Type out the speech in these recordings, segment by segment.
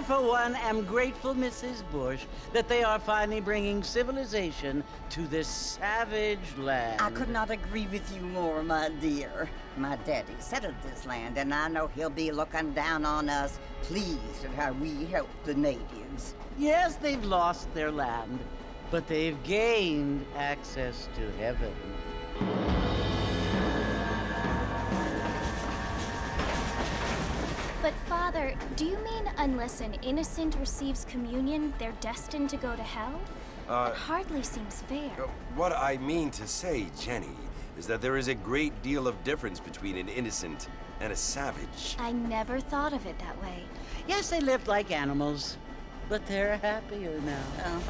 I, for one, am grateful, Mrs. Bush, that they are finally bringing civilization to this savage land. I could not agree with you more, my dear. My daddy settled this land, and I know he'll be looking down on us, pleased at how we helped the natives. Yes, they've lost their land, but they've gained access to heaven. But Father, do you mean unless an innocent receives communion, they're destined to go to hell? That hardly seems fair. What I mean to say, Jenny, is that there is a great deal of difference between an innocent and a savage. I never thought of it that way. Yes, they lived like animals, but they're happier now.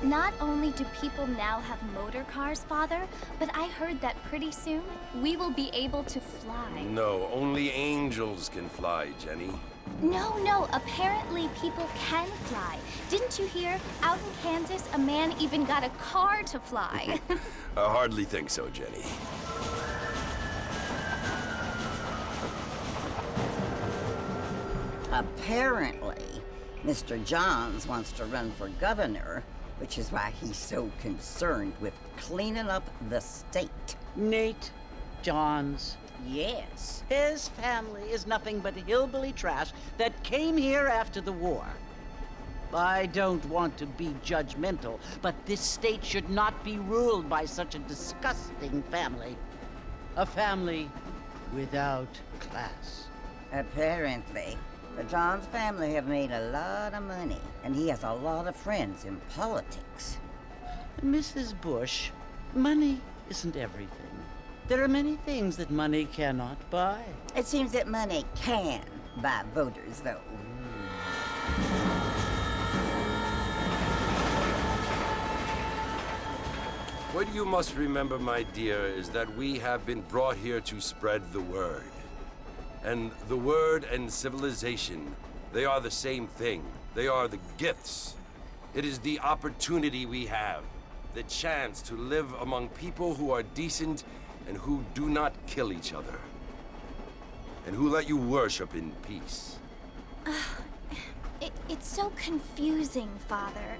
Not only do people now have motor cars, Father, but I heard that pretty soon we will be able to fly. No, only angels can fly, Jenny. No, apparently people can fly. Didn't you hear? Out in Kansas, a man even got a car to fly. I hardly think so, Jenny. Apparently, Mr. Johns wants to run for governor, which is why he's so concerned with cleaning up the state. Nate Johns. Yes. His family is nothing but hillbilly trash that came here after the war. I don't want to be judgmental, but this state should not be ruled by such a disgusting family. A family without class. Apparently. The Johns family have made a lot of money, and he has a lot of friends in politics. Mrs. Bush, money isn't everything. There are many things that money cannot buy. It seems that money can buy voters, though. What you must remember, my dear, is that we have been brought here to spread the word. And the word and civilization, they are the same thing. They are the gifts. It is the opportunity we have, the chance to live among people who are decent and who do not kill each other, and who let you worship in peace. It's so confusing, Father.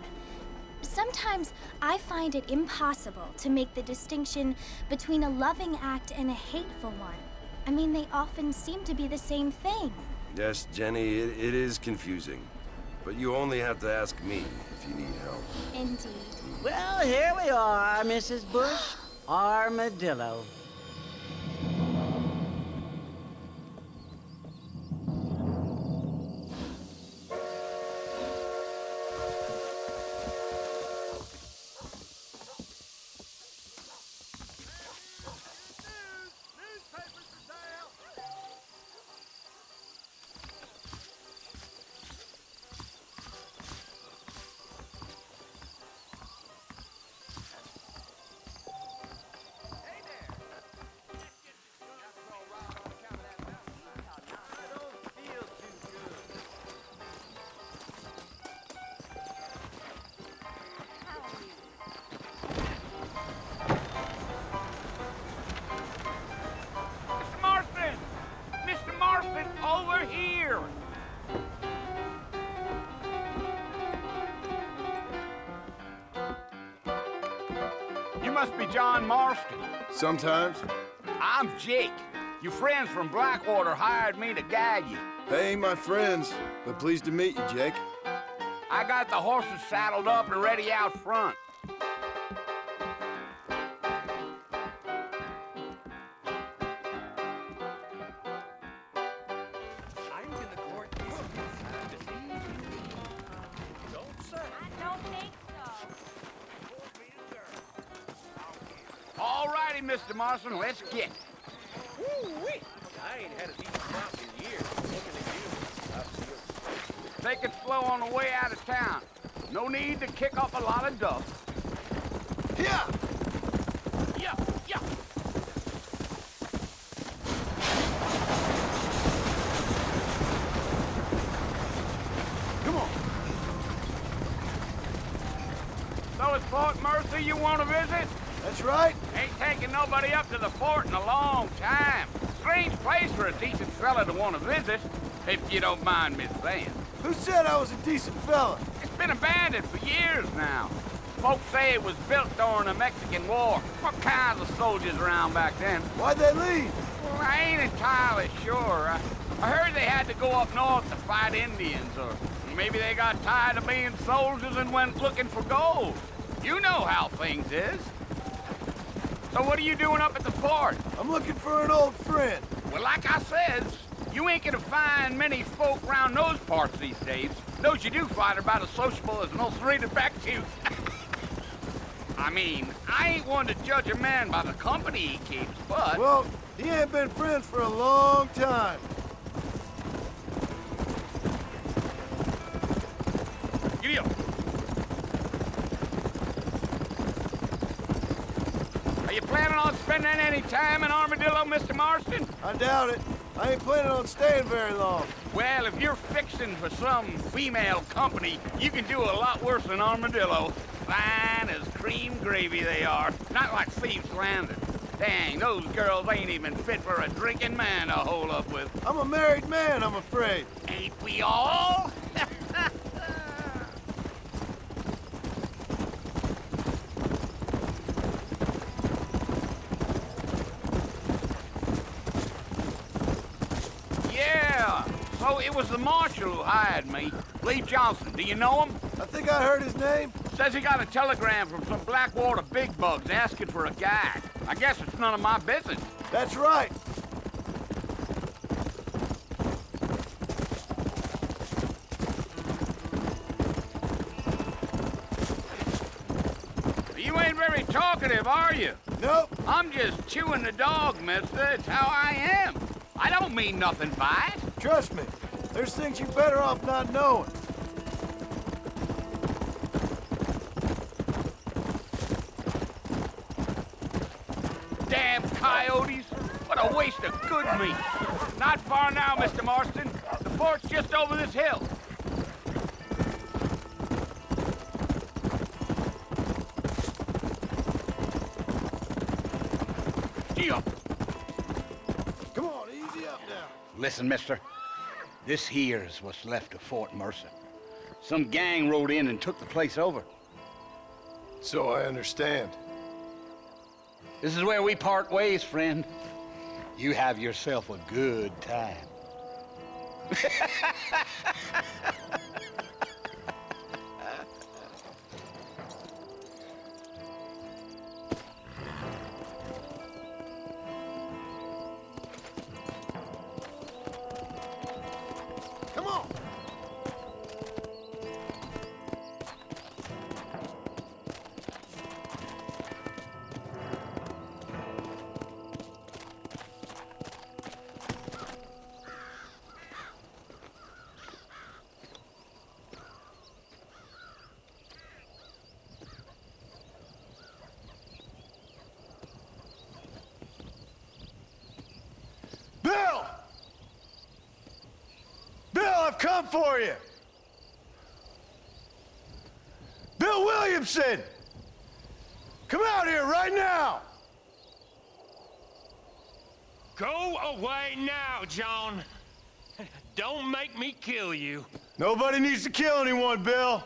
Sometimes I find it impossible to make the distinction between a loving act and a hateful one. I mean, they often seem to be the same thing. Yes, Jenny, it is confusing. But you only have to ask me if you need help. Indeed. Well, here we are, Mrs. Bush. Armadillo. Over here! You must be John Marston. Sometimes. I'm Jake. Your friends from Blackwater hired me to guide you. They ain't my friends, but pleased to meet you, Jake. I got the horses saddled up and ready out front. All righty, Mr. Marston, let's get. Woo-wee! I ain't had a decent crop in years. Looking at you, I feel. Take it slow on the way out of town. No need to kick up a lot of dust. Yeah! Yeah, yeah! Come on. So it's Fort Mercy you want to visit? That's right. Ain't taken nobody up to the fort in a long time. Strange place for a decent fella to want to visit, if you don't mind me saying. Who said I was a decent fella? It's been abandoned for years now. Folks say it was built during the Mexican War. What kinds of soldiers around back then? Why'd they leave? Well, I ain't entirely sure. I heard they had to go up north to fight Indians, or maybe they got tired of being soldiers and went looking for gold. You know how things is. So what are you doing up at the fort? I'm looking for an old friend. Well, like I says, you ain't gonna find many folk around those parts these days. Those you do find are about as sociable as an ulcerated back tooth. I mean, I ain't one to judge a man by the company he keeps, but... Well, he ain't been friends for a long time. Giddy up. Are you planning on spending any time in Armadillo, Mr. Marston? I doubt it. I ain't planning on staying very long. Well, if you're fixing for some female company, you can do a lot worse than Armadillo. Fine as cream gravy they are. Not like Thieves Landing. Dang, those girls ain't even fit for a drinking man to hole up with. I'm a married man, I'm afraid. Ain't we all? Yeah, so it was the marshal who hired me. Lee Johnson, do you know him? I think I heard his name. Says he got a telegram from some Blackwater big bugs asking for a guide. I guess it's none of my business. That's right. You ain't very talkative, are you? Nope. I'm just chewing the dog, mister. It's how I am. I don't mean nothing by it. Trust me. There's things you're better off not knowing. Damn coyotes. What a waste of good meat. Not far now, Mr. Marston. The fort's just over this hill. Gee up. Come on, easy up now. Listen, mister. This here's what's left of Fort Mercer. Some gang rode in and took the place over. So I understand. This is where we part ways, friend. You have yourself a good time. Come on. Bill! Bill, I've come for you! Bill Williamson! Come out here right now! Go away now, John. Don't make me kill you. Nobody needs to kill anyone, Bill.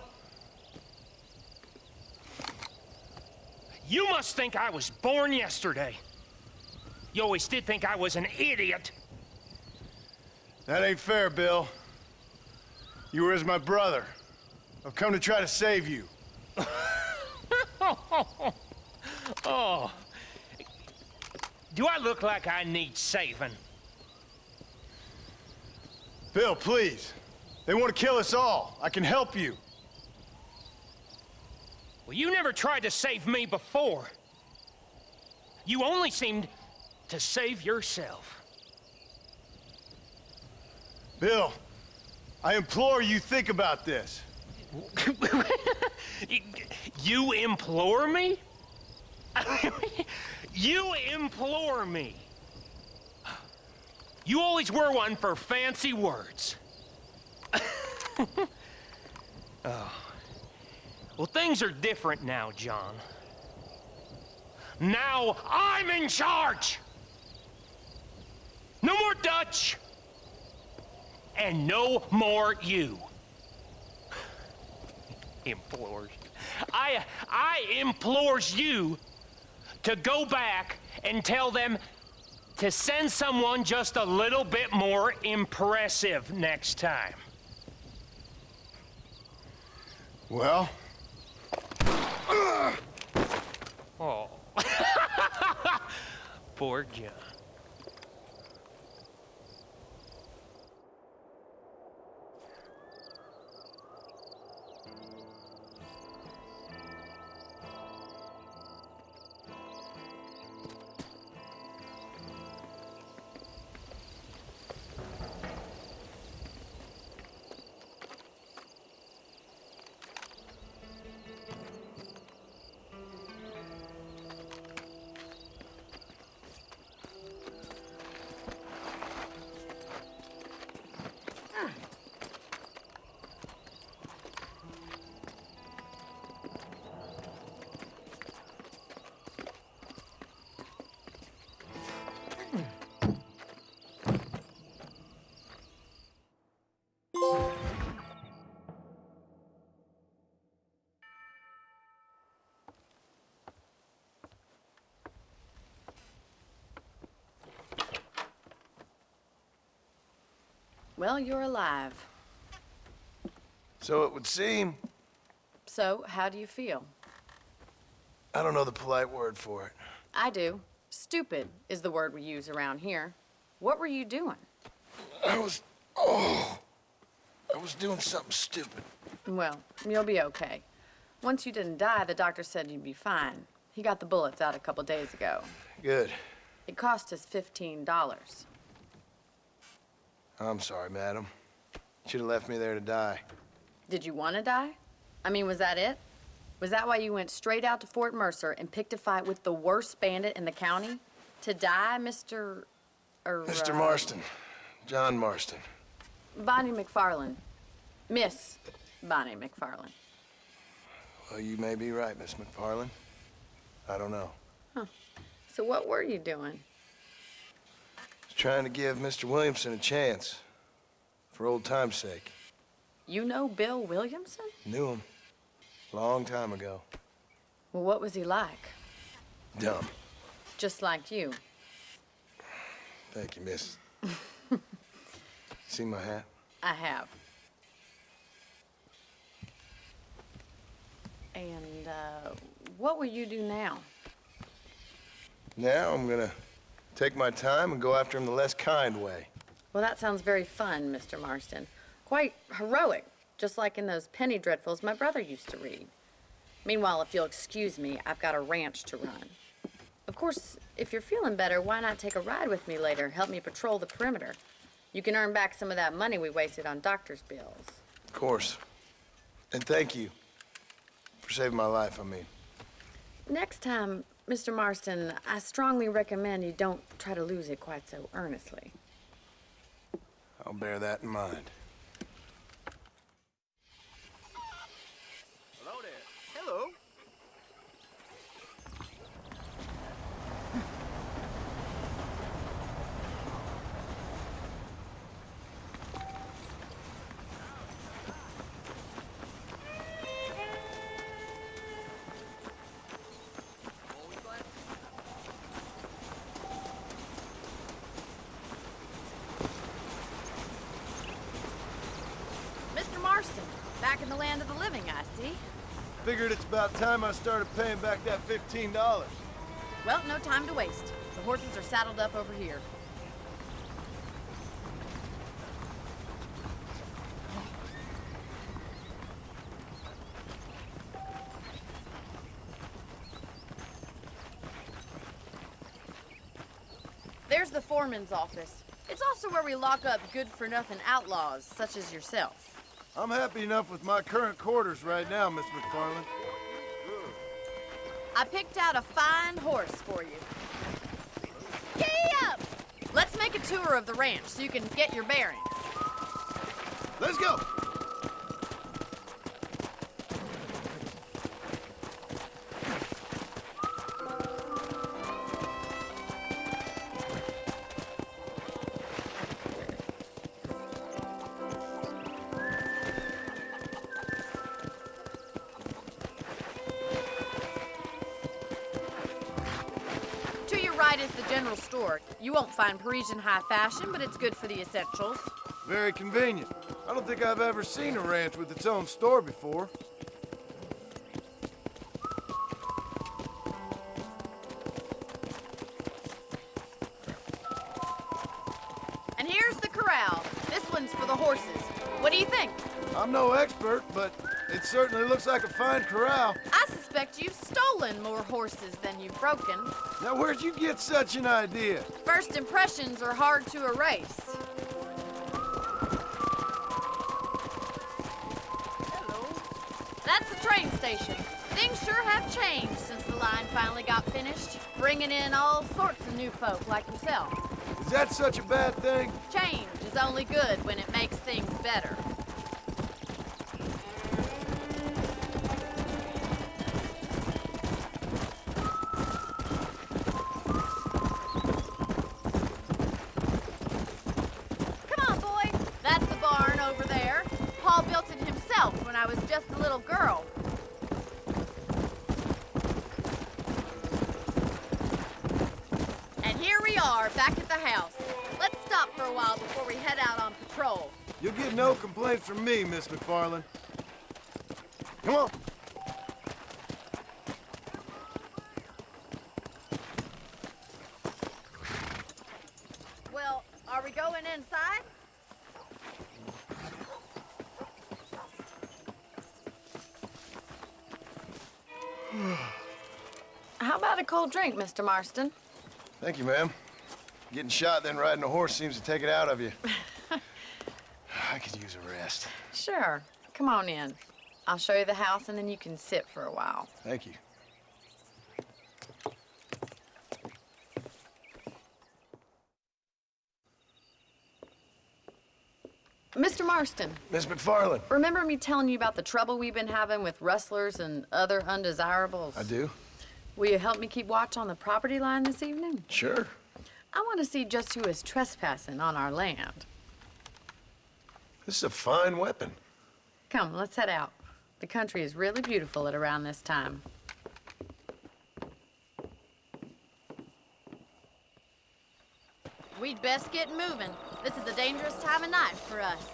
You must think I was born yesterday. You always did think I was an idiot. That ain't fair, Bill. You were as my brother. I've come to try to save you. Oh. Do I look like I need saving? Bill, please. They want to kill us all. I can help you. Well, you never tried to save me before. You only seemed to save yourself. Bill, I implore you think about this. You implore me? You implore me? You always were one for fancy words. Oh. Well, things are different now, John. Now I'm in charge! No more Dutch! And no more you. Implores. I implores you to go back and tell them to send someone just a little bit more impressive next time. Well? Oh. Poor John. Well, you're alive. So it would seem. So, how do you feel? I don't know the polite word for it. I do. Stupid is the word we use around here. What were you doing? I was doing something stupid. Well, you'll be okay. Once you didn't die, the doctor said you'd be fine. He got the bullets out a couple days ago. Good. It cost us $15. I'm sorry, madam. Should have left me there to die. Did you want to die? I mean, was that it? Was that why you went straight out to Fort Mercer and picked a fight with the worst bandit in the county? To die, Mr. Mr. Marston. John Marston. Bonnie McFarland. Miss Bonnie McFarland. Well, you may be right, Miss McFarland. I don't know. Huh. So what were you doing? Trying to give Mr. Williamson a chance. For old time's sake. You know Bill Williamson? Knew him. Long time ago. Well, what was he like? Dumb. Just like you. Thank you, miss. See my hat? I have. And, what will you do now? Now I'm gonna take my time and go after him the less kind way. Well, that sounds very fun, Mr. Marston. Quite heroic, just like in those penny dreadfuls my brother used to read. Meanwhile, if you'll excuse me, I've got a ranch to run. Of course, if you're feeling better, why not take a ride with me later? Help me patrol the perimeter. You can earn back some of that money we wasted on doctor's bills. Of course. And thank you for saving my life, I mean. Next time, Mr. Marston, I strongly recommend you don't try to lose it quite so earnestly. I'll bear that in mind. Hello there. Hello. Mr. Marston, back in the land of the living, I see. Figured it's about time I started paying back that $15. Well, no time to waste. The horses are saddled up over here. There's the foreman's office. It's also where we lock up good-for-nothing outlaws, such as yourself. I'm happy enough with my current quarters right now, Miss McFarland. I picked out a fine horse for you. Giddy up! Let's make a tour of the ranch so you can get your bearings. Let's go! side is the general store. You won't find Parisian high fashion, but it's good for the essentials. Very convenient. I don't think I've ever seen a ranch with its own store before. And here's the corral. This one's for the horses. What do you think? I'm no expert, but it certainly looks like a fine corral. I suspect you've stolen more horses than you've broken. Now, where'd you get such an idea? First impressions are hard to erase. Hello. That's the train station. Things sure have changed since the line finally got finished, bringing in all sorts of new folk like yourself. Is that such a bad thing? Change is only good when it makes things better. Come on, boy. That's the barn over there. Paul built it himself when I was just a little girl. And here we are, back at the house. Let's stop for a while before we head out on patrol. You'll get no complaints from me, Miss McFarland. Come on. Well, are we going inside? How about a cold drink, Mr. Marston? Thank you, ma'am. Getting shot, then riding a horse seems to take it out of you. I could use a rest. Sure. Come on in. I'll show you the house, and then you can sit for a while. Thank you. Mr. Marston, Miss McFarland. remember me telling you about the trouble we've been having with rustlers and other undesirables? I do? Will you help me keep watch on the property line this evening? Sure. I want to see just who is trespassing on our land. This is a fine weapon. Come, let's head out. The country is really beautiful at around this time. We'd best get moving. This is a dangerous time of night for us.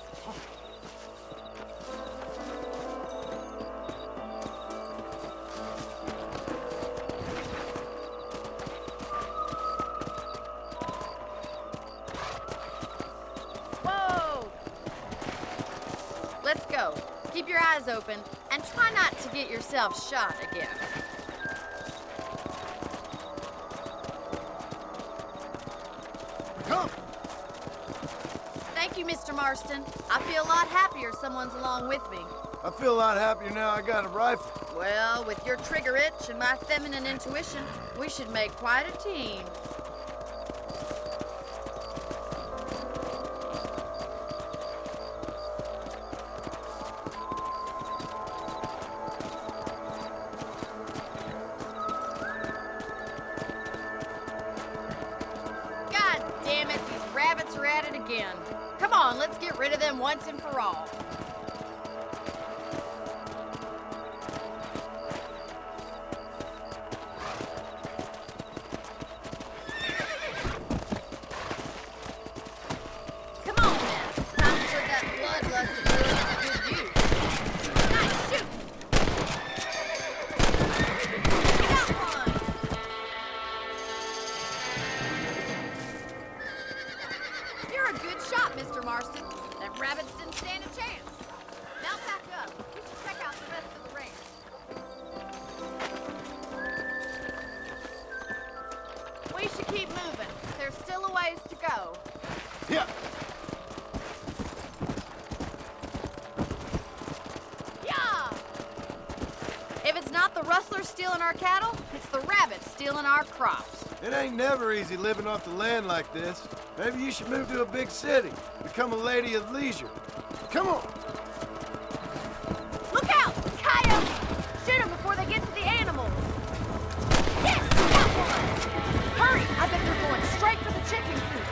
Whoa! Let's go. Keep your eyes open and try not to get yourself shot again. Come! Thank you, Mr. Marston. I feel a lot happier someone's along with me. I feel a lot happier now I got a rifle. Well, with your trigger itch and my feminine intuition, we should make quite a team. God damn it, these rabbits are at it again. Come on, let's get rid of them once and for all. Come on, man. Time to put that bloodlust of yours to good use. Nice shoot. Got one. You're a good shot, Mr. Marston. That rabbits didn't stand a chance. Now pack up. We should check out the rest of the ranch. We should keep moving. There's still a ways to go. Yeah. Yeah! If it's not the rustlers stealing our cattle, it's the rabbits stealing our crops. It ain't never easy living off the land like this. Maybe you should move to a big city. Become a lady of leisure. Come on. Look out! Coyotes! Shoot them before they get to the animals. Yes! Got one! Hurry! I bet they're going straight for the chicken coop.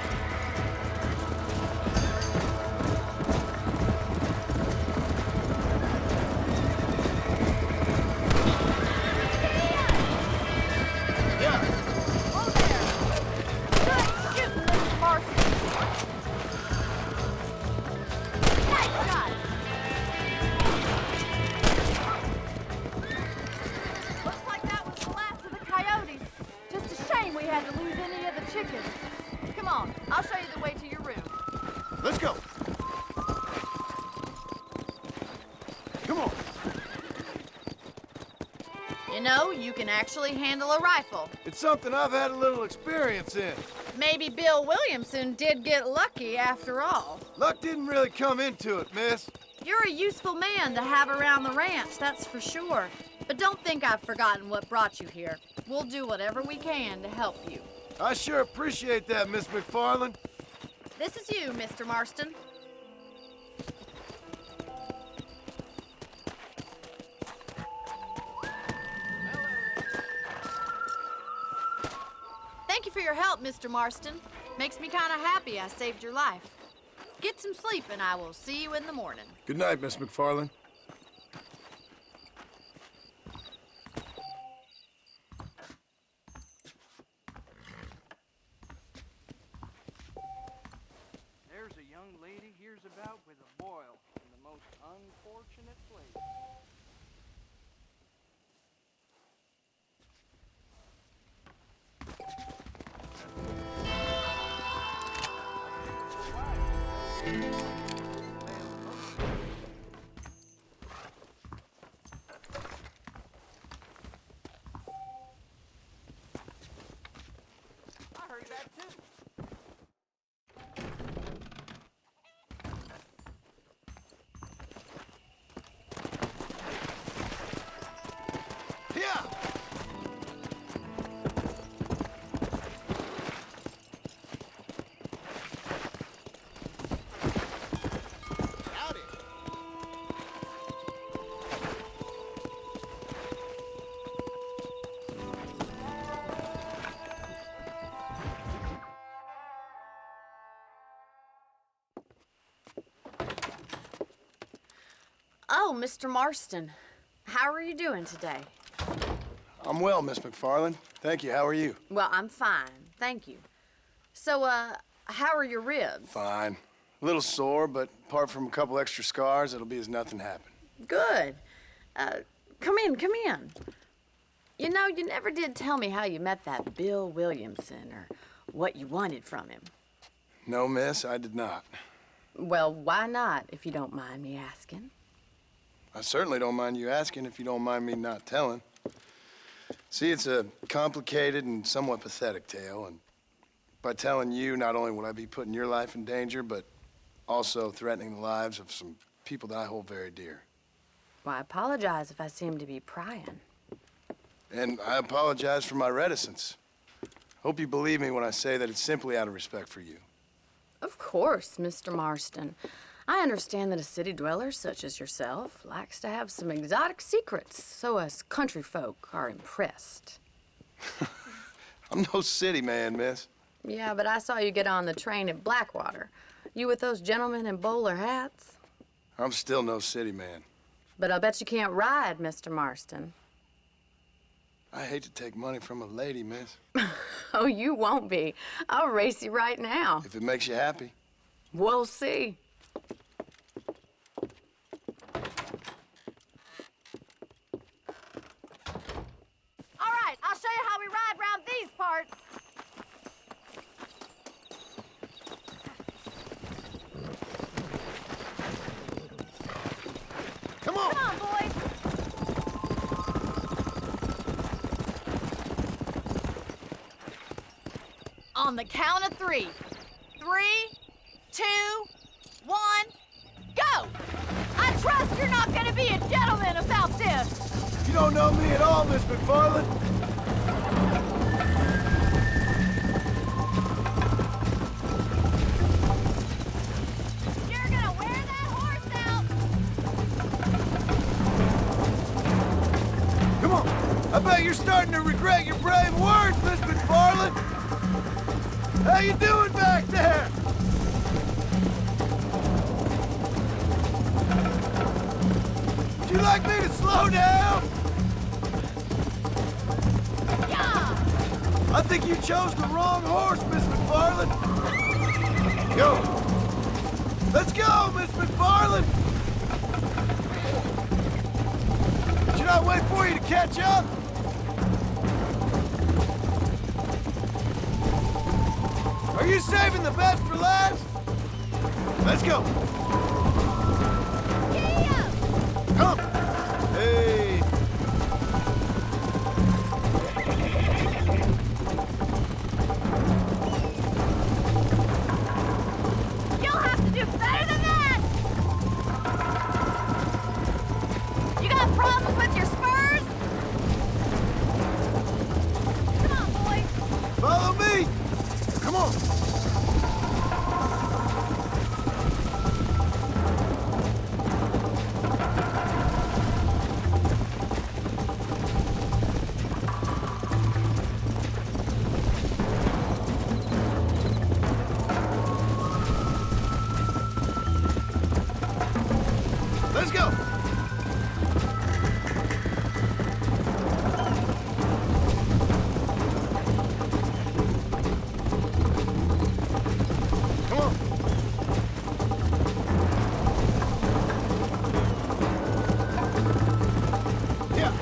Yeah. Whoa there! goodness. Come on, I'll show you the way to your room. Let's go. Come on. You know, you can actually handle a rifle. It's something I've had a little experience in. Maybe Bill Williamson did get lucky after all. Luck didn't really come into it, miss. You're a useful man to have around the ranch, that's for sure. But don't think I've forgotten what brought you here. We'll do whatever we can to help you. I sure appreciate that, Miss McFarland. This is you, Mr. Marston. Thank you for your help, Mr. Marston. Makes me kind of happy I saved your life. Get some sleep and I will see you in the morning. Good night, Miss McFarland. There's a young lady hears about with a boil in the most unfortunate place. I heard that too. Yeah. Howdy. Oh, Mr. Marston. How are you doing today? I'm well, Miss McFarland. Thank you. How are you? Well, I'm fine. Thank you. So, how are your ribs? Fine. A little sore, but apart from a couple extra scars, it'll be as nothing happened. Good. Come in, come in. You know, you never did tell me how you met that Bill Williamson or what you wanted from him. No, miss, I did not. Well, why not, if you don't mind me asking? I certainly don't mind you asking if you don't mind me not telling. See, it's a complicated and somewhat pathetic tale, and by telling you, not only would I be putting your life in danger, but also threatening the lives of some people that I hold very dear. Well, I apologize if I seem to be prying. And I apologize for my reticence. Hope you believe me when I say that it's simply out of respect for you. Of course, Mr. Marston. I understand that a city dweller such as yourself likes to have some exotic secrets, so us country folk are impressed. I'm no city man, miss. Yeah, but I saw you get on the train at Blackwater. You with those gentlemen in bowler hats? I'm still no city man. But I'll bet you can't ride, Mr. Marston. I hate to take money from a lady, miss. Oh, you won't be. I'll race you right now. If it makes you happy. We'll see. All right, I'll show you how we ride round these parts. Come on! Come on, boys. On the count of 3. 3, 2, 1, go! I trust you're not gonna be a gentleman about this. You don't know me at all, Miss McFarland. You're gonna wear that horse out. Come on. I bet you're starting to regret your brave words, Miss McFarland. How you doing back there? Would you like me to slow down? Yeah! I think you chose the wrong horse, Miss McFarland. Go. Let's go, Miss McFarland. Should I wait for you to catch up? Are you saving the best for last? Let's go. Come. Hey. You'll have to do better than that! You got problems with your spurs? Come on, boy. Follow me. Come on. Let's go. Come on. Yeah.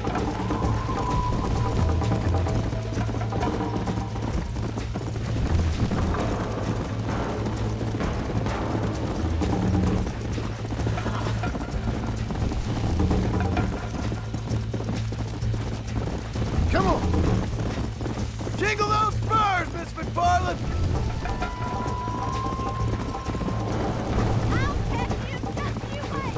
Come on. Jingle those spurs, Miss McFarland. I'll catch you, just you wait.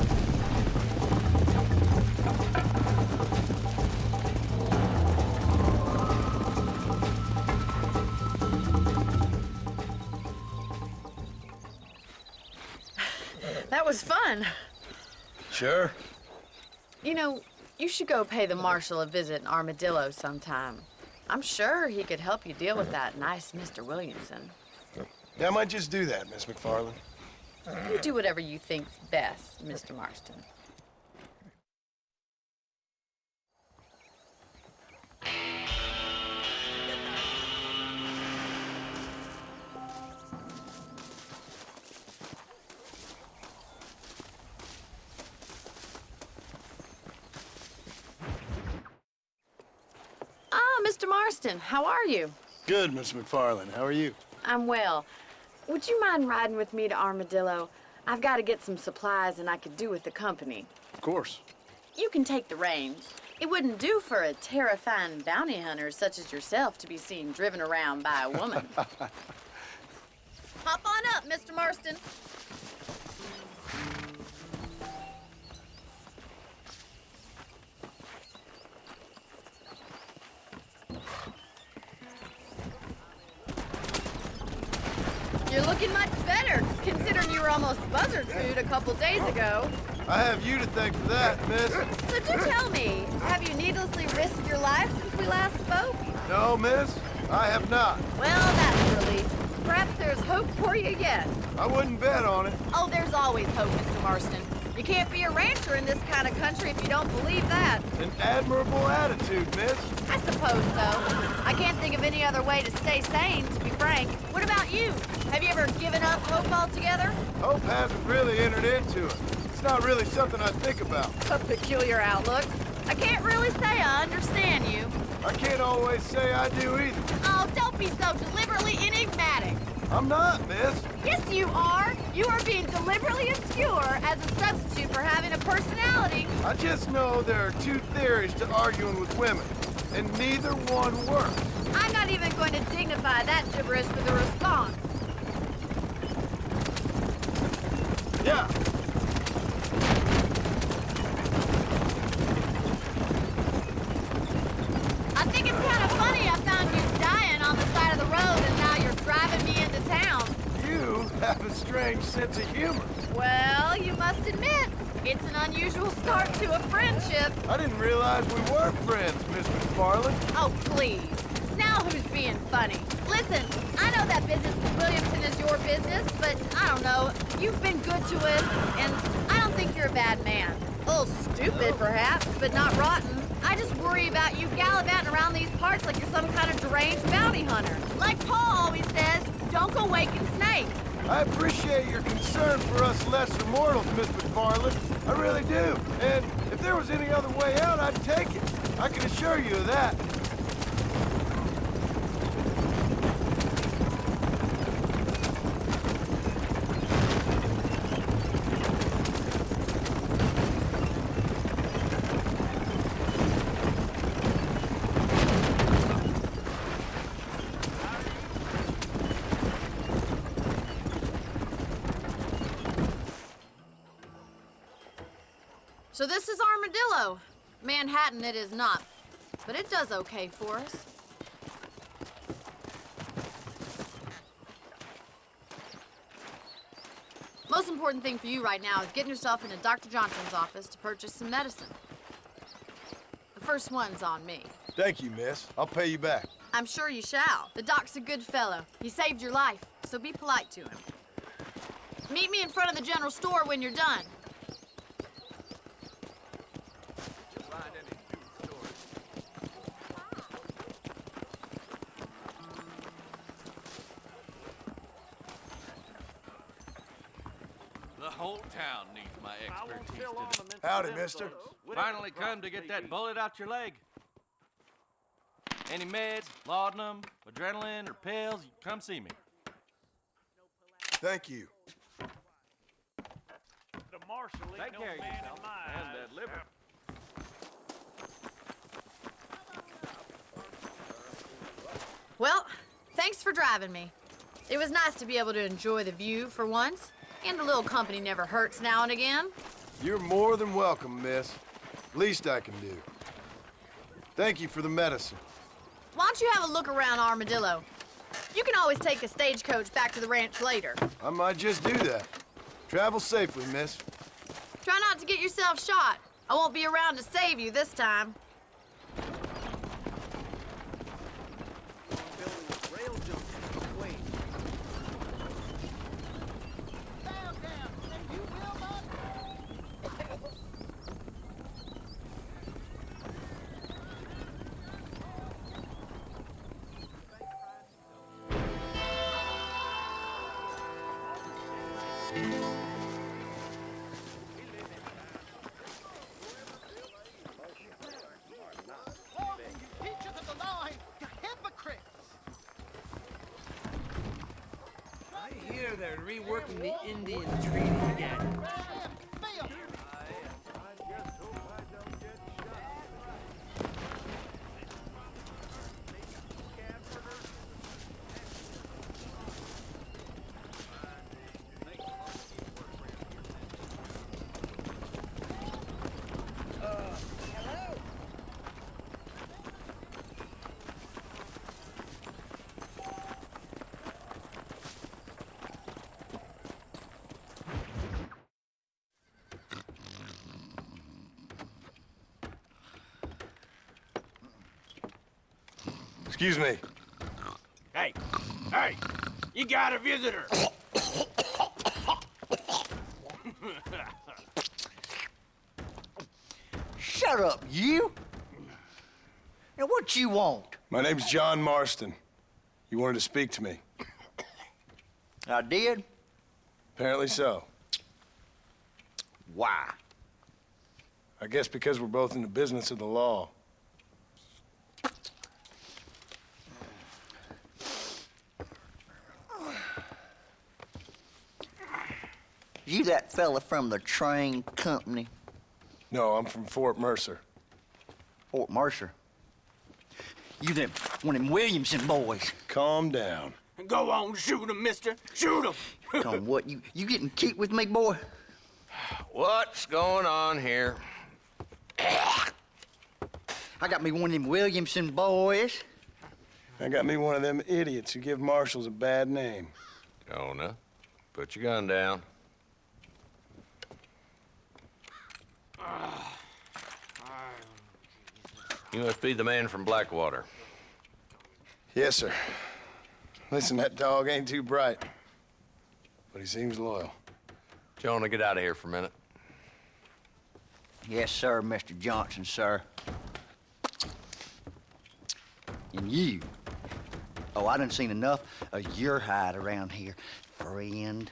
That was fun. Sure. You know, you should go pay the marshal a visit in Armadillo sometime. I'm sure he could help you deal with that nice Mr. Williamson. Yeah, I might just do that, Miss McFarland. You do whatever you think's best, Mr. Marston. Ah, Mr. Marston, how are you? Good, Miss McFarland. How are you? I'm well. Would you mind riding with me to Armadillo? I've got to get some supplies and I could do with the company. Of course. You can take the reins. It wouldn't do for a terrifying bounty hunter such as yourself to be seen driven around by a woman. Hop on up, Mr. Marston. You're looking much better, considering you were almost buzzard food a couple days ago. I have you to thank for that, miss. So do tell me, have you needlessly risked your life since we last spoke? No, miss, I have not. Well, that's a relief. Perhaps there's hope for you yet. I wouldn't bet on it. Oh, there's always hope, Mr. Marston. You can't be a rancher in this kind of country if you don't believe that. An admirable attitude, miss. I suppose so. I can't think of any other way to stay sane, to be frank. What about you? Have you ever given up hope altogether? Hope hasn't really entered into it. It's not really something I think about. A peculiar outlook. I can't really say I understand you. I can't always say I do either. Oh, don't be so deliberately enigmatic. I'm not, miss. Yes, you are. You are being deliberately obscure as a substitute for having a personality. I just know there are two theories to arguing with women, and neither one works. I'm not even going to dignify that gibberish with a response. Yeah. I think it's kind of funny I found you dying on the side of the road and now you're driving me into town. You have a strange sense of humor. Well, you must admit, it's an unusual start to a friendship. I didn't realize we were friends, Miss McFarland. Oh, please. Now who's being funny? Listen, I know that business with Williamson is your business, but I don't know. You've been good to us, and I don't think you're a bad man. A little stupid, perhaps, but not rotten. I just worry about you gallivanting around these parts like you're some kind of deranged bounty hunter. Like Paul always says, don't go waking snakes. I appreciate your concern for us lesser mortals, Miss McFarland. I really do. And if there was any other way out, I'd take it. I can assure you of that. So this is Armadillo. Manhattan it is not, but it does okay for us. Most important thing for you right now is getting yourself into Dr. Johnson's office to purchase some medicine. The first one's on me. Thank you, miss. I'll pay you back. I'm sure you shall. The doc's a good fellow. He saved your life, so be polite to him. Meet me in front of the general store when you're done. The whole town needs my expertise today. Howdy, mister. Finally come to get that bullet out your leg. Any meds, laudanum, adrenaline, or pills, come see me. Thank you. The marshal ain't Take no care of man yourself in my and eyes. that liver. Well, thanks for driving me. It was nice to be able to enjoy the view for once, and a little company never hurts now and again. You're more than welcome, miss. Least I can do. Thank you for the medicine. Why don't you have a look around Armadillo? You can always take a stagecoach back to the ranch later. I might just do that. Travel safely, miss. Try not to get yourself shot. I won't be around to save you this time. I hear they're reworking the Indian Treaty again. Excuse me. Hey, you got a visitor. Shut up, you! Now, what you want? My name's John Marston. You wanted to speak to me. I did? Apparently so. Why? I guess because we're both in the business of the law. You that fella from the train company? No, I'm from Fort Mercer. Fort Mercer? You them, one of them Williamson boys. Calm down. Go on, shoot him, mister. Shoot him. Come on, what, you getting kicked with me, boy? What's going on here? I got me one of them Williamson boys. I got me one of them idiots who give marshals a bad name. Jonah, put your gun down. You must be the man from Blackwater. Yes, sir. Listen, that dog ain't too bright, but he seems loyal. Jonah, get out of here for a minute. Yes, sir, Mr. Johnson, sir. And you. Oh, I done seen enough of your hide around here, friend.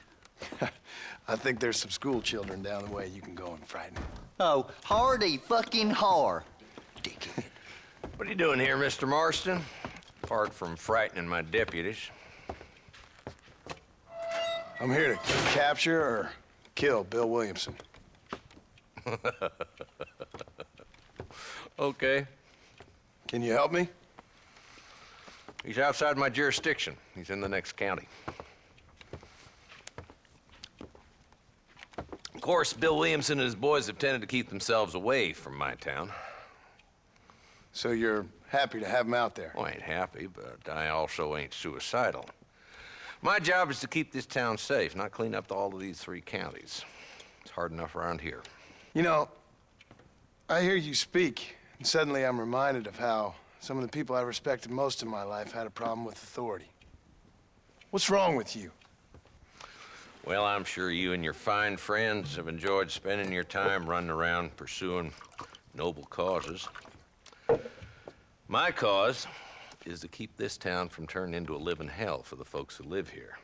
I think there's some school children down the way you can go and frighten. Oh, hardy fucking har. Dickhead. What are you doing here, Mr. Marston? Apart from frightening my deputies. I'm here to capture or kill Bill Williamson. Okay. Can you help me? He's outside my jurisdiction. He's in the next county. course, Bill Williamson and his boys have tended to keep themselves away from my town. So you're happy to have him out there? Well, I ain't happy, but I also ain't suicidal. My job is to keep this town safe, not clean up all of these 3 counties. It's hard enough around here. You know, I hear you speak, and suddenly I'm reminded of how some of the people I respected most in my life had a problem with authority. What's wrong with you? Well, I'm sure you and your fine friends have enjoyed spending your time running around pursuing noble causes. My cause is to keep this town from turning into a living hell for the folks who live here.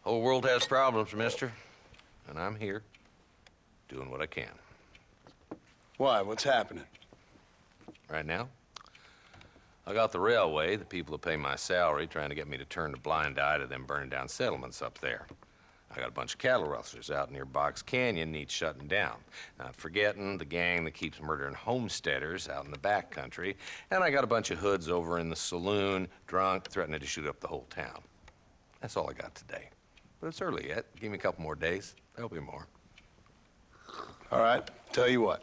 Whole world has problems, mister, and I'm here doing what I can. Why? What's happening? Right now, I got the railway, the people who pay my salary, trying to get me to turn a blind eye to them burning down settlements up there. I got a bunch of cattle rustlers out near Box Canyon needs shutting down. Not forgetting the gang that keeps murdering homesteaders out in the back country. And I got a bunch of hoods over in the saloon, drunk, threatening to shoot up the whole town. That's all I got today. But it's early yet. Give me a couple more days. There'll be more. All right, tell you what.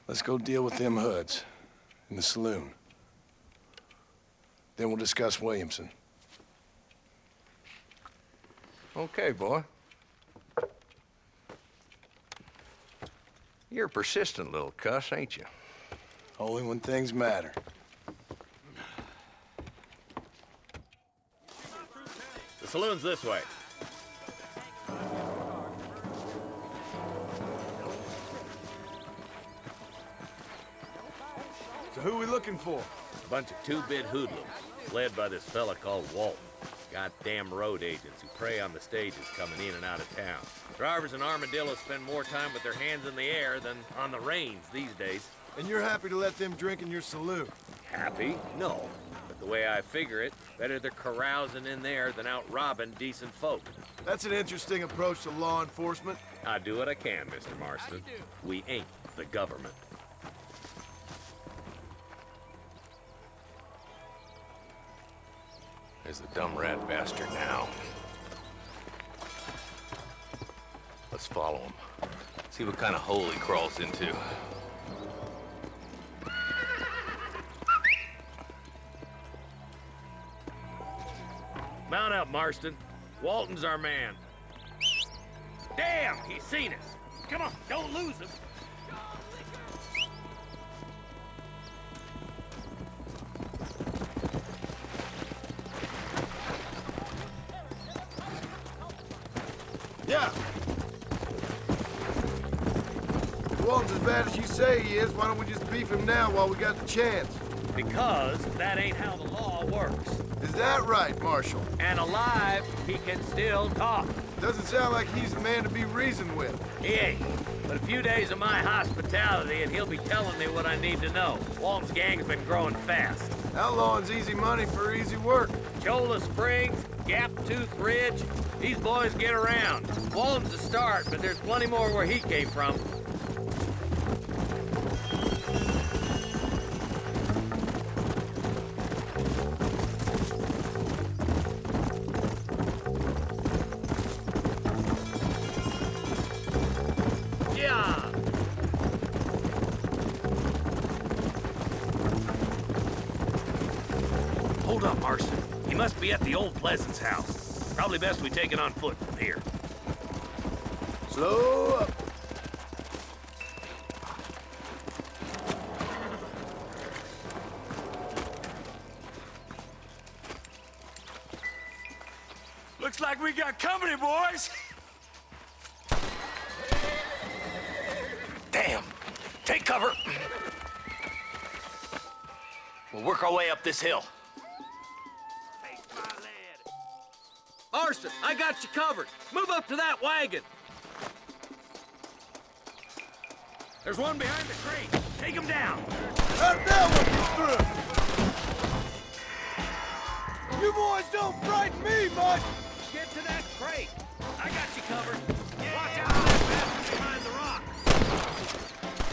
Let's go deal with them hoods in the saloon. Then we'll discuss Williamson. Okay, boy. You're a persistent little cuss, ain't you? Only when things matter. The saloon's this way. So who are we looking for? A bunch of 2-bit hoodlums, led by this fella called Walton. Goddamn road agents who prey on the stages coming in and out of town. Drivers in Armadillo spend more time with their hands in the air than on the reins these days. And you're happy to let them drink in your saloon? Happy? No. But the way I figure it, better they're carousing in there than out robbing decent folk. That's an interesting approach to law enforcement. I do what I can, Mr. Marston. We ain't the government. There's the dumb rat bastard now. Let's follow him. See what kind of hole he crawls into. Mount up, Marston. Walton's our man. Damn, he's seen us. Come on, don't lose him. Yeah. If Walton's as bad as you say he is, why don't we just beef him now while we got the chance? Because that ain't how the law works. Is that right, Marshal? And alive, he can still talk. Doesn't sound like he's the man to be reasoned with. He ain't. But a few days of my hospitality and he'll be telling me what I need to know. Walton's gang's been growing fast. Outlawing's easy money for easy work. Cholla Springs, Gap Tooth Ridge, these boys get around. Walton's the start, but there's plenty more where he came from. Hold up, Marston. He must be at the old Pleasance house. Probably best we take it on foot from here. Slow up. Looks like we got company, boys. Damn! Take cover! We'll work our way up this hill. Marston, I got you covered. Move up to that wagon. There's one behind the crate. Take him down. That one is through. You boys don't frighten me much. Get to that crate. I got you covered. Watch out for that bastard behind the rock.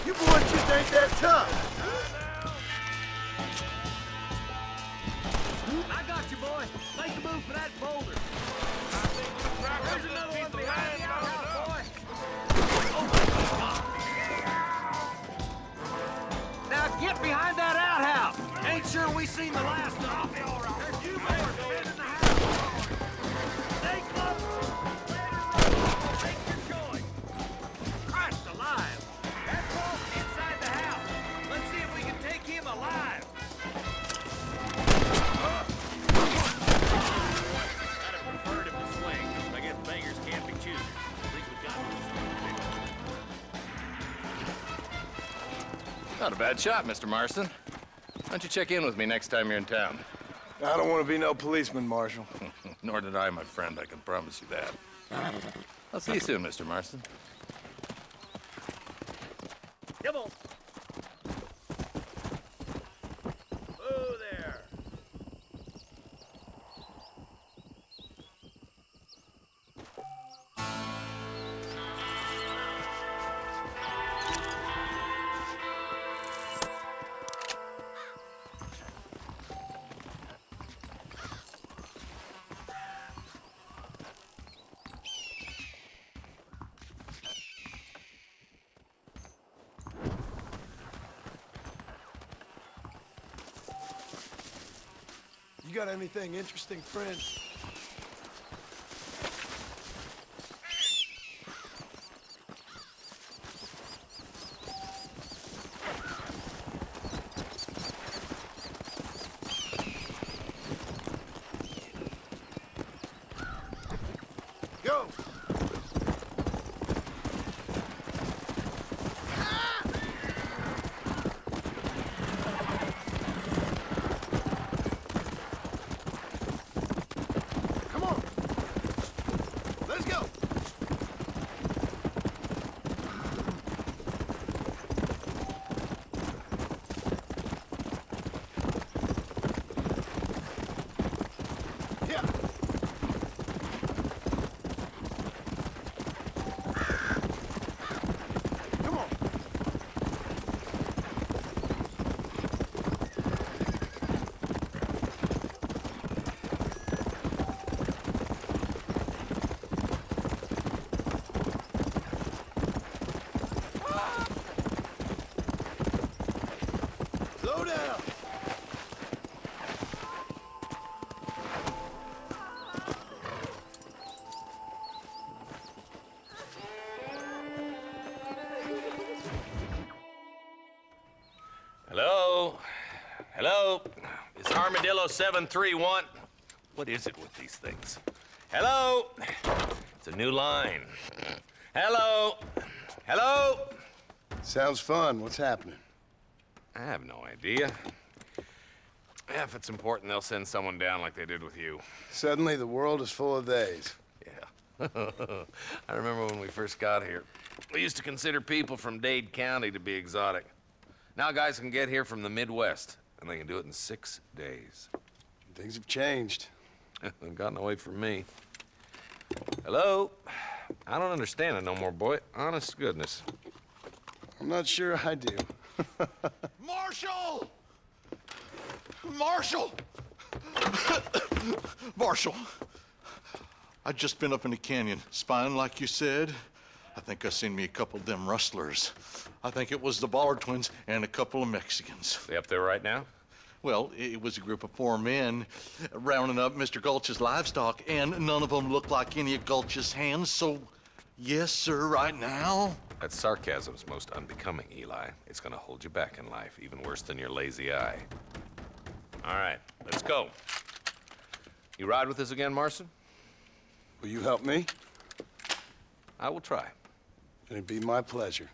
You boys just ain't that tough. I got you, boy. Make the move. roof of that boulder. There's another one behind the outhouse, boy. Now get behind that outhouse. Ain't sure we seen the last of them. There's two more defending the house. Stay close. Take your choice. Christ alive. That's all inside the house. Let's see if we can take him alive. I'd have preferred him to swing. I guess beggars can't be choosers. At least we got him. Not a bad shot, Mr. Marston. Why don't you check in with me next time you're in town? I don't want to be no policeman, Marshal. Nor did I, my friend. I can promise you that. I'll see you soon, Mr. Marston. Come on. Whoa there. You got anything interesting, friend? Go! Come on! Let's go! Yeah! Come on! Slow down! Hello? Hello? It's Armadillo 731. What is it with these things? Hello? It's a new line. Hello? Hello? Sounds fun. What's happening? I have no idea. Yeah, if it's important, they'll send someone down like they did with you. Suddenly, the world is full of theys. Yeah. I remember when we first got here. We used to consider people from Dade County to be exotic. Now guys can get here from the Midwest, and they can do it in 6 days. Things have changed. They've gotten away from me. Hello? I don't understand it no more, boy. Honest to goodness. I'm not sure I do. Marshal! Marshal! Marshal! I just been up in the canyon, spying like you said. I think I seen me a couple of them rustlers. I think it was the Ballard twins and a couple of Mexicans. They up there right now? Well, it was a group of 4 men rounding up Mr. Gulch's livestock, and none of them looked like any of Gulch's hands, so yes, sir, right now. That sarcasm's most unbecoming, Eli. It's gonna hold you back in life, even worse than your lazy eye. All right, let's go. You ride with us again, Marston? Will you help me? I will try. It'd be my pleasure.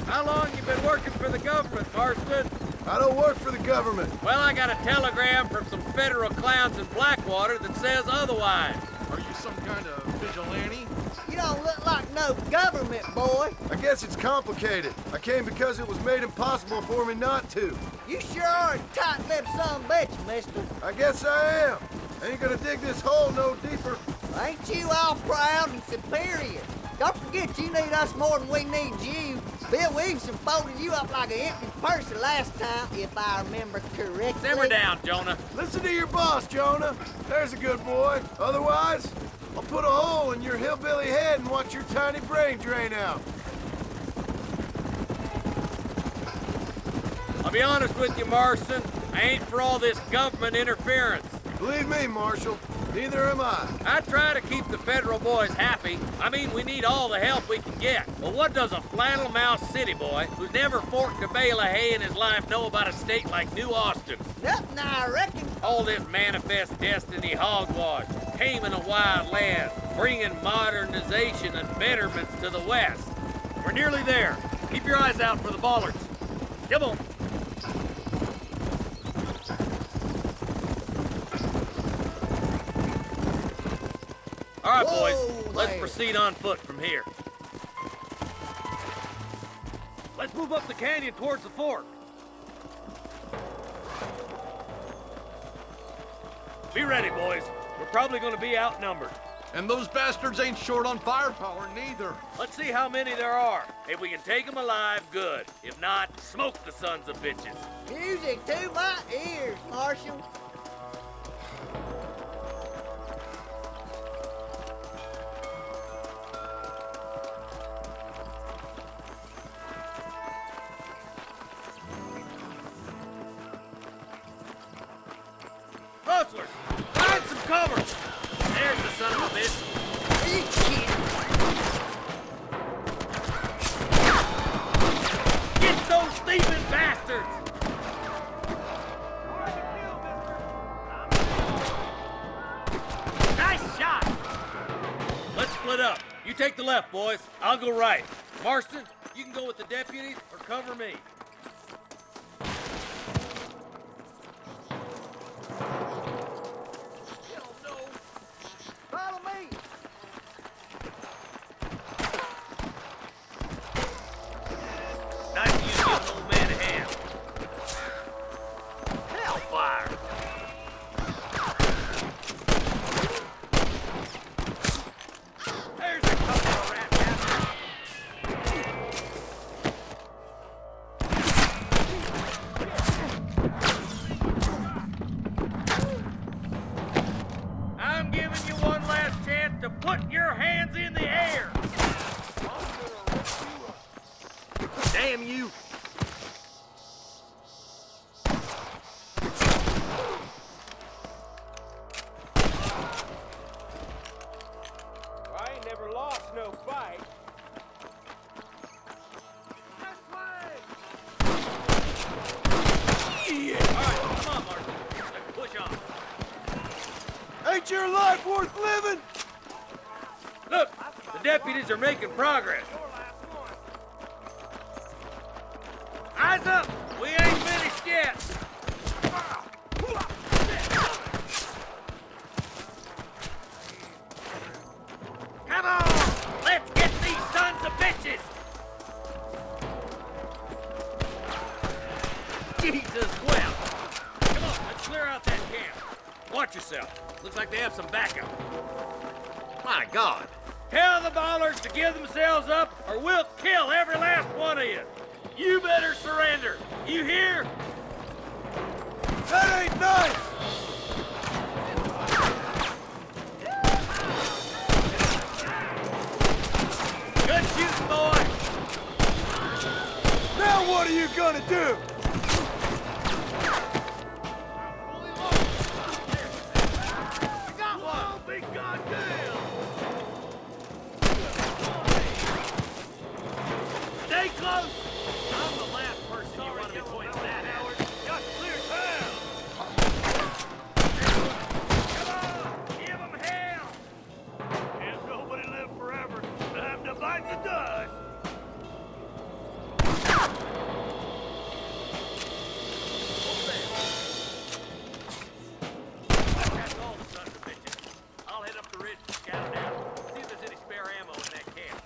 How long you been working for the government, Marston? I don't work for the government. Well, I got a telegram from some federal clowns in Blackwater that says otherwise. Are you some kind of vigilante? You don't look like no government boy. I guess it's complicated. I came because it was made impossible for me not to. You sure are a tight-lipped son of a bitch, mister. I guess I am. I ain't gonna dig this hole no deeper. Ain't you all proud and superior? Don't forget you need us more than we need you. Bill Williamson folded you up like an empty purse the last time, if I remember correctly. Simmer down, Jonah. Listen to your boss, Jonah. There's a good boy. Otherwise, I'll put a hole in your hillbilly head and watch your tiny brain drain out. I'll be honest with you, Marston. I ain't for all this government interference. Believe me, Marshal, neither am I. I try to keep the federal boys happy. I mean, we need all the help we can get. But what does a flannel-mouthed city boy who's never forked a bale of hay in his life know about a state like New Austin? Nothing, I reckon. All this manifest destiny hogwash, taming a wild land, bringing modernization and betterments to the West. We're nearly there. Keep your eyes out for the bollards. Come on. All right, boys, let's proceed on foot from here. Let's move up the canyon towards the fork. Be ready, boys. We're probably going to be outnumbered. And those bastards ain't short on firepower, neither. Let's see how many there are. If we can take them alive, good. If not, smoke the sons of bitches. Music to my ears, Marshal. Rustlers, find some cover. There's the son of a bitch. Get those thieving bastards! Nice shot! Let's split up. You take the left, boys. I'll go right. Marston, you can go with the deputies or cover me. Follow me. Nice of you to give an old man a hand. Hellfire! There's a couple of rat bastards. I'm giving you one last chance to put your hands in the air. Damn you! I ain't never lost no fight. Yeah! All right, come on, Martin. Let's push on. Ain't your life worth living? Look, the deputies are making progress. Eyes up! We ain't finished yet! Come on! Let's get these sons of bitches! Jesus, well! Come on, let's clear out that camp. Watch yourself. Looks like they have some backup. My God! Tell the ballers to give themselves up, or we'll kill every last one of you. You better surrender. You hear? That ain't nice! Good shooting, boy. Now what are you gonna do? We got one. Big goddamn. Stay close. I'm the last person you want to be pointing that at. Just clear town. Come on, give them hell. Can't nobody live forever. Time to bite the dust. That's all the sons of bitches. I'll hit them up the ridge and scout it out. See if there's any spare ammo in that camp.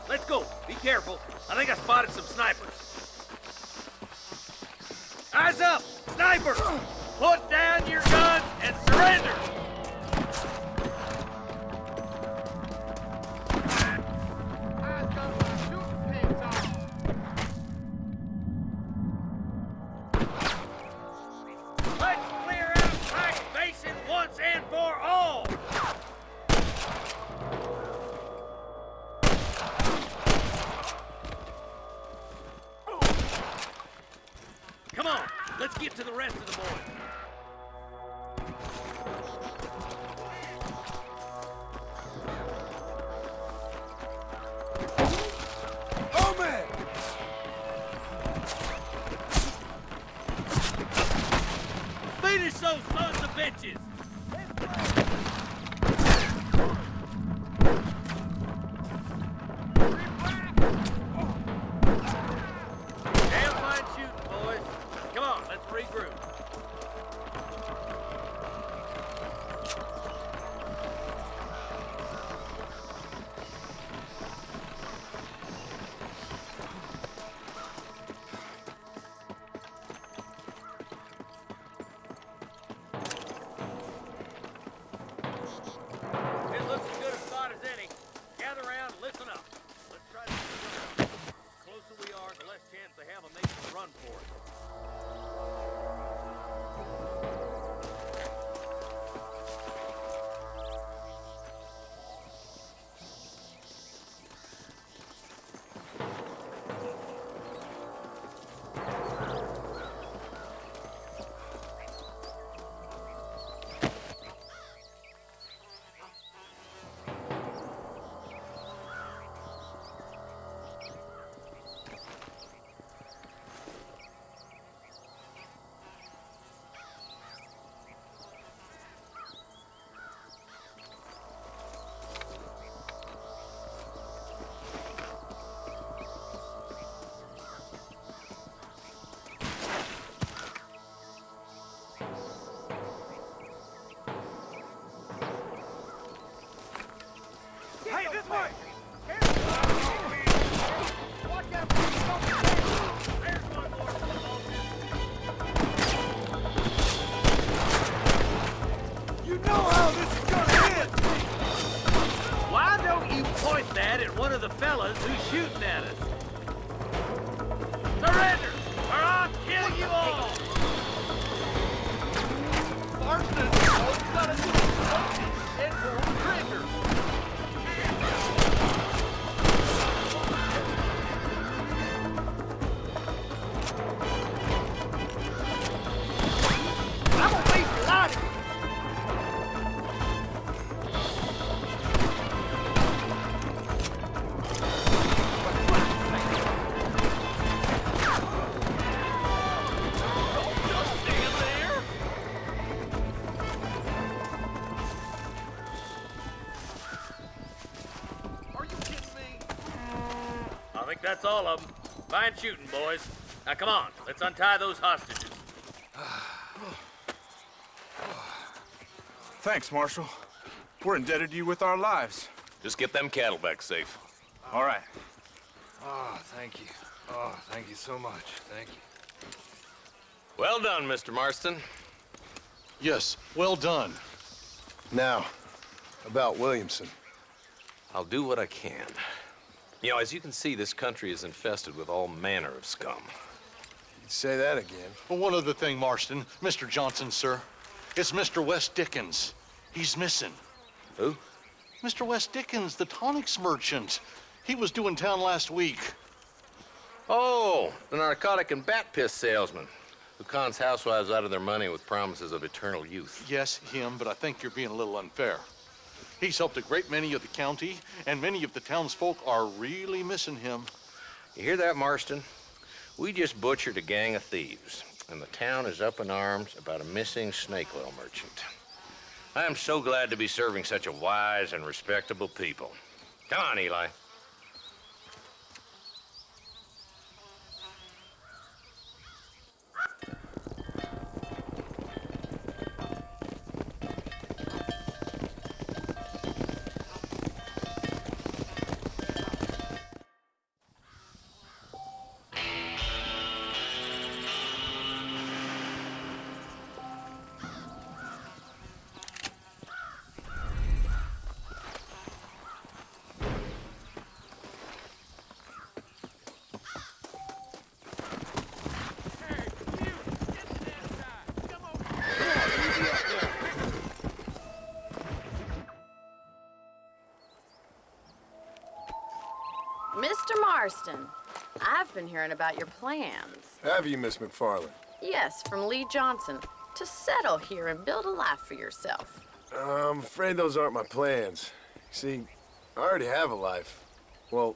Let's go. Be careful. I think I spotted some snipers. Eyes up! Sniper! Put down your guns and surrender! I've got my shooting pants on. Let's clear out Pike Basin once and for all! Come on, let's get to the rest of the boys. Oh, man! Finish those sons of bitches! Damn fine shooting, boys. Come on, let's regroup. This looks as good a spot as any. Gather around and listen up. Let's try to figure out. The closer we are, the less chance they have of making a run for it. Hey, this way! Watch out! There's one more. You know how this is gonna end! Why don't you point that at one of the fellas who's shooting at us? Surrender, or I'll kill you all! Marston, all you gotta do is and pull the trigger. I'm gonna waste your life. Just stand there. Are you kidding me? I think that's all of them. Fine shooting, boys. Now come on, let's untie those hostages. Thanks, Marshal. We're indebted to you with our lives. Just get them cattle back safe. All right. Oh, thank you. Oh, thank you so much. Thank you. Well done, Mr. Marston. Yes, well done. Now, about Williamson. I'll do what I can. You know, as you can see, this country is infested with all manner of scum. You'd say that again. Well, one other thing, Marston. Mr. Johnson, sir. It's Mr. West Dickens. He's missing. Who? Mr. West Dickens, the tonics merchant. He was due in town last week. Oh, the narcotic and bat piss salesman who cons housewives out of their money with promises of eternal youth. Yes, him, but I think you're being a little unfair. He's helped a great many of the county, and many of the townsfolk are really missing him. You hear that, Marston? We just butchered a gang of thieves, and the town is up in arms about a missing snake oil merchant. I am so glad to be serving such a wise and respectable people. Come on, Eli. Mr. Marston, I've been hearing about your plans. Have you, Miss McFarland? Yes, from Lee Johnson, to settle here and build a life for yourself. I'm afraid those aren't my plans. See, I already have a life. Well,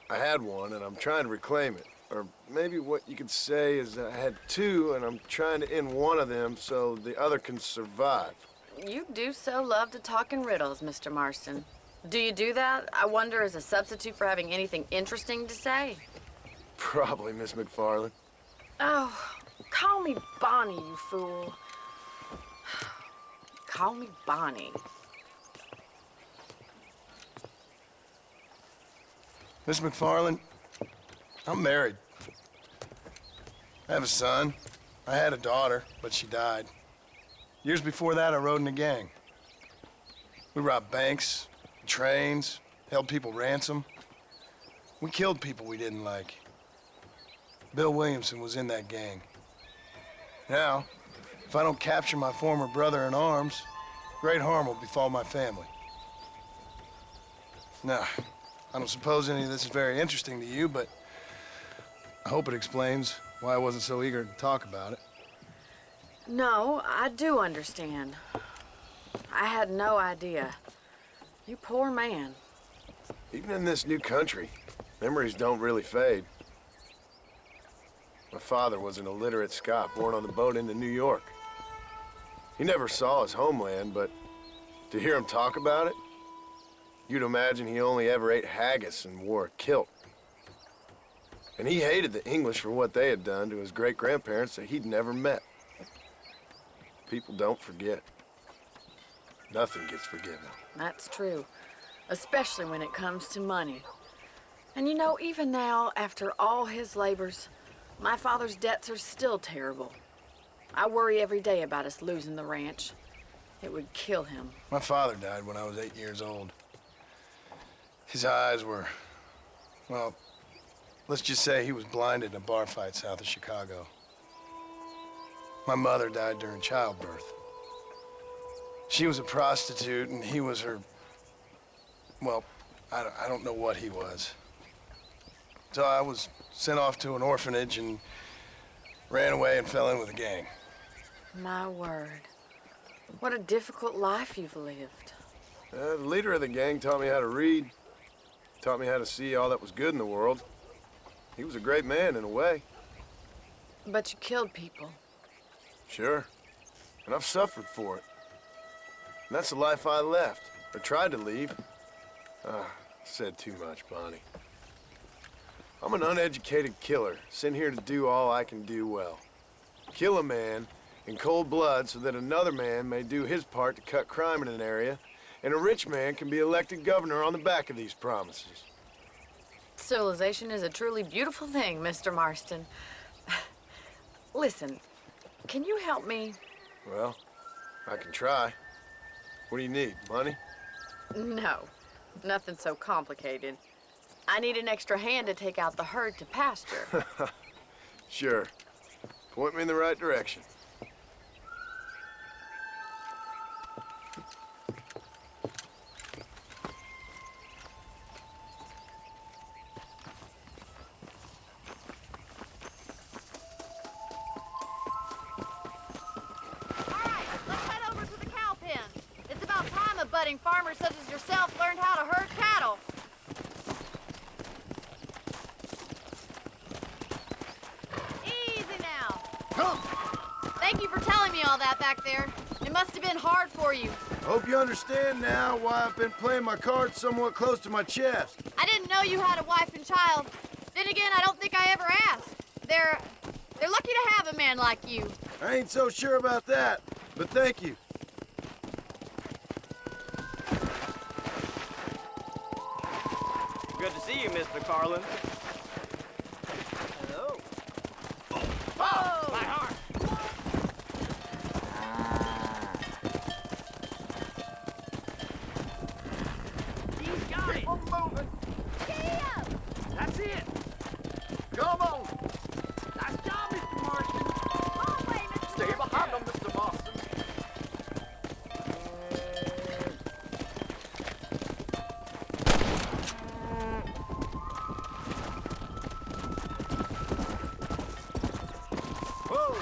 I had one, and I'm trying to reclaim it. Or maybe what you could say is that I had two, and I'm trying to end one of them so the other can survive. You do so love to talk in riddles, Mr. Marston. Do you do that, I wonder, as a substitute for having anything interesting to say? Probably, Miss McFarland. Oh, call me Bonnie, you fool. Call me Bonnie. Miss McFarland, I'm married. I have a son. I had a daughter, but she died. Years before that, I rode in a gang. We robbed banks, trains, held people ransom. We killed people we didn't like. Bill Williamson was in that gang. Now, if I don't capture my former brother in arms, great harm will befall my family. Now, I don't suppose any of this is very interesting to you, but I hope it explains why I wasn't so eager to talk about it. No, I do understand. I had no idea. You poor man. Even in this new country, memories don't really fade. My father was an illiterate Scot born on the boat into New York. He never saw his homeland, but to hear him talk about it, you'd imagine he only ever ate haggis and wore a kilt. And he hated the English for what they had done to his great-grandparents that he'd never met. People don't forget. Nothing gets forgiven. That's true, especially when it comes to money. And you know, even now, after all his labors, my father's debts are still terrible. I worry every day about us losing the ranch. It would kill him. My father died when I was 8 years old. His eyes were, well, let's just say he was blinded in a bar fight south of Chicago. My mother died during childbirth. She was a prostitute, and he was her, well, I don't know what he was. So I was sent off to an orphanage and ran away and fell in with a gang. My word. What a difficult life you've lived. The leader of the gang taught me how to read, taught me how to see all that was good in the world. He was a great man in a way. But you killed people. Sure. And I've suffered for it. And that's the life I left, or tried to leave. Said too much, Bonnie. I'm an uneducated killer, sent here to do all I can do well. Kill a man in cold blood so that another man may do his part to cut crime in an area, and a rich man can be elected governor on the back of these promises. Civilization is a truly beautiful thing, Mr. Marston. Listen, can you help me? Well, I can try. What do you need, money? No, nothing so complicated. I need an extra hand to take out the herd to pasture. Sure. Point me in the right direction. Budding farmers such as yourself learned how to herd cattle. Come! Thank you for telling me all that back there. It must have been hard for you. Hope you understand now why I've been playing my cards somewhat close to my chest. I didn't know you had a wife and child. Then again, I don't think I ever asked. They're lucky to have a man like you. I ain't so sure about that, but thank you. Good to see you, Mr. Carlin. Hello. Whoa! My heart. He's got it. Keep 'em moving. That's it. Come on. Nice job, Mr. Marston. Stay behind them, Mr. Marston. Whoa.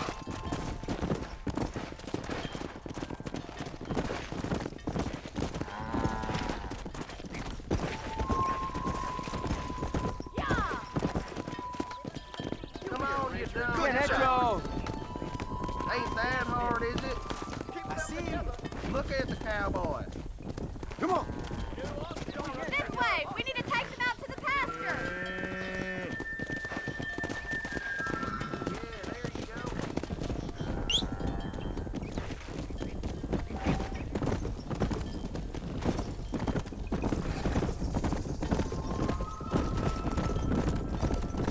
Come on, you dumb. Good job. Ain't that hard, is it? I see him. Look at the cowboy. Come on. This way! We need to take them out to the pasture!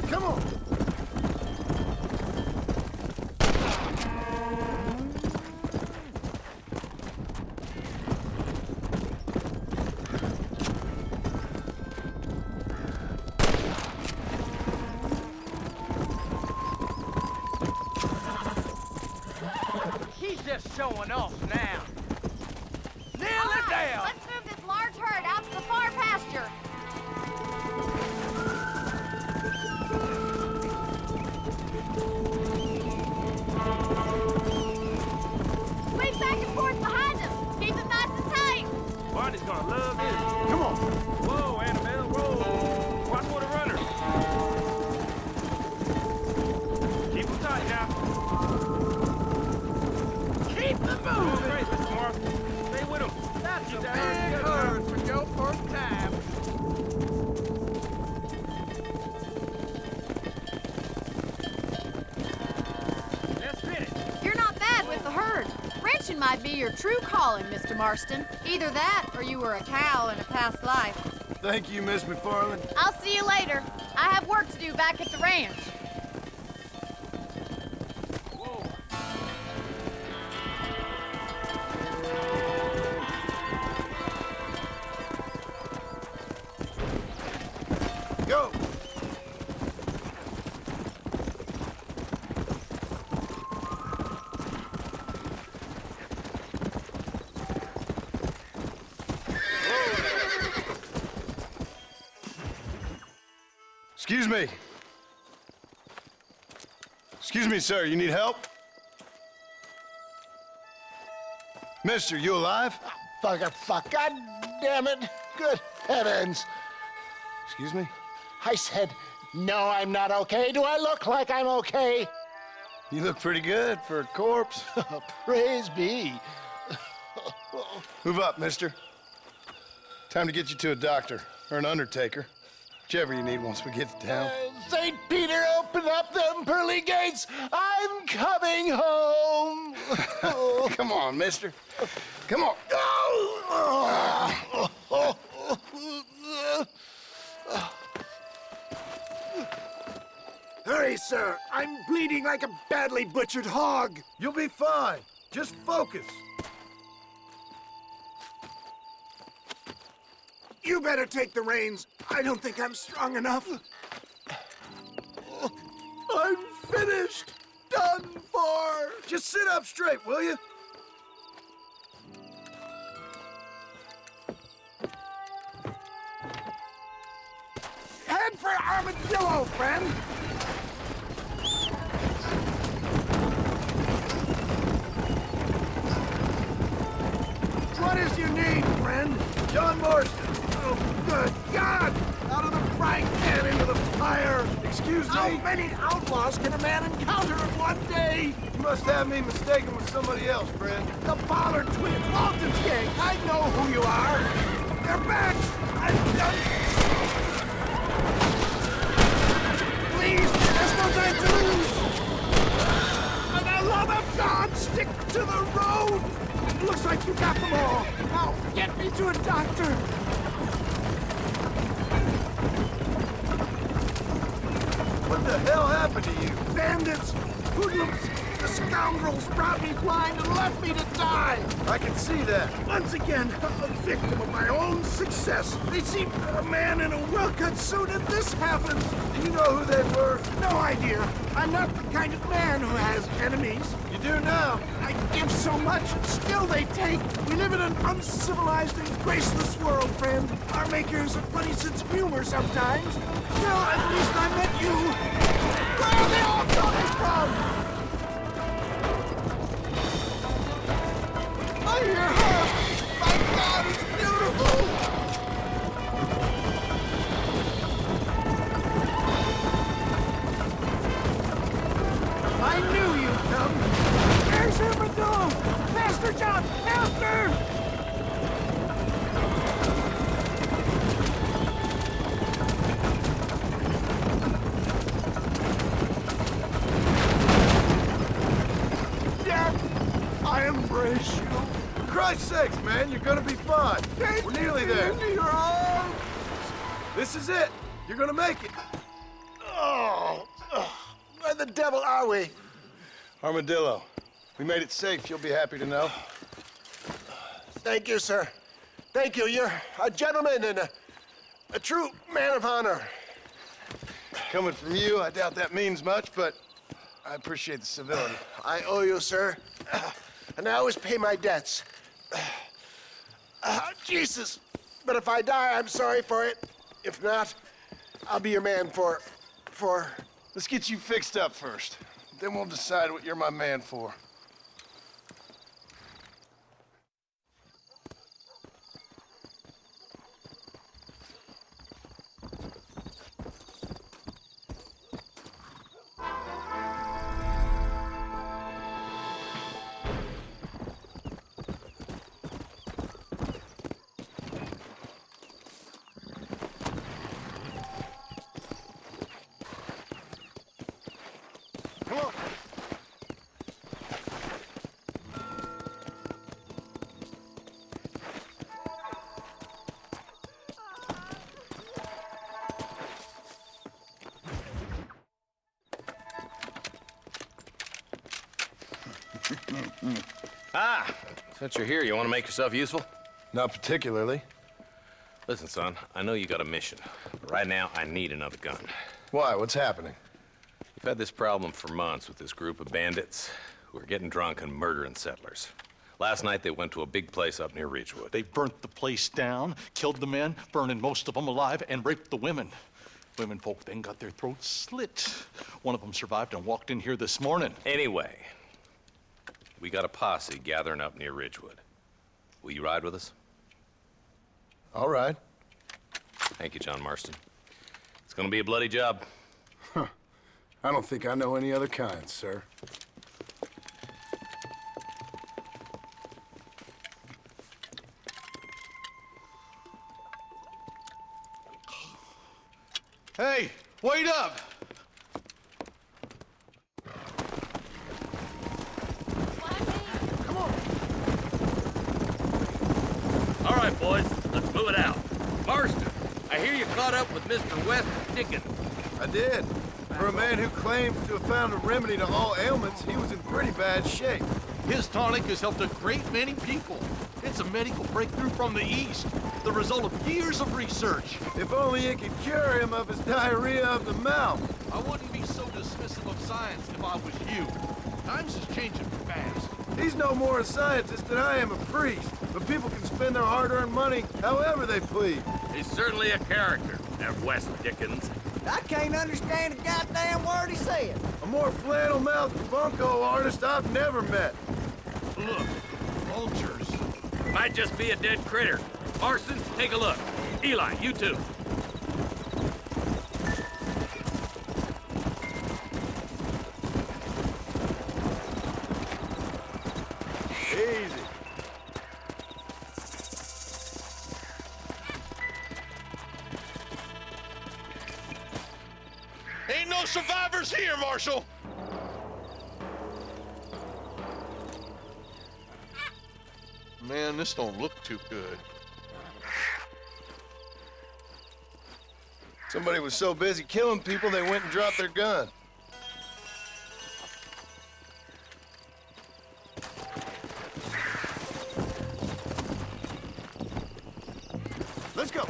Come on. He's just showing off now. Nail All it right, down. let's move this large herd out to the far pasture. Swing back and forth behind them. Keep them nice and tight. Barney's gonna love this. Come on. Whoa, Annabelle, whoa. Watch for the runner. Keep them tight now. Keep them Doing moving. great, Mr. Marston. Stay with him. That's a Keep that big herd herd for your first time. Let's fit it. You're not bad with the herd. Ranching might be your true calling, Mr. Marston. Either that, or you were a cow in a past life. Thank you, Miss McFarland. I'll see you later. I have work to do back at the ranch. Go. Excuse me. Excuse me, sir. You need help? Mister, you alive? Fuck, God damn it. Good heavens. Excuse me? I said, no, I'm not okay. Do I look like I'm okay? You look pretty good for a corpse. Praise be. Move up, mister. Time to get you to a doctor or an undertaker. Whichever you need once we get to town. St. Peter, open up them pearly gates. I'm coming home. Come on, mister. Come on. Hurry, sir. I'm bleeding like a badly butchered hog. You'll be fine. Just focus. You better take the reins. I don't think I'm strong enough. I'm finished. Done for. Just sit up straight, will you? Head for Armadillo, friend. What is your name, friend? John Marston. Oh, good God! Out of the frying pan into the fire! Excuse me? How many outlaws can a man encounter at one day. You must have me mistaken with somebody else, friend. The Bollard twins, Walton's gang. I know who you are. They're back. Please, there's no time to lose. For the love of God, stick to the road. It looks like you got them all. Now, get me to a doctor. What the hell happened to you? Bandits, hoodlums, the scoundrels brought me blind and left me to die. I can see that. Once again, a victim of my own success. They see a man in a well-cut suit and this happens. Do you know who they were? No idea. I'm not the kind of man who has enemies. You do now. I give so much, still they take. We live in an uncivilized and graceless world, friend. Our makers have funny sense of humor sometimes. Still, at least I met you. Where are they all coming from? I hear her. My God, it's beautiful. I knew you'd come. There's Armadillo! Faster, John! Faster! Dad, I embrace you. For Christ's sakes, man, you're gonna be fine. We're nearly there. Into your arms. This is it. You're gonna make it. Oh, where the devil are we? Armadillo, we made it safe. You'll be happy to know. Thank you, sir. Thank you. You're a gentleman and a true man of honor. Coming from you, I doubt that means much, but I appreciate the civility. I owe you, sir. And I always pay my debts. Jesus. But if I die, I'm sorry for it. If not, I'll be your man for... Let's get you fixed up first. Then we'll decide what you're my man for. Come on. Since you're here, you want to make yourself useful? Not particularly. Listen, son, I know you got a mission, but right now I need another gun. Why? What's happening? We've had this problem for months with this group of bandits who are getting drunk and murdering settlers. Last night they went to a big place up near Ridgewood. They burnt the place down, killed the men, burning most of them alive, and raped the women. Women folk then got their throats slit. One of them survived and walked in here this morning. Anyway, we got a posse gathering up near Ridgewood. Will you ride with us? All right. Thank you, John Marston. It's gonna be a bloody job. Huh. I don't think I know any other kind, sir. Hey, wait up! All right, boys, let's move it out. Marston, I hear you caught up with Mr. West Dickens. I did. For a man who claims to have found a remedy to all ailments, he was in pretty bad shape. His tonic has helped a great many people. It's a medical breakthrough from the East, the result of years of research. If only it could cure him of his diarrhea of the mouth. I wouldn't be so dismissive of science if I was you. Times is changing fast. He's no more a scientist than I am a priest, but people can spend their hard-earned money however they please. He's certainly a character, that West Dickens. I can't understand a goddamn word he said. A more flannel-mouthed bunco artist I've never met. Look, vultures. Might just be a dead critter. Marston, take a look. Eli, you too. survivors here, Marshal! Man, this don't look too good. Somebody was so busy killing people, they went and dropped their gun. Let's go.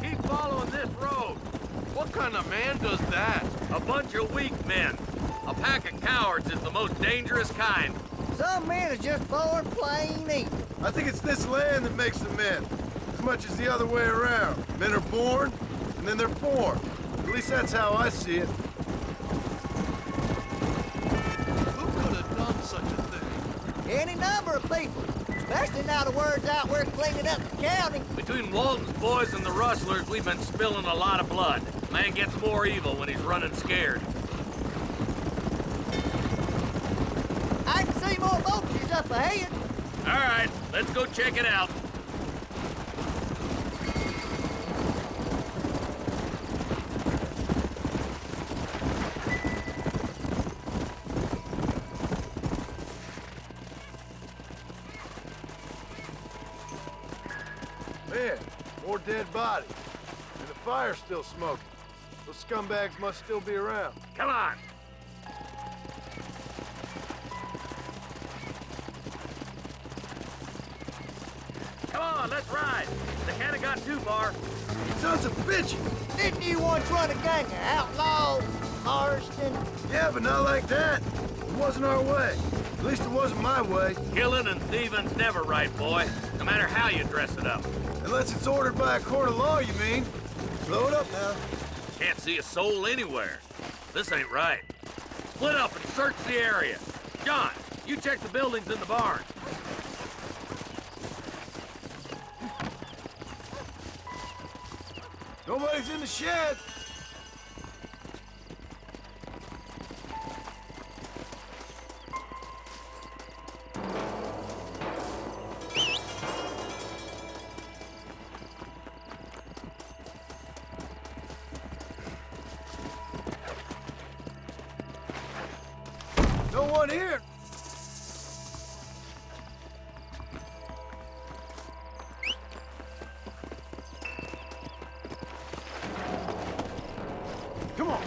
Keep following this road. What kind of man does that? A bunch of weak men. A pack of cowards is the most dangerous kind. Some men are just born plain evil. I think it's this land that makes them men, as much as the other way around. Men are born, and then they're born. At least that's how I see it. Who could have done such a thing? Any number of people, especially now the word's out we're cleaning up the county. Between Walton's boys and the rustlers, we've been spilling a lot of blood. Man gets more evil when he's running scared. I can see more vultures up ahead. All right, let's go check it out. Man, more dead bodies. And the fire's still smoking. Those scumbags must still be around. Come on. Come on, let's ride. They can't have got too far. Sons of bitches! Didn't you once run a gang of outlaws, Marston? Yeah, but not like that. It wasn't our way. At least it wasn't my way. Killing and thieving's never right, boy. No matter how you dress it up. Unless it's ordered by a court of law, you mean? Blow it up now. Can't see a soul anywhere. This ain't right. Split up and search the area. John, you check the buildings in the barn. Nobody's in the shed. No one here. Come on.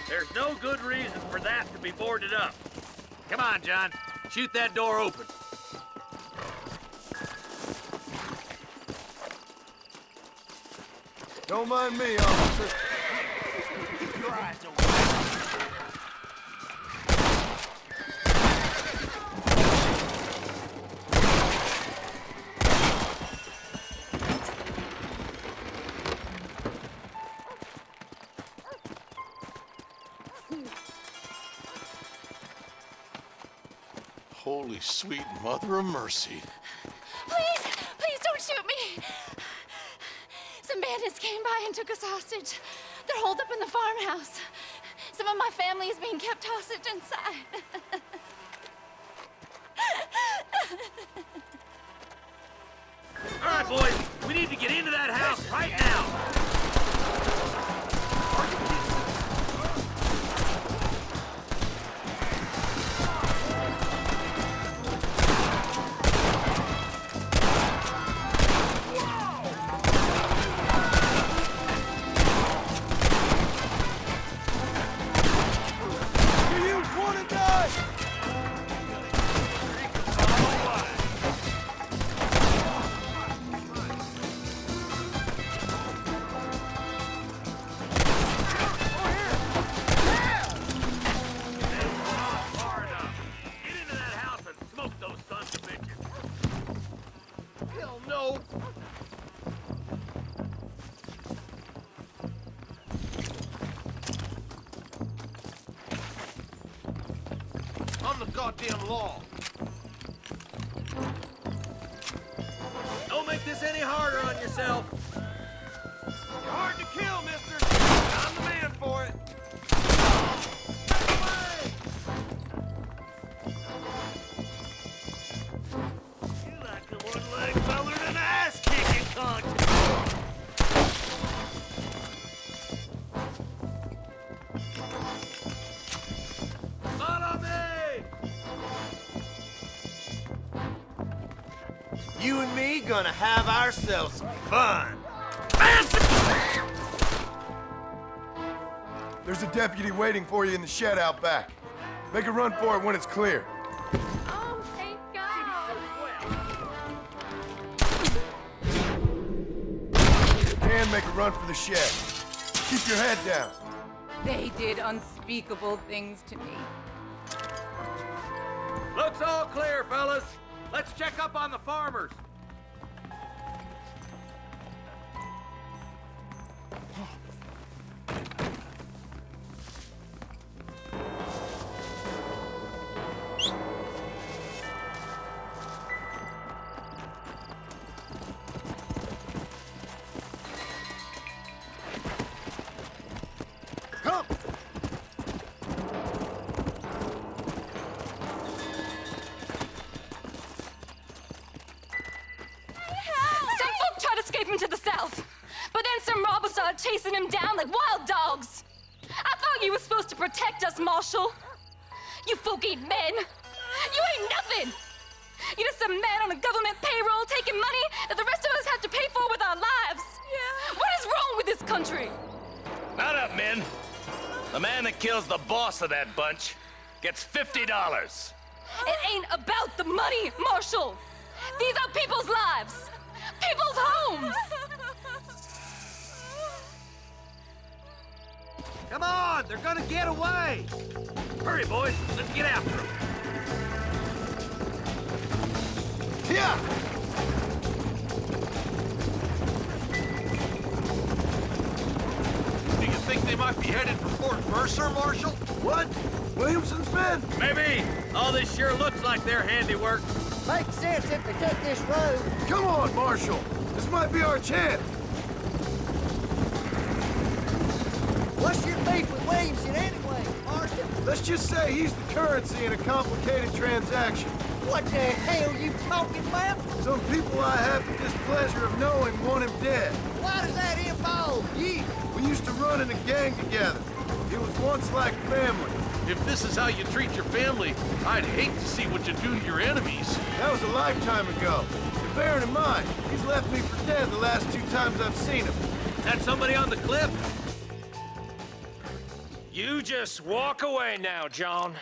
There's no good reason for that to be boarded up. Come on, John. Shoot that door open. Don't mind me, officer. Your eyes open. Holy sweet mother of mercy. Please, please don't shoot me. Some bandits came by and took us hostage. They're holed up in the farmhouse. Some of my family is being kept hostage inside. All right, boys. We need to get into that house right now. On the goddamn law. Don't make this any harder on yourself. You're hard to kill, mister. I'm the man for it. You and me gonna have ourselves some fun. There's a deputy waiting for you in the shed out back. Make a run for it when it's clear. Oh, thank God. You can make a run for the shed. Keep your head down. They did unspeakable things to me. Looks all clear, fellas. Let's check up on the farmers. Come! Some folk tried escaping to the south, but then some robbers started chasing him down like wild dogs. I thought you were supposed to protect us, Marshal. You folk ain't men. You ain't nothing. You're just a man on a government payroll taking money that the rest of us have to pay for with our lives. Yeah. What is wrong with this country? Not up, men. The man that kills the boss of that bunch gets $50. It ain't about the money, Marshal. These are people's lives, people's homes. Come on, they're gonna get away. Hurry, boys. Let's get after them. Yeah! Do you think they might be headed for Fort Mercer, Marshal? What? Williamson's men? Maybe. All this sure looks like their handiwork. Makes sense if they take this road. Come on, Marshal. This might be our chance. What's your beef with Williamson anyway, Marston? Let's just say he's the currency in a complicated transaction. What the hell you talking about? Some people I have the displeasure of knowing want him dead. Why does that involve you? We used to run in a gang together. It was once like family. If this is how you treat your family, I'd hate to see what you do to your enemies. That was a lifetime ago. And bearing in mind, he's left me for dead the last 2 times I've seen him. That somebody on the cliff? You just walk away now, John.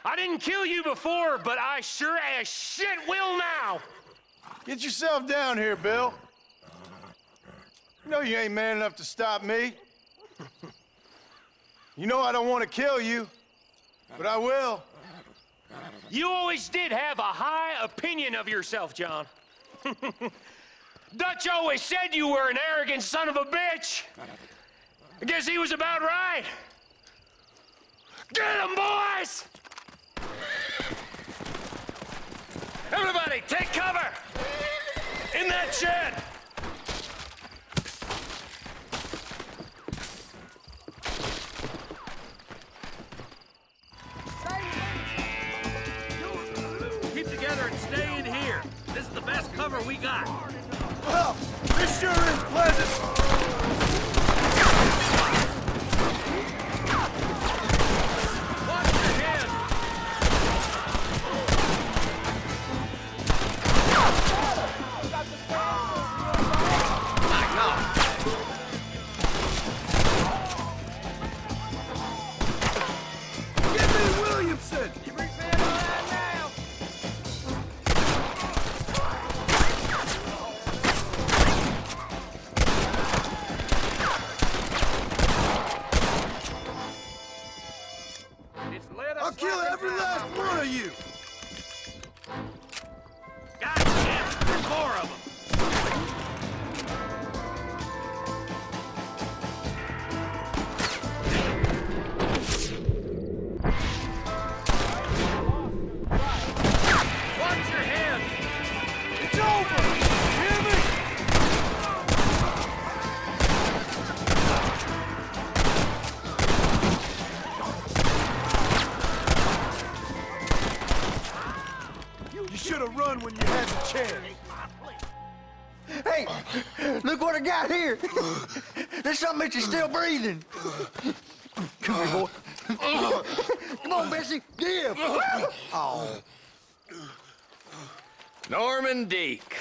I didn't kill you before, but I sure as shit will now. Get yourself down here, Bill. You know you ain't man enough to stop me. You know I don't want to kill you, but I will. You always did have a high opinion of yourself, John. Dutch always said you were an arrogant son of a bitch. I guess he was about right. Get him, boys! Everybody, take cover! In that shed! Keep together and stay in here. This is the best cover we got. Well, this sure is pleasant. Watch your head! My God! Get me Williamson! I'll kill every last one of you! God damn it, there's more of them! Watch your head! It's over! Hear me? You should have run when you had the chance. Hey, look what I got here. There's something that you're still breathing. Come here, boy. Come on, Bessie, give. Oh. Norman Deek.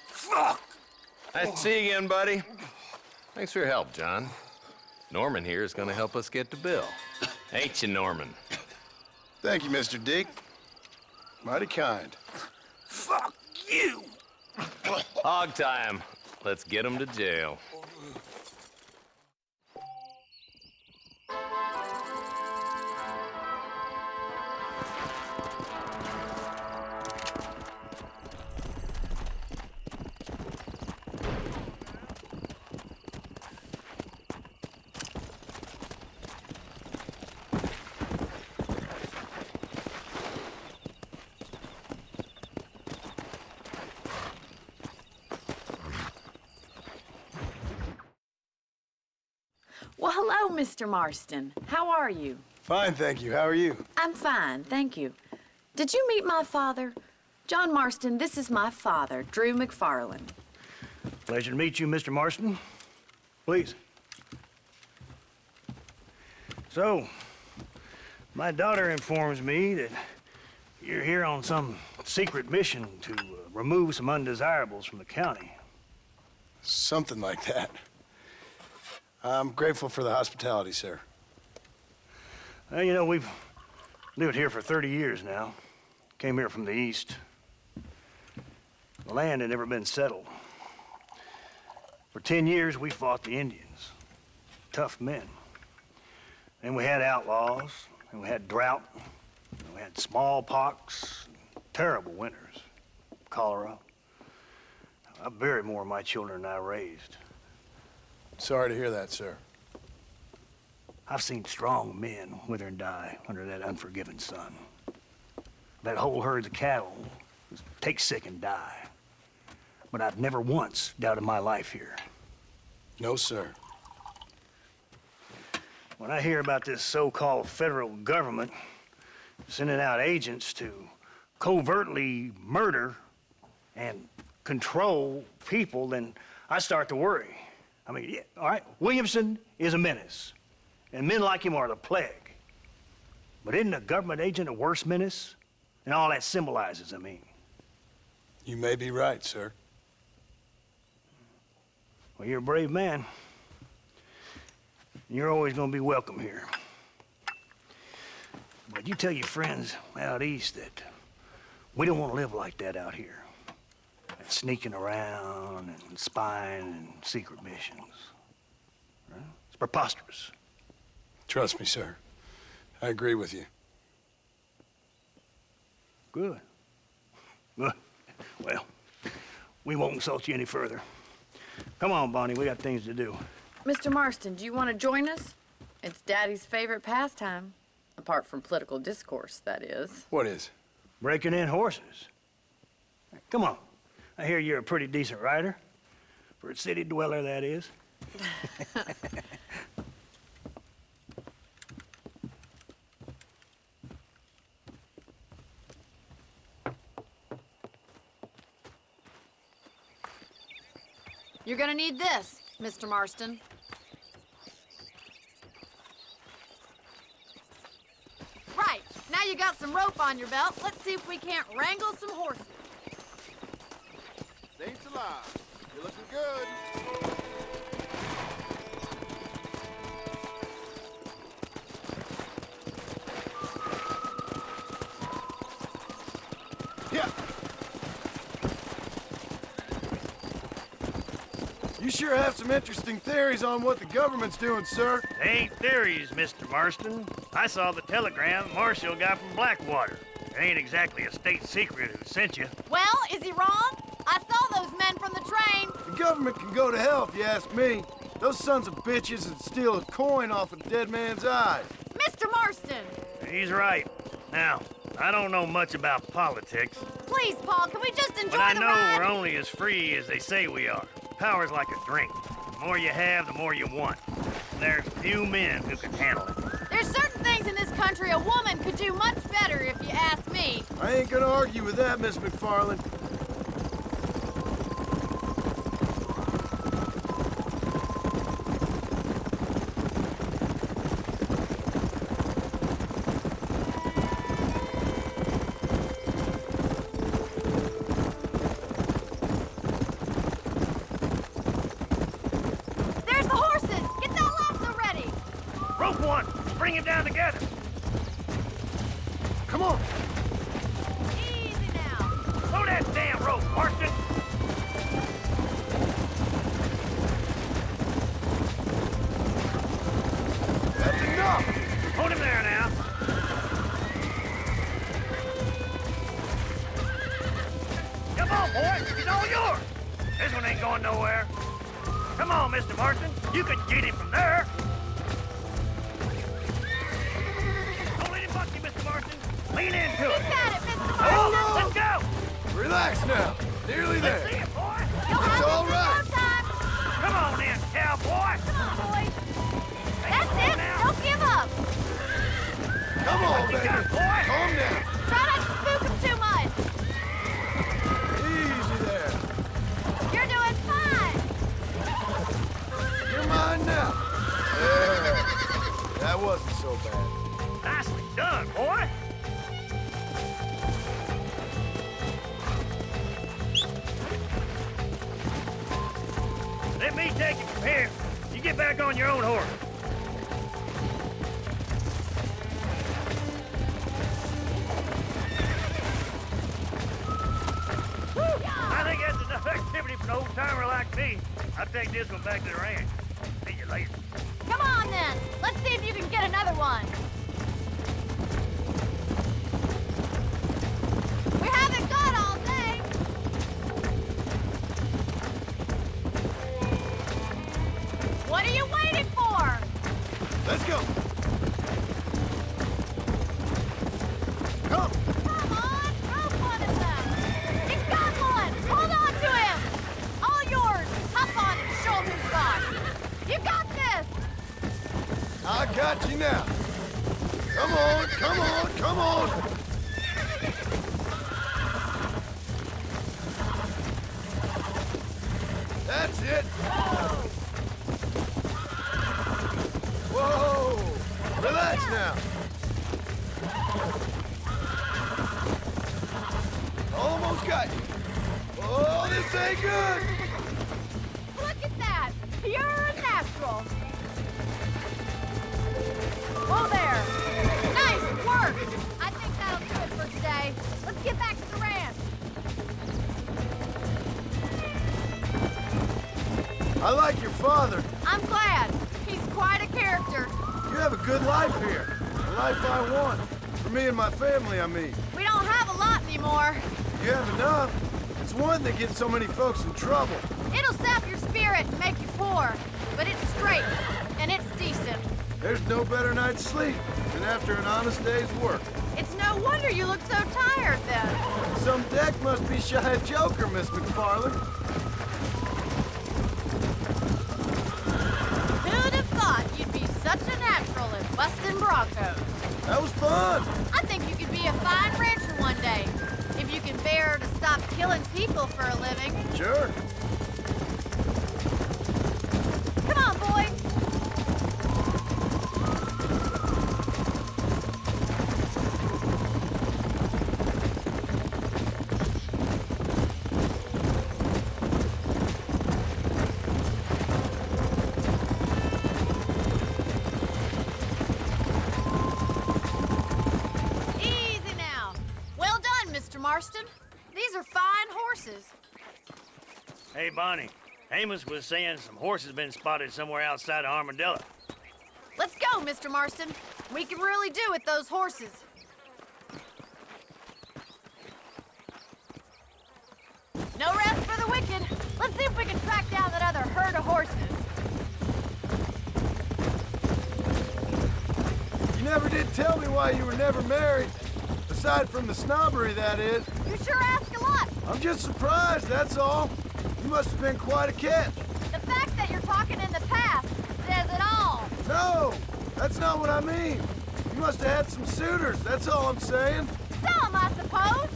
Fuck! Nice to see you again, buddy. Thanks for your help, John. Norman here is gonna help us get to Bill. Ain't you, Norman? Thank you, Mr. Dick. Mighty kind. Fuck you! Hog time. Let's get him to jail. Well, hello, Mr. Marston. How are you? Fine, thank you. How are you? I'm fine, thank you. Did you meet my father? John Marston, this is my father, Drew McFarland. Pleasure to meet you, Mr. Marston. Please. So, my daughter informs me that you're here on some secret mission to remove some undesirables from the county. Something like that. I'm grateful for the hospitality, sir. Well, you know, we've lived here for 30 years now. Came here from the east. The land had never been settled. For 10 years, we fought the Indians. Tough men. And we had outlaws, and we had drought, and we had smallpox, terrible winters, cholera. I buried more of my children than I raised. Sorry to hear that, sir. I've seen strong men wither and die under that unforgiving sun. That whole herds of cattle take sick and die. But I've never once doubted my life here. No, sir. When I hear about this so-called federal government sending out agents to covertly murder and control people, then I start to worry. I mean, yeah, all right, Williamson is a menace, and men like him are the plague. But isn't a government agent a worse menace? And all that symbolizes, I mean. You may be right, sir. Well, you're a brave man. You're always gonna be welcome here. But you tell your friends out east that we don't want to live like that out here. Sneaking around and spying and secret missions. Right? It's preposterous. Trust me, sir. I agree with you. Good. Good. Well, we won't insult you any further. Come on, Bonnie, we got things to do. Mr. Marston, do you want to join us? It's Daddy's favorite pastime. Apart from political discourse, that is. What is? Breaking in horses. Come on. I hear you're a pretty decent rider. For a city dweller, that is. You're gonna need this, Mr. Marston. Right, now you got some rope on your belt. Let's see if we can't wrangle some horses. Saints alive. You're looking good. Yeah. You sure have some interesting theories on what the government's doing, sir. They ain't theories, Mr. Marston. I saw the telegram Marshall got from Blackwater. It ain't exactly a state secret who sent you. Well, is he wrong? I saw those men from the train. The government can go to hell if you ask me. Those sons of bitches would steal a coin off a dead man's eyes. Mr. Marston! He's right. Now, I don't know much about politics, Please, Paul, can we just enjoy but I the know ride? we're only as free as they say we are. Power's like a drink. The more you have, the more you want. And there's few men who can handle it. There's certain things in this country a woman could do much better, if you ask me. I ain't gonna argue with that, Miss McFarland. This one ain't going nowhere. Come on, Mr. Marston. You can get him from there. Don't let him buck you, Mr. Marston. Lean into it. You got it, Mr. Marston. Hold on. Let's go. Relax now. Nearly there. Let's see it, boy. It's all right. Come on in, cowboy. Come on, boys. That's it. Don't give up. Come on, What you baby. got, boy? Calm down. Try not to spook him too much. Easy there. You're doing fine. You're mine now. There. That wasn't so bad. Nicely done, boy. Let me take it from here. You get back on your own horse. I think that's enough activity for an old-timer like me. I'll take this one back to the ranch. See you later. Come on, then. Let's see if you can get another one. We haven't got all day. What are you waiting for? Let's go. Come. Come on, rope one of them. He's got one. Hold on to him. All yours. Hop on and show him who's boss. You got this. I got you now. Come on, come on, come on. That's it. Whoa. Relax now. Almost got you. Oh, this ain't good. Look at that. You're a natural. Whoa there. Nice work. I think that'll do it for today. Let's get back to the ranch. I like your father. I'm glad. He's quite a character. You have a good life here. A life I want. For me and my family, I mean. We don't have a lot anymore. You have enough. It's one that gets so many folks in trouble. It'll sap your spirit and make you poor. But it's straight. And it's decent. There's no better night's sleep than after an honest day's work. It's no wonder you look so tired then. Some deck must be shy of Joker, Miss McFarland. Who'd have thought you'd be such a natural at busting broncos? That was fun. I think you could be a fine rancher one day. If you can bear to stop killing people for a living. Sure. Come on, boy. Easy now. Well done, Mr. Marston. These are fine horses. Hey, Bonnie. Amos was saying some horses been spotted somewhere outside of Armadillo. Let's go, Mr. Marston. We can really do with those horses. No rest for the wicked. Let's see if we can track down that other herd of horses. You never did tell me why you were never married. Aside from the snobbery, that is. You sure ask a lot. I'm just surprised, that's all. You must have been quite a catch. The fact that you're talking in the past says it all. No, that's not what I mean. You must have had some suitors, that's all I'm saying. Some, I suppose.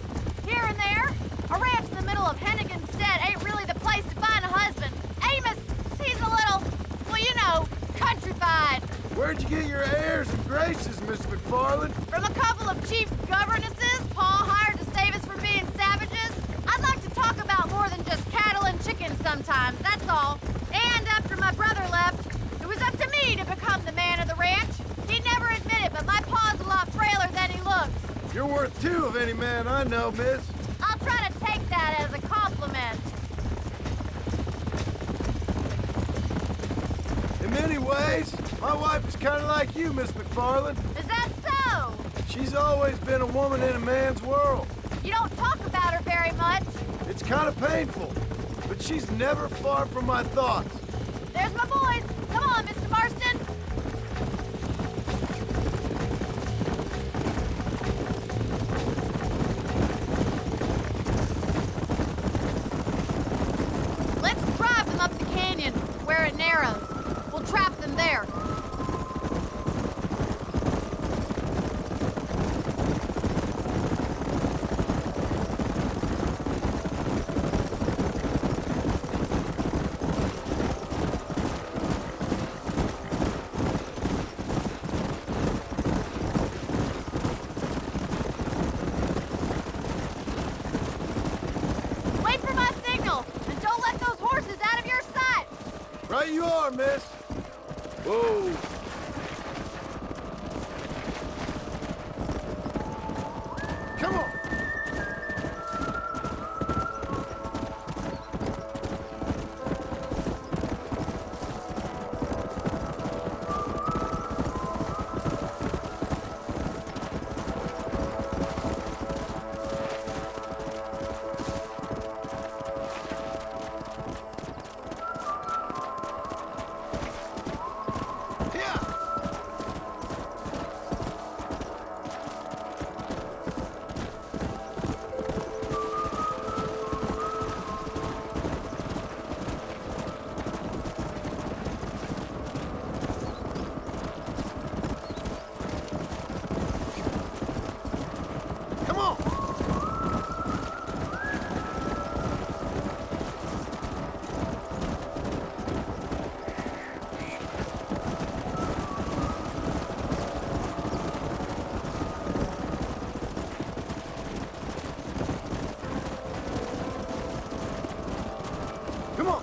Here and there. A ranch in the middle of Hennigan's Stead ain't really the place to find a husband. Amos, he's a little, well, you know, countrified. Where'd you get your airs and graces, Miss McFarland? From a couple of cheap governesses Pa hired to save us from being savages. I'd like to talk about more than just cattle and chickens sometimes, that's all. And after my brother left, it was up to me to become the man of the ranch. He'd never admit it, but my pa's a lot frailer than he looks. You're worth two of any man I know, miss. I'll try to take that as a compliment. In many ways, my wife is kind of like you, Miss McFarland. Is that so? She's always been a woman in a man's world. You don't talk about her very much. It's kind of painful, but she's never far from my thoughts. There's my boys. Come on, Mr. Marston. Let's drive them up the canyon where it narrows. We'll trap them there. Wait for my signal, and don't let those horses out of your sight. Right you are, miss. Whoa. Come on. Come on. Come on.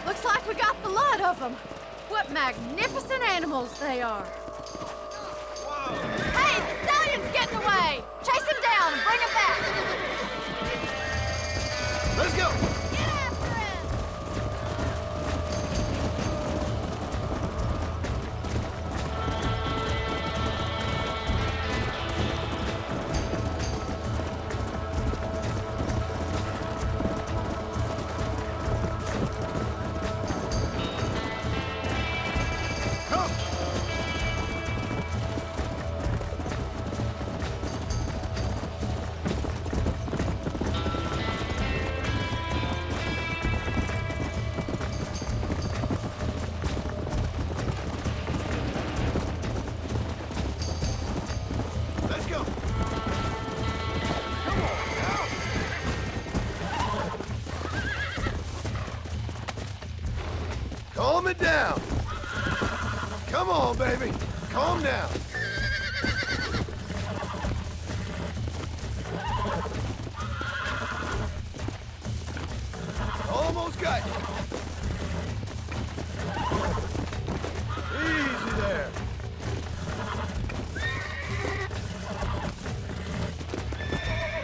Looks like we got the lot of them. What magnificent animals they are. Hey, the stallion's getting away. Chase him down and bring him back. Let's go. Get after him. Let's go. Come on now. Calm it down. Come on, baby. Calm down. Almost got you. Easy there.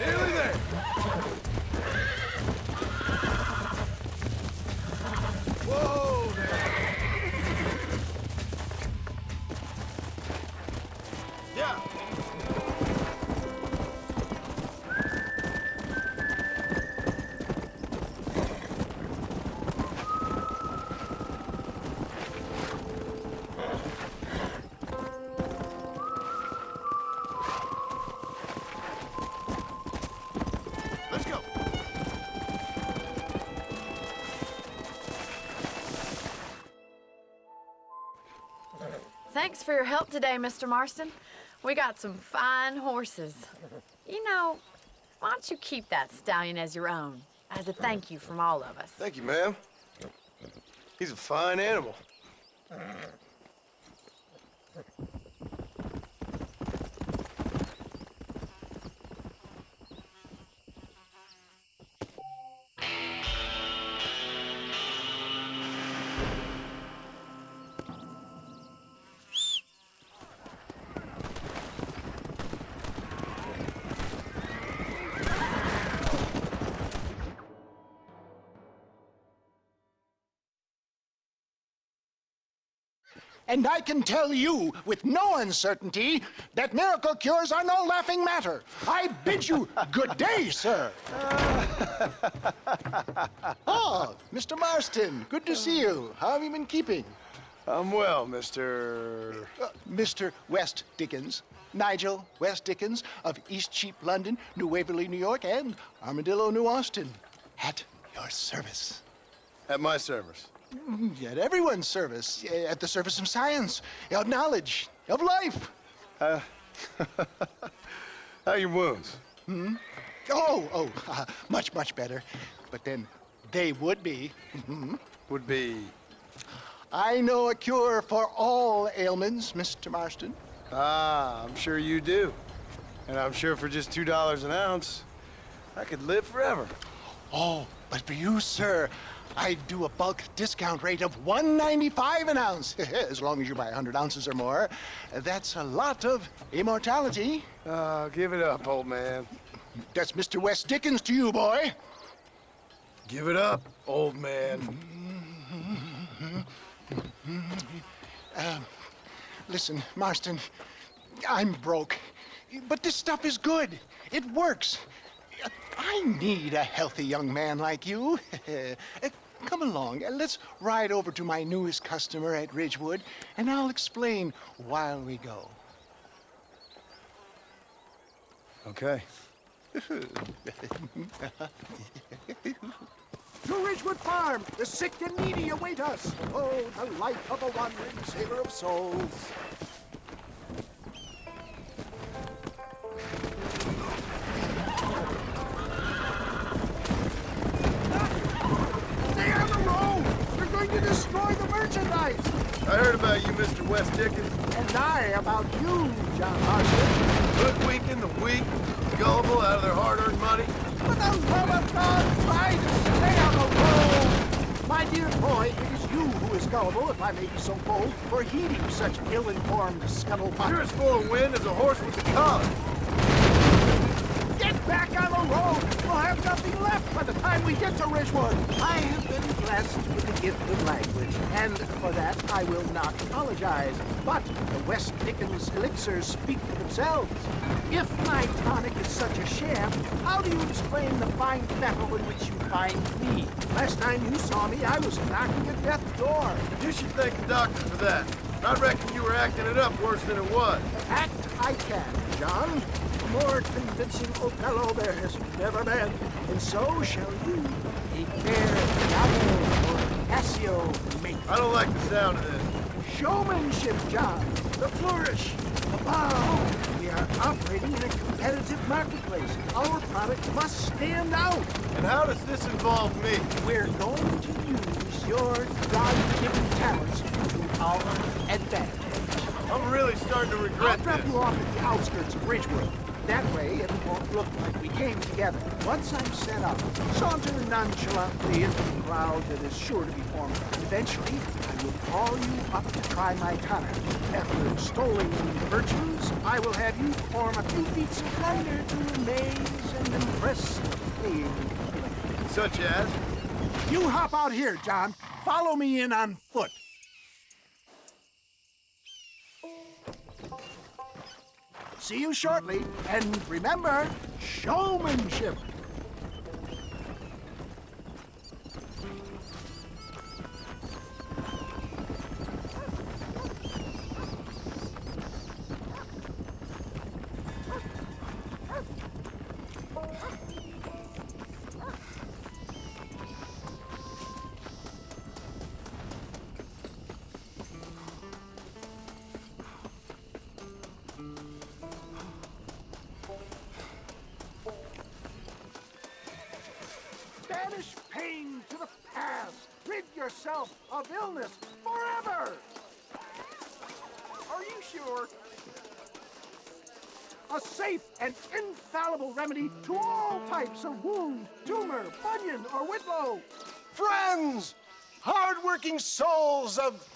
Nearly there. Whoa there. Yeah. Let's go. Thanks for your help today, Mr. Marston. We got some fine horses. You know, why don't you keep that stallion as your own, as a thank you from all of us? Thank you, ma'am. He's a fine animal. And I can tell you with no uncertainty that miracle cures are no laughing matter. I bid you good day, sir. Oh, Mr. Marston, good to see you. How have you been keeping? I'm well, Mr. Mr. West Dickens. Nigel West Dickens of East Cheap, London, New Waverly, New York, and Armadillo, New Austin. At your service. At my service. At everyone's service. At the service of science, of knowledge, of life. How are your wounds? Much, much better. But then they would be. Would be? I know a cure for all ailments, Mr. Marston. Ah, I'm sure you do. And I'm sure for just $2 an ounce, I could live forever. Oh, but for you, sir, I'd do a bulk discount rate of $1.95 an ounce, as long as you buy 100 ounces or more. That's a lot of immortality. Give it up, old man. That's Mr. West Dickens to you, boy. Give it up, old man. Listen, Marston, I'm broke, but this stuff is good. It works. I need a healthy young man like you. Come along, let's ride over to my newest customer at Ridgewood, and I'll explain while we go. Okay. To Ridgewood Farm, the sick and needy await us. Oh, the life of a wandering sailor of souls. Stay on the road! You're going to destroy the merchandise! I heard about you, Mr. West Dickens. And I about you, John Marston. Hoodwinking the weak, gullible out of their hard-earned money. For the love of God, try to stay on the road! My dear boy, it is you who is gullible, if I may be so bold, for heeding such ill-informed scuttlebutt. You're as full of wind as a horse with a collar. Get back on the road! We'll have nothing left by the time we get to Ridgewood. I have been blessed with the gift of language, and for that I will not apologize. But the West Dickens elixirs speak for themselves. If my tonic is such a sham, how do you explain the fine metal in which you find me? Last time you saw me, I was knocking at death's door. You should thank the doctor for that. I reckon you were acting it up worse than it was. Act I can, John. More convincing Othello there has never been, and so shall you. A fair Diablo or Cassio mate. I don't like the sound of this. Showmanship, John. The flourish. The bow. We are operating in a competitive marketplace. Our product must stand out. And how does this involve me? We're going to use your God-given talents to our advantage. I'm really starting to regret I'll drop you off at the outskirts of Ridgewood. That way, it won't look like we came together. Once I'm set up, saunter nonchalantly into the crowd that is sure to be forming. Eventually, I will call you up to try my tonic. After extolling the virtues, I will have you perform a few feats of wonder to amaze and impress the paying public. Such as? You hop out here, John. Follow me in on foot. See you shortly, and remember, showmanship. Banish pain to the past. Rid yourself of illness forever. Are you sure? A safe and infallible remedy to all types of wound, tumor, bunion, or whitlow. Friends, hard-working souls of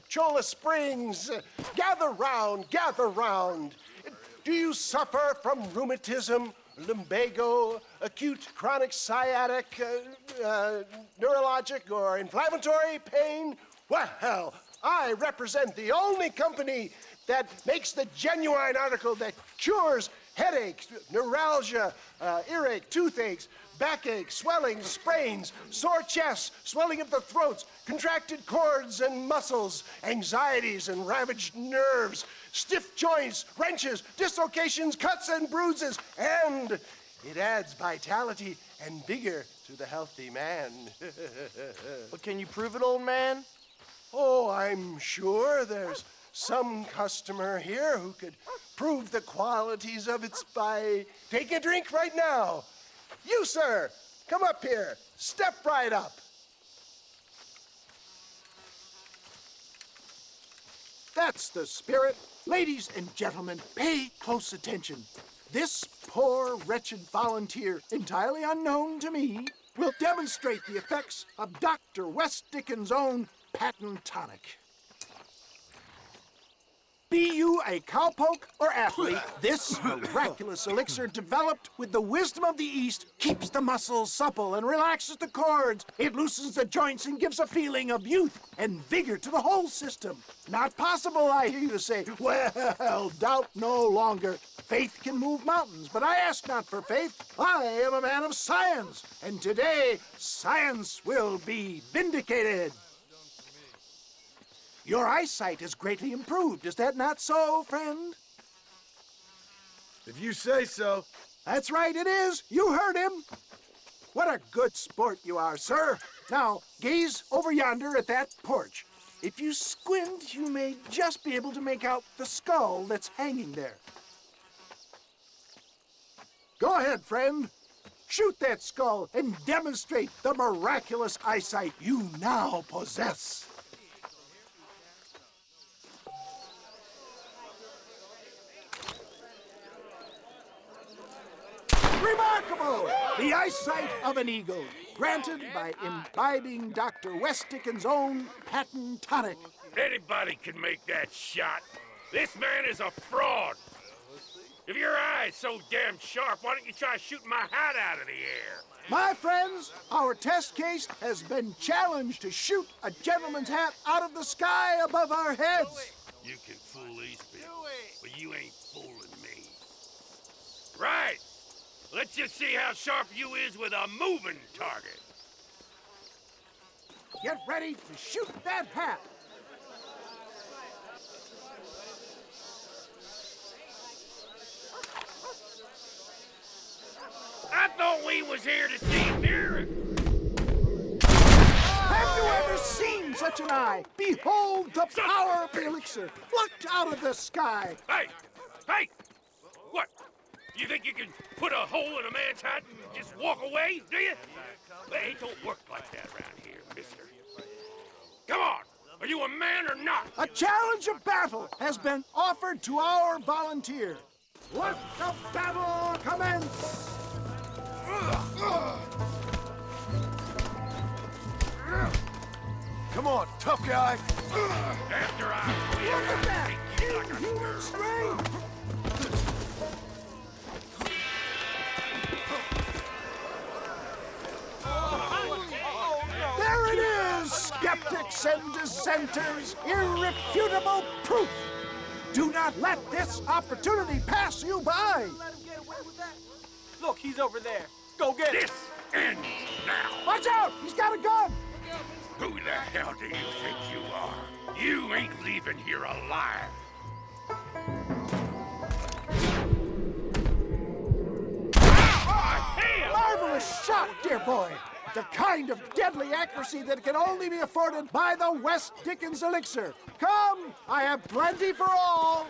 Cholla Springs, gather round, gather round. Do you suffer from rheumatism, lumbago, acute chronic sciatic, neurologic, or inflammatory pain? Well, I represent the only company that makes the genuine article that cures headaches, neuralgia, earache, toothaches, backache, swelling, sprains, sore chests, swelling of the throats, contracted cords and muscles, anxieties and ravaged nerves, stiff joints, wrenches, dislocations, cuts and bruises, and it adds vitality and vigor to the healthy man. But can you prove it, old man? Oh, I'm sure there's some customer here who could prove the qualities of it by taking a drink right now. You, sir, come up here. Step right up. That's the spirit. Ladies and gentlemen, pay close attention. This poor, wretched volunteer, entirely unknown to me, will demonstrate the effects of Dr. West Dickens' own patent tonic. Be you a cowpoke or athlete, this miraculous elixir developed with the wisdom of the East keeps the muscles supple and relaxes the cords. It loosens the joints and gives a feeling of youth and vigor to the whole system. Not possible, I hear you say. Well, doubt no longer. Faith can move mountains, but I ask not for faith. I am a man of science, and today science will be vindicated. Your eyesight is greatly improved. Is that not so, friend? If you say so. That's right, it is. You heard him. What a good sport you are, sir. Now, gaze over yonder at that porch. If you squint, you may just be able to make out the skull that's hanging there. Go ahead, friend. Shoot that skull and demonstrate the miraculous eyesight you now possess. Remarkable! The eyesight of an eagle, granted by imbibing Dr. West Dickens' own patent tonic. Anybody can make that shot. This man is a fraud. If your eye's so damn sharp, why don't you try shooting my hat out of the air? My friends, our test case has been challenged to shoot a gentleman's hat out of the sky above our heads. You can fool these people, but you ain't fooling me. Right. Let's just see how sharp you is with a moving target. Get ready to shoot that hat. I thought we was here to see mirror. Have you ever seen such an eye? Behold the power of the elixir, plucked out of the sky. Hey! Hey! What? You think you can put a hole in a man's hat and just walk away, do you? Well, it don't work like that around here, mister. Come on! Are you a man or not? A challenge of battle has been offered to our volunteer. Let the battle commence! Come on, tough guy. After I Look at that! Inhuman strength! There it is, skeptics and dissenters, irrefutable proof. Do not let this opportunity pass you by. Look, he's over there. Go get him. This ends now. Watch out! He's got a gun! Who the hell do you think you are? You ain't leaving here alive. Marvelous shot, dear boy. The kind of deadly accuracy that can only be afforded by the West Dickens elixir. Come, I have plenty for all.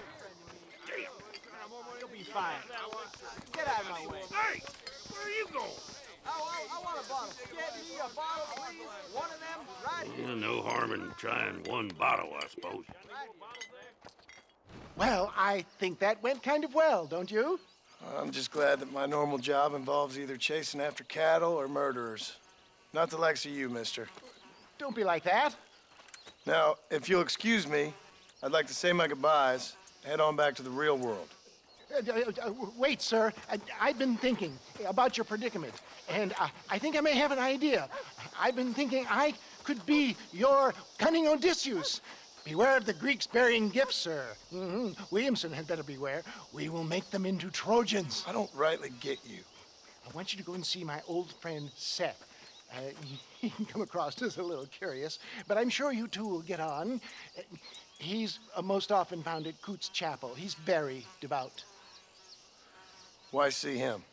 You'll be fine. Get out of my way. Hey, where are you going? I want a bottle. Get me a bottle, please. One of them right here. No harm in trying one bottle, I suppose. Well, I think that went kind of well, don't you? I'm just glad that my normal job involves either chasing after cattle or murderers. Not the likes of you, mister. Don't be like that. Now, if you'll excuse me, I'd like to say my goodbyes, head on back to the real world. Wait, sir. I've been thinking about your predicament, and I think I may have an idea. I've been thinking I could be your cunning Odysseus. Beware of the Greeks bearing gifts, sir. Williamson had better beware. We will make them into Trojans. I don't rightly get you. I want you to go and see my old friend Seth. He can come across as a little curious, but I'm sure you two will get on. He's most often found at Coots Chapel. He's very devout. Why see him?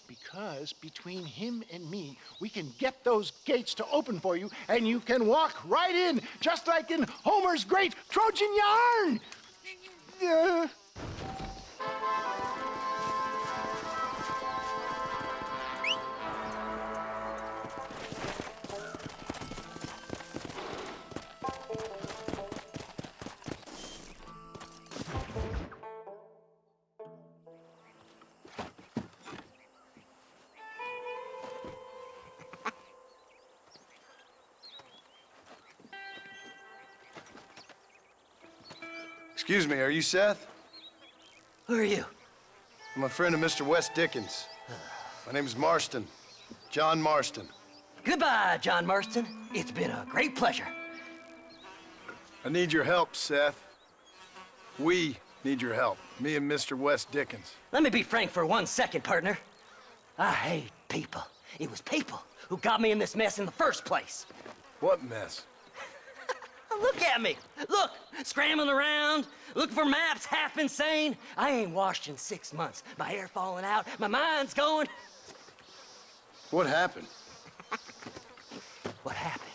Because between him and me, we can get those gates to open for you, and you can walk right in, just like in Homer's great Trojan yarn! Excuse me, are you Seth? Who are you? I'm a friend of Mr. Wes Dickens. My name is Marston. John Marston. Goodbye, John Marston. It's been a great pleasure. I need your help, Seth. We need your help. Me and Mr. Wes Dickens. Let me be frank for 1 second, partner. I hate people. It was people who got me in this mess in the first place. What mess? Look at me. Look, scrambling around, looking for maps, half insane. I ain't washed in 6 months. My hair falling out, my mind's going. What happened? What happened?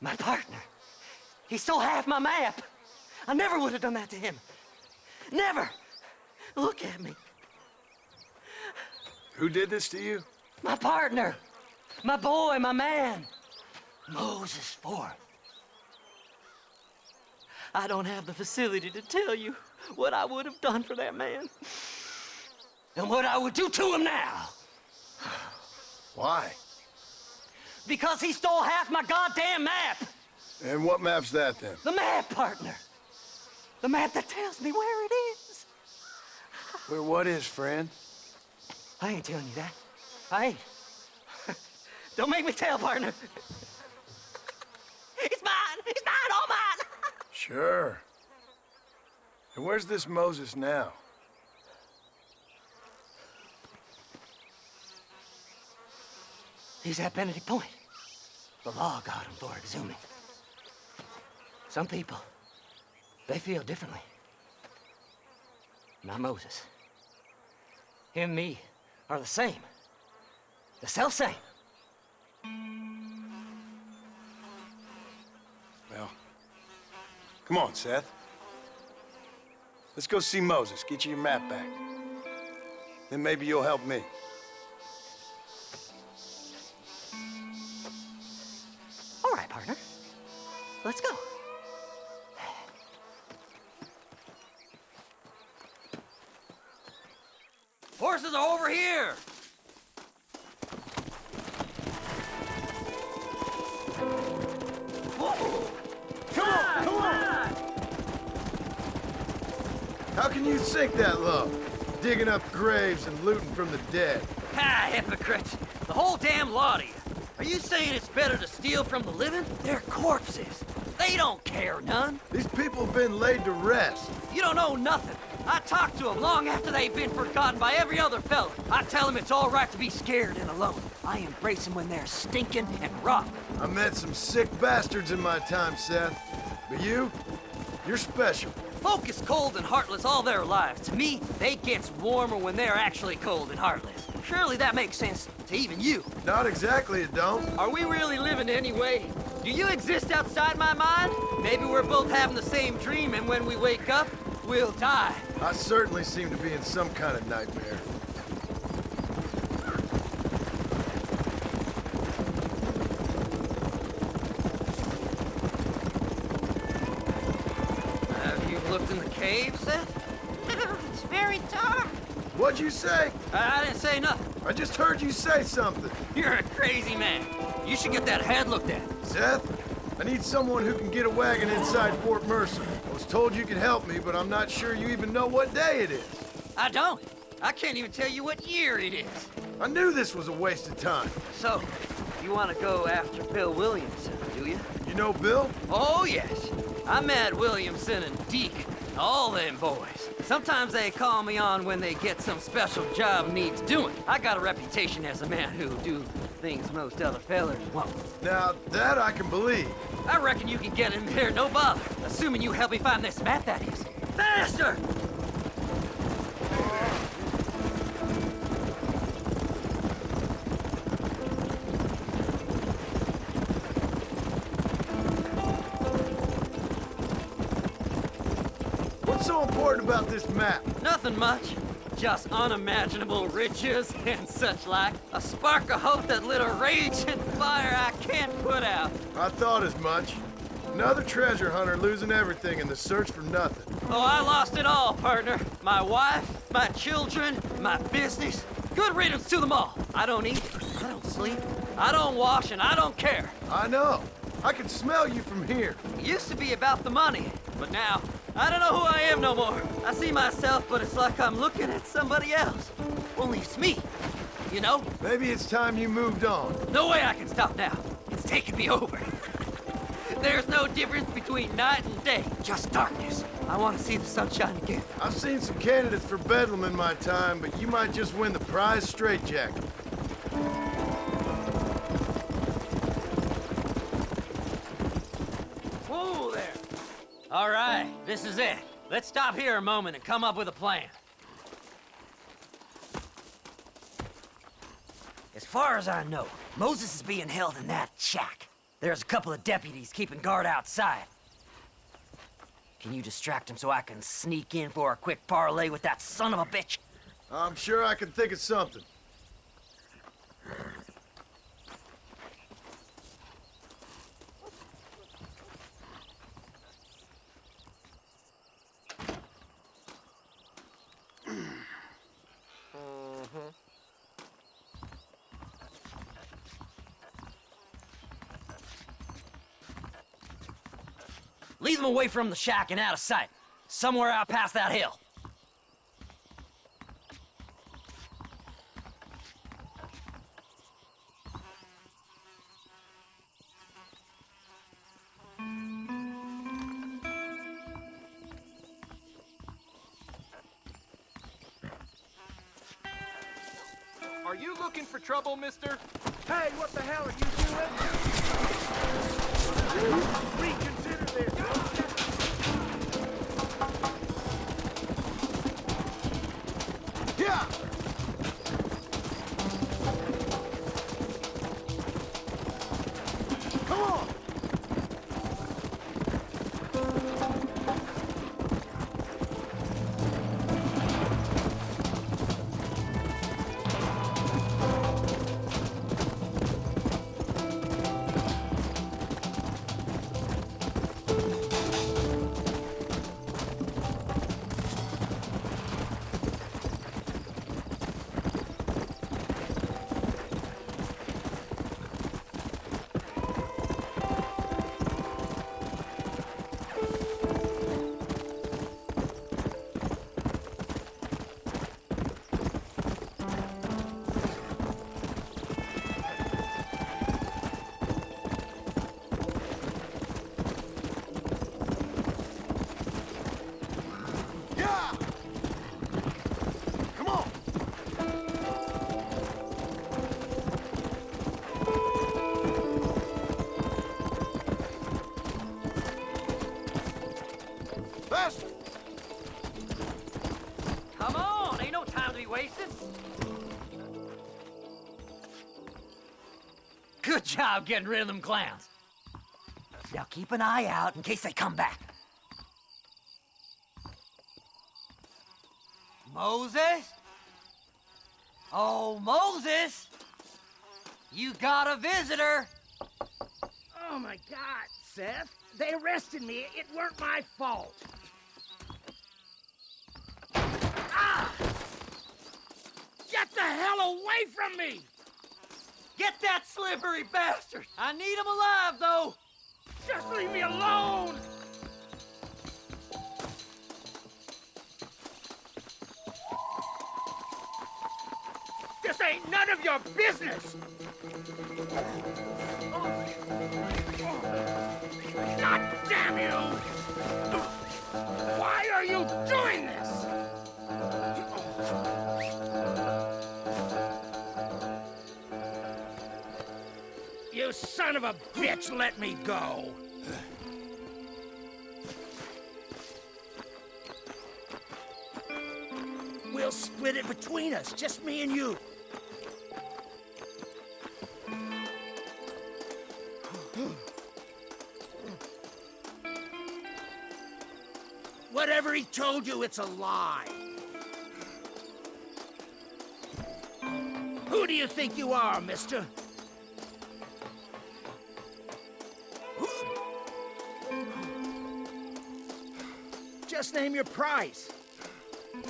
My partner. He stole half my map. I never would have done that to him. Never. Look at me. Who did this to you? My partner. My boy, my man. Moses Ford. I don't have the facility to tell you what I would have done for that man. And what I would do to him now. Why? Because he stole half my goddamn map. And what map's that, then? The map, partner. The map that tells me where it is. Where what is, friend? I ain't telling you that. I ain't. Don't make me tell, partner. It's mine! It's mine! All mine! Sure. And where's this Moses now? He's at Benedict Point. The law got him for exhuming. Some people, they feel differently. Not Moses. Him and me are the same. The self-same. Well, come on, Seth. Let's go see Moses, get you your map back. Then maybe you'll help me. All right, partner. Let's go. Horses are over here! Whoa! Come on, come on! How can you sink that low? Digging up graves and looting from the dead. Ah, hypocrite! The whole damn lot of you. Are you saying it's better to steal from the living? They're corpses. They don't care none. These people have been laid to rest. You don't know nothing. I talk to them long after they've been forgotten by every other fella. I tell them it's all right to be scared and alone. I embrace them when they're stinking and rotten. I met some sick bastards in my time, Seth. But you're special. Folk is cold and heartless all their lives. To me, they gets warmer when they're actually cold and heartless. Surely that makes sense to even you. Not exactly, it don't. Are we really living anyway? Do you exist outside my mind? Maybe we're both having the same dream, and when we wake up, we'll die. I certainly seem to be in some kind of nightmare. Have you looked in the cave, Seth? It's very dark. What'd you say? I didn't say nothing. I just heard you say something. You're a crazy man. You should get that head looked at. Seth, I need someone who can get a wagon inside Fort Mercer. I was told you could help me, but I'm not sure you even know what day it is. I don't. I can't even tell you what year it is. I knew this was a waste of time. So, you want to go after Bill Williams, do you? You know Bill? Oh, yes. I met Williamson and Deke, all them boys. Sometimes they call me on when they get some special job needs doing. I got a reputation as a man who do things most other fellers won't. Now, that I can believe. I reckon you can get in there, no bother. Assuming you help me find this map, that is. Faster! What's so important about this map? Nothing much. Just unimaginable riches and such like. A spark of hope that lit a raging fire I can't put out. I thought as much. Another treasure hunter losing everything in the search for nothing. Oh, I lost it all, partner. My wife, my children, my business. Good riddance to them all. I don't eat, I don't sleep, I don't wash, and I don't care. I know. I can smell you from here. It used to be about the money, but now, I don't know who I am no more. I see myself, but it's like I'm looking at somebody else. Only it's me, you know? Maybe it's time you moved on. No way I can stop now. It's taking me over. There's no difference between night and day, just darkness. I want to see the sunshine again. I've seen some candidates for Bedlam in my time, but you might just win the prize straitjacket. Whoa there. All right, this is it. Let's stop here a moment and come up with a plan. As far as I know, Moses is being held in that shack. There's a couple of deputies keeping guard outside. Can you distract him so I can sneak in for a quick parlay with that son of a bitch? I'm sure I can think of something. Leave them away from the shack and out of sight. Somewhere out past that hill. Are you looking for trouble, mister? Hey, what the hell are you doing? Reconsider this. Yeah. Come on. Faster! Come on, ain't no time to be wasted. Good job getting rid of them clowns. Now keep an eye out in case they come back. Moses? Oh, Moses! You got a visitor! Oh my God, Seth. They arrested me. It weren't my fault. Ah! Get the hell away from me! Get that slippery bastard! I need him alive, though! Just leave me alone! This ain't none of your business! of a bitch let me go? We'll split it between us, just me and you. Whatever he told you, it's a lie. Who do you think you are, mister? Just name your price. Did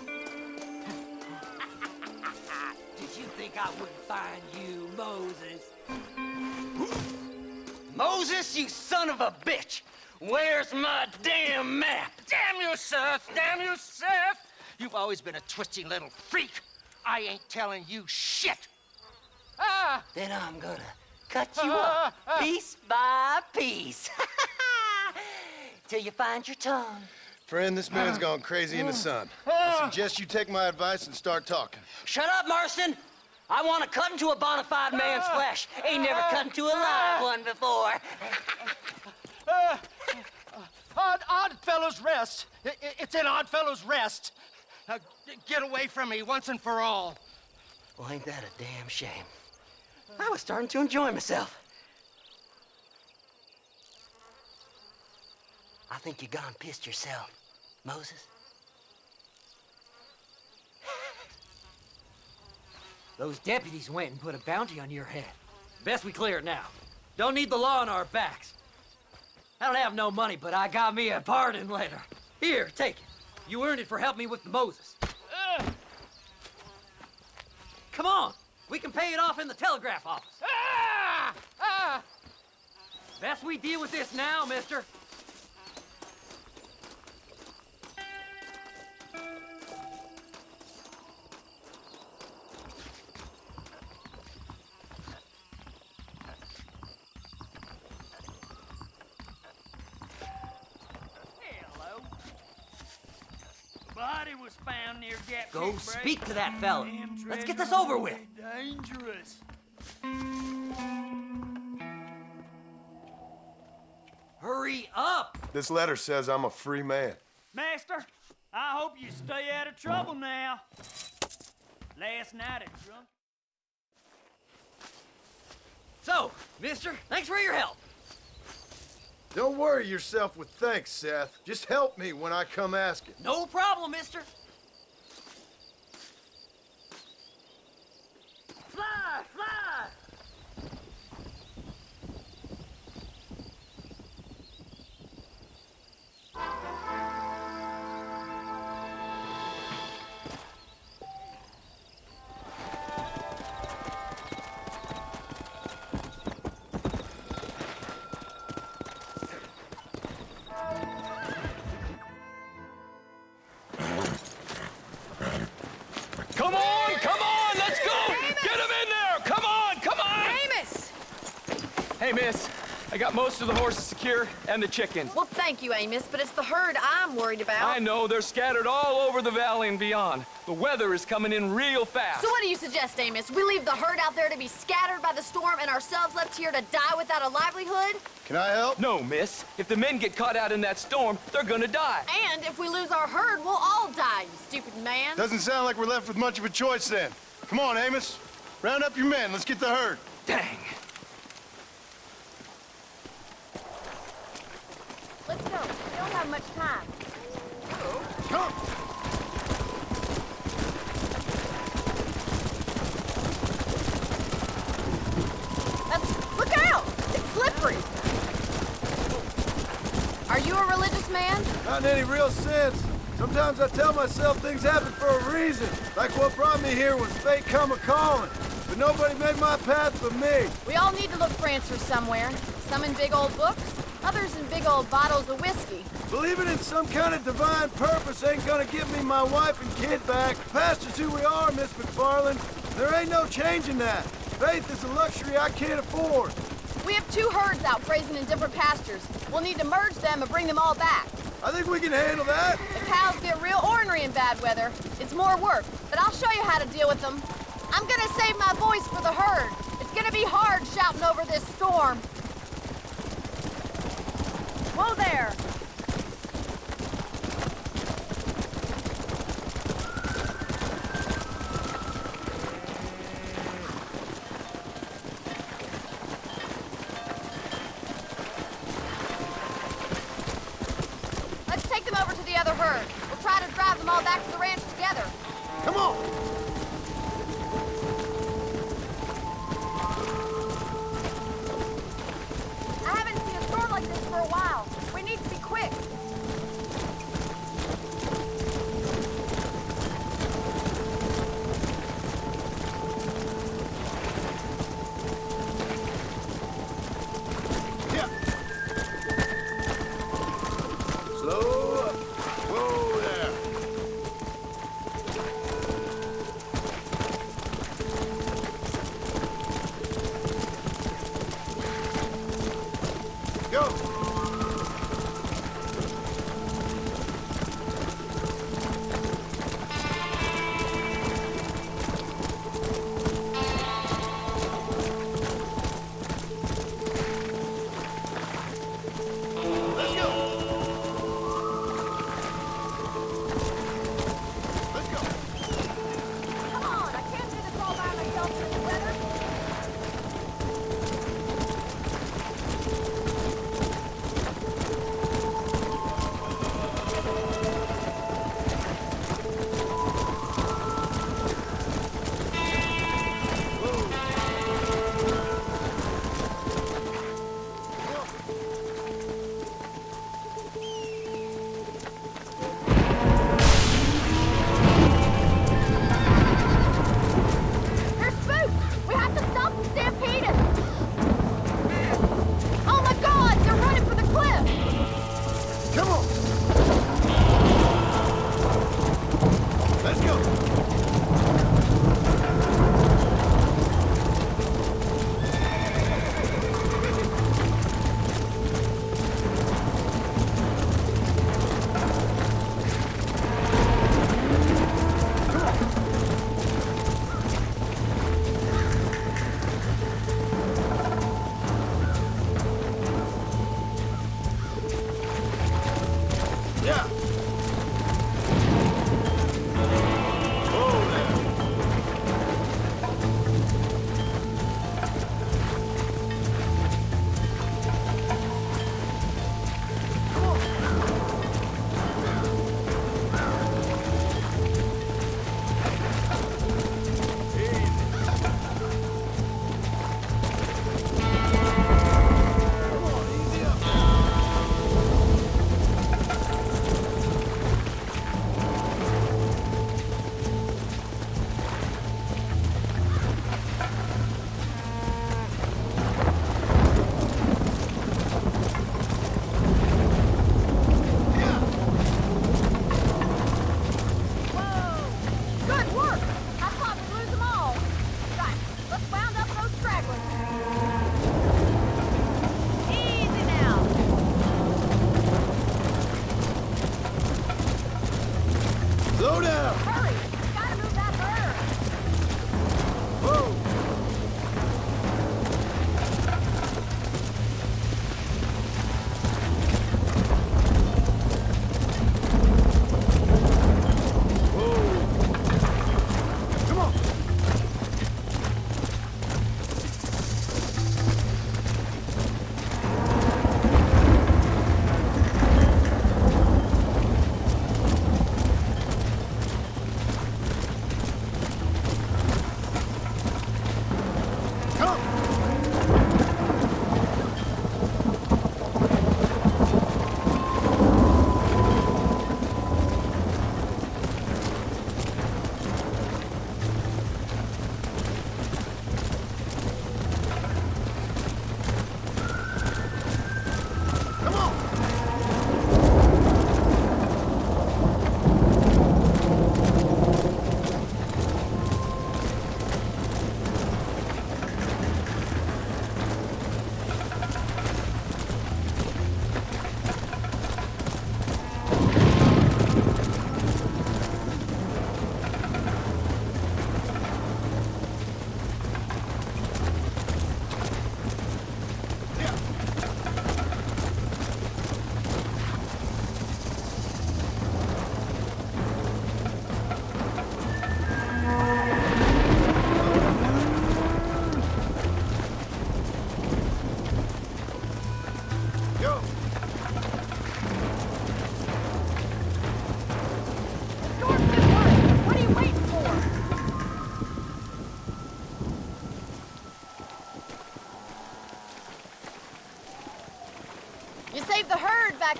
you think I wouldn't find you, Moses? Moses, you son of a bitch! Where's my damn map? Damn you, Seth! Damn you, Seth! You've always been a twisting little freak. I ain't telling you shit. Then I'm gonna cut you up piece by piece. Till you find your tongue. Friend, this man's gone crazy in the sun. I suggest you take my advice and start talking. Shut up, Marston! I want to cut into a bona fide man's flesh. Ain't never cut into a live one before. Oddfellows Rest. It's in Oddfellows Rest. Now, get away from me once and for all. Well, ain't that a damn shame? I was starting to enjoy myself. I think you gone pissed yourself, Moses. Those deputies went and put a bounty on your head. Best we clear it now. Don't need the law on our backs. I don't have no money, but I got me a pardon letter. Here, take it. You earned it for helping me with the Moses. Come on, we can pay it off in the telegraph office. Best we deal with this now, mister. Body was found near Gap Go Creek speak Break. to that fella. Damn Let's get treasure this over with. Dangerous. Hurry up! This letter says I'm a free man. Master, I hope you stay out of trouble now. Last night at drunk. So, mister, thanks for your help. Don't worry yourself with thanks, Seth. Just help me when I come asking. No problem, mister. Fly, fly! Come on, let's go! Get him in there! Come on! Amos! Hey, miss, I got most of the horses secure and the chickens. Well, thank you, Amos, but it's the herd I'm worried about. I know, they're scattered all over the valley and beyond. The weather is coming in real fast. So what do you suggest, Amos? We leave the herd out there to be scattered by the storm and ourselves left here to die without a livelihood? Can I help? No, miss. If the men get caught out in that storm, they're gonna die. And if we lose our herd, we'll all die, you stupid man. Doesn't sound like we're left with much of a choice then. Come on, Amos. Round up your men. Let's get the herd. Dang. Let's go. We don't have much time. Come. Look out! It's slippery. Are you a religious man? Not in any real sense. Sometimes I tell myself things happen for a reason. Like what brought me here was fate come a-calling. But nobody made my path but me. We all need to look for answers somewhere. Some in big old books, others in big old bottles of whiskey. Believing in some kind of divine purpose ain't gonna give me my wife and kid back. Past is who we are, Miss McFarland. There ain't no changing that. Faith is a luxury I can't afford. We have 2 herds out grazing in different pastures. We'll need to merge them and bring them all back. I think we can handle that. The cows get real ornery in bad weather. It's more work, but I'll show you how to deal with them. I'm gonna save my voice for the herd. It's gonna be hard shouting over this storm. Whoa there! Let's take them over to the other herd. We'll try to drive them all back to the ranch together. Come on! I haven't seen a storm like this for a while. We need to be quick. Slow up. Whoa there. Go. Let's go. Let's go. Come on, I can't do this all by myself in this weather. They're spooked! We have to stop them stampeding! Oh my God! They're running for the cliff! Come on. Let's go. Yeah. Whoa there. Good work! I thought we'd lose them all. Right, let's wound up those stragglers. Easy now. Slow down. Hurry! We gotta move that herd. Whoa. Come on.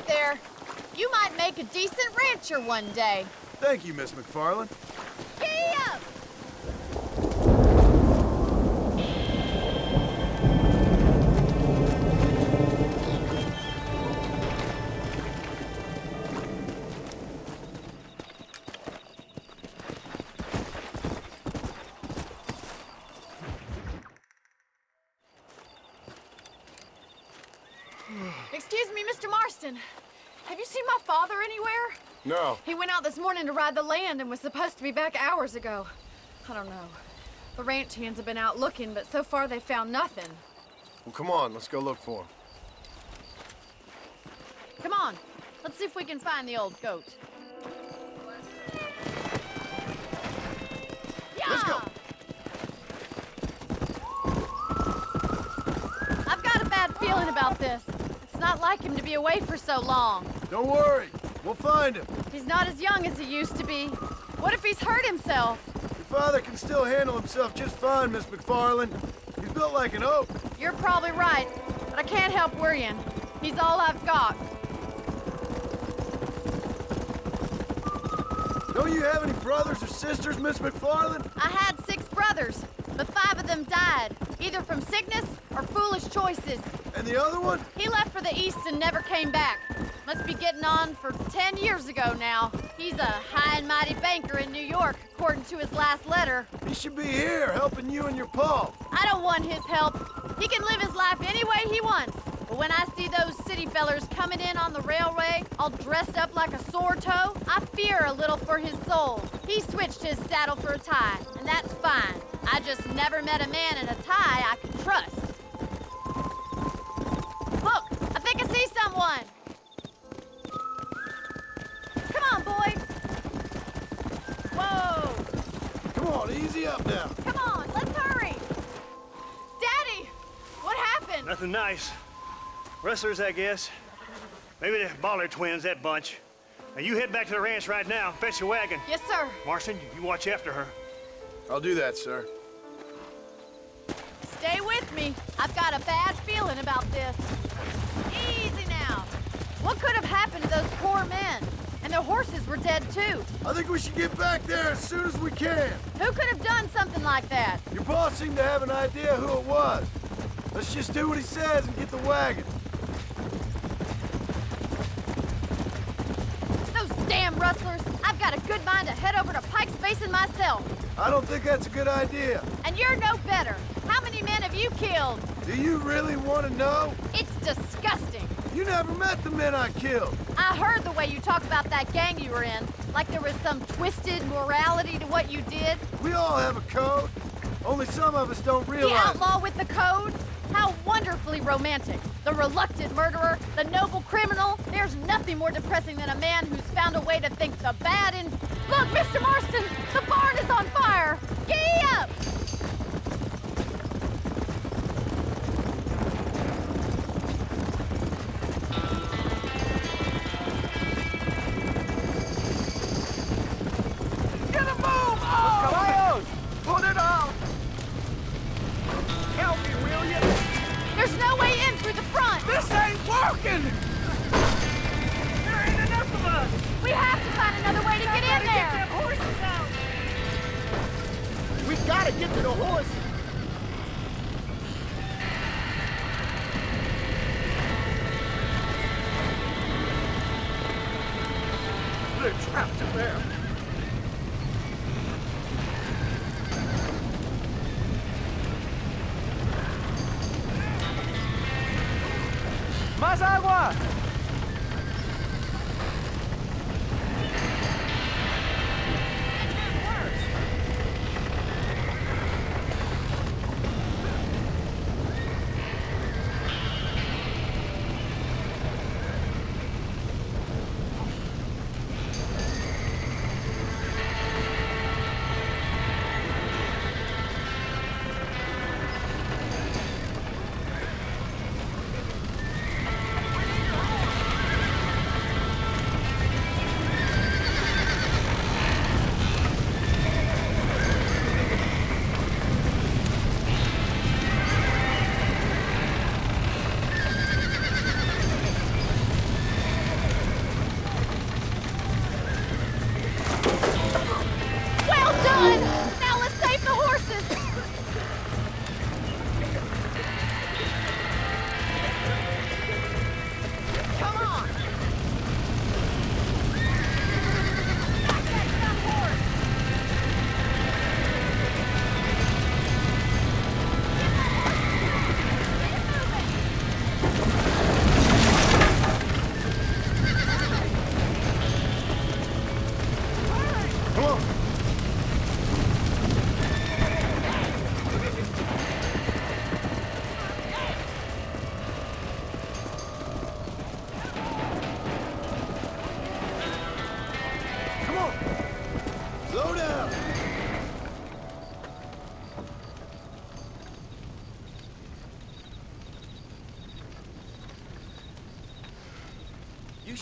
back there. You might make a decent rancher one day. Thank you, Miss McFarland. Giddy up! Excuse me, Mr. Marston. Have you seen my father anywhere? No. He went out this morning to ride the land and was supposed to be back hours ago. I don't know. The ranch hands have been out looking, but so far they've found nothing. Well, come on, let's go look for him. Come on, let's see if we can find the old goat. Yeah! Let's go. I've got a bad feeling about this. It's not like him to be away for so long. Don't worry, we'll find him. He's not as young as he used to be. What if he's hurt himself? Your father can still handle himself just fine, Miss McFarland. He's built like an oak. You're probably right, but I can't help worrying. He's all I've got. Don't you have any brothers or sisters, Miss McFarland? I had 6 brothers, but 5 of them died, either from sickness or foolish choices. And the other one? He left for the East and never came back. Must be getting on for 10 years ago now. He's a high and mighty banker in New York, according to his last letter. He should be here, helping you and your pa. I don't want his help. He can live his life any way he wants. But when I see those city fellers coming in on the railway, all dressed up like a sore toe, I fear a little for his soul. He switched his saddle for a tie, and that's fine. I just never met a man in a tie I could trust. Look, I think I see someone. Come on, boy. Whoa. Come on, easy up now. Come on, let's hurry. Daddy, what happened? Nothing nice. Rustlers, I guess. Maybe the Bollard twins, that bunch. Now you head back to the ranch right now. Fetch your wagon. Yes, sir. Marston, you watch after her. I'll do that, sir. Stay with me. I've got a bad feeling about this. Easy now. What could have happened to those poor men? And their horses were dead, too. I think we should get back there as soon as we can. Who could have done something like that? Your boss seemed to have an idea who it was. Let's just do what he says and get the wagon. Those damn rustlers. I've got a good mind to head over to Pike's Basin myself. I don't think that's a good idea. And you're no better. How many men have you killed? Do you really want to know? It's disgusting. You never met the men I killed. I heard the way you talk about that gang you were in, like there was some twisted morality to what you did. We all have a code. Only some of us don't realize. The outlaw with the code? How wonderfully romantic. The reluctant murderer, the noble criminal. There's nothing more depressing than a man who's found a way to think the bad in... Look, Mr. Marston, the barn is on fire. Giddy up! Get a move on! Coyote! Put it on! Help me, will you? There's no way in through the front! This ain't working! There ain't enough of us! We have to find another way to get in there! Get them horses out! We gotta get to the horses. They're trapped in there. Más agua!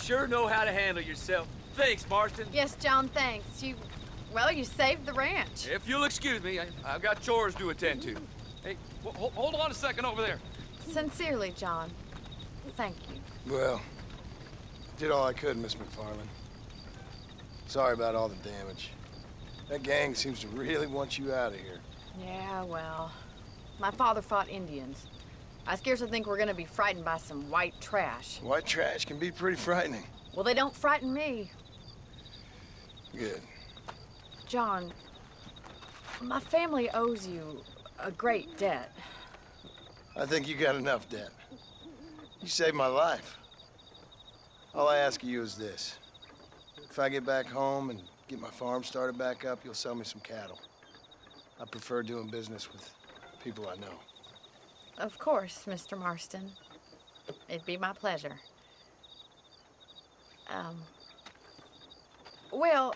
sure know how to handle yourself. Thanks, Marston. Yes, John, thanks. Well, you saved the ranch. If you'll excuse me, I've got chores to attend to. Hey, hold on a second over there. Sincerely, John. Thank you. Well, did all I could, Miss McFarland. Sorry about all the damage. That gang seems to really want you out of here. Yeah, well, my father fought Indians. I scarcely think we're gonna be frightened by some white trash. White trash can be pretty frightening. Well, they don't frighten me. Good. John, my family owes you a great debt. I think you got enough debt. You saved my life. All I ask of you is this. If I get back home and get my farm started back up, you'll sell me some cattle. I prefer doing business with people I know. Of course, Mr. Marston. It'd be my pleasure. Well,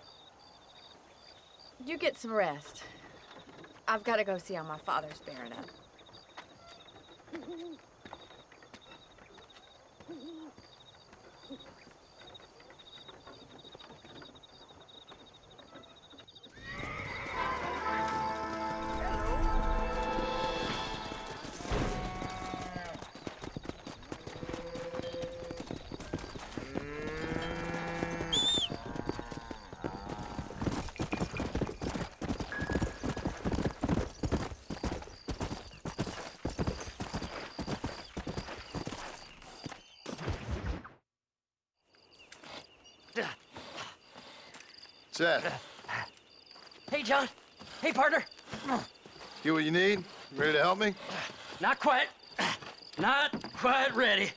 you get some rest. I've got to go see how my father's bearing up. Seth, Hey, John. Hey, partner. get what you need? Ready to help me? Not quite. Not quite ready.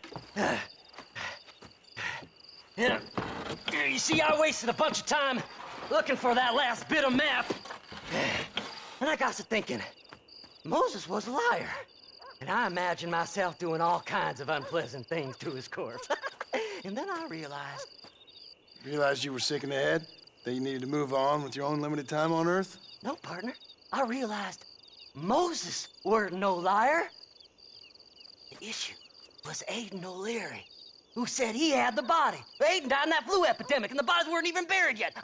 You see, I wasted a bunch of time looking for that last bit of map. And I got to thinking, Moses was a liar. And I imagined myself doing all kinds of unpleasant things to his corpse. And then I realized... Realized you were sick in the head? That you needed to move on with your own limited time on Earth? No, partner. I realized Moses weren't no liar. The issue was Aiden O'Leary, who said he had the body. Aiden died in that flu epidemic, and the bodies weren't even buried yet.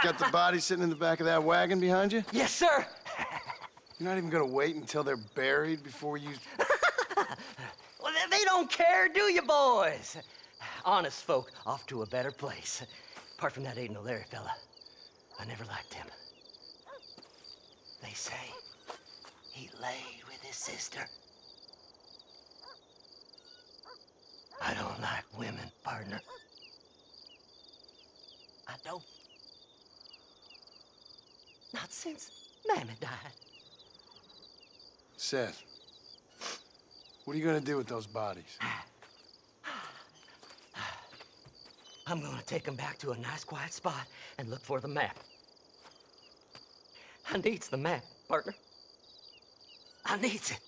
Got the body sitting in the back of that wagon behind you? Yes, sir. You're not even gonna wait until they're buried before you... Well, they don't care, do you, boys? Honest folk off to a better place. Apart from that Aiden O'Leary fella, I never liked him. They say he laid with his sister. I don't like women, partner. I don't. Not since Mammy died. Seth, what are you gonna do with those bodies? I'm gonna take them back to a nice quiet spot and look for the map. I needs the map, partner. I needs it.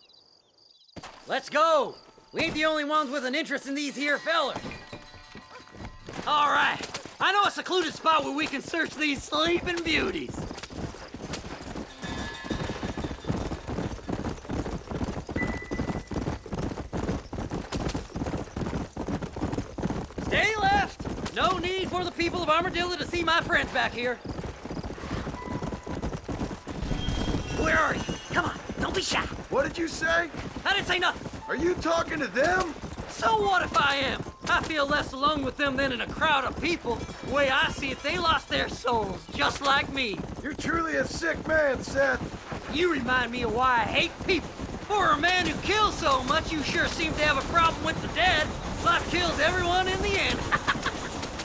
Let's go! We ain't the only ones with an interest in these here fellers. All right, I know a secluded spot where we can search these sleeping beauties. Stay left! No need for the people of Armadillo to see my friends back here. Where are you? Come on, don't be shy. What did you say? I didn't say nothing. Are you talking to them? So what if I am? I feel less alone with them than in a crowd of people. The way I see it, they lost their souls, just like me. You're truly a sick man, Seth. You remind me of why I hate people. For a man who kills so much, you sure seem to have a problem with the dead. Life kills everyone in the end.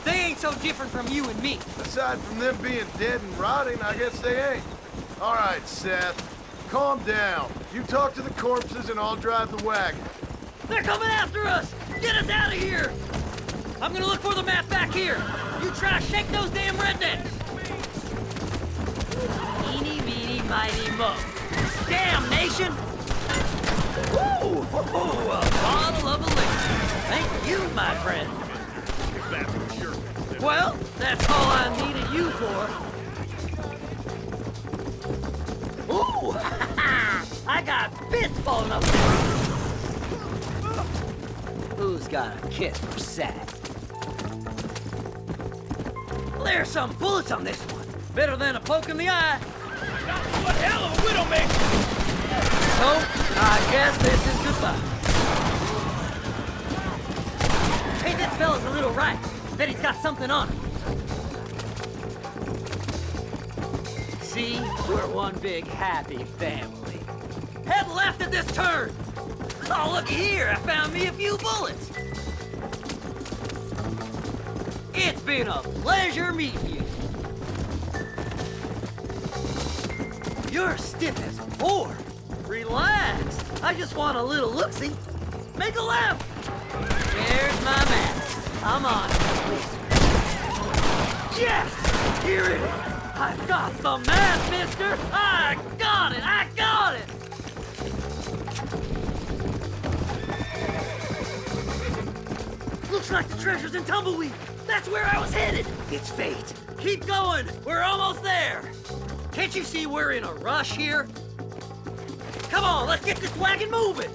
They ain't so different from you and me. Aside from them being dead and rotting, I guess they ain't. All right, Seth, calm down. You talk to the corpses and I'll drive the wagon. They're coming after us! Get us out of here! I'm gonna look for the map back here. You try to shake those damn rednecks. Eeny, meeny, miny, mo. Damnation! Woo! A bottle of elixir. Thank you, my friend. Well, that's all I needed you for. Ooh! I got bits falling up there. Who's got a kiss for Seth? There's some bullets on this one. Better than a poke in the eye. What hell of a widowmaker! So, I guess this is goodbye. Hey, this fella's a little right. Bet he's got something on him. See? We're one big happy family. Head left at this turn! Oh, looky here, I found me a few bullets. It's been a pleasure meeting you. You're stiff as a board. Relax. I just want a little look-see. Make a left. There's my map. I'm on it. Yes! Here it is. I got the map, mister. I got it. I got it. Looks like the treasure's in Tumbleweed. That's where I was headed. It's fate. Keep going. We're almost there. Can't you see we're in a rush here? Come on, let's get this wagon moving.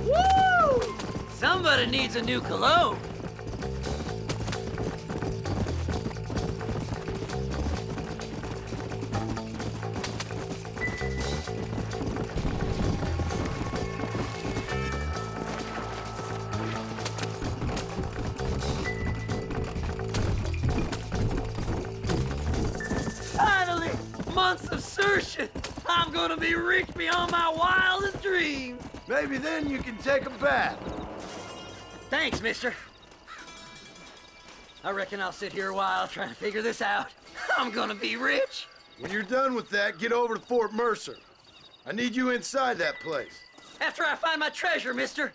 Woo! Somebody needs a new cologne. Finally, months of searching. I'm gonna be rich beyond my wildest dreams. Maybe then you can take a bath. Thanks, mister. I reckon I'll sit here a while trying to figure this out. I'm gonna be rich. When you're done with that, get over to Fort Mercer. I need you inside that place. After I find my treasure, mister.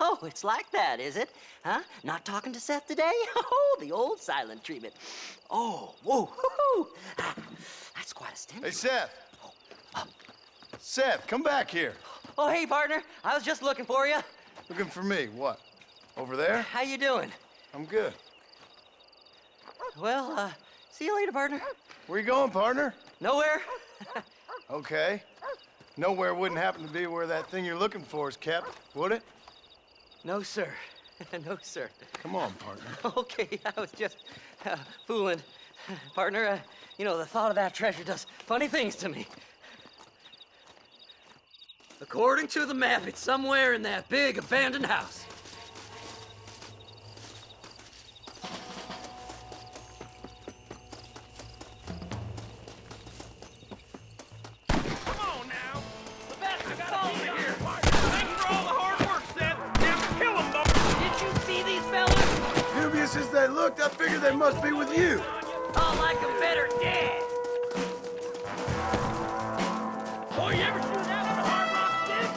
Oh, it's like that, is it? Huh? Not talking to Seth today? Oh, the old silent treatment. Oh, whoa, hoo-hoo. That's quite a stench. Hey, Seth. Seth, come back here. Oh, hey, partner. I was just looking for you. Looking for me? What? Over there? How you doing? I'm good. Well, see you later, partner. Where you going, partner? Nowhere. Okay. Nowhere wouldn't happen to be where that thing you're looking for is kept, would it? No, sir. No, sir. Come on, partner. Okay, I was just fooling. Partner, you know, the thought of that treasure does funny things to me. According to the map, it's somewhere in that big abandoned house. Come on now. The best I got over here. Thanks for all the hard work, Seth. Now kill them, boy. Did you see these fellas? Dubious as they looked, I figured they must be with you. I like them better dead. Boy, you ever seen that on a hard rock stick?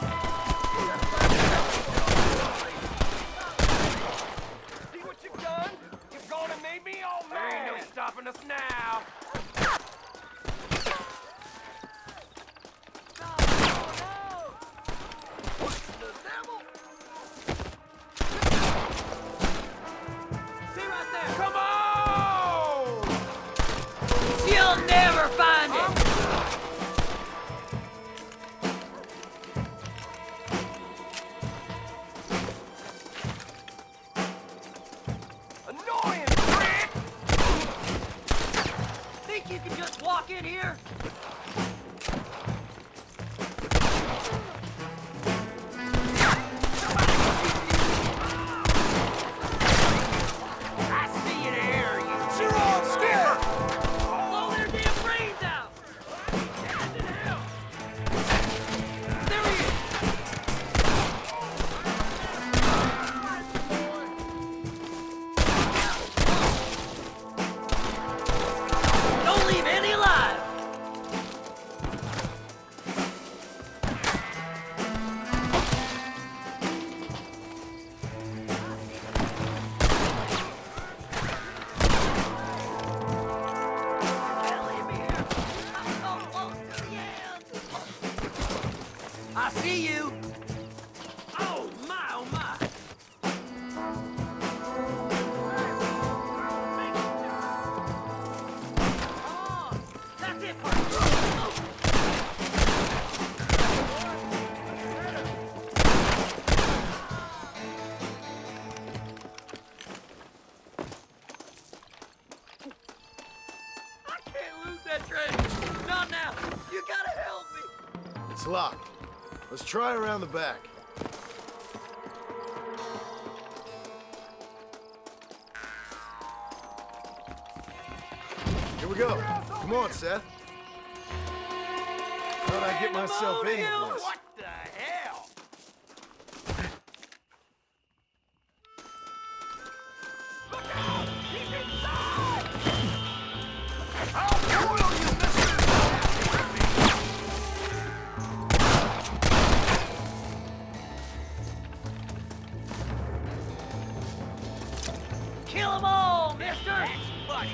See what you've done? You've gone and made me all mad. There ain't no stopping us now. See right there. Come on! You'll never find it. Annoying prick! Think you can just walk in here? I see you there, you zero skipper! Blow their damn brains out! Send it out! see you! Oh my, oh my! That's it, I can't lose that treasure! Not now! You gotta help me! It's locked. Let's try around the back. Here we go. Come on, Seth. How'd I get myself into this? What the hell? Look out! He's inside! I'll foil you, mister! Kill them all, mister! That's funny.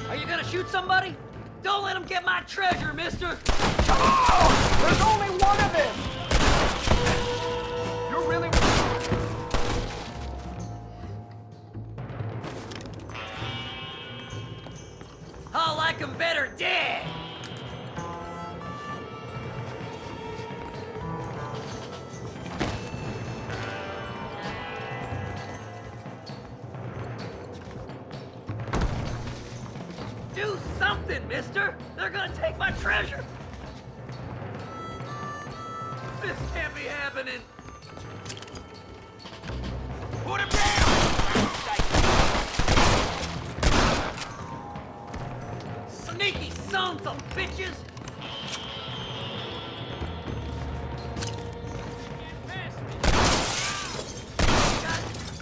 Are you gonna shoot somebody? Don't let them get my treasure, mister! Oh! There's only one of them! You're really... I'll like them better dead! Do something, mister! They're gonna take my treasure! This can't be happening! Put him down! Sneaky sons of bitches! Guys,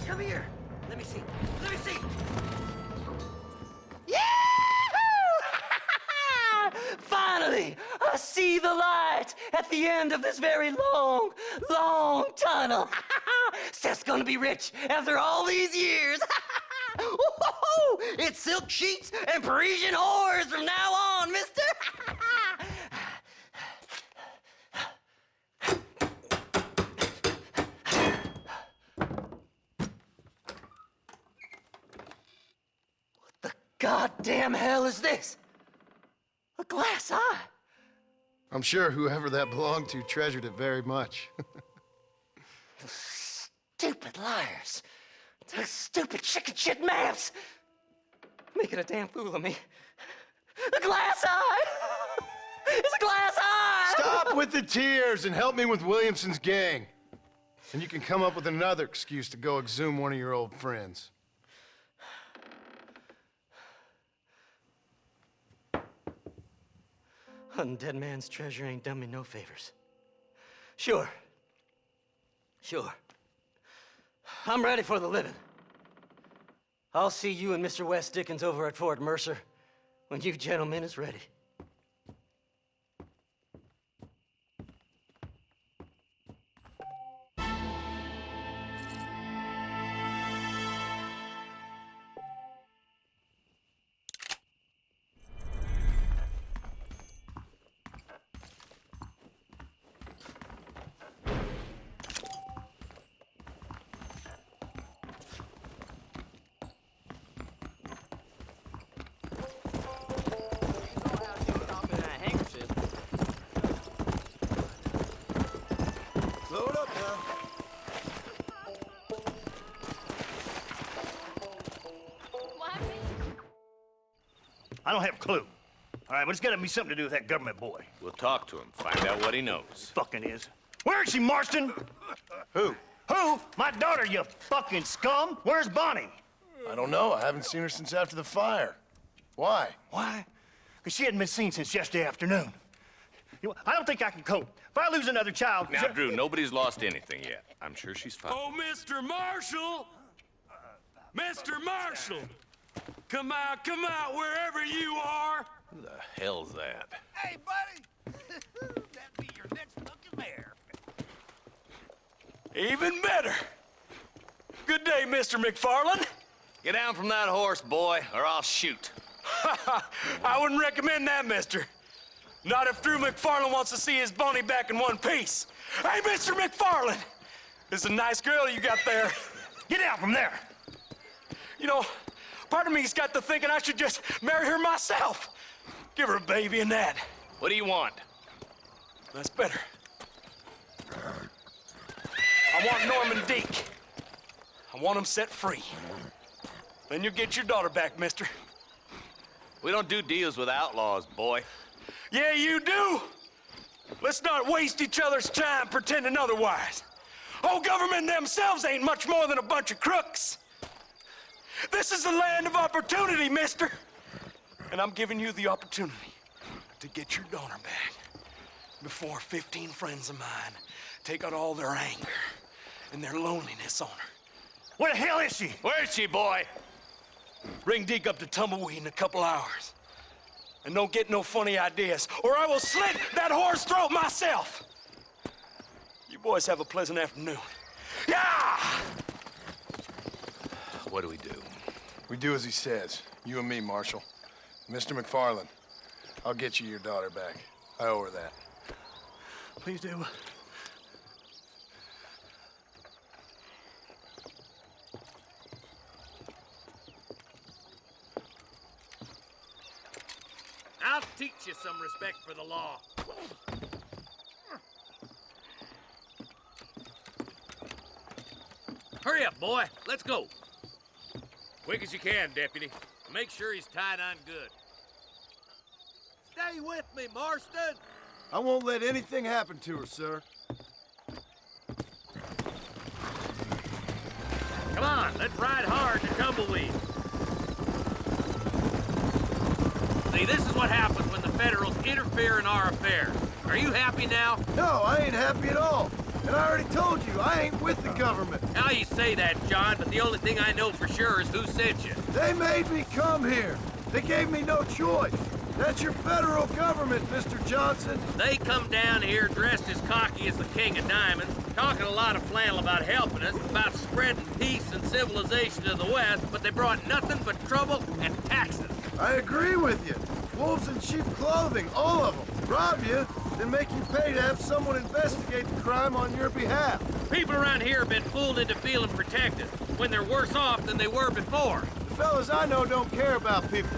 come here! Let me see. Let me see! Finally, I see the light at the end of this very long, long tunnel. Seth's gonna be rich after all these years. It's silk sheets and Parisian whores from now on, mister. What the goddamn hell is this? A glass eye? I'm sure whoever that belonged to treasured it very much. Stupid liars. Those stupid chicken shit maps. Making a damn fool of me. A glass eye! It's a glass eye! Stop with the tears and help me with Williamson's gang. And you can come up with another excuse to go exhume one of your old friends. Hunting dead man's treasure ain't done me no favors. Sure. I'm ready for the living. I'll see you and Mr. West Dickens over at Fort Mercer when you gentlemen is ready. Slow it up now. I don't have a clue. All right, but it's got to be something to do with that government boy. We'll talk to him, find out what he knows. Fucking is. Where is she, Marston? Who? Who? My daughter, you fucking scum. Where's Bonnie? I don't know. I haven't seen her since after the fire. Why? Why? Because she hadn't been seen since yesterday afternoon. You know, I don't think I can cope. If I lose another child... Now, Drew, nobody's lost anything yet. I'm sure she's fine. Oh, Mr. Marshall! Mr. Marshall! Come out, wherever you are! Who the hell's that? Hey, buddy! That'd be your next fucking mayor. Even better! Good day, Mr. McFarland. Get down from that horse, boy, or I'll shoot. I wouldn't recommend that, mister. Not if Drew McFarland wants to see his bunny back in one piece. Hey, Mr. McFarland! This is a nice girl you got there. Get down from there. You know, part of me's got to thinking I should just marry her myself. Give her a baby and that. What do you want? That's better. I want Norman Deke. I want him set free. Then you'll get your daughter back, mister. We don't do deals with outlaws, boy. Yeah, you do. Let's not waste each other's time pretending otherwise. Old government themselves ain't much more than a bunch of crooks. This is the land of opportunity, mister. And I'm giving you the opportunity to get your daughter back before 15 friends of mine take out all their anger and their loneliness on her. Where the hell is she? Where is she, boy? Bring Deke up to Tumbleweed in a couple hours. And don't get no funny ideas, or I will slit that whore's throat myself. You boys have a pleasant afternoon. Yeah! What do we do? We do as he says. You and me, Marshal. Mr. McFarland, I'll get you your daughter back. I owe her that. Please do. I'll teach you some respect for the law. Hurry up, boy. Let's go. Quick as you can, deputy. Make sure he's tied on good. Stay with me, Marston. I won't let anything happen to her, sir. Come on, let's ride hard to Tumbleweed. See, this is what happens when the Federals interfere in our affairs. Are you happy now? No, I ain't happy at all. And I already told you, I ain't with the government. Now you say that, John, but the only thing I know for sure is who sent you. They made me come here. They gave me no choice. That's your federal government, Mr. Johnson. They come down here dressed as cocky as the King of Diamonds, talking a lot of flannel about helping us, about spreading peace and civilization to the West, but they brought nothing but trouble and taxes. I agree with you. Wolves in sheep clothing, all of them. Rob you, then make you pay to have someone investigate the crime on your behalf. People around here have been fooled into feeling protected, when they're worse off than they were before. The fellas I know don't care about people.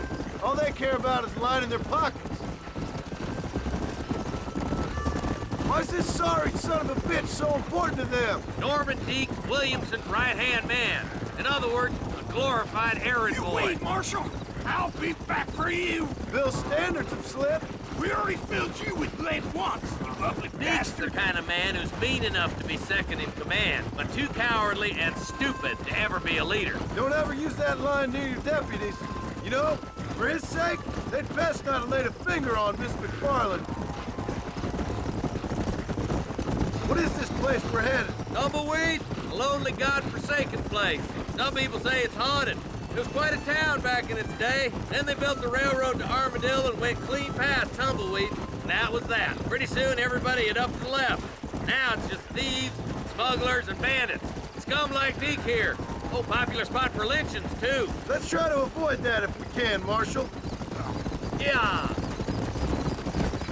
All they care about is lining their pockets. Why's this sorry son of a bitch so important to them? Norman Deke, Williamson's right-hand man. In other words, a glorified errand boy. Wait, Marshal. I'll be back for you. Bill's standards have slipped. We already filled you with lead once, you ugly Deke's the bastard. kind of man who's mean enough to be second in command, but too cowardly and stupid to ever be a leader. Don't ever use that line near your deputies. You know, for his sake, they'd best not have laid a finger on Miss McFarland. What is this place we're headed? Tumbleweed, a lonely, god-forsaken place. Some people say it's haunted. It was quite a town back in its day. Then they built the railroad to Armadillo and went clean past Tumbleweed. And that was that. Pretty soon, everybody had up and left. Now it's just thieves, smugglers, and bandits. Scum like Deke here. Oh, popular spot for lynchings, too. Let's try to avoid that if we can, Marshal. Yeah.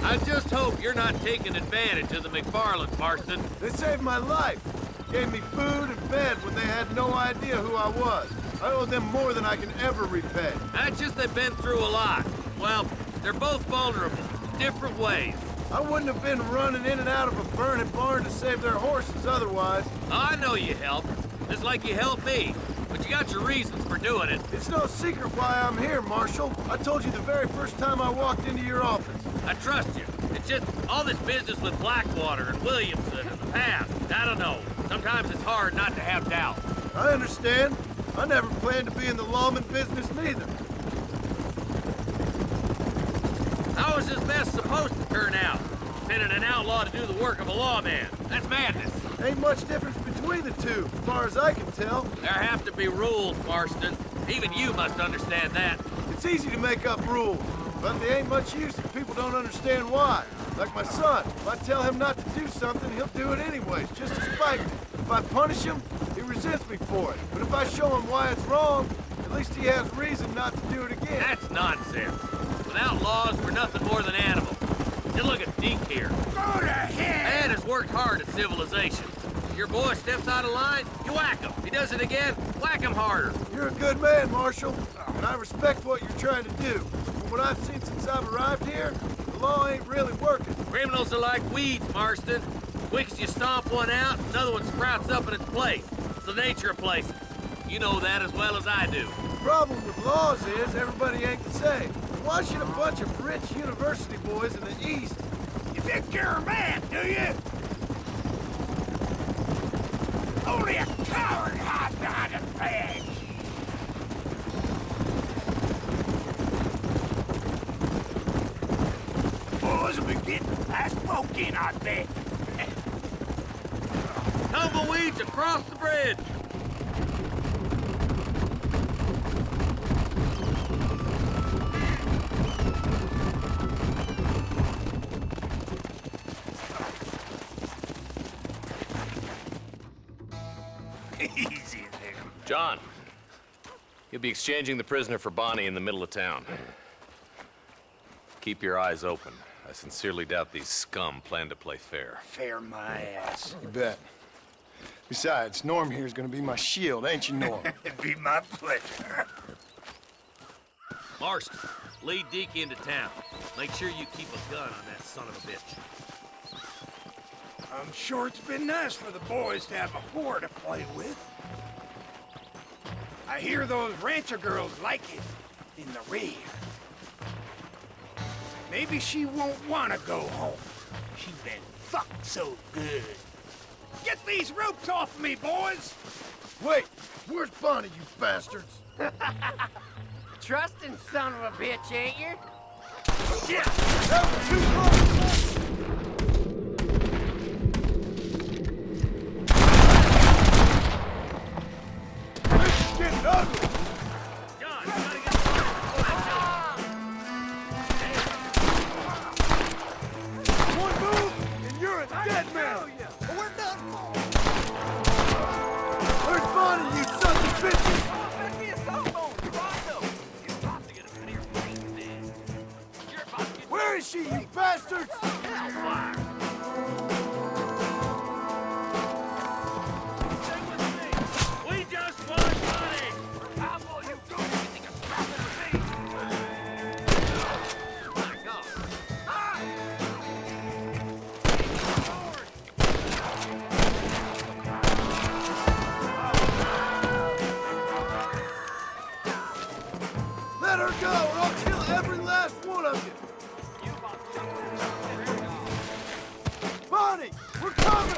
I just hope you're not taking advantage of the McFarlands, Marston. They saved my life. Gave me food and bed when they had no idea who I was. I owe them more than I can ever repay. That's just they've been through a lot. Well, they're both vulnerable, different ways. I wouldn't have been running in and out of a burning barn to save their horses otherwise. I know you helped, just like you helped me. But you got your reasons for doing it. It's no secret why I'm here, Marshal. I told you the very first time I walked into your office. I trust you. It's just all this business with Blackwater and Williamson in the past. I don't know. Sometimes it's hard not to have doubt. I understand. I never planned to be in the lawman business neither. How is this mess supposed to turn out? Sending an outlaw to do the work of a lawman. That's madness. Ain't much difference between the two, as far as I can tell. There have to be rules, Marston. Even you must understand that. It's easy to make up rules. But they ain't much use if people don't understand why. Like my son. If I tell him not to do something, he'll do it anyways, just to spite me. If I punish him, he resents me for it. But if I show him why it's wrong, at least he has reason not to do it again. That's nonsense. Without laws, we're nothing more than animals. Just look at Deke here. Go to hell! Dad has worked hard at civilization. If your boy steps out of line, you whack him. If he does it again, whack him harder. You're a good man, Marshal, and I respect what you're trying to do. From what I've seen since I've arrived here, the law ain't really working. Criminals are like weeds, Marston. Quick as you stomp one out, another one sprouts up in its place. It's the nature of places. You know that as well as I do. The problem with laws is everybody ain't the same. Why should a bunch of rich university boys in the East... You think you're a man, do you? Only a coward hides behind a badge. Boys will be getting fast smoking, I bet. Tumbleweeds across the bridge. Easy there. John, you'll be exchanging the prisoner for Bonnie in the middle of town. Keep your eyes open. I sincerely doubt these scum plan to play fair. Fair my ass. You bet. Besides, Norm here's gonna be my shield, ain't you, Norm? It'd be my pleasure. Marston, lead Deke into town. Make sure you keep a gun on that son of a bitch. I'm sure it's been nice for the boys to have a whore to play with. I hear those rancher girls like it in the rear. Maybe she won't want to go home. She's been fucked so good. Get these ropes off me, boys! Wait, where's Bonnie, you bastards? Trusting son of a bitch, ain't you? Yeah, that was too close! This is getting ugly! John, you gotta get One move, and you're a dead man! We're done for. Where's Bonnie, you sons of bitches? Better be a cell phone, Toronto. You're about to get a clear face, man. You're about to get... Where is she, you bastards? Hellfire! Stay with me. We just want money. How will you go? You think I'm scrapping with me? My God. Let her go, or I'll kill every last one of you! Bonnie, we're coming!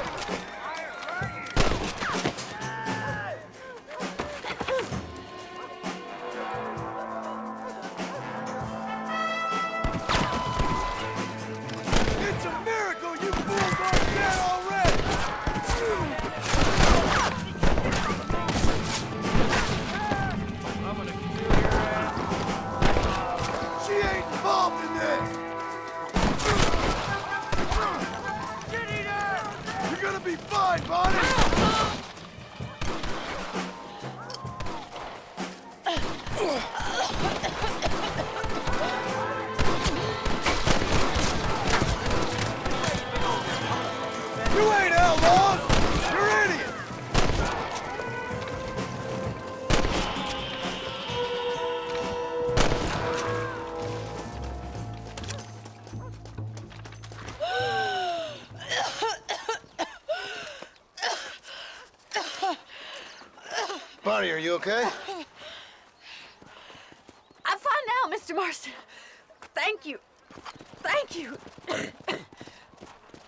It's a miracle you fools aren't dead already! I'm gonna kill your ass. She ain't involved in this! You're gonna be fine, Bonnie! You ain't outlaws! You're idiots! Bonnie, are you okay? I'm fine now, Mr. Marston. Thank you. Thank you.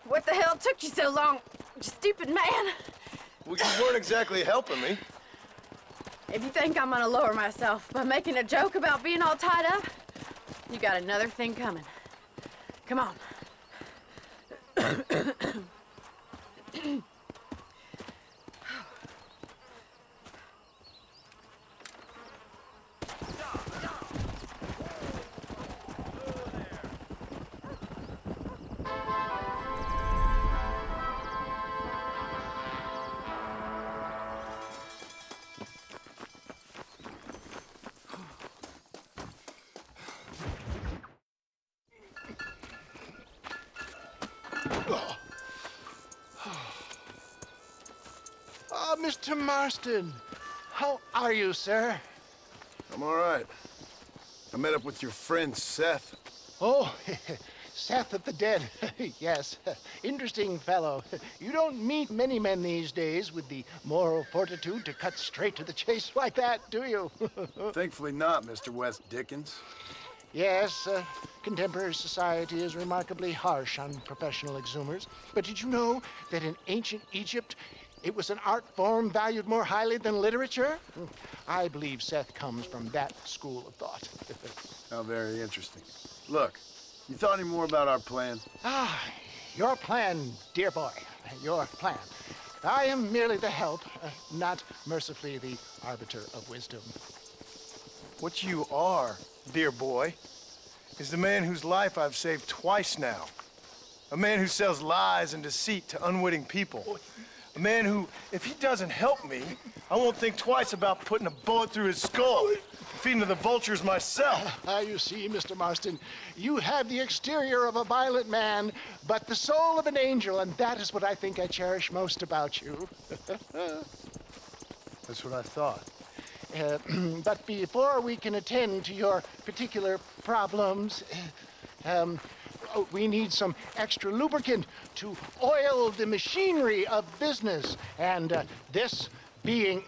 What the hell took you so long, you stupid man? Well, you weren't exactly helping me. If you think I'm gonna lower myself by making a joke about being all tied up, you got another thing coming. Come on. Mr. Marston. How are you, sir? I'm all right. I met up with your friend, Seth. Oh, Seth of the Dead. Yes, interesting fellow. You don't meet many men these days with the moral fortitude to cut straight to the chase like that, do you? Thankfully not, Mr. West Dickens. Yes, contemporary society is remarkably harsh on professional exhumers. But did you know that in ancient Egypt, it was an art form valued more highly than literature? I believe Seth comes from that school of thought. How very interesting. Look, you thought any more about our plan? Ah, your plan, dear boy, your plan. I am merely the help, not mercifully the arbiter of wisdom. What you are, dear boy, is the man whose life I've saved twice now. A man who sells lies and deceit to unwitting people. A man who, if he doesn't help me, I won't think twice about putting a bullet through his skull, feeding to the vultures myself. You see, Mr. Marston, you have the exterior of a violent man, but the soul of an angel, and that is what I think I cherish most about you. That's what I thought. But before we can attend to your particular problems, we need some extra lubricant to oil the machinery of business. And this being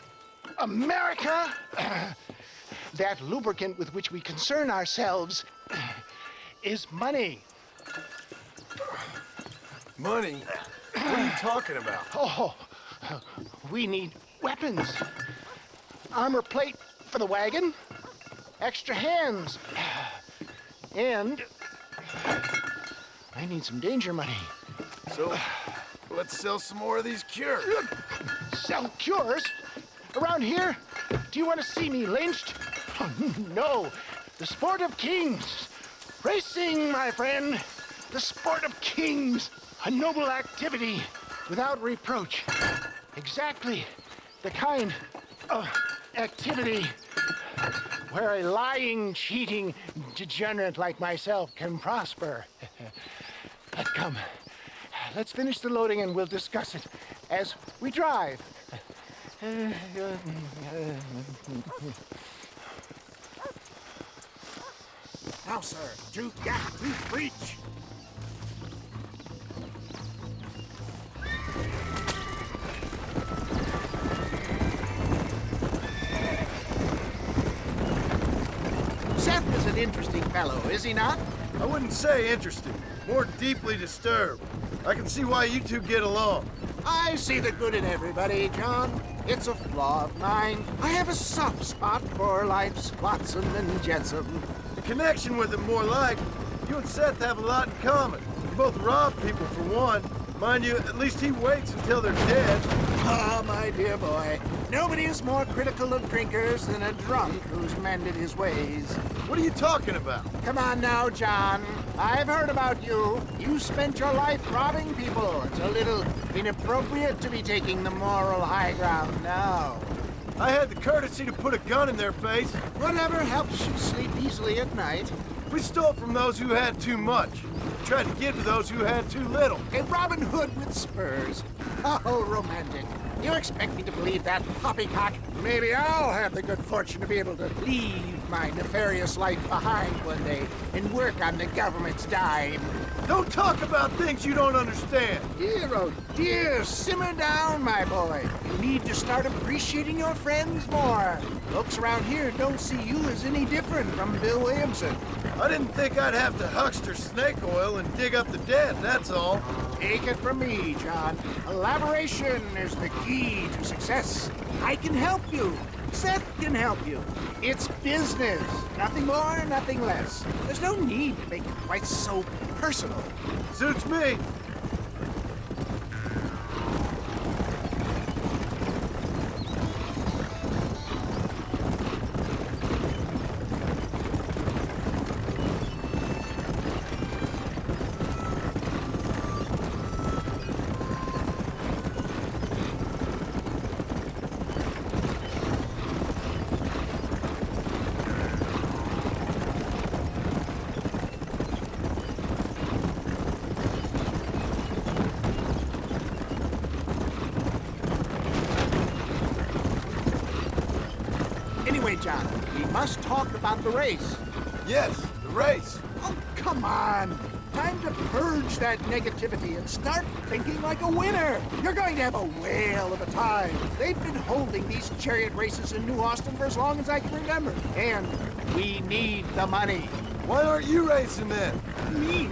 America, that lubricant with which we concern ourselves is money. Money? What are you talking about? Oh, we need weapons. Armor plate for the wagon, extra hands, and I need some danger money. So, let's sell some more of these cures. Sell cures? Around here? Do you want to see me lynched? Oh, no, the sport of kings. Racing, my friend, the sport of kings. A noble activity without reproach. Exactly the kind of activity where a lying, cheating degenerate like myself can prosper. But come, let's finish the loading and we'll discuss it as we drive. Now, sir, you got to preach. Seth is an interesting fellow, is he not? I wouldn't say interesting, more deeply disturbed. I can see why you two get along. I see the good in everybody, John. It's a flaw of mine. I have a soft spot for life's flotsam and jetsam. The connection with him more like, you and Seth have a lot in common. You both rob people for one. Mind you, at least he waits until they're dead. Ah, my dear boy. Nobody is more critical of drinkers than a drunk who's mended his ways. What are you talking about? Come on now, John. I've heard about you. You spent your life robbing people. It's a little inappropriate to be taking the moral high ground now. I had the courtesy to put a gun in their face. Whatever helps you sleep easily at night. We stole from those who had too much. Tried to give to those who had too little. A Robin Hood with spurs. Oh, romantic. You expect me to believe that poppycock? Maybe I'll have the good fortune to be able to leave my nefarious life behind one day and work on the government's dime. Don't talk about things you don't understand. Dear, oh dear, simmer down, my boy. You need to start appreciating your friends more. Folks around here don't see you as any different from Bill Williamson. I didn't think I'd have to huckster snake oil and dig up the dead, that's all. Take it from me, John. Elaboration is the key to success. I can help you. Seth can help you. It's business. Nothing more, nothing less. There's no need to make it quite so personal. Suits me. Anyway, John, we must talk about the race. Yes, the race. Oh, come on. Time to purge that negativity and start thinking like a winner. You're going to have a whale of a time. They've been holding these chariot races in New Austin for as long as I can remember. And we need the money. Why aren't you racing then? Me?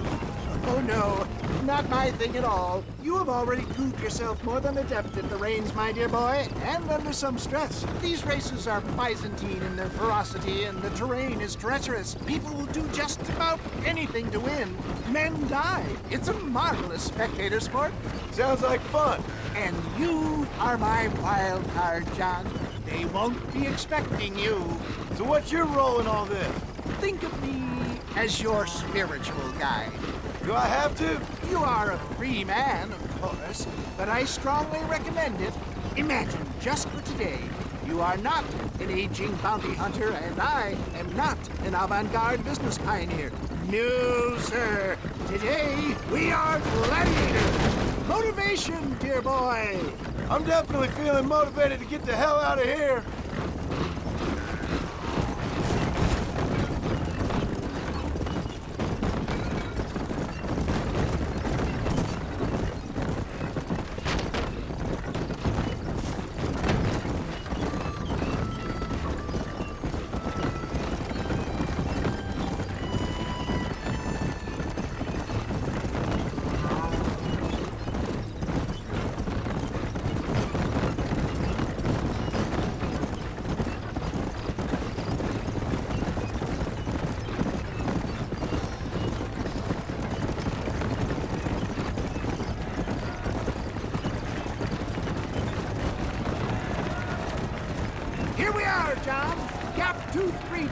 Oh, no. Not my thing at all. You have already proved yourself more than adept at the reins, my dear boy, and under some stress. These races are Byzantine in their ferocity, and the terrain is treacherous. People will do just about anything to win. Men die. It's a marvelous spectator sport. Sounds like fun. And you are my wild card, John. They won't be expecting you. So what's your role in all this? Think of me as your spiritual guide. Do I have to? You are a free man, of course, but I strongly recommend it. Imagine, just for today, you are not an aging bounty hunter, and I am not an avant-garde business pioneer. No, sir. Today, we are gladiators. Motivation, dear boy. I'm definitely feeling motivated to get the hell out of here. Here we are, John. Gap Tooth Reach.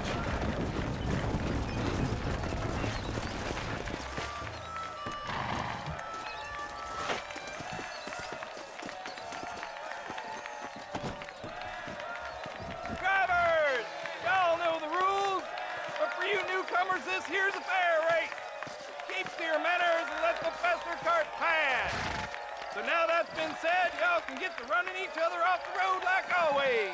Drivers! Y'all know the rules, but for you newcomers, this here's a fair race. Keep to your manners and let the fester cart pass. So now that's been said, y'all can get to running each other off the road like always.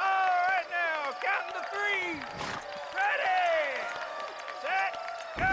All right now, counting to three. Ready, set, go!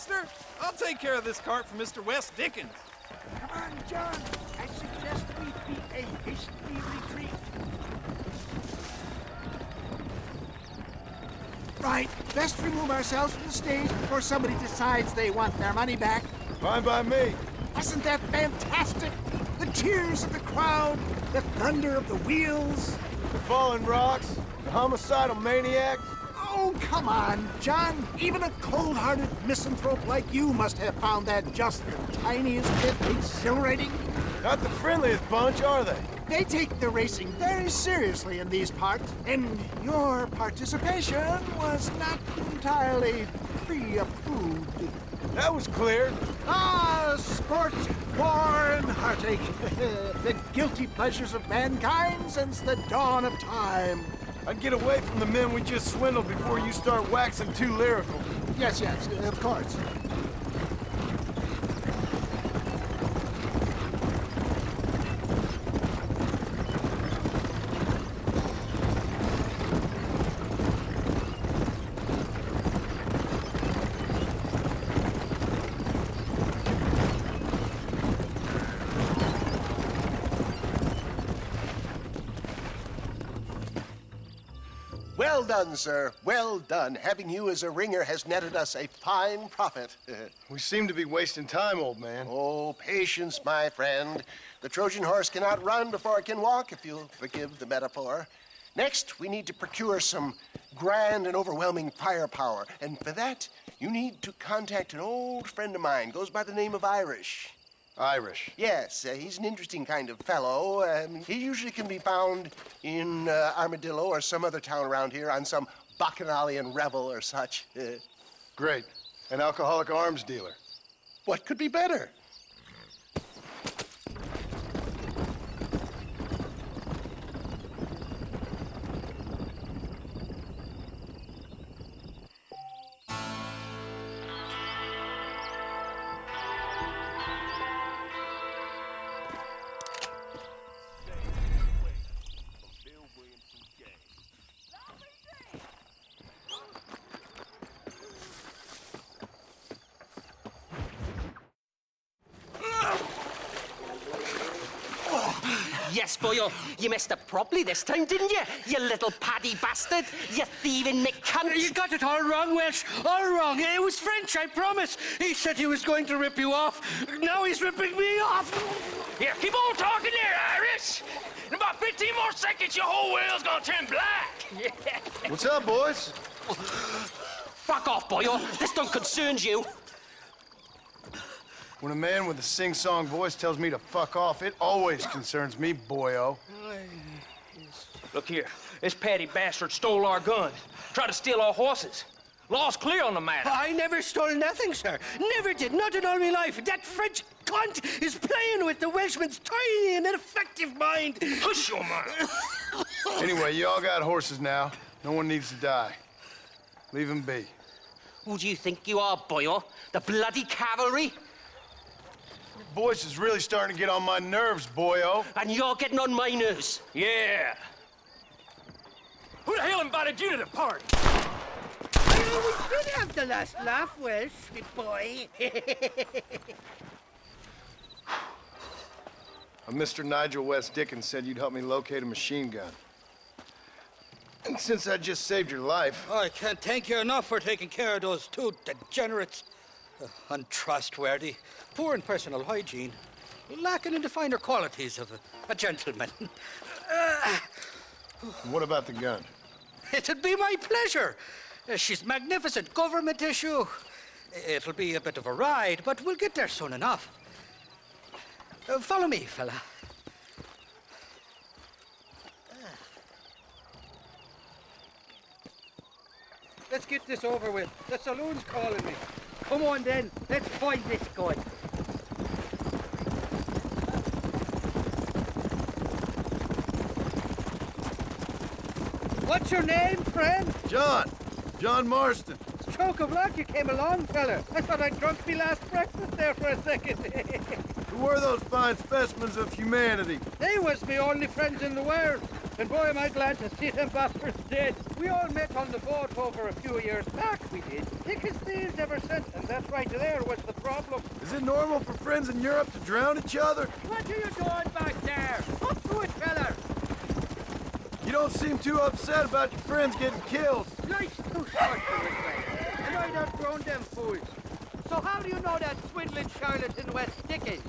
mister. I'll take care of this cart for Mr. West Dickens. Come on, John. I suggest we beat a hasty retreat. Right, best remove ourselves from the stage before somebody decides they want their money back. Fine by me. Wasn't that fantastic? The cheers of the crowd, the thunder of the wheels. The falling rocks, the homicidal maniacs. Oh, come on, John. Even a cold-hearted misanthrope like you must have found that just the tiniest bit exhilarating. Not the friendliest bunch, are they? They take the racing very seriously in these parts, and your participation was not entirely pre-approved. That was clear. Ah, sport, war, and heartache. The guilty pleasures of mankind since the dawn of time. I'd get away from the men we just swindled before you start waxing too lyrical. Yes, of course. Well done, sir. Well done. Having you as a ringer has netted us a fine profit. We seem to be wasting time, old man. Oh, patience, my friend. The Trojan horse cannot run before it can walk, if you'll forgive the metaphor. Next, we need to procure some grand and overwhelming firepower. And for that, you need to contact an old friend of mine. Goes by the name of Irish. Irish? Yes, he's an interesting kind of fellow. He usually can be found in Armadillo or some other town around here on some bacchanalian revel or such. Great. An alcoholic arms dealer. What could be better? Yes, boyo, you messed up properly this time, didn't you? You little paddy bastard. You thieving McCunt. You got it all wrong, Welsh. All wrong. It was French, I promise. He said he was going to rip you off. Now he's ripping me off. Here, keep on talking there, Irish. In about 15 more seconds, your whole whale's gonna turn black. What's up, boys? Fuck off, boyo. This don't concern you. When a man with a sing-song voice tells me to fuck off, it always concerns me, boyo. Look here. This Paddy bastard stole our gun. Tried to steal our horses. Law's clear on the matter. I never stole nothing, sir. Never did. Not in all my life. That French cunt is playing with the Welshman's tiny and ineffective mind. Hush your mouth. Anyway, you all got horses now. No one needs to die. Leave them be. Who do you think you are, boyo? The bloody cavalry? Your voice is really starting to get on my nerves, boyo. And you're getting on my nerves. Yeah. Who the hell invited you to the party? We did have the last laugh, Welsh, me boy. Mr. Nigel West Dickens said you'd help me locate a machine gun. And since I just saved your life... I can't thank you enough for taking care of those two degenerates. Untrustworthy, poor in personal hygiene, lacking in the finer qualities of a gentleman. What about the gun? It'd be my pleasure. She's magnificent, government issue. It'll be a bit of a ride, but we'll get there soon enough. Follow me, fella. Let's get this over with. The saloon's calling me. Come on, then. Let's find this gun. What's your name, friend? John Marston. Stroke of luck you came along, fella. I thought I'd drunk me last breakfast there for a second. Who were those fine specimens of humanity? They was me only friends in the world. And boy, am I glad to see them bastards dead. We all met on the boat over a few years back, we did. Thick as thieves ever since, and that right there was the problem. Is it normal for friends in Europe to drown each other? What are you doing back there? Up to it, fella! You don't seem too upset about your friends getting killed. Life's too short for regret, and I'd outgrown them fools. So how do you know that swindling charlatan West Dickens?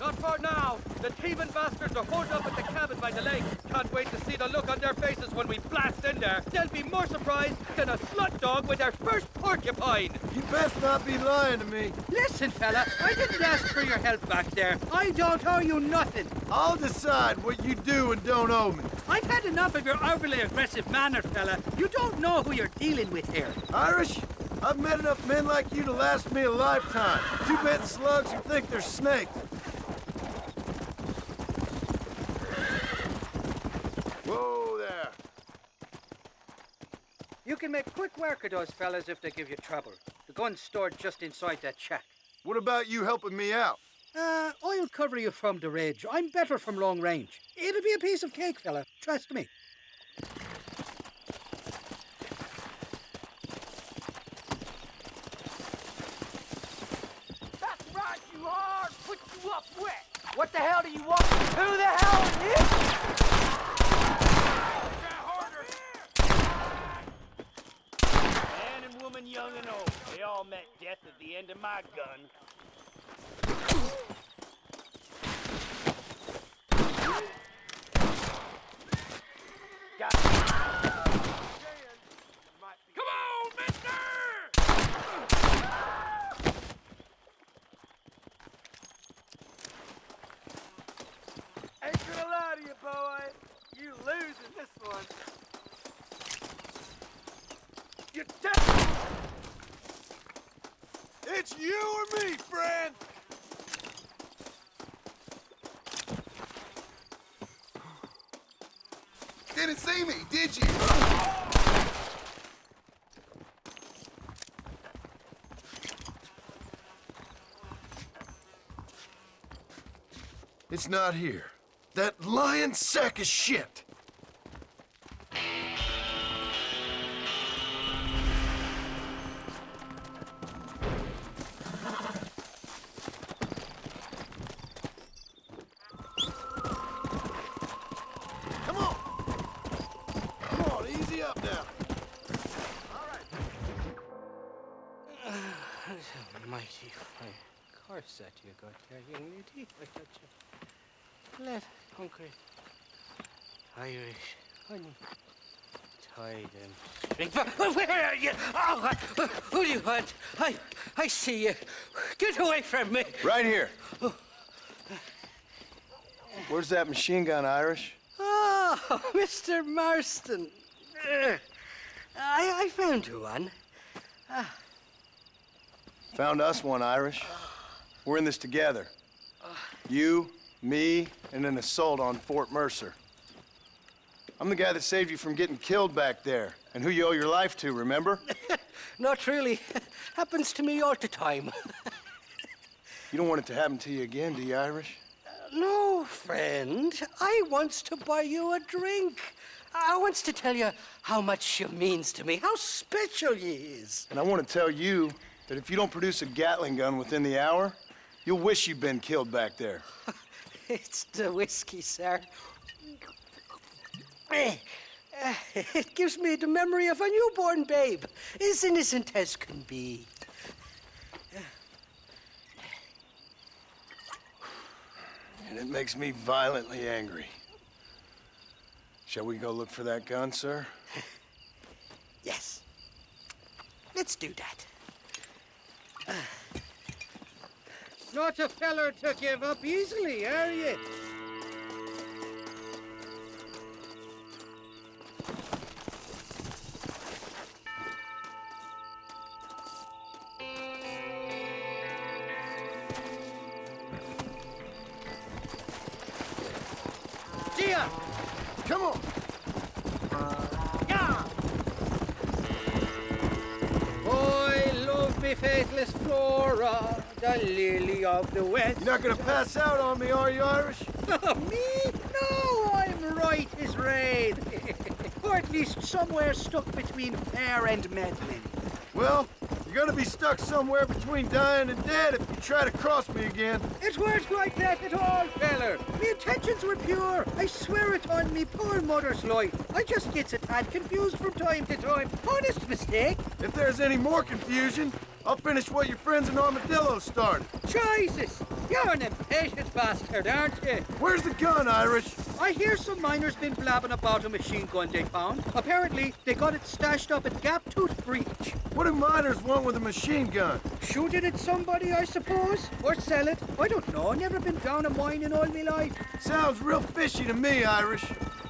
Not for now. The thieving bastards are holed up at the cabin by the lake. Can't wait to see the look on their faces when we blast in there. They'll be more surprised than a slut dog with their first porcupine. You best not be lying to me. Listen, fella, I didn't ask for your help back there. I don't owe you nothing. I'll decide what you do and don't owe me. I've had enough of your overly aggressive manner, fella. You don't know who you're dealing with here. Irish, I've met enough men like you to last me a lifetime. Two-bit slugs who think they're snakes. Whoa there. You can make quick work of those fellas if they give you trouble. The gun's stored just inside that shack. What about you helping me out? I'll cover you from the ridge. I'm better from long range. It'll be a piece of cake, fella. Trust me. That's right, you are! Put you up wet! What the hell do you want? Who the hell is? Man and woman, young and old, they all met death at the end of my gun. Come on, mister! Ain't gonna lie to you, boy. You losing this one. You dead! It's you or me, friend! Didn't see me, did you? It's not here. That lying sack of shit! Come on! Come on, easy up now. Mighty fine course that you got there, young lady. I got you. Let hungry Irish honey. Tie them straight. Where are you? Oh, who do you want? I see you. Get away from me. Right here. Where's that machine gun, Irish? Oh, Mr. Marston. I found you one. Found us one, Irish. We're in this together. You, me, and an assault on Fort Mercer. I'm the guy that saved you from getting killed back there, and who you owe your life to, remember? Not really. Happens to me all the time. You don't want it to happen to you again, do you, Irish? No, friend. I wants to buy you a drink. I wants to tell you how much she means to me, how special you is. And I want to tell you that if you don't produce a Gatling gun within the hour, you'll wish you'd been killed back there. It's the whiskey, sir. It gives me the memory of a newborn babe, as innocent as can be. And it makes me violently angry. Shall we go look for that gun, sir? Yes. Let's do that. Not a feller to give up easily, are you? Gia! Come on! Yeah! Boy, love me, faithless Flora, the lily of the West. You're not gonna pass out on me, are you, Irish? Me? No, I'm right is raid. Or at least somewhere stuck between fair and meddling. Well, you're gonna be stuck somewhere between dying and dead if you try to cross me again. It weren't like that at all, feller. Me intentions were pure. I swear it on me poor mother's life. I just gets a tad confused from time to time. Honest mistake. If there's any more confusion, I'll finish what your friends in Armadillo started. Jesus! You're an impatient bastard, aren't you? Where's the gun, Irish? I hear some miners been blabbing about a machine gun they found. Apparently, they got it stashed up at Gap Tooth Breach. What do miners want with a machine gun? Shoot it at somebody, I suppose? Or sell it? I don't know. Never been down a mine in all my life. Sounds real fishy to me, Irish.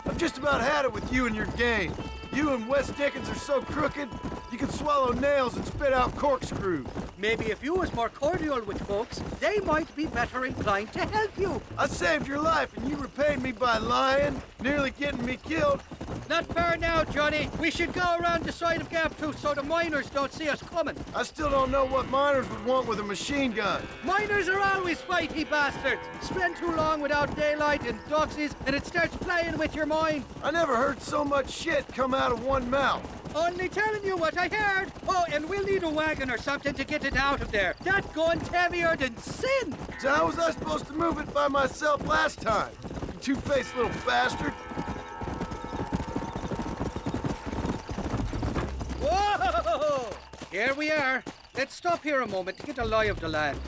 I've just about had it with you and your game. You and Wes Dickens are so crooked, you can swallow nails and spit out corkscrews. Maybe if you was more cordial with folks, they might be better inclined to help you. I saved your life and you repaid me by lying, nearly getting me killed. Not fair now, Johnny. We should go around the side of Gap Tooth so the miners don't see us coming. I still don't know what miners would want with a machine gun. Miners are always fighty bastards. Spend too long without daylight and doxies and it starts playing with your mind. I never heard so much shit come out of one mouth. Only telling you what I heard. Oh, and we'll need a wagon or something to get it out of there. That gun's heavier than sin. So how was I supposed to move it by myself last time? You two-faced little bastard. Whoa! Here we are. Let's stop here a moment to get a lie of the land.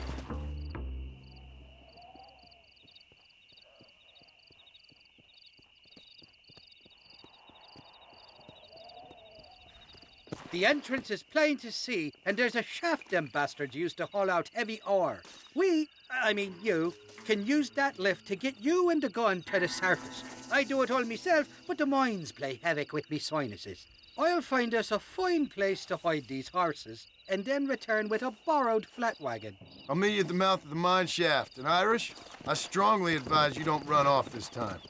The entrance is plain to see, and there's a shaft them bastards used to haul out heavy ore. You, can use that lift to get you and the gun to the surface. I do it all myself, but the mines play havoc with me sinuses. I'll find us a fine place to hide these horses, and then return with a borrowed flat wagon. I'll meet you at the mouth of the mine shaft. And Irish, I strongly advise you don't run off this time.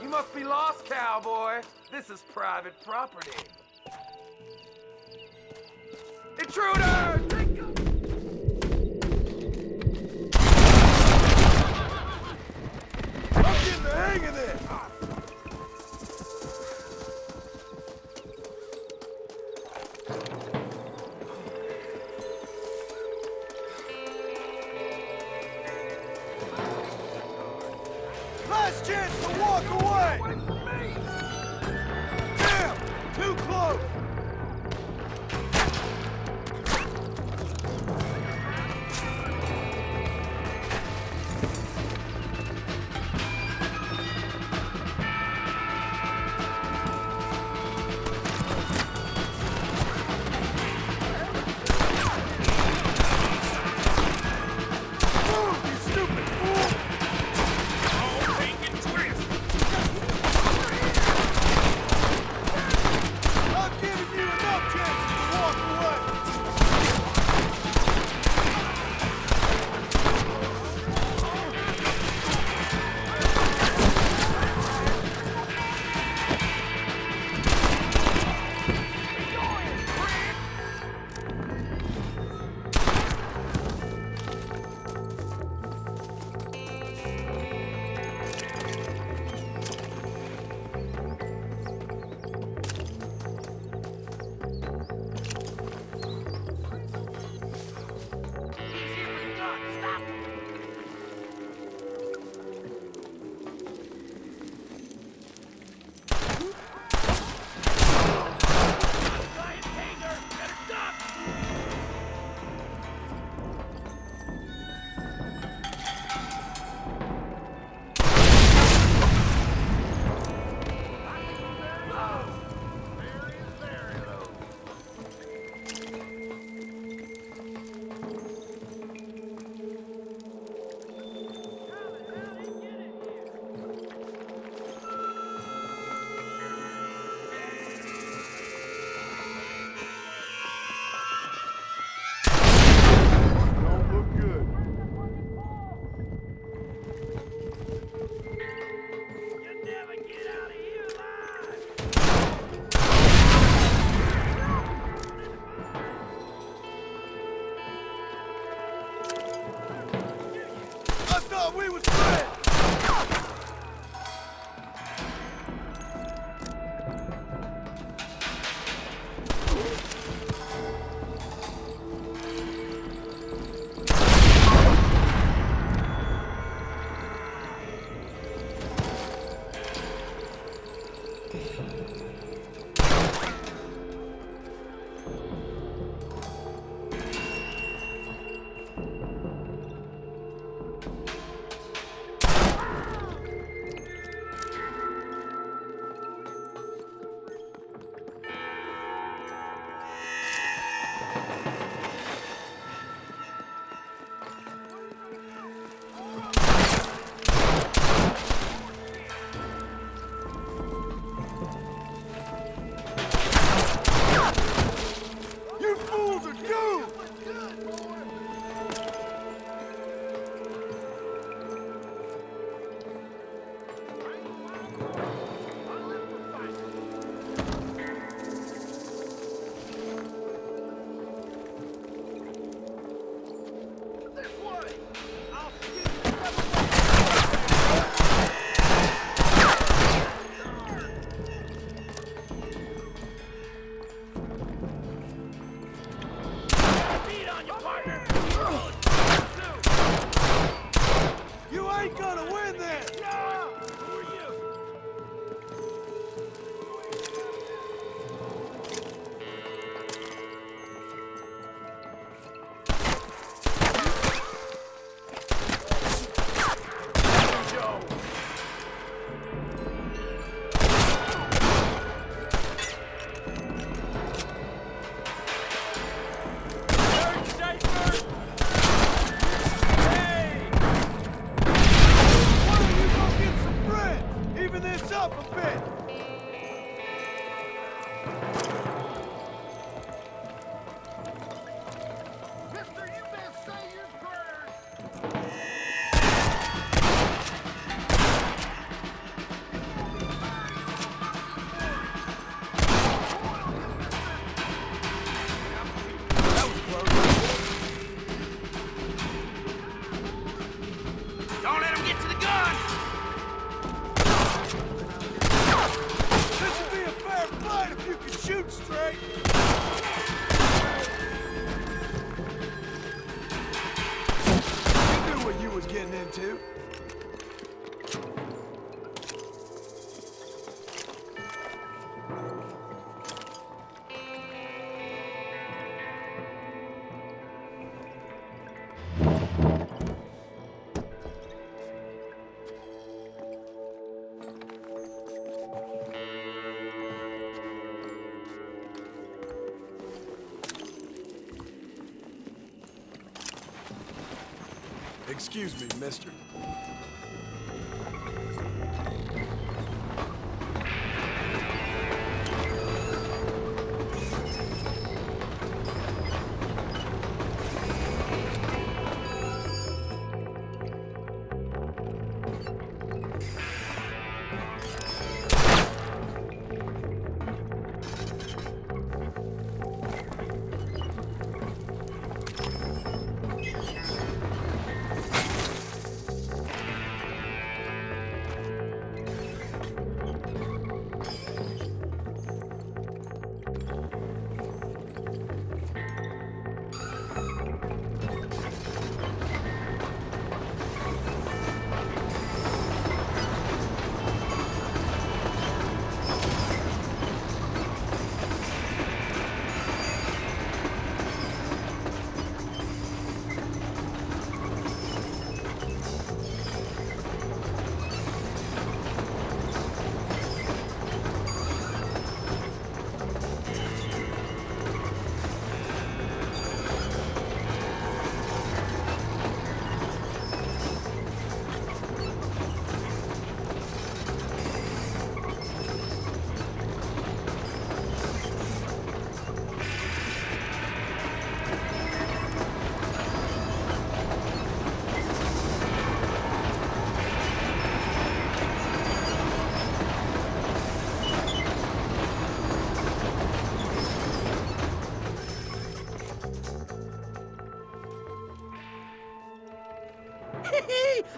You must be lost, cowboy. This is private property. Intruder! I'm getting the hang of this! Last chance to walk away! Damn! Too close! I'll give with Fred! You fools are doomed! Beat on you, partner! You ain't gonna win this! Yeah! Who are you? Why don't you go get some friends? Even this up a bit! Mister, you best say your prayers! Don't let him get to the gun! This would be a fair fight if you could shoot straight! You knew what you was getting into. Excuse me, mister.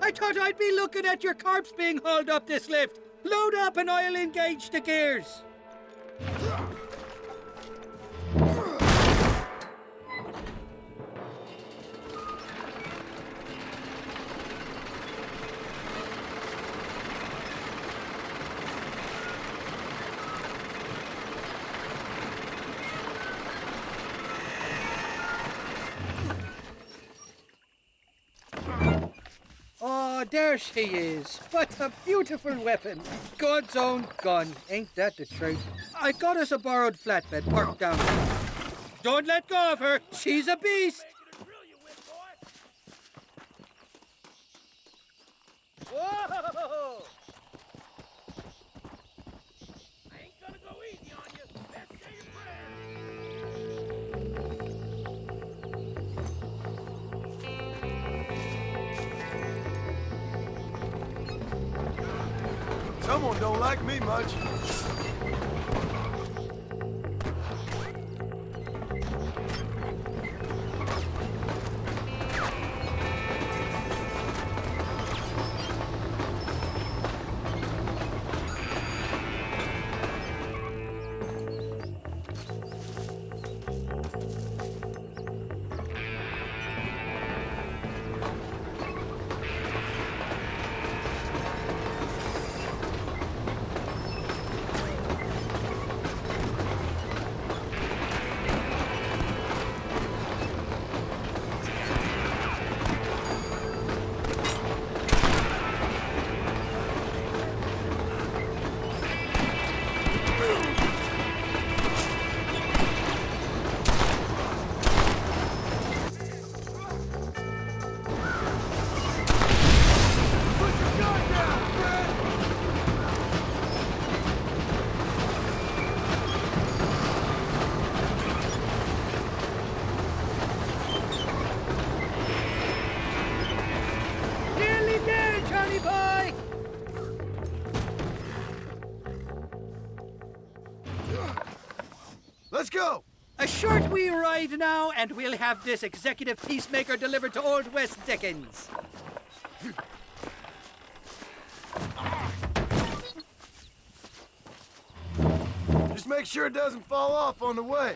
I thought I'd be looking at your corpse being hauled up this lift. Load up and I'll engage the gears. Oh, there she is. What a beautiful weapon. God's own gun. Ain't that the truth? I got us a borrowed flatbed parked down there. Don't let go of her. She's a beast. Whoa! I ain't gonna go easy on you. Best say your Someone don't like me much. Nearly there, Johnny boy. Let's go. A short wee ride now, and we'll have this executive peacemaker delivered to Old West Dickens. Just make sure it doesn't fall off on the way.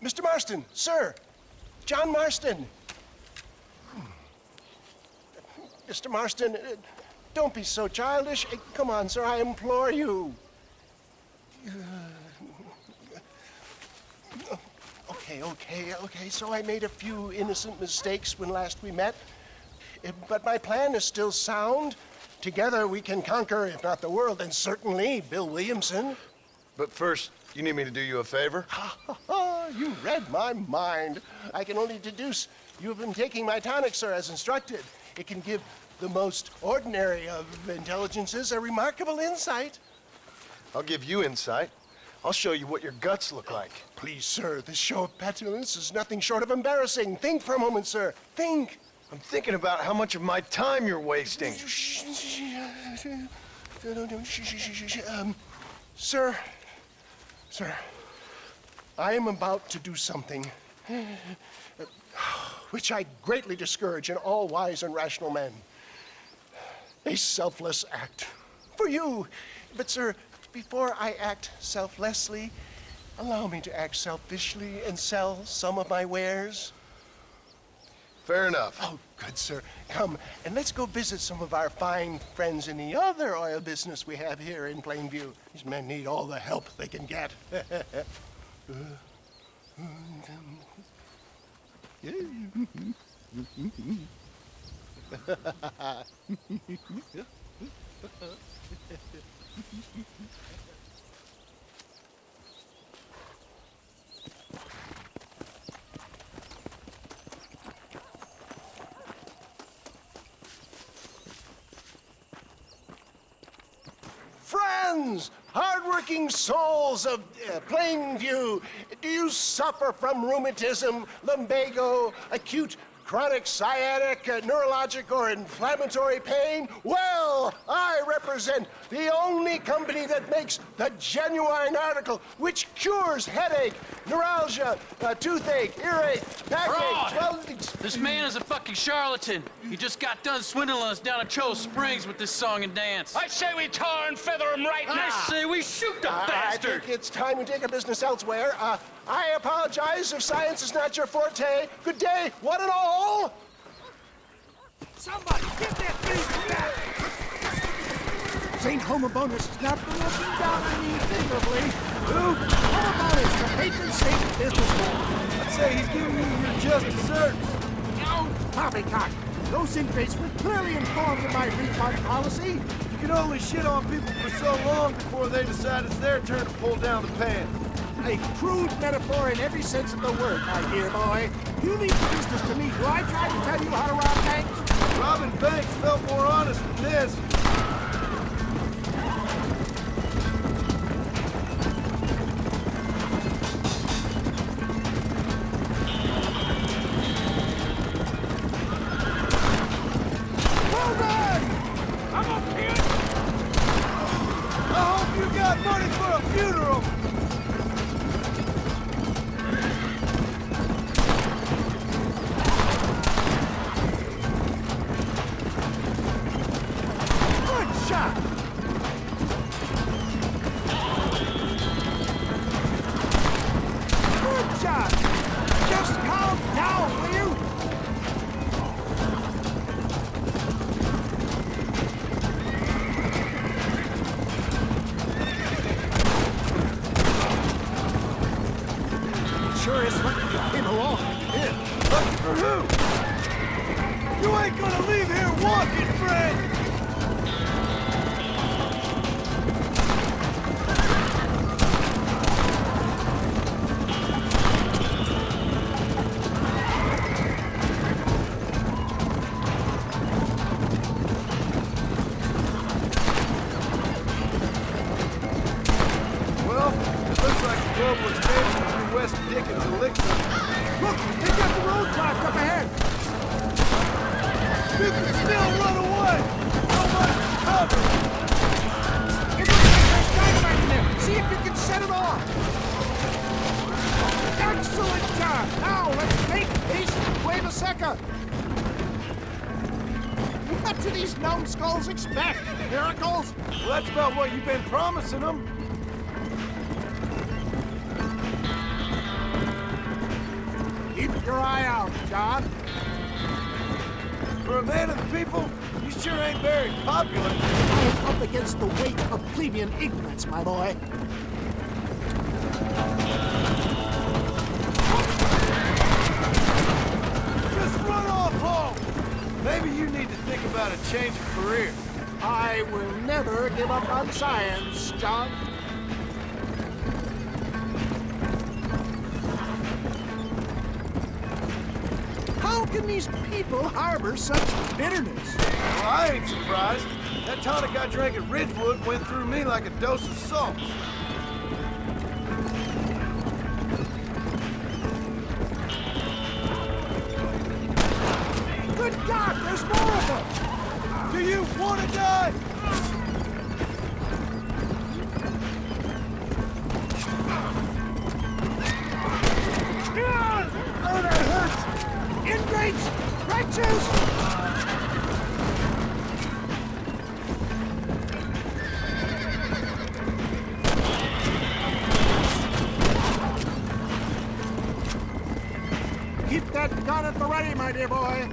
Mr. Marston, sir. John Marston. Mr. Marston, don't be so childish. Come on, sir, I implore you. Okay. So I made a few innocent mistakes when last we met. But my plan is still sound. Together we can conquer, if not the world, then certainly Bill Williamson. But first, you need me to do you a favor? You read my mind. I can only deduce you have been taking my tonic, sir, as instructed. It can give the most ordinary of intelligences a remarkable insight. I'll give you insight. I'll show you what your guts look like. Please, sir, this show of petulance is nothing short of embarrassing. Think for a moment, sir. Think. I'm thinking about how much of my time you're wasting. Sir, I am about to do something which I greatly discourage in all wise and rational men. A selfless act for you. But, sir, before I act selflessly, allow me to act selfishly and sell some of my wares. Fair enough. Oh, good, sir. Come, and let's go visit some of our fine friends in the other oil business we have here in Plainview. These men need all the help they can get. citizens, hardworking souls of Plainview, do you suffer from rheumatism, lumbago, acute chronic sciatic, neurologic, or inflammatory pain? Well, I represent the only company that makes the genuine article which cures headache, neuralgia, toothache, earache, backache, swelling. This man is a fucking charlatan. He just got done swindling us down at Cho Springs with this song and dance. I say we tar and feather him right now. I say we shoot the bastard. I think it's time we take our business elsewhere. I apologize if science is not your forte. Good day, one and all. Somebody get that thing back! St. Homobonus has not been looking down on me favorably. Who? Homobonus, the patron saint of businessmen. I'd say he's giving you your just desserts. No, poppycock. Those inmates were clearly informed of my refund policy. You can only shit on people for so long before they decide it's their turn to pull down the pants. A crude metaphor in every sense of the word, my dear boy. You leave the business to me. Do I try to tell you how to rob banks? Robbing banks felt more honest than this. Well done! I'm up here! I hope you got money for a funeral! Good shot! Good job! Just calm down, will you? Sure is lucky you came along. Yeah, lucky for who? You ain't gonna leave here walking, friend! Well, it looks like a global expansion through West Dickens Elixir. Look, they got the road blocked up ahead. You can still run away! So much cover! It looks like there's dynamite in there. See if you can set it off. Excellent job. Now let's make haste. Wait a second. What do these numbskulls expect? Miracles? Well, that's about what you've been promising them. Keep your eye out, John. For a man of the people, you sure ain't very popular. I am up against the weight of plebeian ignorance, my boy. Just run off home. Maybe you need to think about a change of career. I will never give up on science, John. How can these people harbor such bitterness? Well, I ain't surprised. That tonic I drank at Ridgewood went through me like a dose of salt. Good God, there's more of them! Do you want to die? Oh, that hurts! Ingrates! Wretches! Keep that gun at the ready, my dear boy.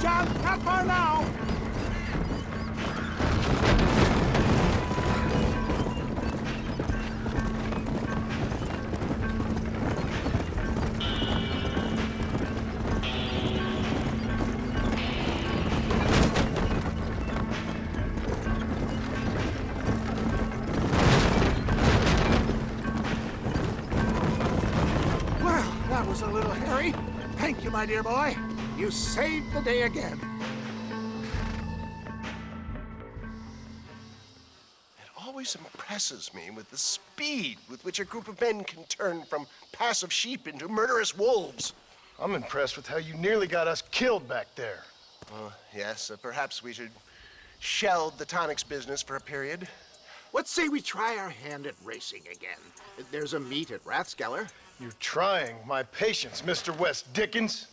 John. Not far now. Well, that was a little hairy. Thank you, my dear boy. You saved the day again. It always impresses me with the speed with which a group of men can turn from passive sheep into murderous wolves. I'm impressed with how you nearly got us killed back there. Yes, perhaps we should shelve the tonics business for a period. Let's say we try our hand at racing again. There's a meet at Rathskeller. You're trying my patience, Mr. West Dickens.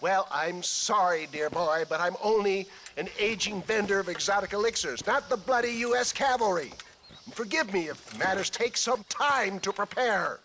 Well, I'm sorry, dear boy, but I'm only an aging vendor of exotic elixirs, not the bloody U.S. cavalry. Forgive me if matters take some time to prepare.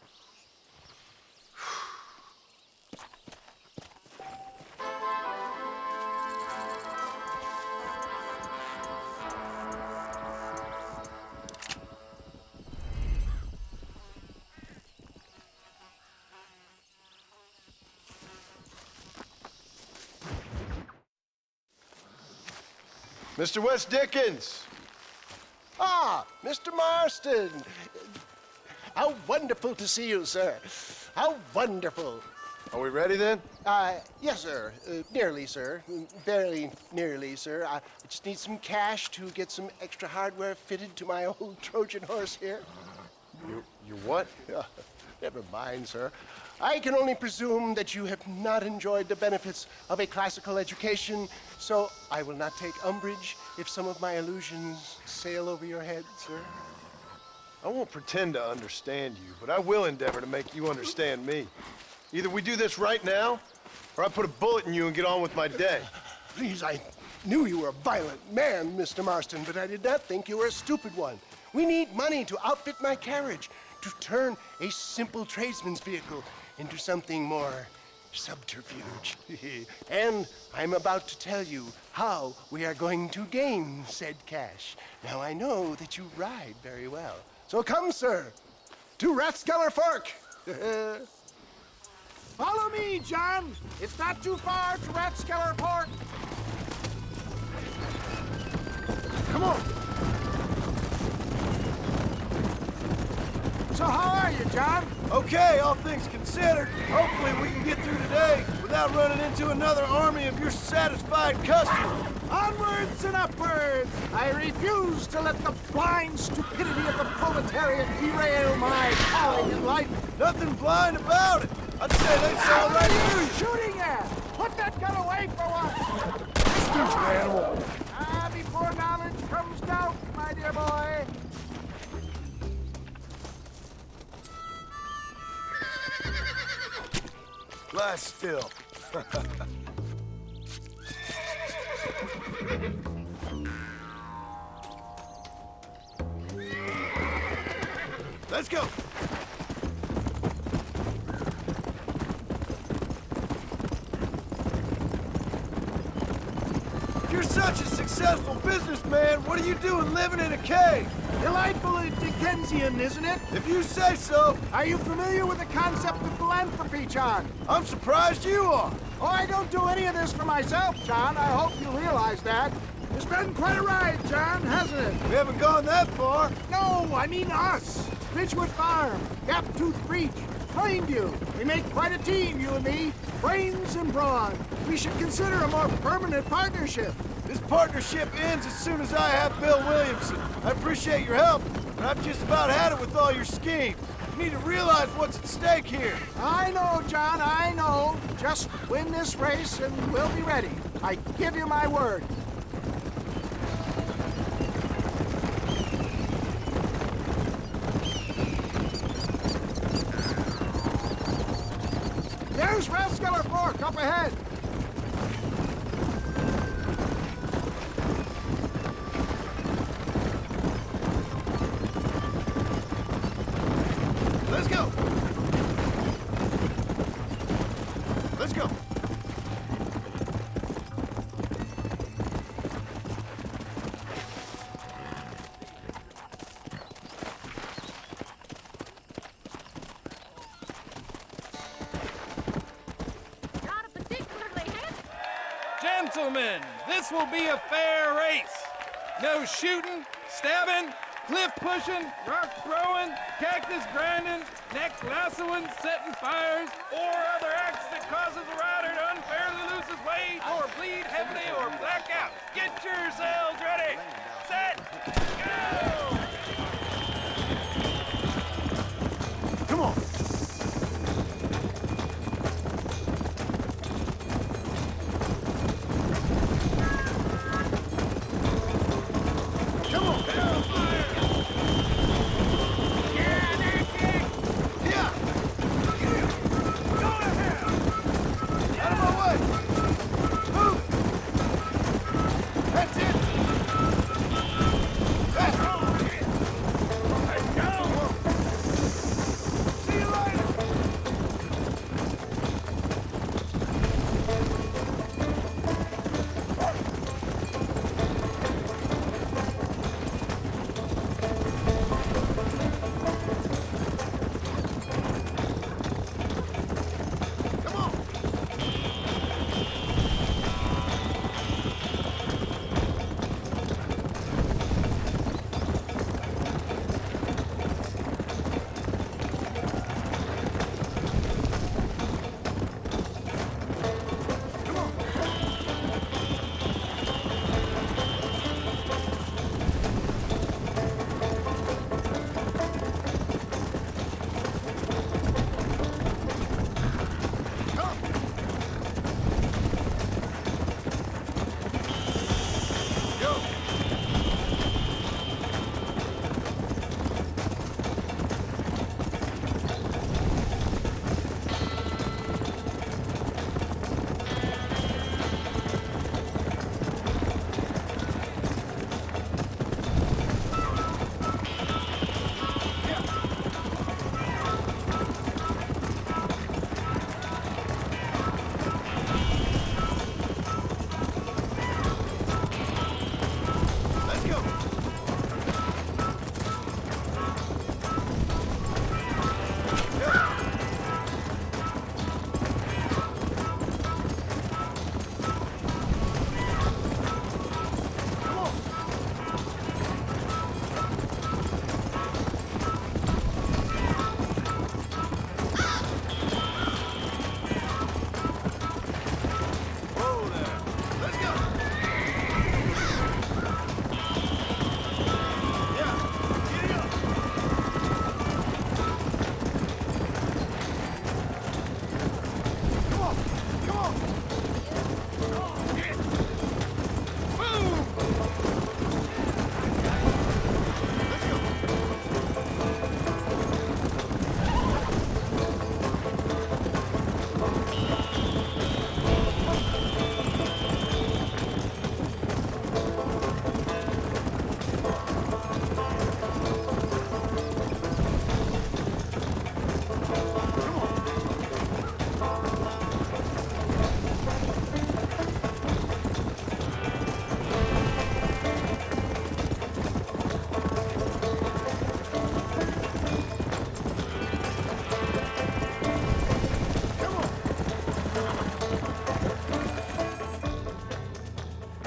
Mr. West Dickens! Ah, Mr. Marston. How wonderful to see you, sir. How wonderful. Are we ready then? Yes, sir. Nearly, sir. Barely nearly, sir. I just need some cash to get some extra hardware fitted to my old Trojan horse here. You what? Never mind, sir. I can only presume that you have not enjoyed the benefits of a classical education, so I will not take umbrage if some of my illusions sail over your head, sir. I won't pretend to understand you, but I will endeavor to make you understand me. Either we do this right now, or I put a bullet in you and get on with my day. Please, I knew you were a violent man, Mr. Marston, but I did not think you were a stupid one. We need money to outfit my carriage, to turn a simple tradesman's vehicle into something more subterfuge. And I'm about to tell you how we are going to gain said cash. Now, I know that you ride very well. So come, sir, to Rathskeller Fork. Follow me, John. It's not too far to Rathskeller Fork. Come on. So how are you, John? Okay, all things considered. Hopefully we can get through today without running into another army of your satisfied customers. Onwards and upwards! I refuse to let the blind stupidity of the proletariat derail my calling in life. Nothing blind about it. I'd say they saw right through you. Shooting at? Put that gun away for once! Stupid animal. Before knowledge comes doubt, my dear boy. Lie still. Let's go. You're such a successful businessman. What are you doing living in a cave? Delightfully Dickensian, isn't it? If you say so. Are you familiar with the concept of philanthropy, John? I'm surprised you are. Oh, I don't do any of this for myself, John. I hope you realize that. It's been quite a ride, John, hasn't it? We haven't gone that far. No, I mean us. Ridgewood Farm, Gaptooth Breach, Plainview. We make quite a team, you and me. Brains and brawn. We should consider a more permanent partnership. This partnership ends as soon as I have Bill Williamson. I appreciate your help, but I've just about had it with all your schemes. You need to realize what's at stake here. I know, John, I know. Just win this race and we'll be ready. I give you my word. There's Rathskeller Fork up ahead. Let's go. Let's go. gentlemen, this will be a fair race. No shooting, stabbing, cliff pushing, rock throwing, cactus grinding, neck lassoing, setting fires, or other acts that causes a rider to unfairly lose his way, or bleed heavily, or black out. Get yourselves ready. Set, go! Come on.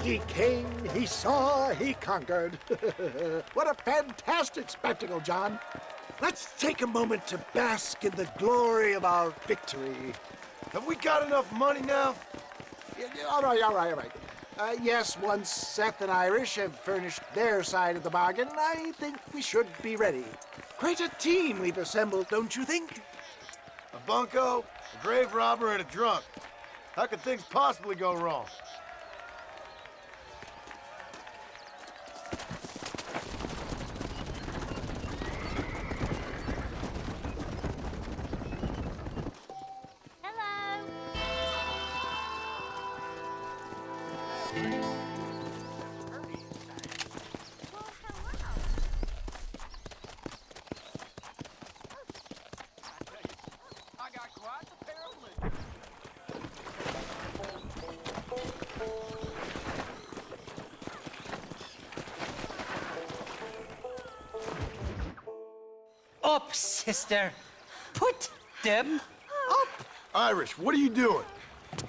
He came, he saw, he conquered. What a fantastic spectacle, John. Let's take a moment to bask in the glory of our victory. Have we got enough money now? All right. Yes, once Seth and Irish have furnished their side of the bargain, I think we should be ready. Quite a team we've assembled, don't you think? A bunco, a grave robber, and a drunk. How could things possibly go wrong? Up, sister. Put them up. Irish, what are you doing?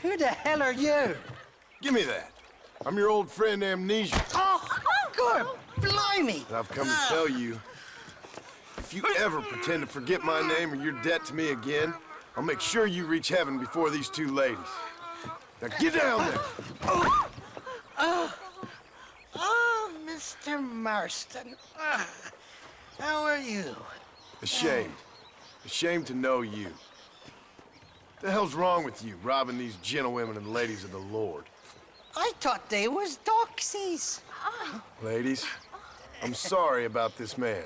Who the hell are you? Give me that. I'm your old friend Amnesia. Oh, good. Blimey. And I've come to tell you, if you ever pretend to forget my name or your debt to me again, I'll make sure you reach heaven before these two ladies. Now get down there. Oh, Mr. Marston. How are you? Ashamed. Ashamed to know you. The hell's wrong with you, robbing these gentlewomen and ladies of the Lord? I thought they was doxies. Ladies, I'm sorry about this man.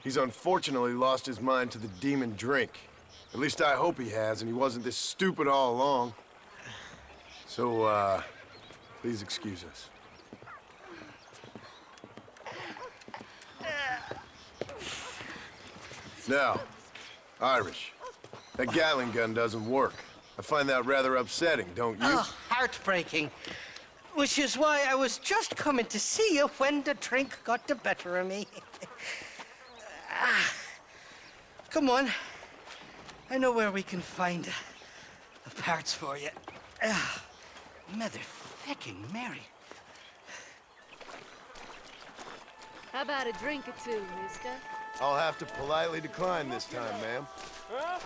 He's unfortunately lost his mind to the demon drink. At least I hope he has, and he wasn't this stupid all along. So, please excuse us. Now, Irish, that Gatling gun doesn't work. I find that rather upsetting, don't you? Oh, heartbreaking. Which is why I was just coming to see you when the drink got the better of me. Come on. I know where we can find the parts for you. Mother-fecking Mary. How about a drink or two, mister? I'll have to politely decline this time, ma'am. Huh?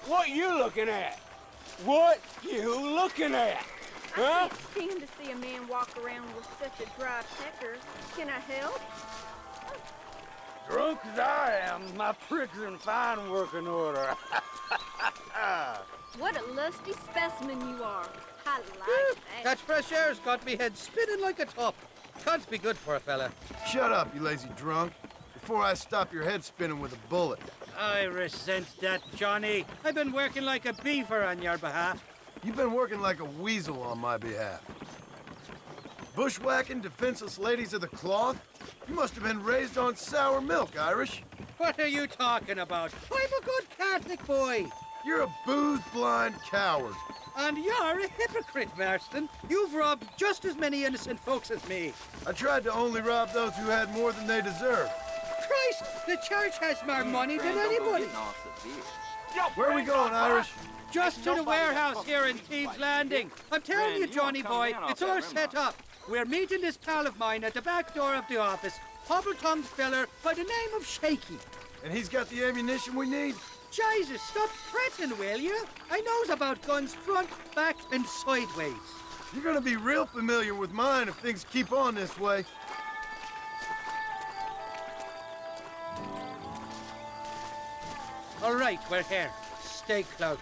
What you looking at? What you looking at? Huh? I can't stand to see a man walk around with such a dry pecker. Can I help? Drunk as I am, my prick's in fine working order. What a lusty specimen you are. I like that. That fresh air's got me head spinning like a top. Can't be good for a fella. Shut up, you lazy drunk, before I stop your head spinning with a bullet. I resent that, Johnny. I've been working like a beaver on your behalf. You've been working like a weasel on my behalf. Bushwhacking defenseless ladies of the cloth? You must have been raised on sour milk, Irish. What are you talking about? I'm a good Catholic boy. You're a booze-blind coward. And you're a hypocrite, Marston. You've robbed just as many innocent folks as me. I tried to only rob those who had more than they deserved. Christ, the church has more money than anybody. Where are we going, Irish? Just to the warehouse here in Teague's Landing. I'm telling you, Johnny boy, it's all set up. We're meeting this pal of mine at the back door of the office, hobble-tongued fella by the name of Shaky. And he's got the ammunition we need? Jesus, stop fretting, will you? I knows about guns front, back, and sideways. You're gonna be real familiar with mine if things keep on this way. All right, we're here. Stay close.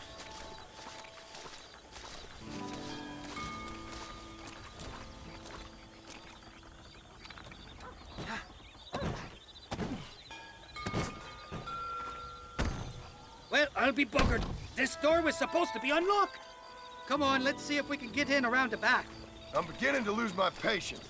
Well, I'll be buggered. This door was supposed to be unlocked. Come on, let's see if we can get in around the back. I'm beginning to lose my patience.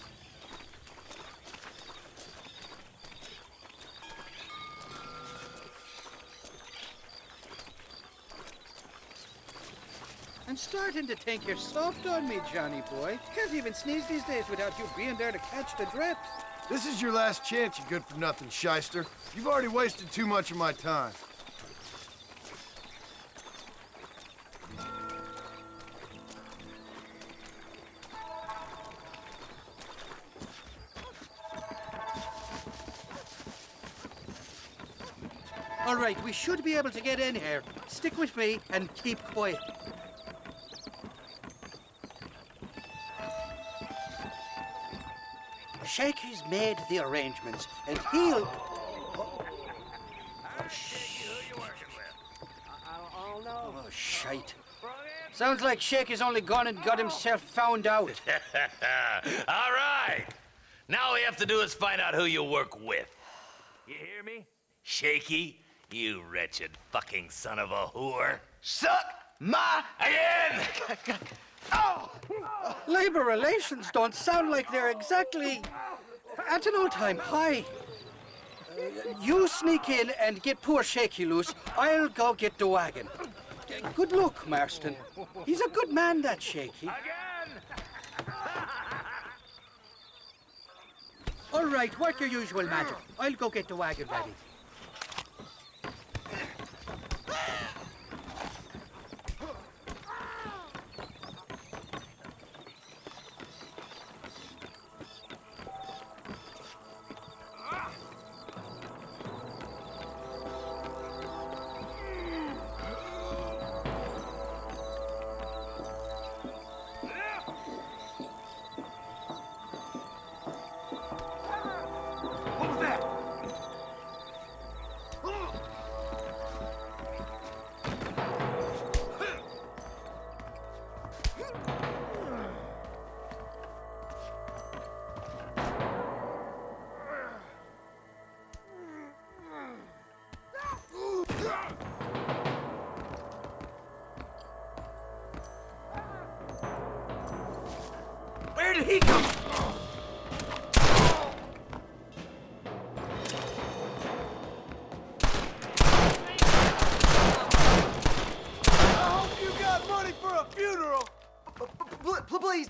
I'm starting to think you're soft on me, Johnny boy. Can't even sneeze these days without you being there to catch the drift. This is your last chance, you good-for-nothing shyster. You've already wasted too much of my time. All right, we should be able to get in here. Stick with me and keep quiet. Shaky's made the arrangements, and he'll... Oh, shite. Sounds like Shaky's only gone and got himself found out. All right. Now all we have to do is find out who you work with. You hear me? Shaky, you wretched fucking son of a whore. Suck my... Again! Oh! Labor relations don't sound like they're exactly at an all-time high. You sneak in and get poor Shaky loose. I'll go get the wagon. Good luck, Marston. He's a good man, that Shaky. All right, work your usual magic. I'll go get the wagon ready. What was that? Where did he come from? Please.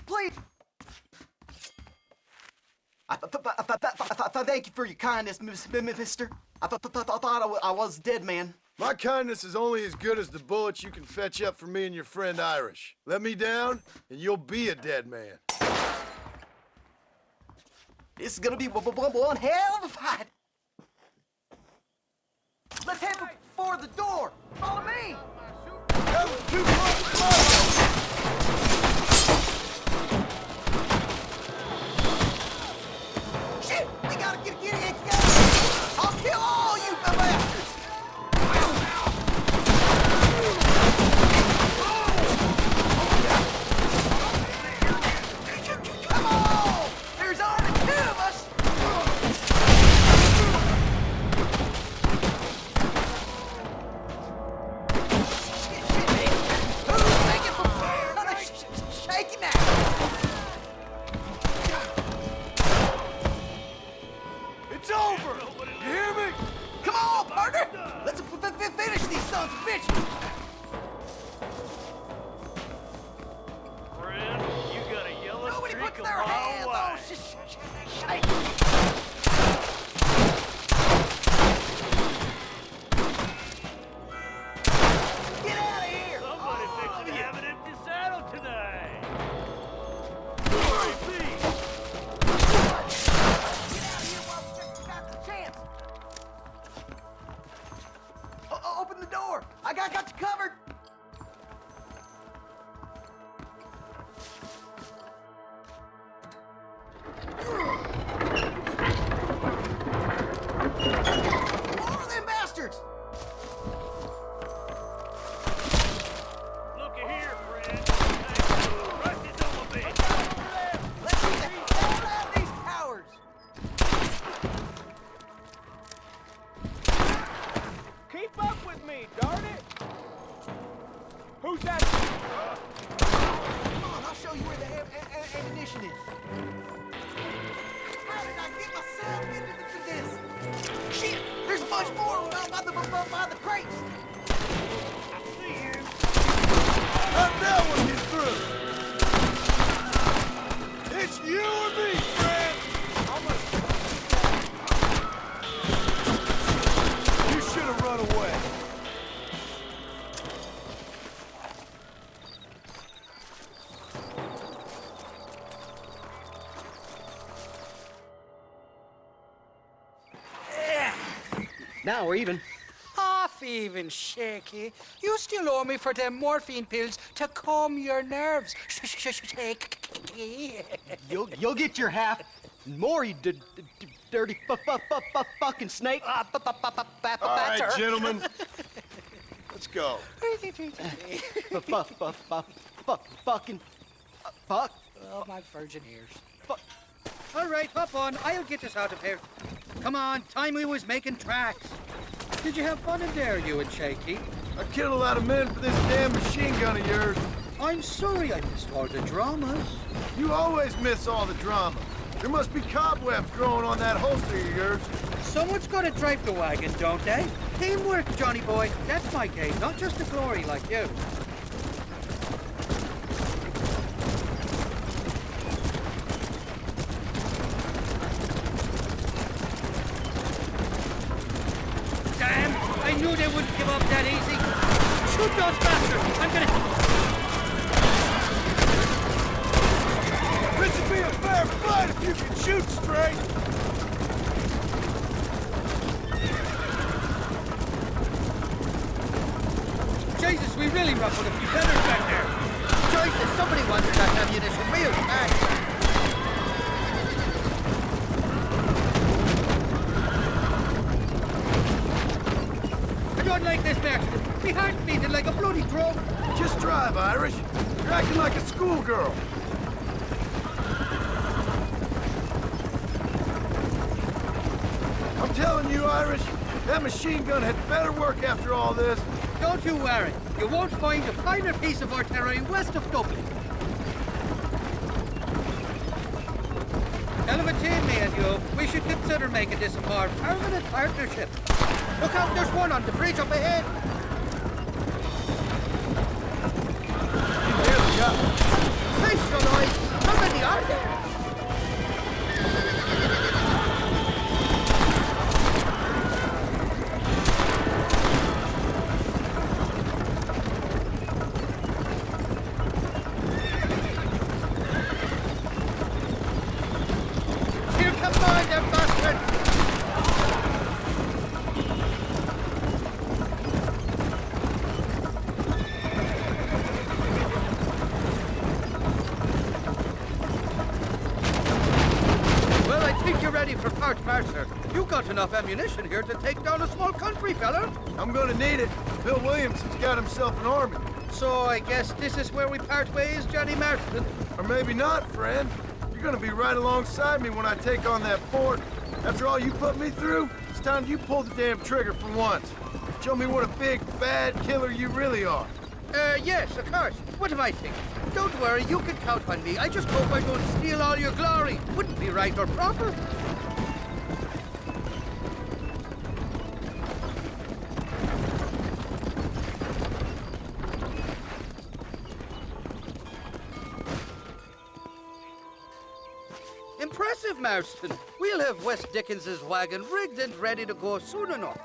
Thank you for your kindness, mister. I thought I was dead man. My kindness is only as good as the bullets you can fetch up for me and your friend Irish. Let me down, and you'll be a dead man. This is gonna be one hell of a fight. Let's head for the door. Follow me. That was too close. Shit! We gotta get it together! I'll kill all you bastards! Come on! There's only two of us! Who's making for shaking now? It's over! You hear me? Come on, partner! Let's finish these sons of bitches! Friend, you got a yellow Nobody streak puts a their mile hands wide. on shake. Get out of here! Somebody fixing to have an empty saddle tonight. Glory be! Chance! Open the door! I got you covered! More of them bastards! Looky here, friend. Rush this on a bit. Let's get the hell out of these towers! Keep up with me, darn it! Who's that? Come on, I'll show you where the ammunition is. How did I get myself into this? Shit! There's a bunch more by the crates! I see you. How'd that one get through? It's you and me, friend! You should have run away. Now we're even. Half even, Shaky. You still owe me for them morphine pills to calm your nerves. Shaky. You'll get your half more, you dirty fucking snake. All right, gentlemen. Let's go. Fucking fuck. Oh, my virgin ears. All right, hop on. I'll get us out of here. Come on, time we was making tracks. Did you have fun in there, you and Shaky? I killed a lot of men for this damn machine gun of yours. I'm sorry I missed all the dramas. You always miss all the drama. There must be cobwebs growing on that holster of yours. Someone's got to drive the wagon, don't they? Teamwork, Johnny boy. That's my case, not just the glory like you. Damn! I knew they wouldn't give up that easy. Shoot those bastards! I'm gonna... This would be a fair fight if you can shoot straight. Jesus, we really ruffled a few feathers back there. Jesus, somebody wants that ammunition real fast. this, Marston. My heart's beating like a bloody drum. Just drive, Irish. You're acting like a schoolgirl. I'm telling you, Irish, that machine gun had better work after all this. Don't you worry. You won't find a finer piece of artillery west of Dublin. Hell of a team, me and you. We should consider making this a more permanent partnership. Look out, there's one on the bridge up ahead. Face your noise. How many are there? You got enough ammunition here to take down a small country, fella. I'm gonna need it. Bill Williamson's got himself an army. So I guess this is where we part ways, Johnny Marston. Or maybe not, friend. You're gonna be right alongside me when I take on that fort. After all you put me through, it's time you pull the damn trigger for once. Show me what a big, bad killer you really are. Yes, of course. What am I thinking? Don't worry, you can count on me. I just hope I don't steal all your glory. Wouldn't be right or proper. Impressive, Marston. We'll have West Dickens's wagon rigged and ready to go soon enough.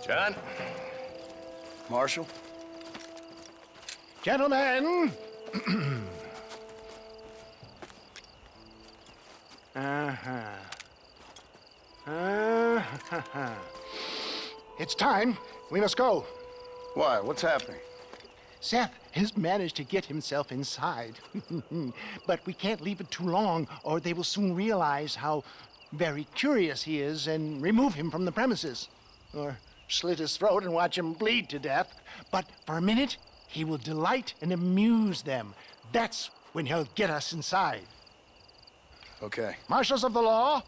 John? Marshal? Gentlemen! It's time. We must go. Why? What's happening? Seth has managed to get himself inside. But we can't leave it too long, or they will soon realize how very curious he is and remove him from the premises. Or slit his throat and watch him bleed to death. But for a minute, he will delight and amuse them. That's when he'll get us inside. Okay. Marshals of the law,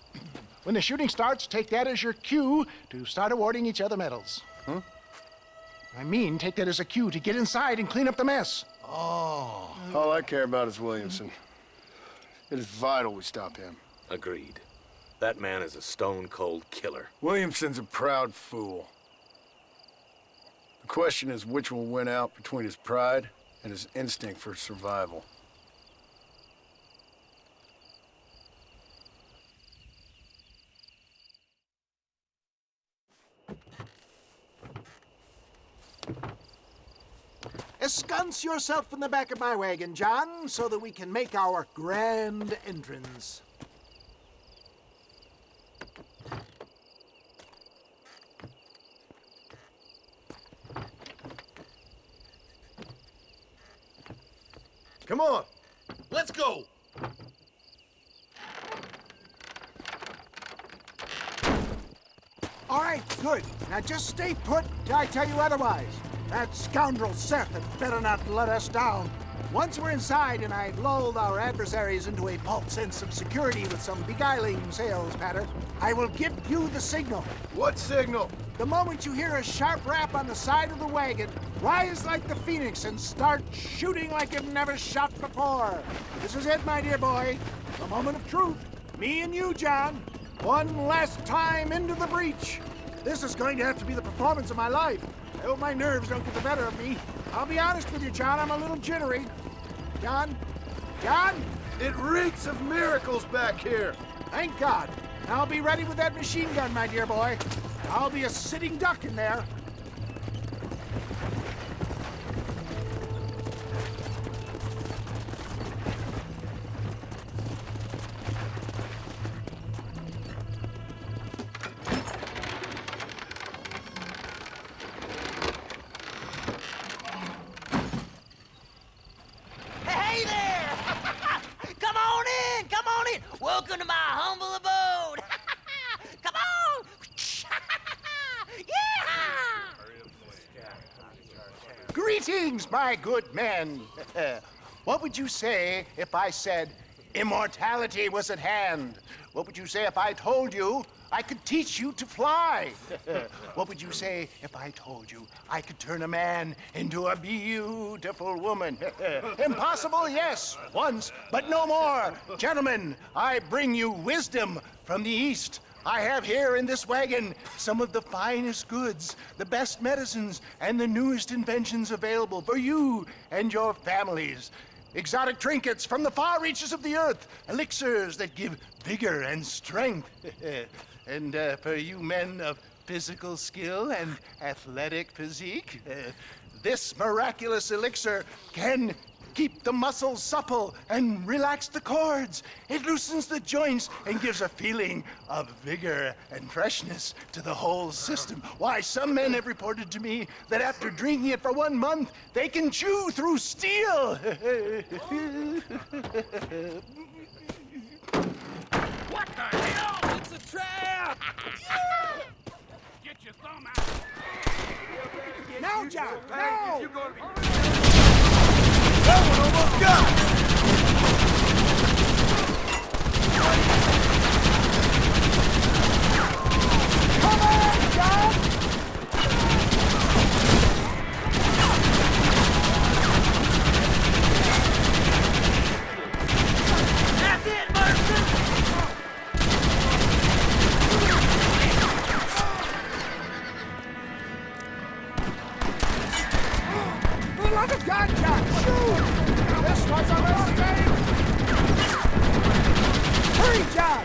when the shooting starts, take that as your cue to start awarding each other medals. Huh? I mean, take that as a cue to get inside and clean up the mess. Oh. All I care about is Williamson. It is vital we stop him. Agreed. That man is a stone-cold killer. Williamson's a proud fool. The question is which will win out between his pride and his instinct for survival. Ensconce yourself in the back of my wagon, John, so that we can make our grand entrance. Come on, let's go. All right, good. Now just stay put till I tell you otherwise. That scoundrel Seth had better not let us down. Once we're inside and I've lulled our adversaries into a false sense of security with some beguiling sales patter, I will give you the signal. What signal? The moment you hear a sharp rap on the side of the wagon, rise like the phoenix and start shooting like you've never shot before. This is it, my dear boy. A moment of truth. Me and you, John. One last time into the breach. This is going to have to be the performance of my life. I hope my nerves don't get the better of me. I'll be honest with you, John, I'm a little jittery. John, John? It reeks of miracles back here. Thank God. I'll be ready with that machine gun, my dear boy. I'll be a sitting duck in there. Hey there! Come on in! Come on in! Welcome to my humble abode! Come on! Yeah! Greetings, my good men. What would you say if I said immortality was at hand? What would you say if I told you I could teach you to fly? What would you say if I told you I could turn a man into a beautiful woman? Impossible, yes, once, but no more. Gentlemen, I bring you wisdom from the East. I have here in this wagon some of the finest goods, the best medicines, and the newest inventions available for you and your families. Exotic trinkets from the far reaches of the earth, elixirs that give vigor and strength. And for you men of physical skill and athletic physique, this miraculous elixir can keep the muscles supple and relax the cords. It loosens the joints and gives a feeling of vigor and freshness to the whole system. Why, some men have reported to me that after drinking it for 1 month, they can chew through steel. What the hell? It's a trap! Get your thumb out. Now, John, now! That one almost got it. Come on, John! That's it, Marston! For the love of God, John, shoot! This was a mistake! Hurry, John!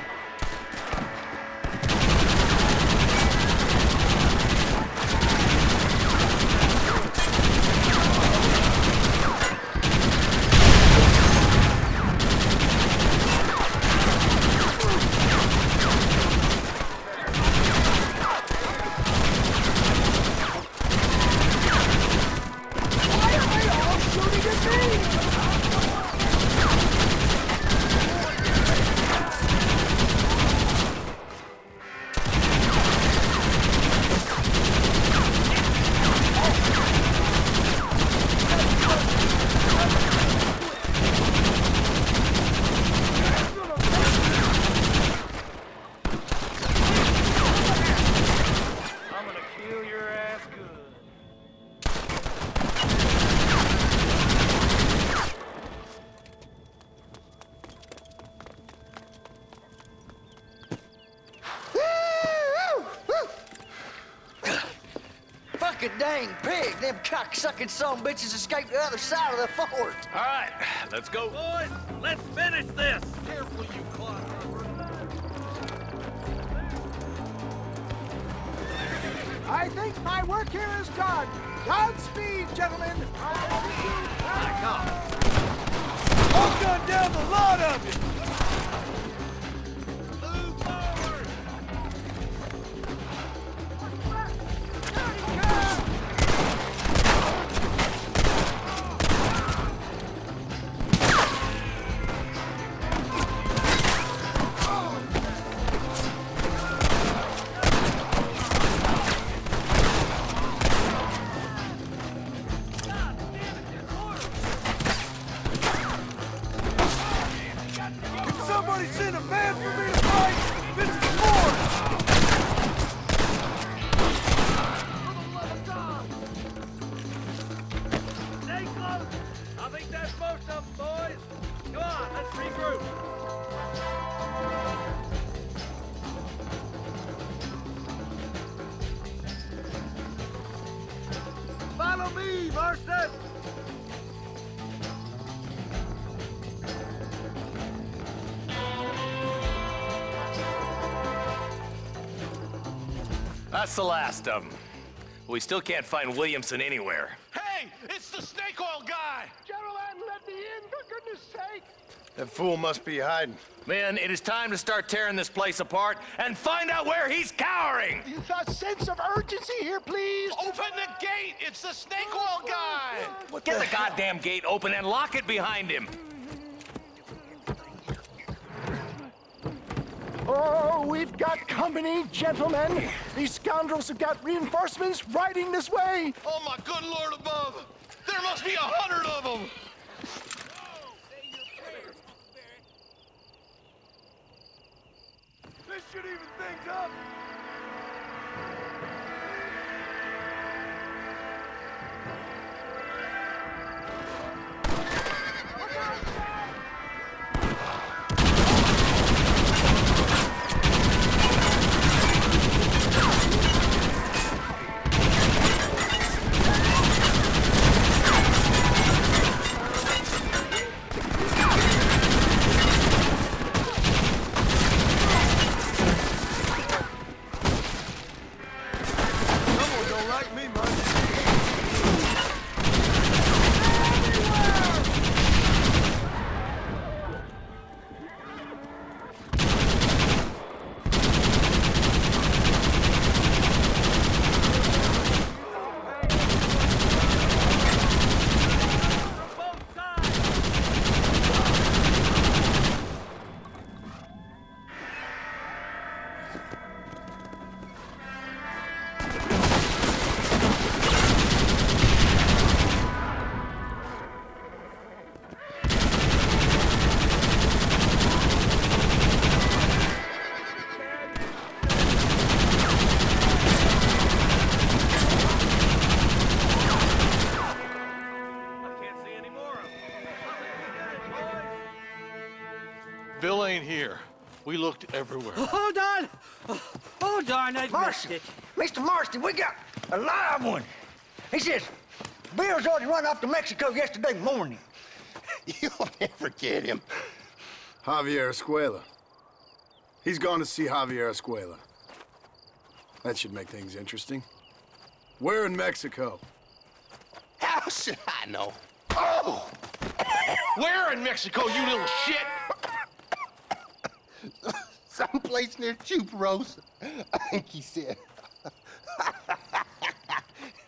Why are they all shooting at me? I'm gonna kill your ass good. Fucking dang pig! Them cocksucking son bitches escaped the other side of the fort! All right, let's go. Boys, let's finish this! Careful, you clock. I think my work here is done. Godspeed, gentlemen. My God! I'll gun down the lot of you! Move forward! Can somebody send a man for me to fight? This is war! Stay close! I think that's most of them, boys. Come on, let's regroup. Follow me, Marston! That's the last of them. We still can't find Williamson anywhere. Hey, it's the snake oil guy! Gentlemen, let me in, for goodness sake! That fool must be hiding. Men, it is time to start tearing this place apart and find out where he's cowering! A sense of urgency here, please! Open the gate! It's the snake oil guy! Get the goddamn gate open and lock it behind him! Oh, we've got company, gentlemen. These scoundrels have got reinforcements riding this way. Oh, my good Lord above! There must be 100 of them! This should even things up. Bill ain't here. We looked everywhere. Hold on! Oh, darn, I missed it. Mr. Marston, we got a live one. He says, Bill's already run off to Mexico yesterday morning. You'll never get him. Javier Escuela. He's gone to see Javier Escuela. That should make things interesting. Where in Mexico? How should I know? Oh! Where in Mexico, you little shit? Someplace near Chuparosa, I think he said.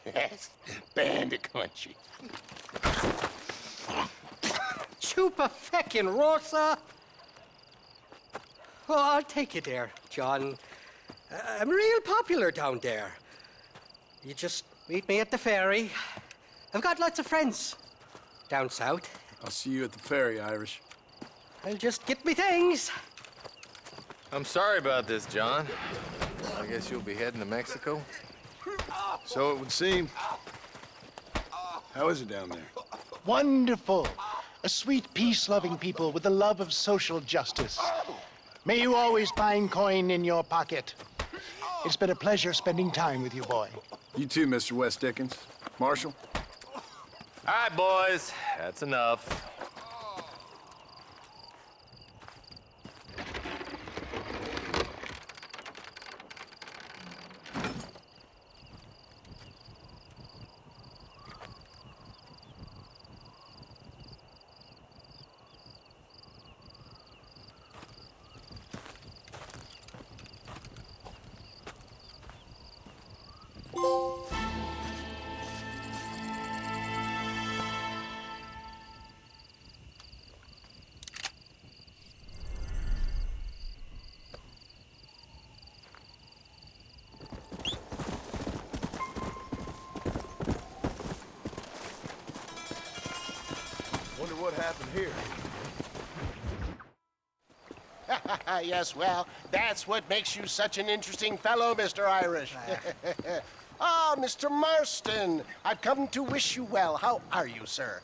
That's bandit country. Chupa-feckin'-rosa? Well, I'll take you there, John. I'm real popular down there. You just meet me at the ferry. I've got lots of friends down south. I'll see you at the ferry, Irish. I'll just get me things. I'm sorry about this, John. I guess you'll be heading to Mexico? So it would seem. How is it down there? Wonderful. A sweet, peace-loving people with the love of social justice. May you always find coin in your pocket. It's been a pleasure spending time with you, boy. You too, Mr. West Dickens. Marshal? All right, boys. That's enough. Wonder what happened here. Yes, well, that's what makes you such an interesting fellow, Mr. Irish. Ah, Mr. Marston, I've come to wish you well. How are you, sir?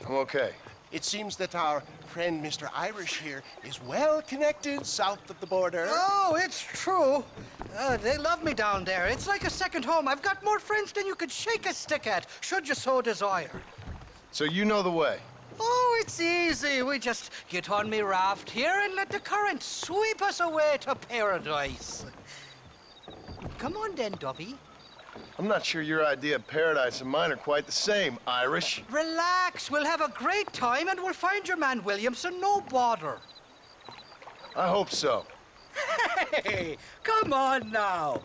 I'm okay. It seems that our friend Mr. Irish here is well connected south of the border. Oh, it's true. They love me down there. It's like a second home. I've got more friends than you could shake a stick at, should you so desire. So you know the way? Oh, it's easy. We just get on me raft here and let the current sweep us away to paradise. come on then, Dovey. I'm not sure your idea of paradise and mine are quite the same, Irish. Relax, we'll have a great time and we'll find your man Williamson, no bother. I hope so. Hey, come on now.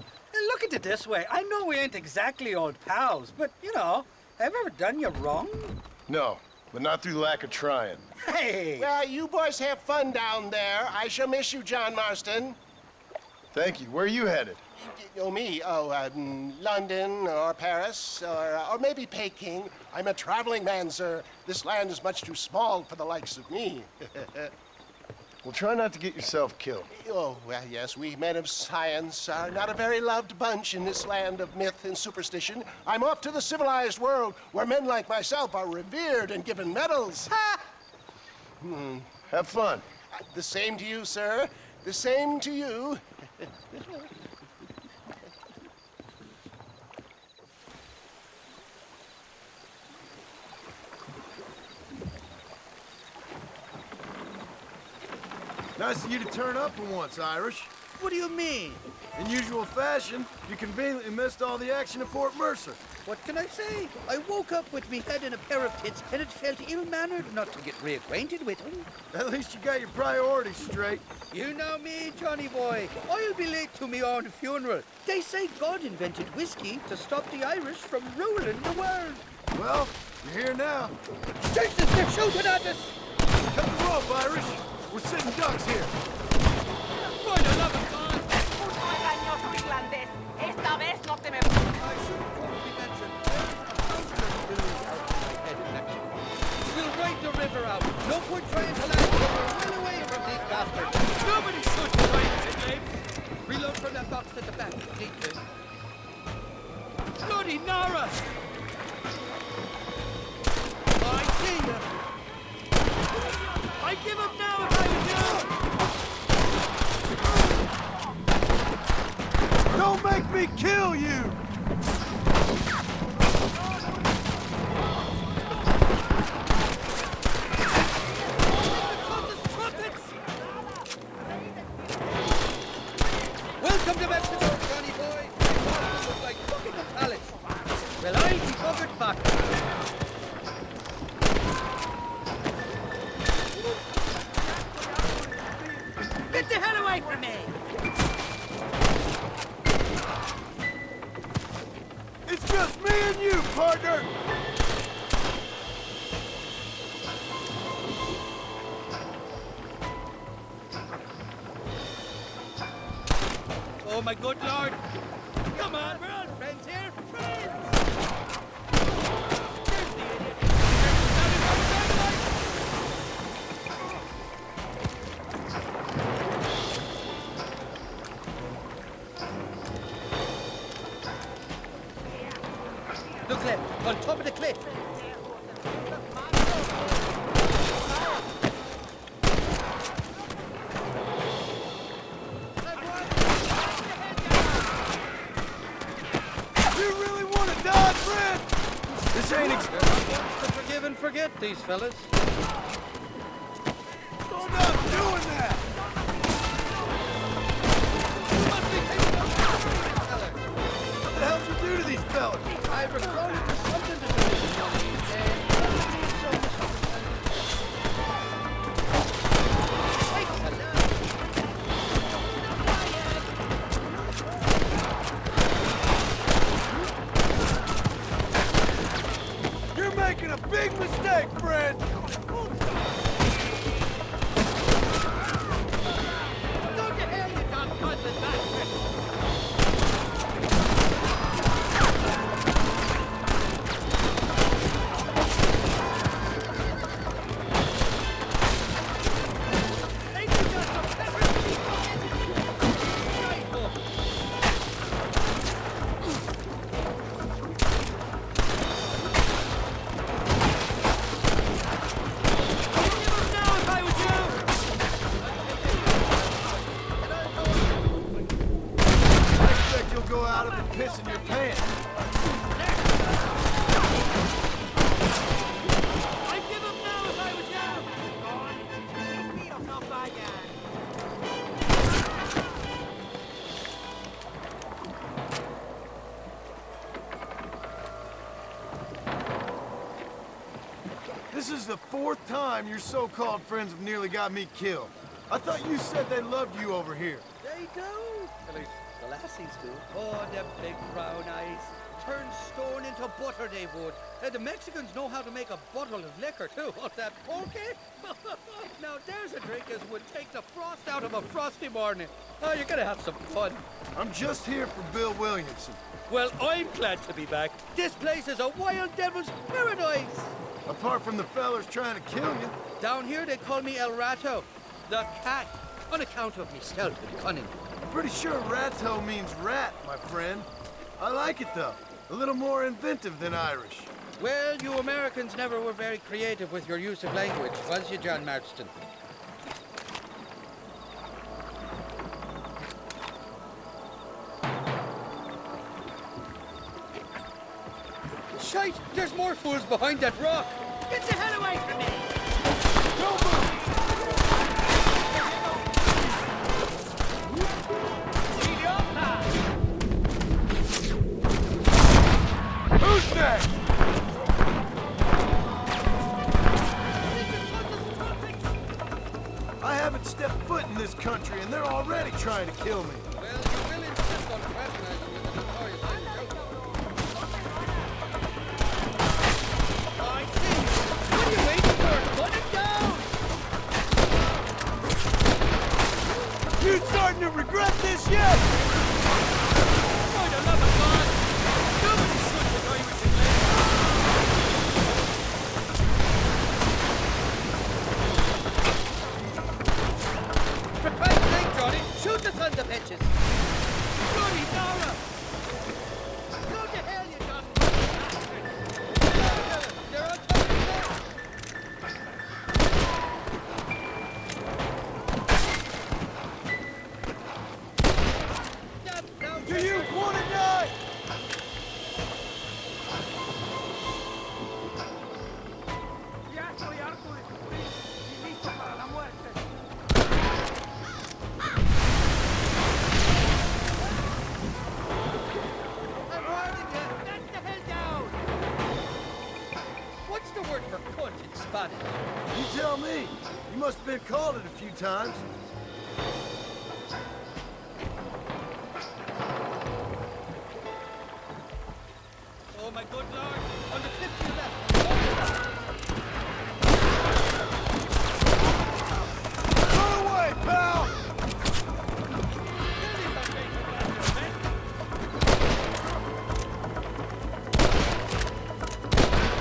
Look at it this way. I know we ain't exactly old pals, but, you know, have I ever done you wrong? No, but not through lack of trying. Hey! Well, you boys have fun down there. I shall miss you, John Marston. Thank you. Where are you headed? Oh, me? Oh, London or Paris or maybe Peking. I'm a traveling man, sir. This land is much too small for the likes of me. Well, try not to get yourself killed. Oh, well, yes, we men of science are not a very loved bunch in this land of myth and superstition. I'm off to the civilized world where men like myself are revered and given medals. Ha! Have fun. The same to you, sir. The same to you. Nice of you to turn up for once, Irish. What do you mean? In usual fashion, you conveniently missed all the action at Fort Mercer. What can I say? I woke up with me head in a pair of tits, and it felt ill-mannered not to get reacquainted with him. At least you got your priorities straight. You know me, Johnny boy. I'll be late to me own funeral. They say God invented whiskey to stop the Irish from ruling the world. Well, you're here now. Jesus, they're shooting at us! Cut the rope, Irish. We're sitting ducks here. For the love of God! Esta vez no te me... We'll ride the river out. No point trying to land well away from these bastards. Nobody shoots the babes. Reload from that box at the back. Need to. Bloody Nara! I see you. I give up now if I do. Don't make me kill you! Welcome to Mexico, Johnny boy. You look like fucking a palace. Well, I'll be covered back. Get the hell away from me! It's just me and you, partner! Oh, my good Lord. Come on, we're all friends here. Friends! There's the idiot. Look left, on top of the cliff. This ain't to forgive and forget these fellas. Don't stop doing that! What the hell did you do to these fellas? I recorded for something to do with You're making a big mistake, friend! Go to hell, you dog-fuzzing bastard! the 4th time your so-called friends have nearly got me killed. I thought you said they loved you over here. They do. At least the lassies do. Oh, them big brown eyes. Turn stone into butter, they would. The Mexicans know how to make a bottle of liquor, too. What, that pulque? Now, there's a drink as would take the frost out of a frosty morning. Oh, you're gonna have some fun. I'm just here for Bill Williamson. Well, I'm glad to be back. This place is a wild devil's paradise. Apart from the fellers trying to kill you. Down here, they call me El Rato, the cat, on account of me stealth and cunning. I'm pretty sure Rato means rat, my friend. I like it, though. A little more inventive than Irish. Well, you Americans never were very creative with your use of language, was you, John Marston? Shite! There's more fools behind that rock! Get the hell away from me! Don't move! Who's next? I haven't stepped foot in this country and they're already trying to kill me. Well, you will insist on fraternizing with the notorious Irish I see! What are you waiting for? Put it down! You starting to regret this yet? For the love of God! Nobody should with Irish in For Christ's sake, Johnny, shoot the sons of bitches! Johnny, Nora! Go to hell, you dumb bastard! They're on top of Do you want to die? Ya estoy harto de sufrir y listo para la muerte. I'm warning you! Get the hell down! What's the word for cunt in Spanish? You tell me. You must have been called it a few times. Oh my good lord! On the cliff to your left! Run away, pal!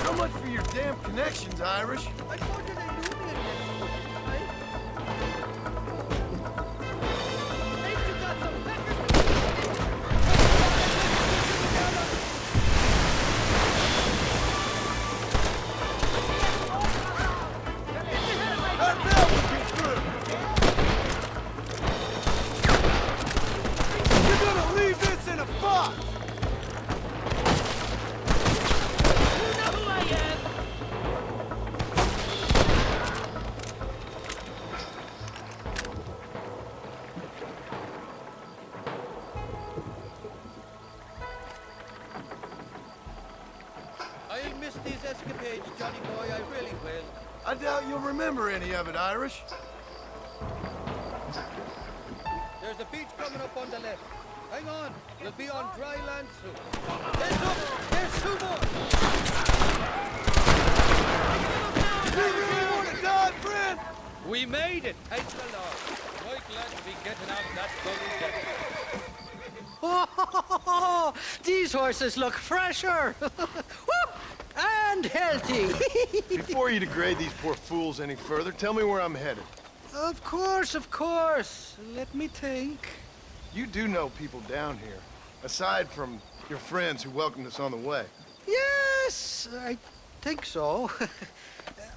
So much for your damn connections, Irish. I told you they knew me in Mexico, didn't I? Ain't you got some peckers? That bell would be through. You're gonna leave this in a box. You know who I am! I'll miss these escapades, Johnny boy, I really will. I doubt you'll remember any of it, Irish. There's a beach coming up on the left. Hang on, you'll be on dry land soon. Heads up! There's two more! You really want to die, friend? We made it, thank the Lord. Right glad to be getting out of that gully deck. These horses look fresher! And healthy! Before you degrade these poor fools any further, tell me where I'm headed. Of course, of course. Let me think. You do know people down here, aside from your friends who welcomed us on the way. Yes, I think so.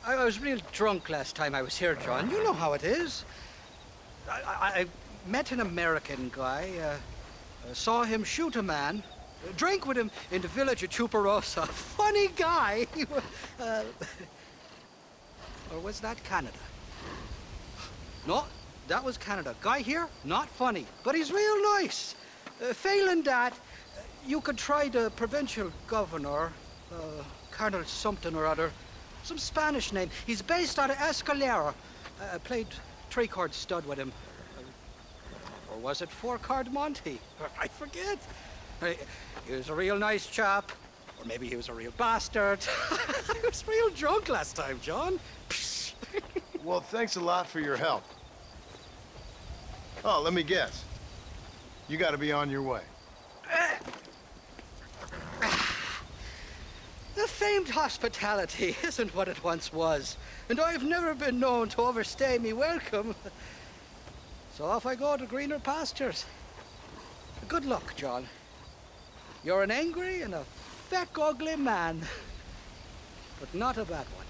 I was real drunk last time I was here, John. You know how it is. I met an American guy, saw him shoot a man, drank with him in the village of Chuparosa. Funny guy. Or was that Canada? No, that was Canada. Guy here, not funny, but he's real nice. Failing that, you could try the provincial governor, Colonel something or other. Some Spanish name. He's based out of Escalera. Played 3-chord stud with him. Or was it 4-chord Monty? I forget. He was a real nice chap. Or maybe he was a real bastard. I was real drunk last time, John. Well, thanks a lot for your help. Oh, let me guess. You gotta be on your way. The famed hospitality isn't what it once was, and I've never been known to overstay me welcome. So off I go to greener pastures. Good luck, John. You're an angry and a feck ugly man, but not a bad one.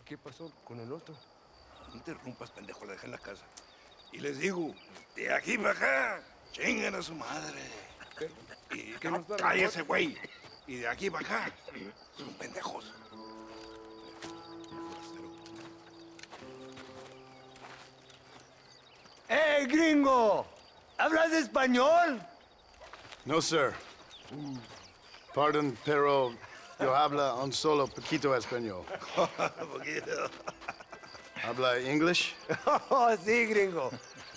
¿Qué pasó con el otro? No interrumpas, pendejo, la dejé en la casa. Y les digo, de aquí para acá, chingan a su madre. Y que no cállese, güey. Y de aquí para acá, son pendejos. ¡Eh, gringo! ¿Hablas español? No, sir. Pardon, pero yo habla un solo poquito español. Poquito. ¿Habla English? Oh, sí, gringo.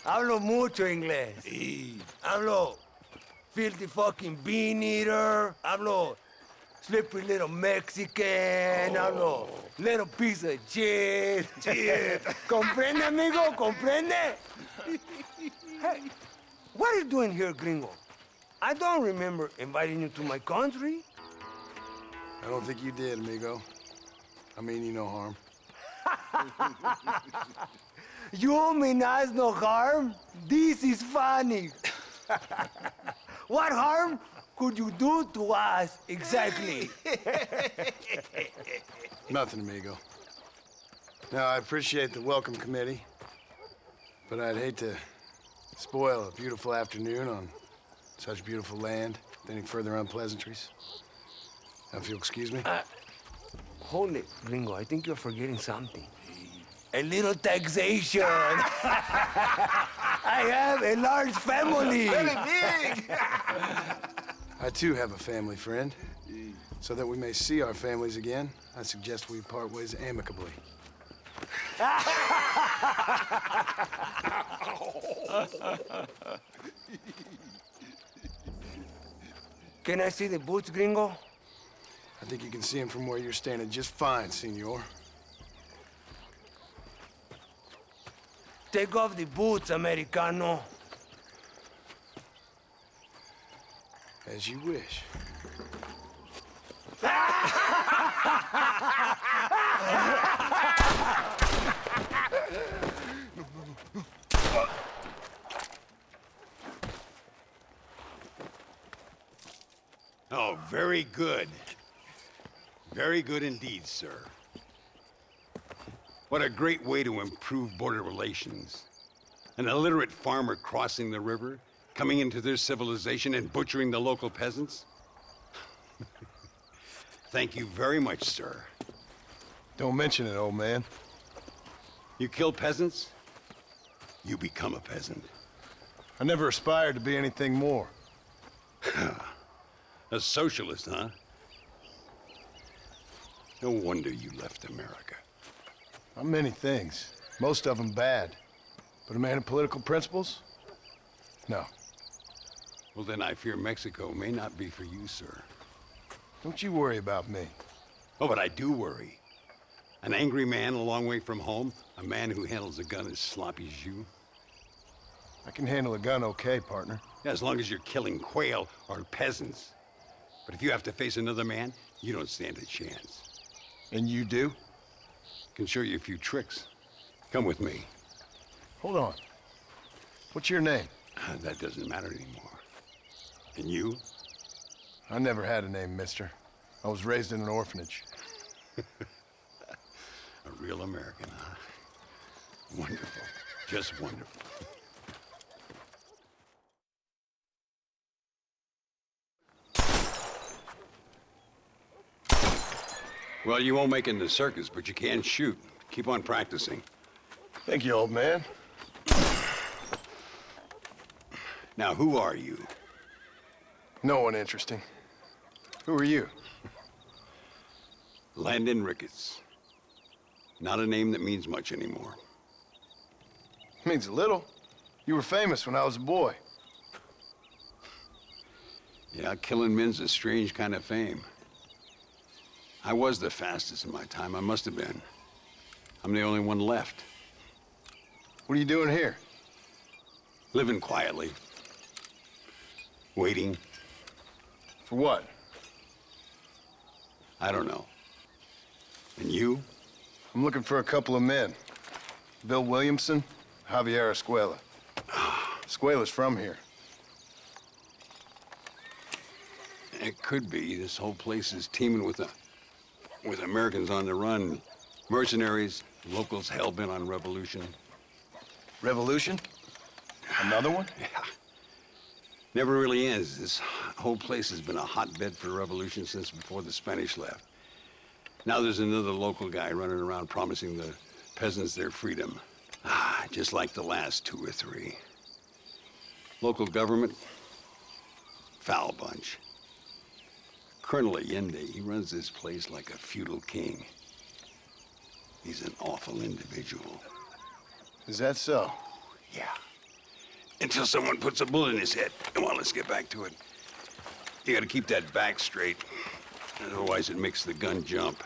Hablo mucho inglés. Sí. Hablo filthy fucking bean eater. Hablo slippery little Mexican. Hablo little piece of shit. ¿Comprende, amigo? ¿Comprende? Hey, what are you doing here, gringo? I don't remember inviting you to my country. I don't think you did, amigo. I mean you no harm. You mean us no harm? This is funny. What harm could you do to us exactly? Nothing, amigo. Now, I appreciate the welcome committee, but I'd hate to spoil a beautiful afternoon on such beautiful land with any further unpleasantries. Now, if you'll excuse me. Hold it, gringo. I think you're forgetting something. A little taxation. I have a large family. Very big. I too have a family friend. So that we may see our families again, I suggest we part ways amicably. Can I see the boots, gringo? I think you can see him from where you're standing just fine, senor. Take off the boots, Americano. As you wish. Oh, very good. Very good indeed, sir. What a great way to improve border relations. An illiterate farmer crossing the river, coming into their civilization and butchering the local peasants? Thank you very much, sir. Don't mention it, old man. You kill peasants, you become a peasant. I never aspired to be anything more. A socialist, huh? No wonder you left America. I'm many things. Most of them bad. But a man of political principles? No. Well, then I fear Mexico may not be for you, sir. Don't you worry about me. Oh, but I do worry. An angry man a long way from home, a man who handles a gun as sloppy as you. I can handle a gun okay, partner. Yeah, as long as you're killing quail or peasants. But if you have to face another man, you don't stand a chance. And you do? Can show you a few tricks. Come with me. Hold on. What's your name? That doesn't matter anymore. And you? I never had a name, mister. I was raised in an orphanage. A real American, huh? Wonderful. Just wonderful. Well, you won't make it in the circus, but you can shoot. Keep on practicing. Thank you, old man. Now, who are you? No one interesting. Who are you? Landon Ricketts. Not a name that means much anymore. Means a little. You were famous when I was a boy. Yeah, killing men's a strange kind of fame. I was the fastest in my time. I must have been. I'm the only one left. What are you doing here? Living quietly. Waiting. For what? I don't know. And you? I'm looking for a couple of men. Bill Williamson, Javier Escuela. Escuela's from here. It could be. This whole place is teeming with Americans on the run. Mercenaries, locals hell-bent on revolution. Revolution? Another one? Yeah. Never really ends. This whole place has been a hotbed for revolution since before the Spanish left. Now there's another local guy running around promising the peasants their freedom. Just like the last 2 or 3. Local government, foul bunch. Colonel Allende, he runs this place like a feudal king. He's an awful individual. Is that so? Yeah. Until someone puts a bullet in his head. Come on, let's get back to it. You gotta keep that back straight. Otherwise it makes the gun jump.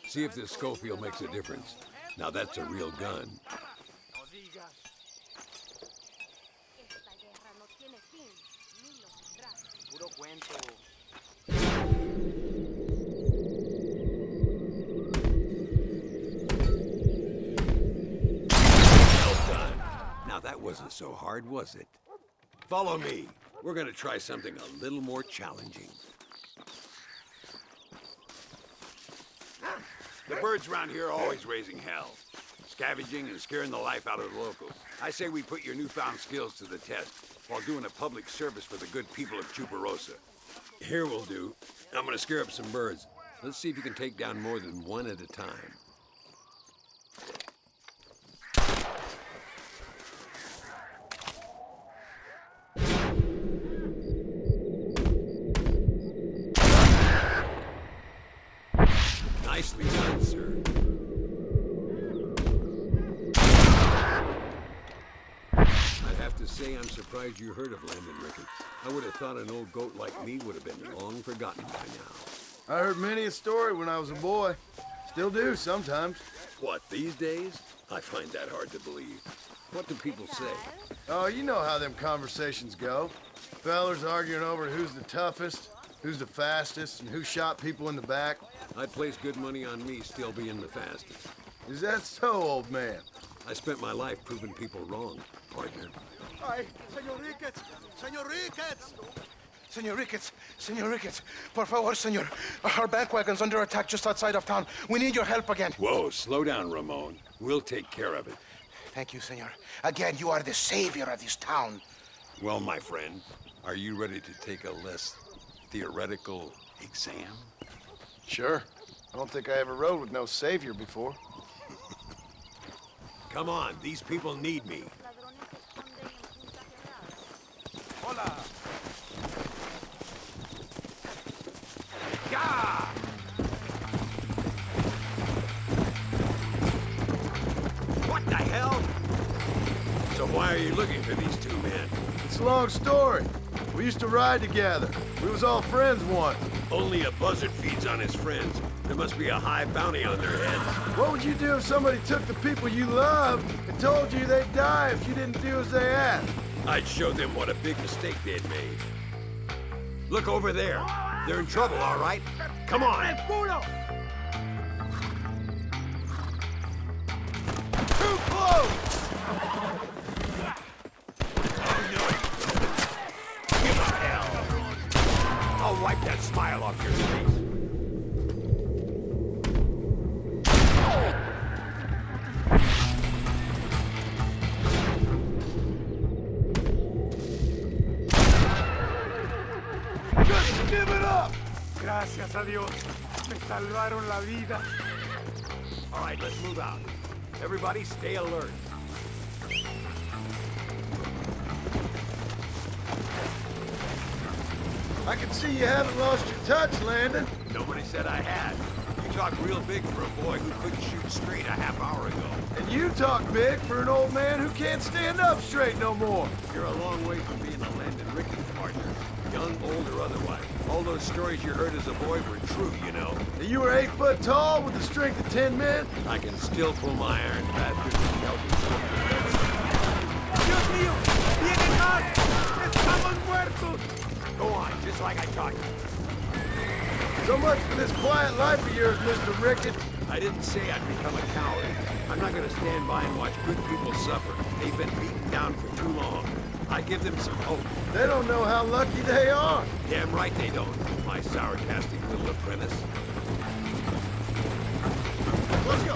See if this Schofield makes a difference. Now that's a real gun. Now that wasn't so hard, was it? Follow me. We're gonna try something a little more challenging. The birds around here are always raising hell, scavenging and scaring the life out of the locals. I say we put your newfound skills to the test while doing a public service for the good people of Chuparosa. Here will do. I'm gonna scare up some birds. Let's see if you can take down more than one at a time. Nicely done, sir. I'd have to say I'm surprised you heard of Landon Ricketts. I would have thought an old goat like me would have been long forgotten by now. I heard many a story when I was a boy. Still do sometimes. What, these days? I find that hard to believe. What do people say? Oh, you know how them conversations go. Fellers arguing over who's the toughest, who's the fastest, and who shot people in the back. I'd place good money on me still being the fastest. Is that so, old man? I spent my life proving people wrong, partner. Ay, Señor Ricketts! Señor Ricketts! Señor Ricketts! Señor Ricketts! Por favor, señor. Our bank wagon's under attack just outside of town. We need your help again. Whoa, slow down, Ramon. We'll take care of it. Thank you, senor. Again, you are the savior of this town. Well, my friend, are you ready to take a less theoretical exam? Sure. I don't think I ever rode with no savior before. Come on, these people need me. Hola. Yeah! What the hell? So why are you looking for these 2 men? It's a long story. We used to ride together. We was all friends once. Only a buzzard feeds on his friends. There must be a high bounty on their heads. What would you do if somebody took the people you love and told you they'd die if you didn't do as they asked? I'd show them what a big mistake they'd made. Look over there. They're in trouble, all right? Come on. Too close! Give 'em hell. I'll wipe that smile off your face. Gracias a Dios. Me salvaron la vida. All right, let's move out. Everybody stay alert. I can see you haven't lost your touch, Landon. Nobody said I had. You talk real big for a boy who couldn't shoot straight a half hour ago. And you talk big for an old man who can't stand up straight no more. You're a long way from being a Landon Ricketts partner. Young, old, or otherwise. All those stories you heard as a boy were true, you know. And you were 8 foot tall with the strength of 10 men? I can still pull my iron faster than Shelby. Dios mío! ¡Vienen más! ¡Estamos muertos! Go on, just like I taught you. So much for this quiet life of yours, Mr. Ricketts. I didn't say I'd become a coward. I'm not gonna stand by and watch good people suffer. They've been beaten down for too long. I give them some hope. They don't know how lucky they are. Damn right they don't, my sarcastic little apprentice. Let's go.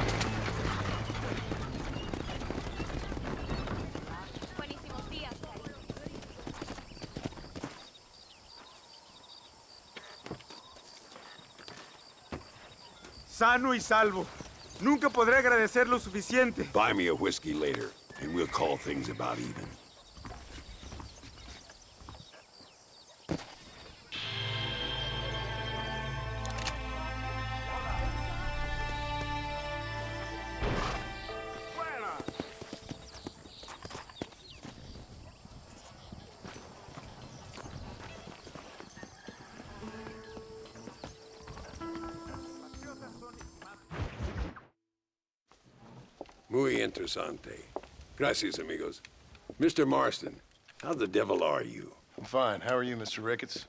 Sano y salvo. Nunca podré agradecer lo suficiente. Buy me a whiskey later, and we'll call things about even. Muy interesante. Gracias, amigos. Mr. Marston, how the devil are you? I'm fine. How are you, Mr. Ricketts?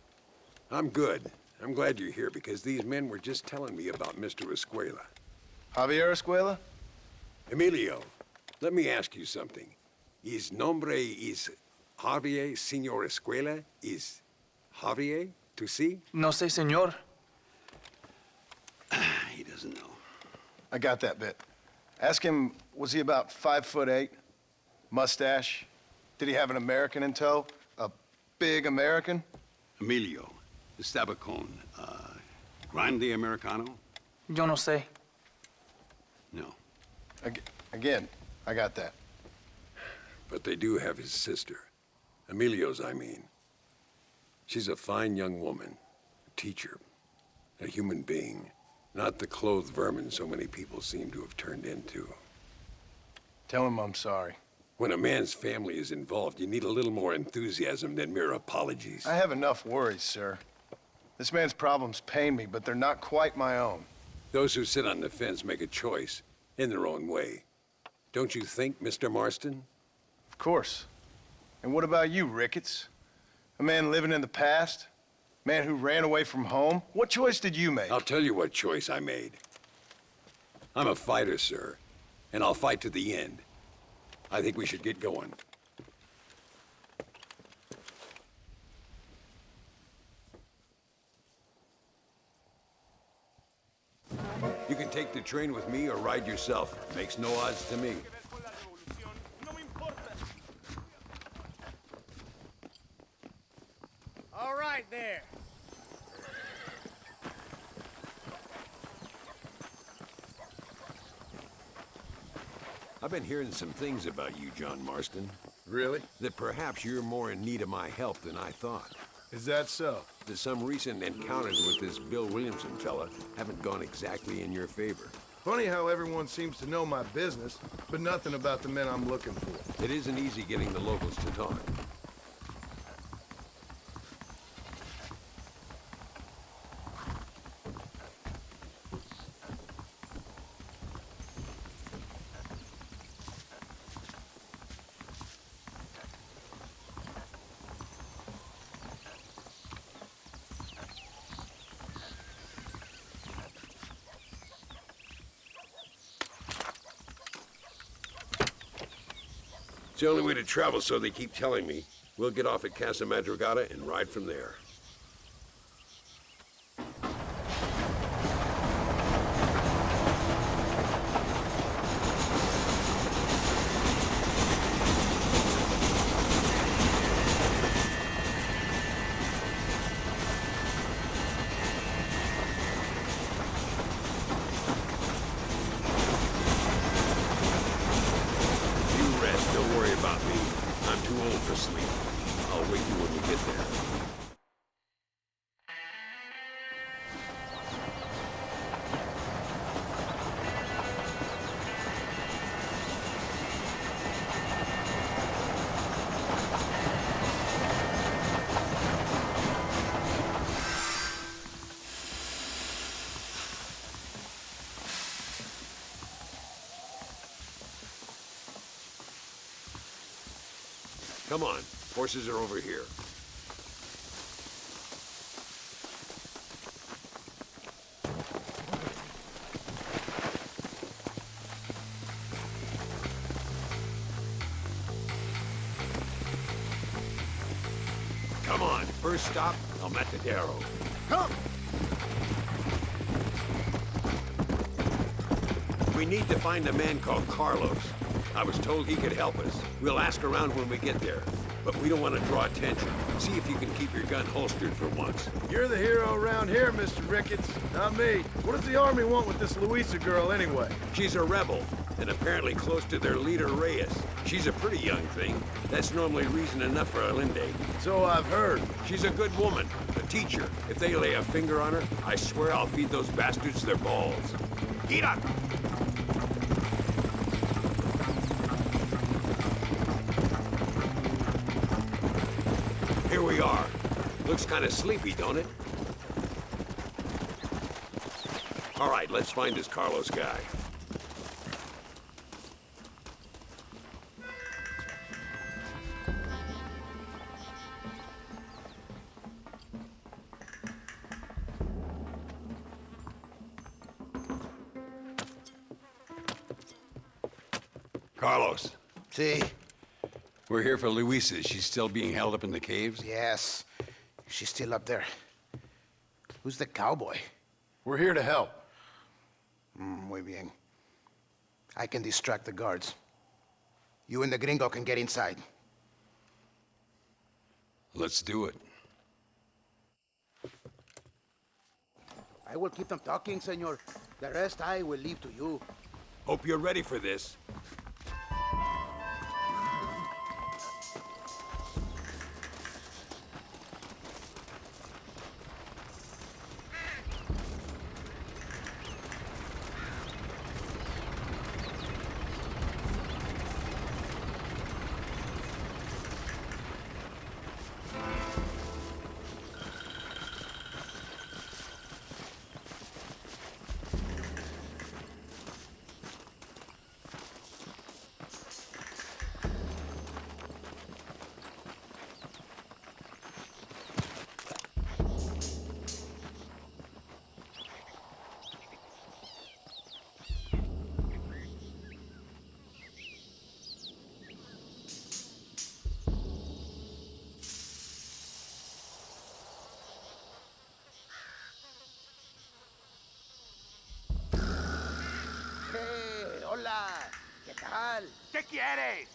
I'm good. I'm glad you're here because these men were just telling me about Mr. Escuela. Javier Escuela? Emilio, let me ask you something. His nombre is Javier Señor Escuela? Is Javier to see? No sé, señor. He doesn't know. I got that bit. Ask him, was he about 5'8"? Mustache? Did he have an American in tow? A big American? Emilio, Estabacon, Grande Americano? Yo no sé. No. Again, I got that. But they do have his sister. Emilio's, I mean. She's a fine young woman, a teacher, a human being. Not the clothed vermin so many people seem to have turned into. Tell him I'm sorry. When a man's family is involved, you need a little more enthusiasm than mere apologies. I have enough worries, sir. This man's problems pain me, but they're not quite my own. Those who sit on the fence make a choice, in their own way. Don't you think, Mr. Marston? Of course. And what about you, Ricketts? A man living in the past? Man who ran away from home? What choice did you make? I'll tell you what choice I made. I'm a fighter, sir, and I'll fight to the end. I think we should get going. You can take the train with me or ride yourself. Makes no odds to me. All right there. I've been hearing some things about you, John Marston. Really? That perhaps you're more in need of my help than I thought. Is that so? That some recent encounters with this Bill Williamson fella haven't gone exactly in your favor. Funny how everyone seems to know my business, but nothing about the men I'm looking for. It isn't easy getting the locals to talk. It's the only way to travel, so they keep telling me. We'll get off at Casa Madrugada and ride from there. old for sleep. I'll wake you when we get there. Come on, horses are over here. Come on, first stop, El Matadero. Come! We need to find a man called Carlos. I was told he could help us. We'll ask around when we get there. But we don't want to draw attention. See if you can keep your gun holstered for once. You're the hero around here, Mr. Ricketts, not me. What does the army want with this Luisa girl anyway? She's a rebel, and apparently close to their leader, Reyes. She's a pretty young thing. That's normally reason enough for Alinde. So I've heard. She's a good woman, a teacher. If they lay a finger on her, I swear I'll feed those bastards their balls. Get up! Here we are. Looks kind of sleepy, don't it? All right, let's find this Carlos guy. Carlos. See? We're here for Luisa. She's still being held up in the caves? Yes. She's still up there. Who's the cowboy? We're here to help. Muy bien. I can distract the guards. You and the gringo can get inside. Let's do it. I will keep them talking, senor. The rest I will leave to you. Hope you're ready for this. ¿Qué quieres?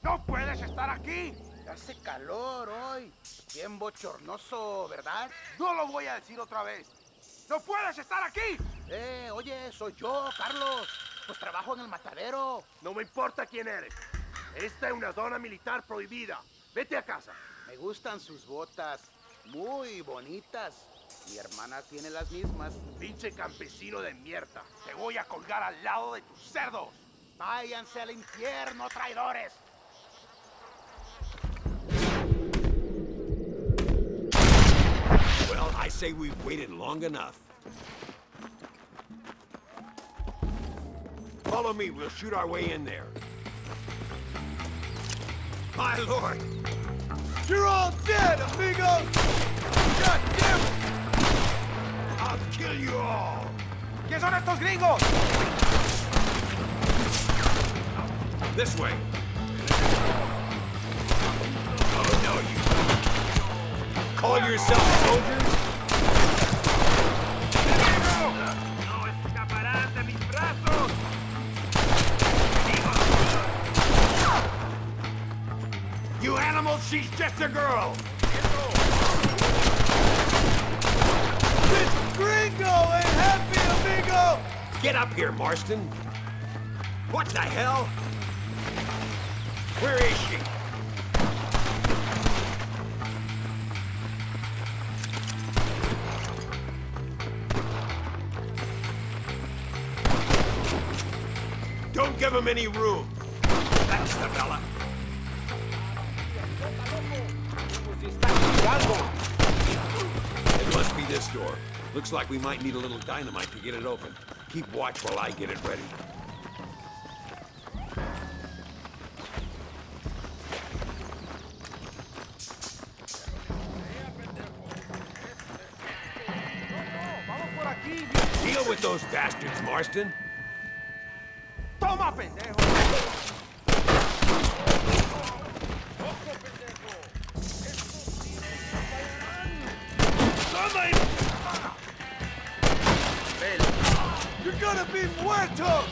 ¡No puedes estar aquí! Hace calor hoy. Bien bochornoso, ¿verdad? No lo voy a decir otra vez. ¡No puedes estar aquí! Oye, soy yo, Carlos. Pues trabajo en el matadero. No me importa quién eres. Esta es una zona militar prohibida. Vete a casa. Me gustan sus botas. Muy bonitas. Mi hermana tiene las mismas. Pinche campesino de mierda. Te voy a colgar al lado de tus cerdos. Váyanse al infierno, traidores. Well, I say we've waited long enough. Follow me, we'll shoot our way in there. My lord! You're all dead, amigos! God damn it! I'll kill you all! ¿Qué son estos gringos? This way. Oh, no, you... Call yourself soldiers? ¡No escaparás de mis brazos! You animals, she's just a girl! This gringo ain't happy, amigo! Get up here, Marston. What the hell? Where is she? give him any room. That's the fella. It must be this door. Looks like we might need a little dynamite to get it open. Keep watch while I get it ready. Deal with those bastards, Marston. Toma, pendejo! You're gonna be muerto!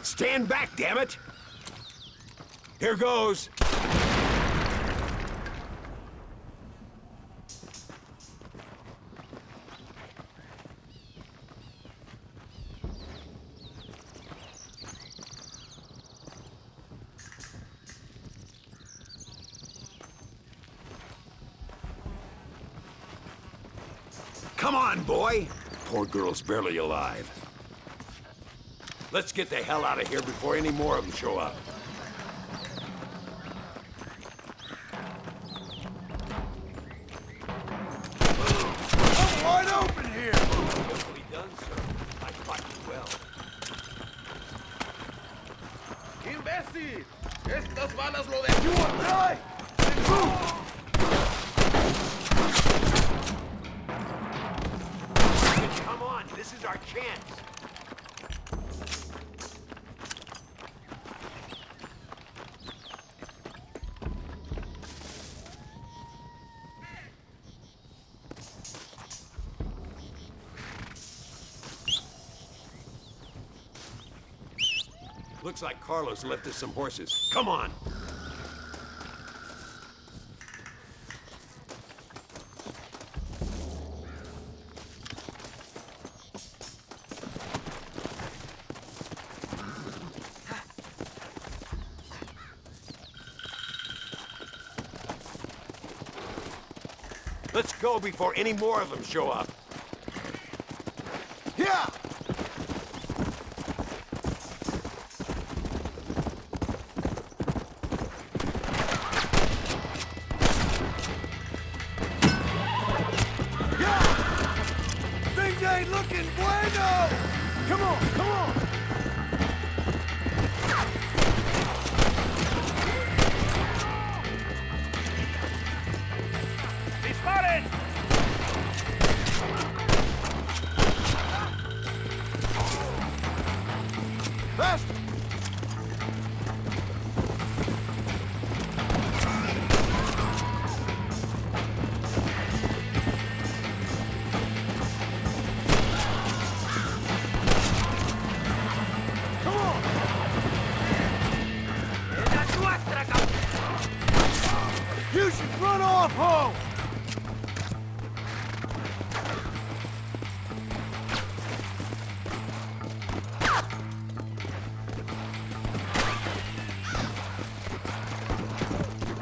Stand back, damn it! Here goes. Come on, boy! Poor girl's barely alive. Let's get the hell out of here before any more of them show up. I'm wide open here! Carefully done, sir. I fought you well. ¡Imbécil! ¡Estas balas lo de... You wanna die? Then move! Come on, this is our chance. Looks like Carlos left us some horses. Come on! Let's go before any more of them show up. Yeah! Things ain't looking bueno! Come on, come on! ¡Disparen! Fast! Come on! You should run off home!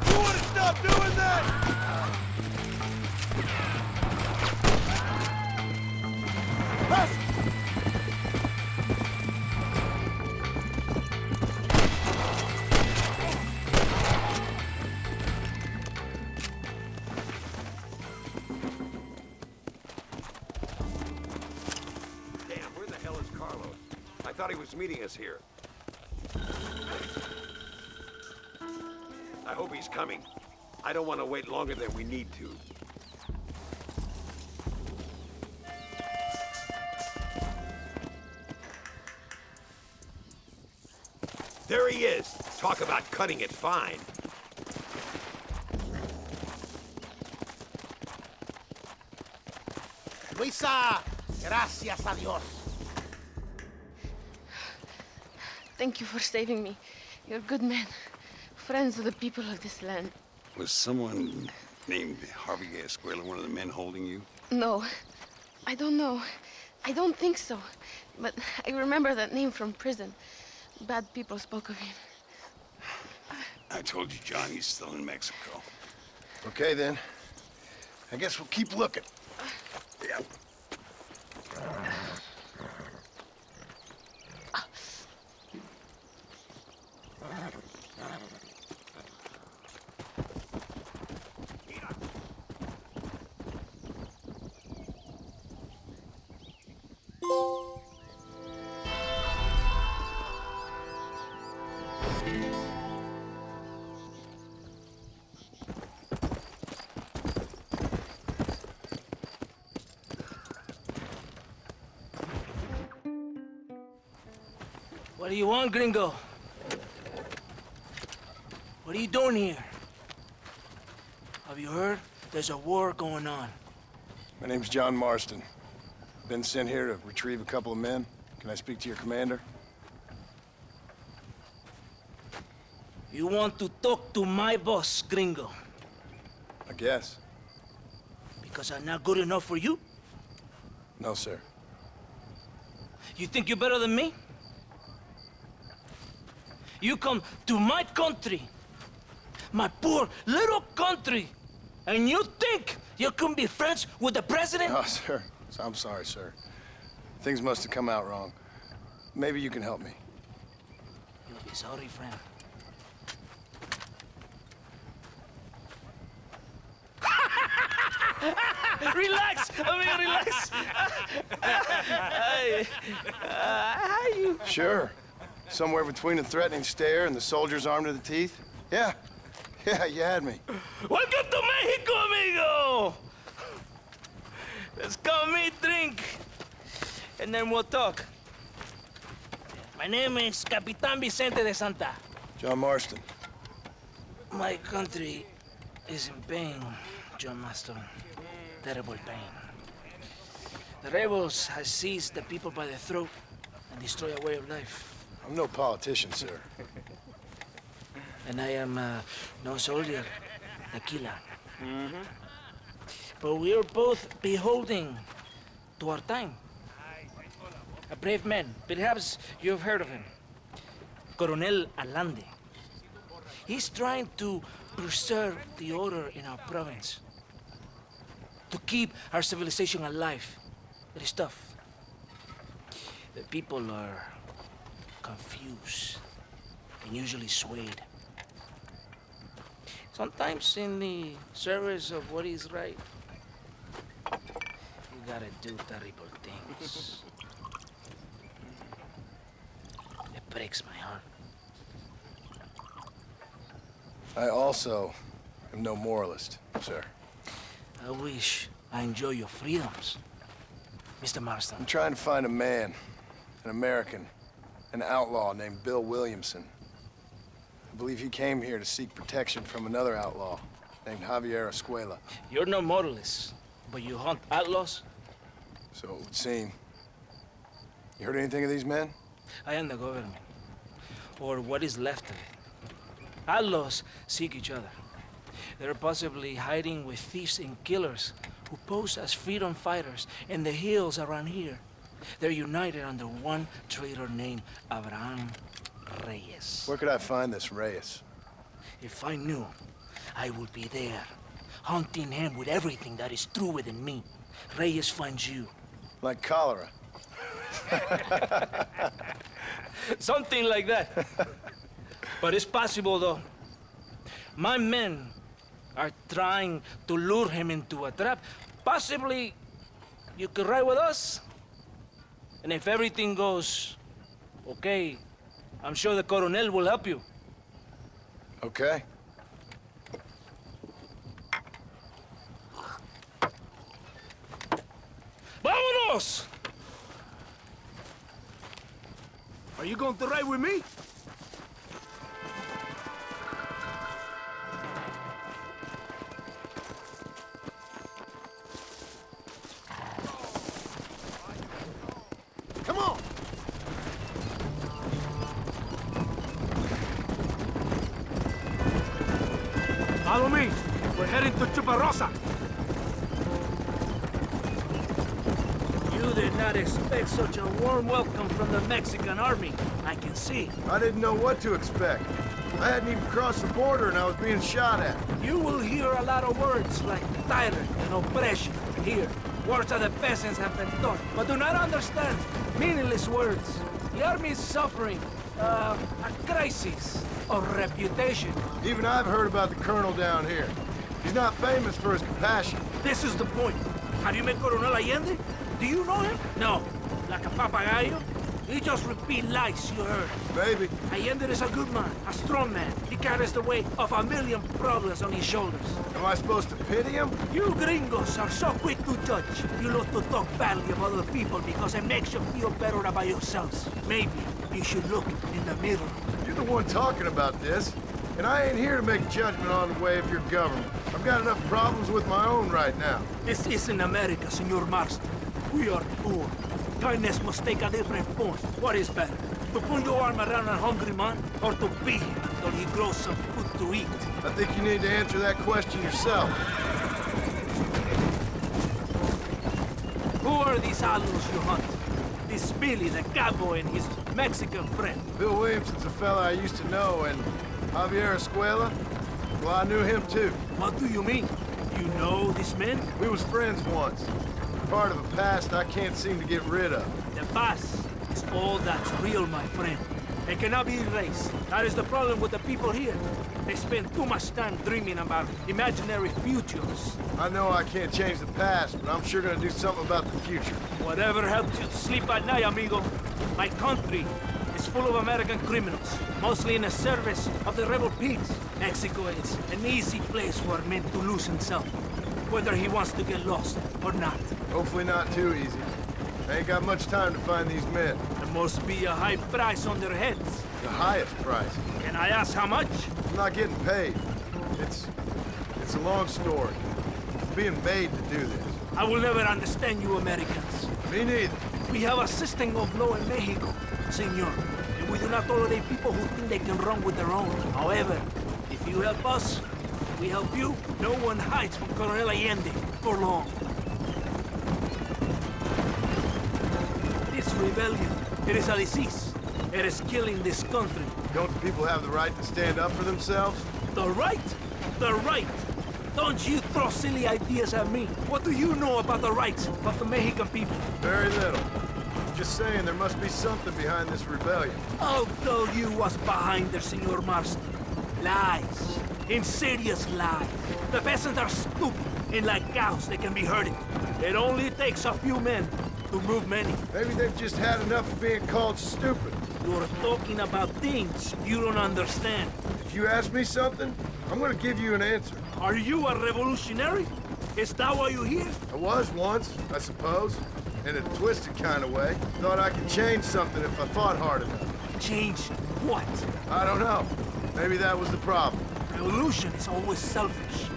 You want to stop doing that? Fast! Damn, where the hell is Carlos? I thought he was meeting us here. I hope he's coming. I don't want to wait longer than we need to. There he is. Talk about cutting it fine. Luisa, gracias a Dios. Thank you for saving me. You're good men. Friends of the people of this land. Was someone named Harvey Escuela one of the men holding you? No, I don't know. I don't think so. But I remember that name from prison. Bad people spoke of him. I told you, John, he's still in Mexico. Okay, then. I guess we'll keep looking. Yeah. What do you want, gringo? What are you doing here? Have you heard? There's a war going on. My name's John Marston. Been sent here to retrieve a couple of men. Can I speak to your commander? You want to talk to my boss, gringo? I guess. Because I'm not good enough for you? No, sir. You think you're better than me? You come to my country, my poor little country, and you think you can be friends with the president? Oh, sir. I'm sorry, sir. Things must have come out wrong. Maybe you can help me. You'll be sorry, friend. Relax! Relax! How you? Sure. Somewhere between a threatening stare and the soldier's armed to the teeth? Yeah. Yeah, you had me. Welcome to Mexico, amigo! Let's come meet, drink, and then we'll talk. My name is Capitan Vicente de Santa. John Marston. My country is in pain, John Marston. Terrible pain. The rebels have seized the people by the throat and destroyed a way of life. I'm no politician, sir. And I am no soldier, a killer. But we are both beholding to our time. A brave man, perhaps you've heard of him. Coronel Allende. He's trying to preserve the order in our province. To keep our civilization alive. It is tough. The people are confused and usually swayed. Sometimes in the service of what is right, you gotta do terrible things. It breaks my heart. I also am no moralist, sir. I wish I enjoy your freedoms, Mr. Marston. I'm trying to find a man, an American, an outlaw named Bill Williamson. I believe he came here to seek protection from another outlaw named Javier Escuela. You're no moralist, but you hunt outlaws? So it would seem. You heard anything of these men? I am the government, or what is left of it. Outlaws seek each other. They're possibly hiding with thieves and killers who pose as freedom fighters in the hills around here. They're united under one traitor named Abraham Reyes. Where could I find this Reyes? If I knew, I would be there, hunting him with everything that is true within me. Reyes finds you. Like cholera. Something like that. But it's possible, though. My men are trying to lure him into a trap. Possibly, you could ride with us. And if everything goes okay, I'm sure the Coronel will help you. Okay. ¡Vámonos! Are you going to ride with me? Come on! Follow me. We're heading to Chuparosa. You did not expect such a warm welcome from the Mexican army, I can see. I didn't know what to expect. I hadn't even crossed the border and I was being shot at. You will hear a lot of words like tyrant and oppression here. Words that the peasants have been taught, but do not understand. Meaningless words. The army is suffering a crisis of reputation. Even I've heard about the colonel down here. He's not famous for his compassion. This is the point. Have you met Coronel Allende? Do you know him? No. Like a papagayo? He just repeat lies you heard. Maybe. Allende is a good man, a strong man. He carries the weight of a million problems on his shoulders. Am I supposed to pity him? You gringos are so quick to judge. You love to talk badly about other people because it makes you feel better about yourselves. Maybe you should look in the mirror. You're the one talking about this, and I ain't here to make judgment on the way of your government. I've got enough problems with my own right now. This isn't America, Senor Marston. We are poor. Kindness must take a different form. What is better? To put your arm around a hungry man, or to beat him until he grows some food to eat? I think you need to answer that question yourself. Who are these alus you hunt? This Billy, the cowboy, and his Mexican friend. Bill Williamson's a fella I used to know, and Javier Escuela, well, I knew him too. What do you mean? You know these men? We was friends once. Part of a past I can't seem to get rid of. The past is all that's real, my friend. It cannot be erased. That is the problem with the people here. They spend too much time dreaming about imaginary futures. I know I can't change the past, but I'm sure gonna do something about the future. Whatever helps you sleep at night, amigo. My country is full of American criminals, mostly in the service of the rebel pigs. Mexico is an easy place for a man to lose himself, whether he wants to get lost or not. Hopefully not too easy. I ain't got much time to find these men. There must be a high price on their heads. The highest price. Can I ask how much? I'm not getting paid. It's a long story. I'm being made to do this. I will never understand you Americans. Me neither. We have a system of law in Mexico, senor. And we do not tolerate people who think they can run with their own. However, if you help us, we help you. No one hides from Colonel Allende for long. This rebellion, it is a disease. It is killing this country. Don't the people have the right to stand up for themselves? The right? The right? Don't you throw silly ideas at me. What do you know about the rights of the Mexican people? Very little. Just saying there must be something behind this rebellion. I'll tell you what's behind there, Senor Marston. Lies. Insidious lies. The peasants are stupid, and like cows, they can be herded. It only takes a few men to move many. Maybe they've just had enough of being called stupid. You're talking about things you don't understand. If you ask me something, I'm gonna give you an answer. Are you a revolutionary? Is that why you're here? I was once, I suppose. In a twisted kind of way. Thought I could change something if I fought hard enough. Change what? I don't know. Maybe that was the problem. Revolution is always selfish.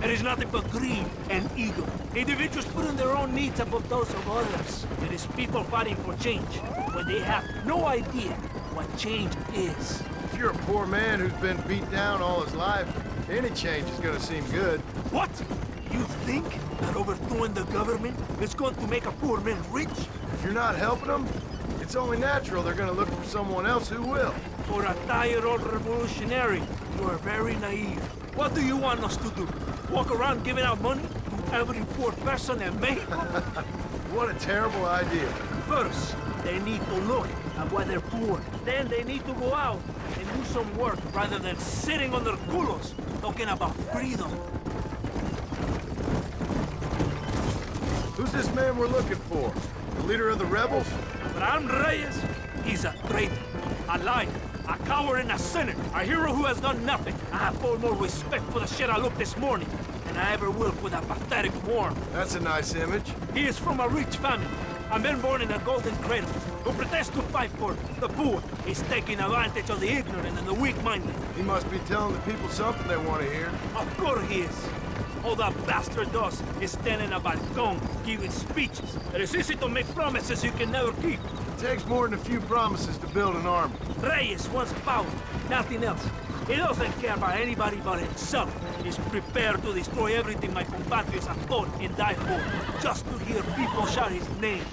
It is nothing but greed and ego. Individuals putting their own needs above those of others. It is people fighting for change when they have no idea what change is. If you're a poor man who's been beat down all his life, any change is gonna seem good. What? You think that overthrowing the government is going to make a poor man rich? If you're not helping them, it's only natural they're gonna look for someone else who will. For a tired old revolutionary, you are very naive. What do you want us to do? Walk around giving out money to every poor person in Mexico? What a terrible idea. First, they need to look at why they're poor. Then they need to go out and do some work rather than sitting on their culos talking about freedom. Who's this man we're looking for? The leader of the rebels? Abraham Reyes, he's a traitor, a liar, a coward and a sinner, a hero who has done nothing. I have far more respect for the shit I looked this morning than I ever will for that pathetic worm. That's a nice image. He is from a rich family, a man born in a golden cradle, who pretends to fight for the poor. He's taking advantage of the ignorant and the weak-minded. He must be telling the people something they want to hear. Of course he is. All that bastard does is stand in a balcón, giving speeches. It is easy to make promises you can never keep. It takes more than a few promises to build an army. Reyes wants power, nothing else. He doesn't care about anybody but himself. He's prepared to destroy everything my compatriots have fought and died for, just to hear people shout his name.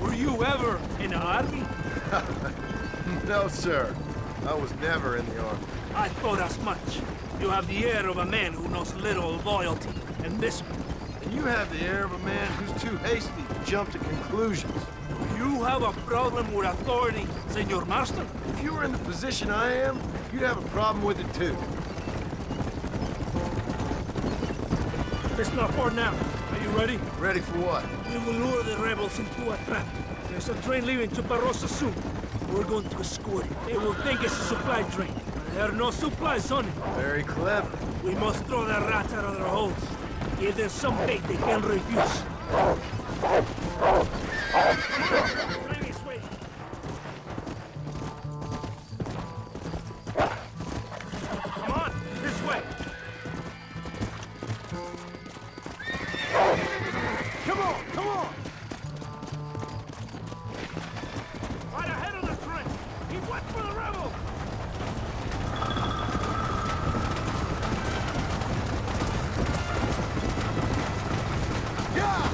Were you ever in an army? No, sir. I was never in the army. I thought as much. You have the air of a man who knows little loyalty, and this... And you have the air of a man who's too hasty to jump to conclusions. You have a problem with authority, Senor Marston? If you were in the position I am, you'd have a problem with it too. It's not for now. Are you ready? Ready for what? We will lure the rebels into a trap. There's a train leaving to Barrosa soon. We're going to escort it. They will think it's a supply train. There are no supplies on it. Very clever. We must throw the rats out of their holes. Give them some bait they can refuse. Train is waiting. Come on, this way. Come on, come on! Right ahead of the train. Keep watch for the rebels. Yeah!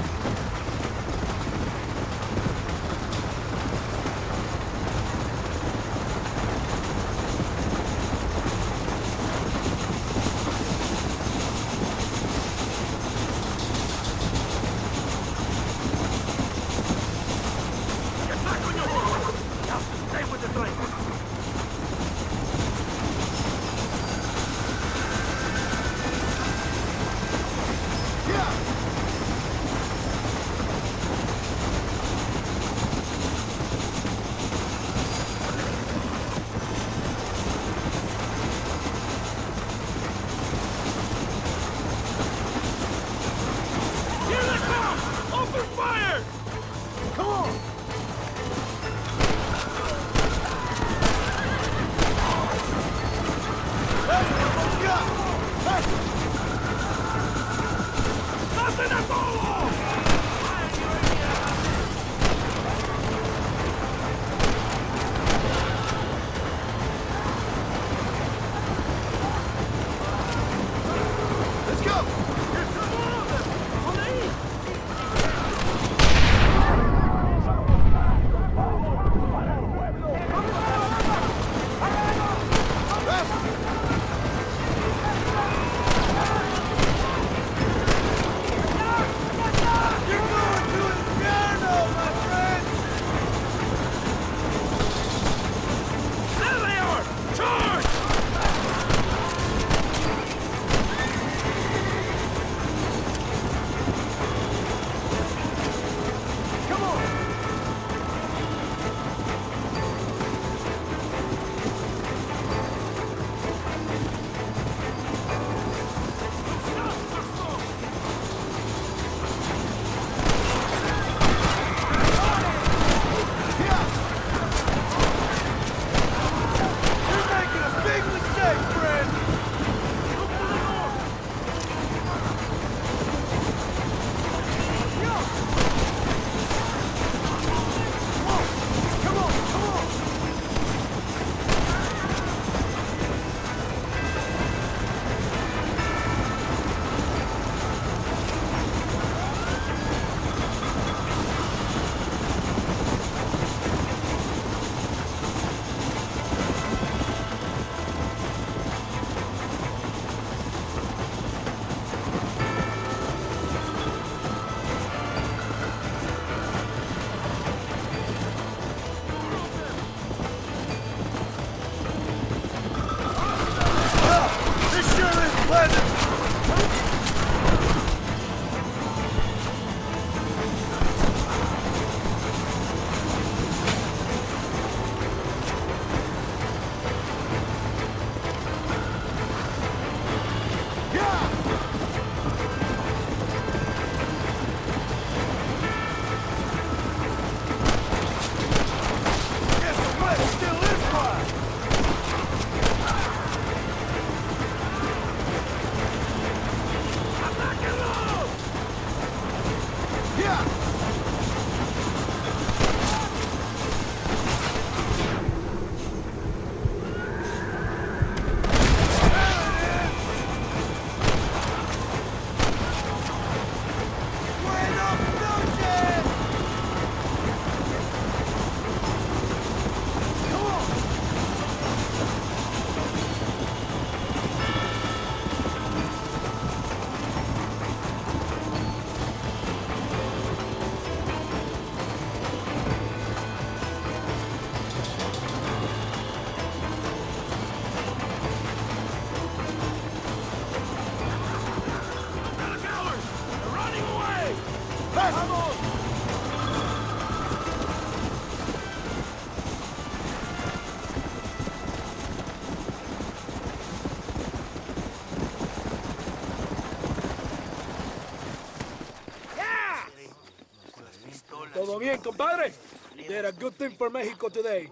compadre. You did a good thing for Mexico today.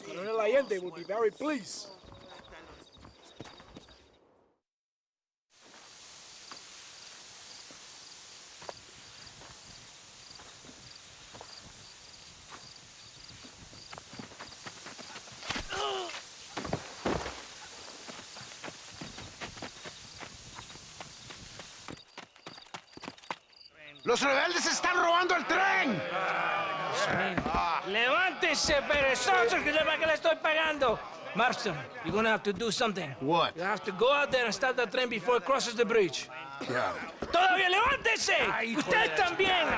Colonel Allende will be very pleased. ¡Los rebeldes están robando el tren! ¡Levántese, perezosos, que sepa que le estoy pagando! Marston, you're gonna have to do something. What? You have to go out there and stop the train before it crosses the bridge. Yeah. ¡Todavía levántese! ¡Usted también!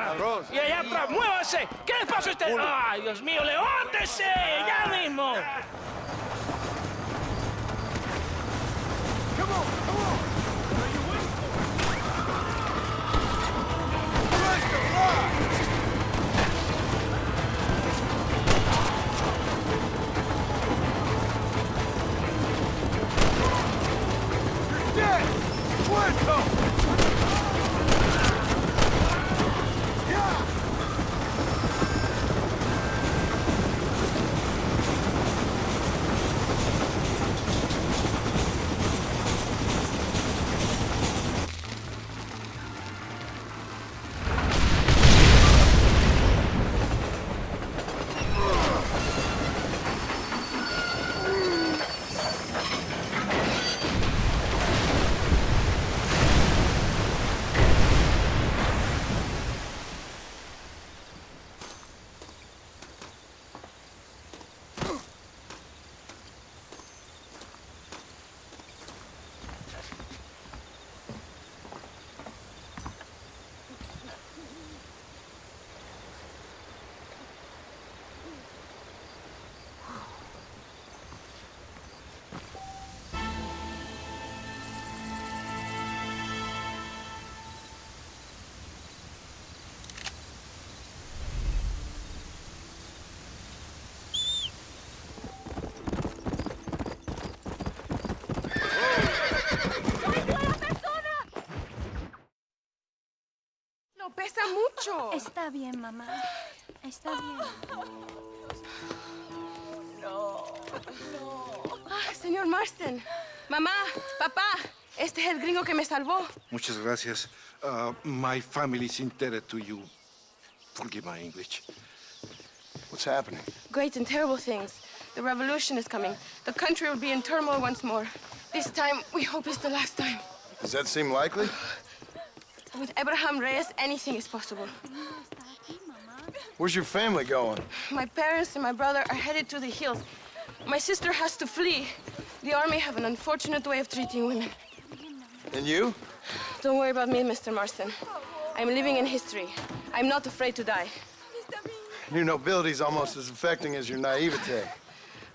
Y allá atrás, muévase. ¿Qué le pasa a usted? ¡Ay, Dios mío, levántese! ¡Ya mismo! Come on, come on! What are you waiting for? Christ alive! You're dead! Muerto! Yeah! No, pesa mucho. Está bien, mamá. Está bien. Señor Marston. Mamá, papá, este es el gringo que me salvó. Muchas gracias. My family is indebted to you. Forgive my English. What's happening? Great and terrible things. The revolution is coming. The country will be in turmoil once more. This time, we hope it's the last time. Does that seem likely? With Abraham Reyes, anything is possible. Where's your family going? My parents and my brother are headed to the hills. My sister has to flee. The army have an unfortunate way of treating women. And you? Don't worry about me, Mr. Marston. I'm living in history. I'm not afraid to die. Your nobility's almost as affecting as your naivete.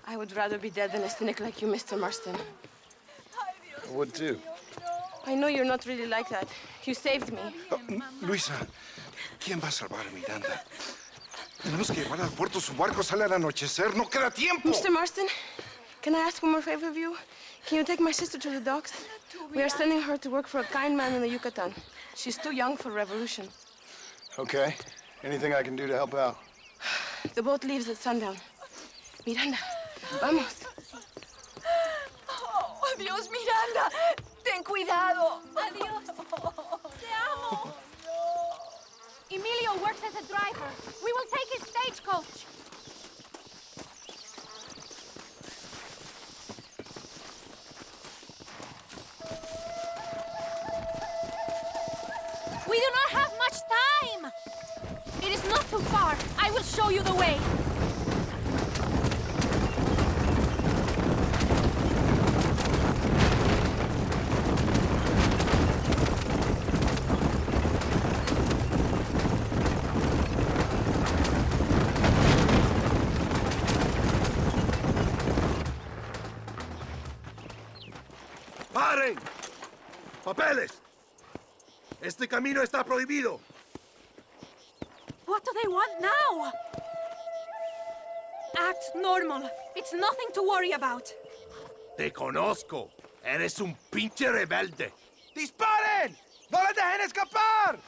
I would rather be dead than a cynic like you, Mr. Marston. I would too. I know you're not really like that. You saved me. Luisa, ¿quién va a salvar a Miranda? Tenemos que llevar al puerto. Su barco sale al anochecer. No queda tiempo. Mr. Marston, can I ask one more favor of you? Can you take my sister to the docks? We are sending her to work for a kind man in the Yucatan. She's too young for revolution. Okay. Anything I can do to help out? The boat leaves at sundown. Miranda, vamos. Oh, adiós, Miranda. Ten cuidado. Adiós. Te amo. Emilio works as a driver. We will take his stagecoach. We do not have much time. It is not too far. I will show you the way. ¡Paren! ¡Papeles! Este camino está prohibido. What do they want now? Act normal. It's nothing to worry about. Te conozco. Eres un pinche rebelde. ¡Disparen! ¡No les dejen escapar!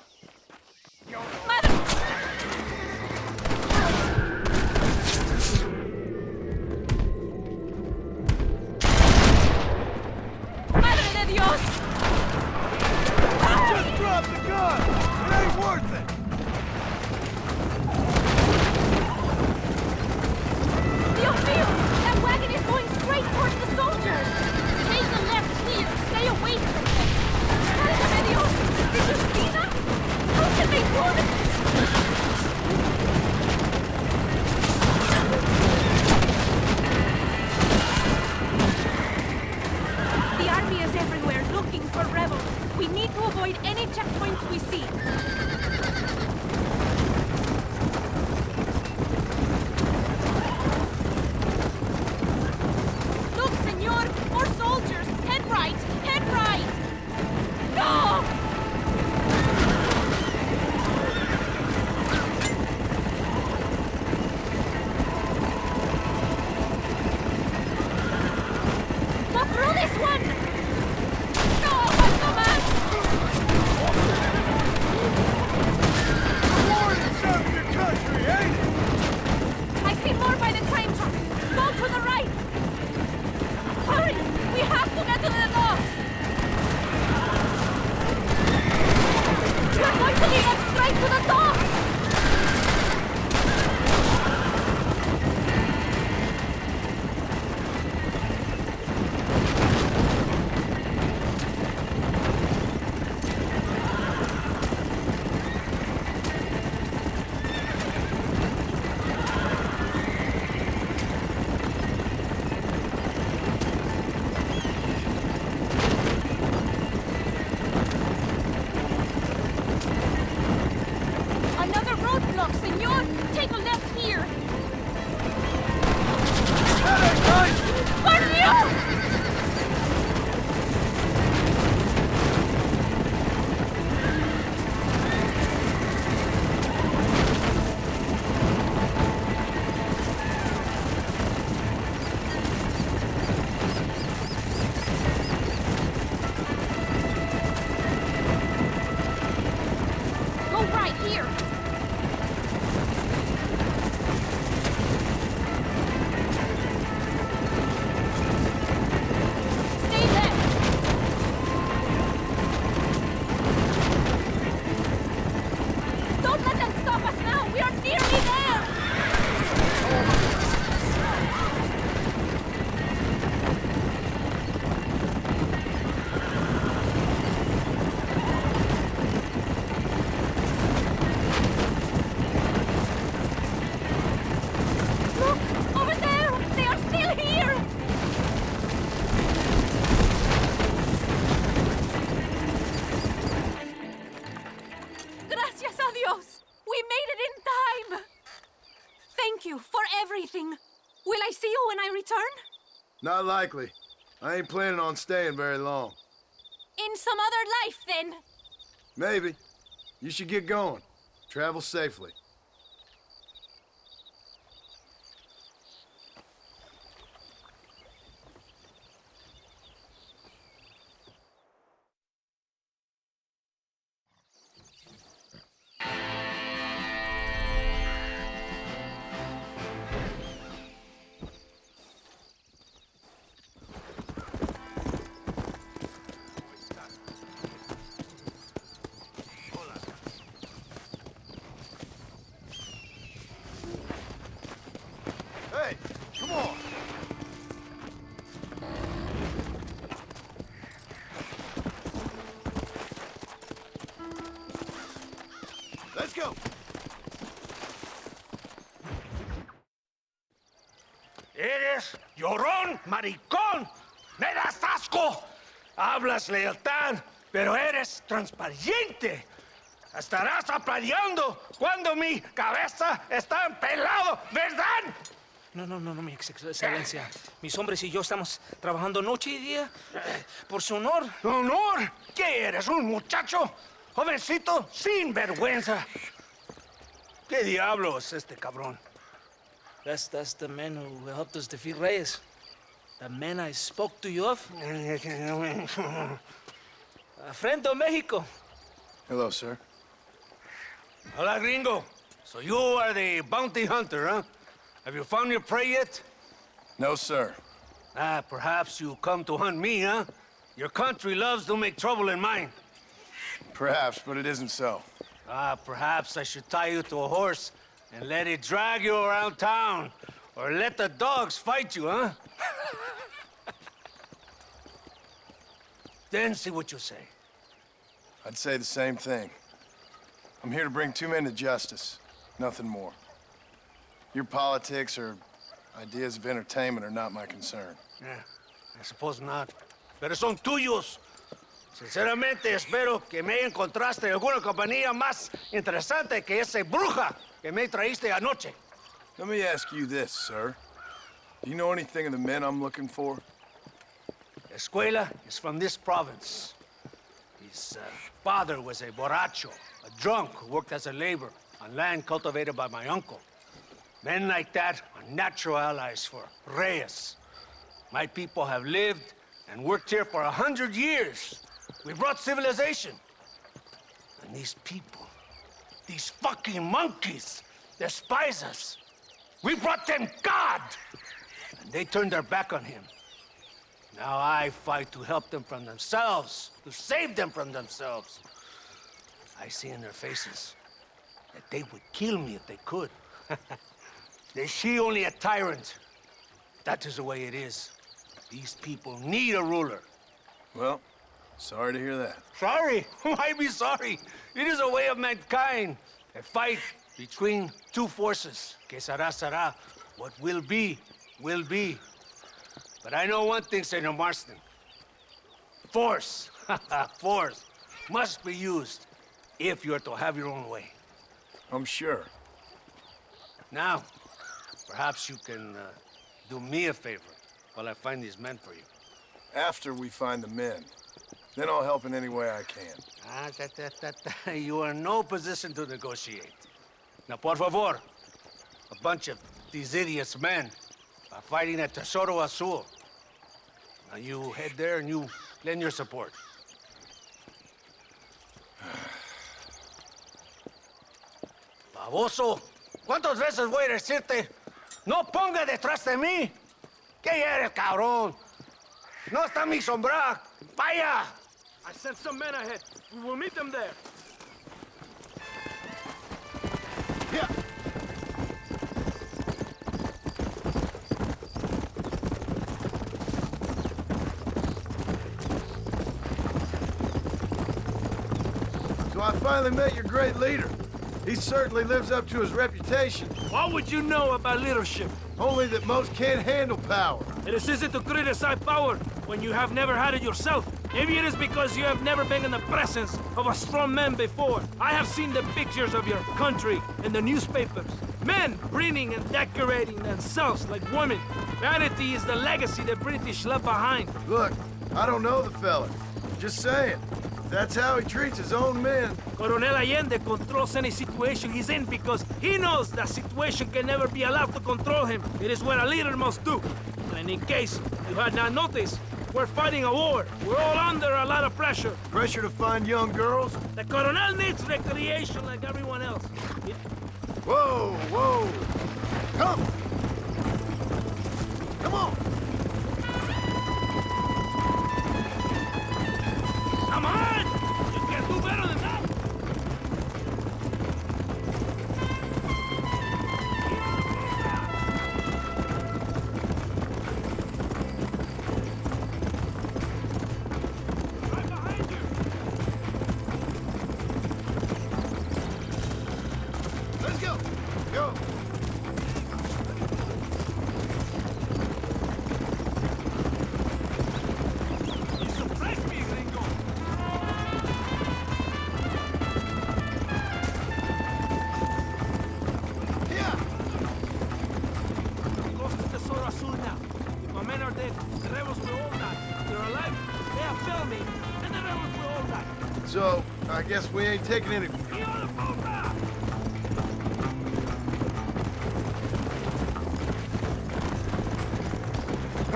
when I return? Not likely. I ain't planning on staying very long. In some other life, then? Maybe. You should get going. Travel safely. Hey, come on. Let's go. Eres llorón, maricón. Me das asco. Hablas lealtad, pero eres transparente. Estarás aplaudiendo cuando mi cabeza está empelado, ¿verdad? No, mi excelencia. Mis hombres y yo estamos trabajando noche y día por su honor. ¿Honor? ¿Qué eres, un muchacho? Jovencito, sin vergüenza. ¿Qué diablo es este cabrón? That's the man who helped us defeat Reyes. The man I spoke to you of. A friend of Mexico. Hello, sir. Hola, gringo. So you are the bounty hunter, huh? Have you found your prey yet? No, sir. Perhaps you come to hunt me, huh? Your country loves to make trouble in mine. Perhaps, but it isn't so. Perhaps I should tie you to a horse and let it drag you around town. Or let the dogs fight you, huh? Then see what you say. I'd say the same thing. I'm here to bring two men to justice. Nothing more. Your politics or ideas of entertainment are not my concern. Yeah, I suppose not. Pero son tuyos. Sinceramente, espero que me encontraste alguna compañía más interesante que esa bruja que me traíste anoche. Let me ask you this, sir. Do you know anything of the men I'm looking for? Escuela is from this province. His father was a borracho, a drunk who worked as a laborer on land cultivated by my uncle. Men like that are natural allies for Reyes. My people have lived and worked here for 100 years. We brought civilization. And these people, these fucking monkeys, despise us. We brought them God! And they turned their back on him. Now I fight to help them from themselves, to save them from themselves. I see in their faces that they would kill me if they could. Is she only a tyrant? That is the way it is. These people need a ruler. Well, sorry to hear that. Sorry? Why be sorry? It is a way of mankind. A fight between two forces. Que será, será. What will be, will be. But I know one thing, Senor Marston. Force, force, must be used if you're to have your own way. I'm sure. Now, perhaps you can do me a favor while I find these men for you. After we find the men, then I'll help in any way I can. You are in no position to negotiate. Now, por favor, a bunch of these idiots men are fighting at Tesoro Azul. Now you head there and you lend your support. Baboso, ¿cuántas veces voy a decirte? No ponga detrás de mí. ¿Qué eres, cabrón? No está mi sombra. Vaya. I sent some men ahead. We will meet them there. Yeah. So I finally met your great leader. He certainly lives up to his reputation. What would you know about leadership? Only that most can't handle power. It is easy to criticize power, when you have never had it yourself. Maybe it is because you have never been in the presence of a strong man before. I have seen the pictures of your country in the newspapers. Men preening and decorating themselves like women. Vanity is the legacy the British left behind. Look, I don't know the fella. Just saying. That's how he treats his own men. Coronel Allende controls any situation he's in because he knows that situation can never be allowed to control him. It is what a leader must do. And in case you had not noticed, we're fighting a war. We're all under a lot of pressure. Pressure to find young girls? The Coronel needs recreation like everyone else. Whoa, whoa! Come! Come on! Come on! You can do better than that! Right behind you! Let's go! Go! You surprised me, gringo! Close to the Tesoro Azul now. If my men are dead, the rebels will all die. If they're alive, they have failed me, and the rebels will all die. So, I guess we ain't taking any... Come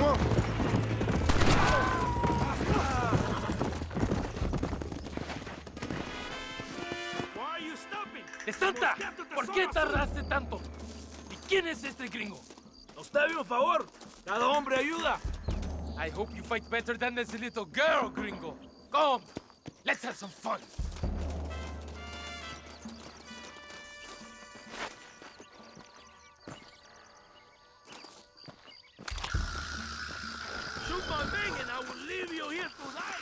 on! Why are you stopping? ¡Santa! ¿Por qué tardaste tanto? ¿Y quién es este gringo? Nos debe un favor. Cada hombre ayuda. I hope you fight better than this little girl, gringo. Come, let's have some fun. Shoot my thing and I will leave you here to die.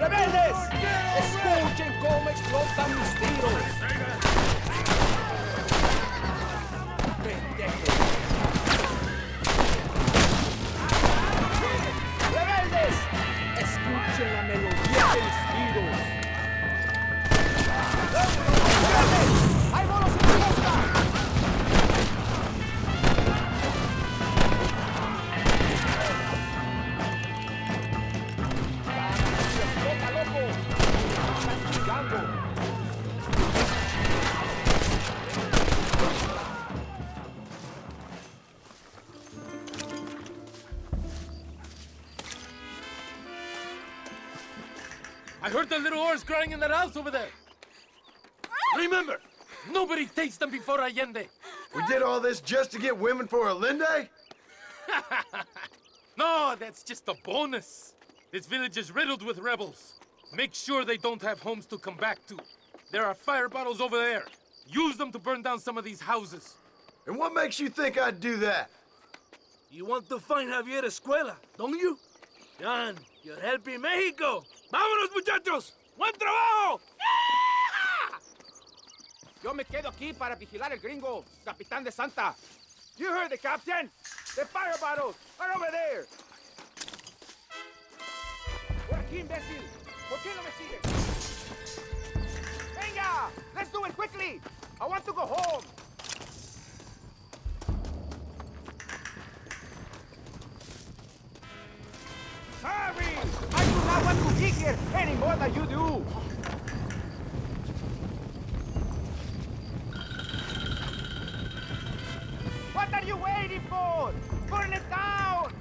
¡Rebeldes! ¡Escuchen cómo explotan mis tiros! ¡Pendejos! ¡Rebeldes! Escuchen la melodía de mis tiros. ¡Rebeldes! ¡Hay bolos en fiesta! ¡Explota, loco! ¡Están chingando! I heard the little oars crying in that house over there. Remember, nobody takes them before Allende. We did all this just to get women for Allende? No, that's just a bonus. This village is riddled with rebels. Make sure they don't have homes to come back to. There are fire bottles over there. Use them to burn down some of these houses. And what makes you think I'd do that? You want to find Javier Escuela, don't you? John, you're helping Mexico. ¡Vámonos, muchachos! ¡Buen trabajo! Yo me quedo aquí para vigilar el gringo, capitán de Santa. You heard the captain? The fire bottles are over there. Por aquí, imbécil. ¿Por qué no me sigues? Venga, let's do it quickly. I want to go home. Sorry, I do not want to be here any more than you do. What are you waiting for? Burn it down!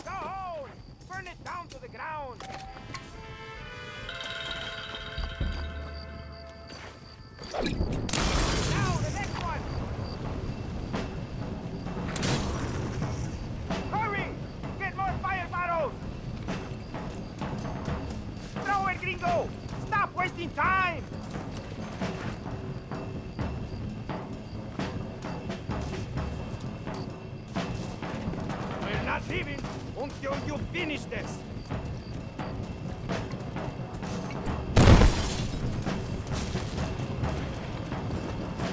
Go home! Burn it down to the ground! go! Stop wasting time! We're not leaving until you finish this.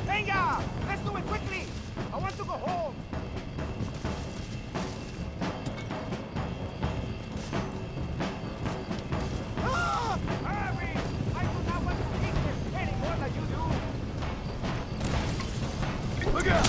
Venga! Let's do it quickly! I want to go home! Ah! Hurry! I do not want to eat this any more than you do! Look out!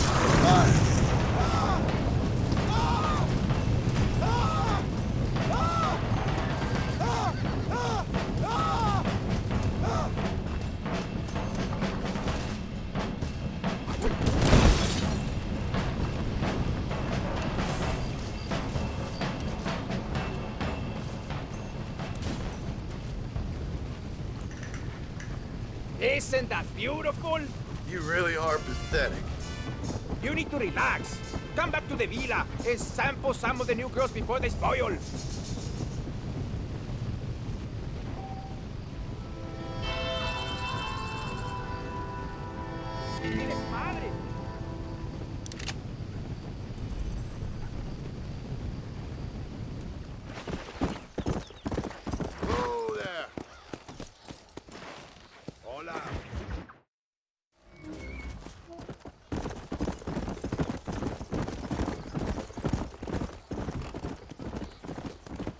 Isn't that beautiful? You really are pathetic. You need to relax. Come back to the villa and sample some of the new girls before they spoil. ¡Tienes madre! Whoa there. Hola.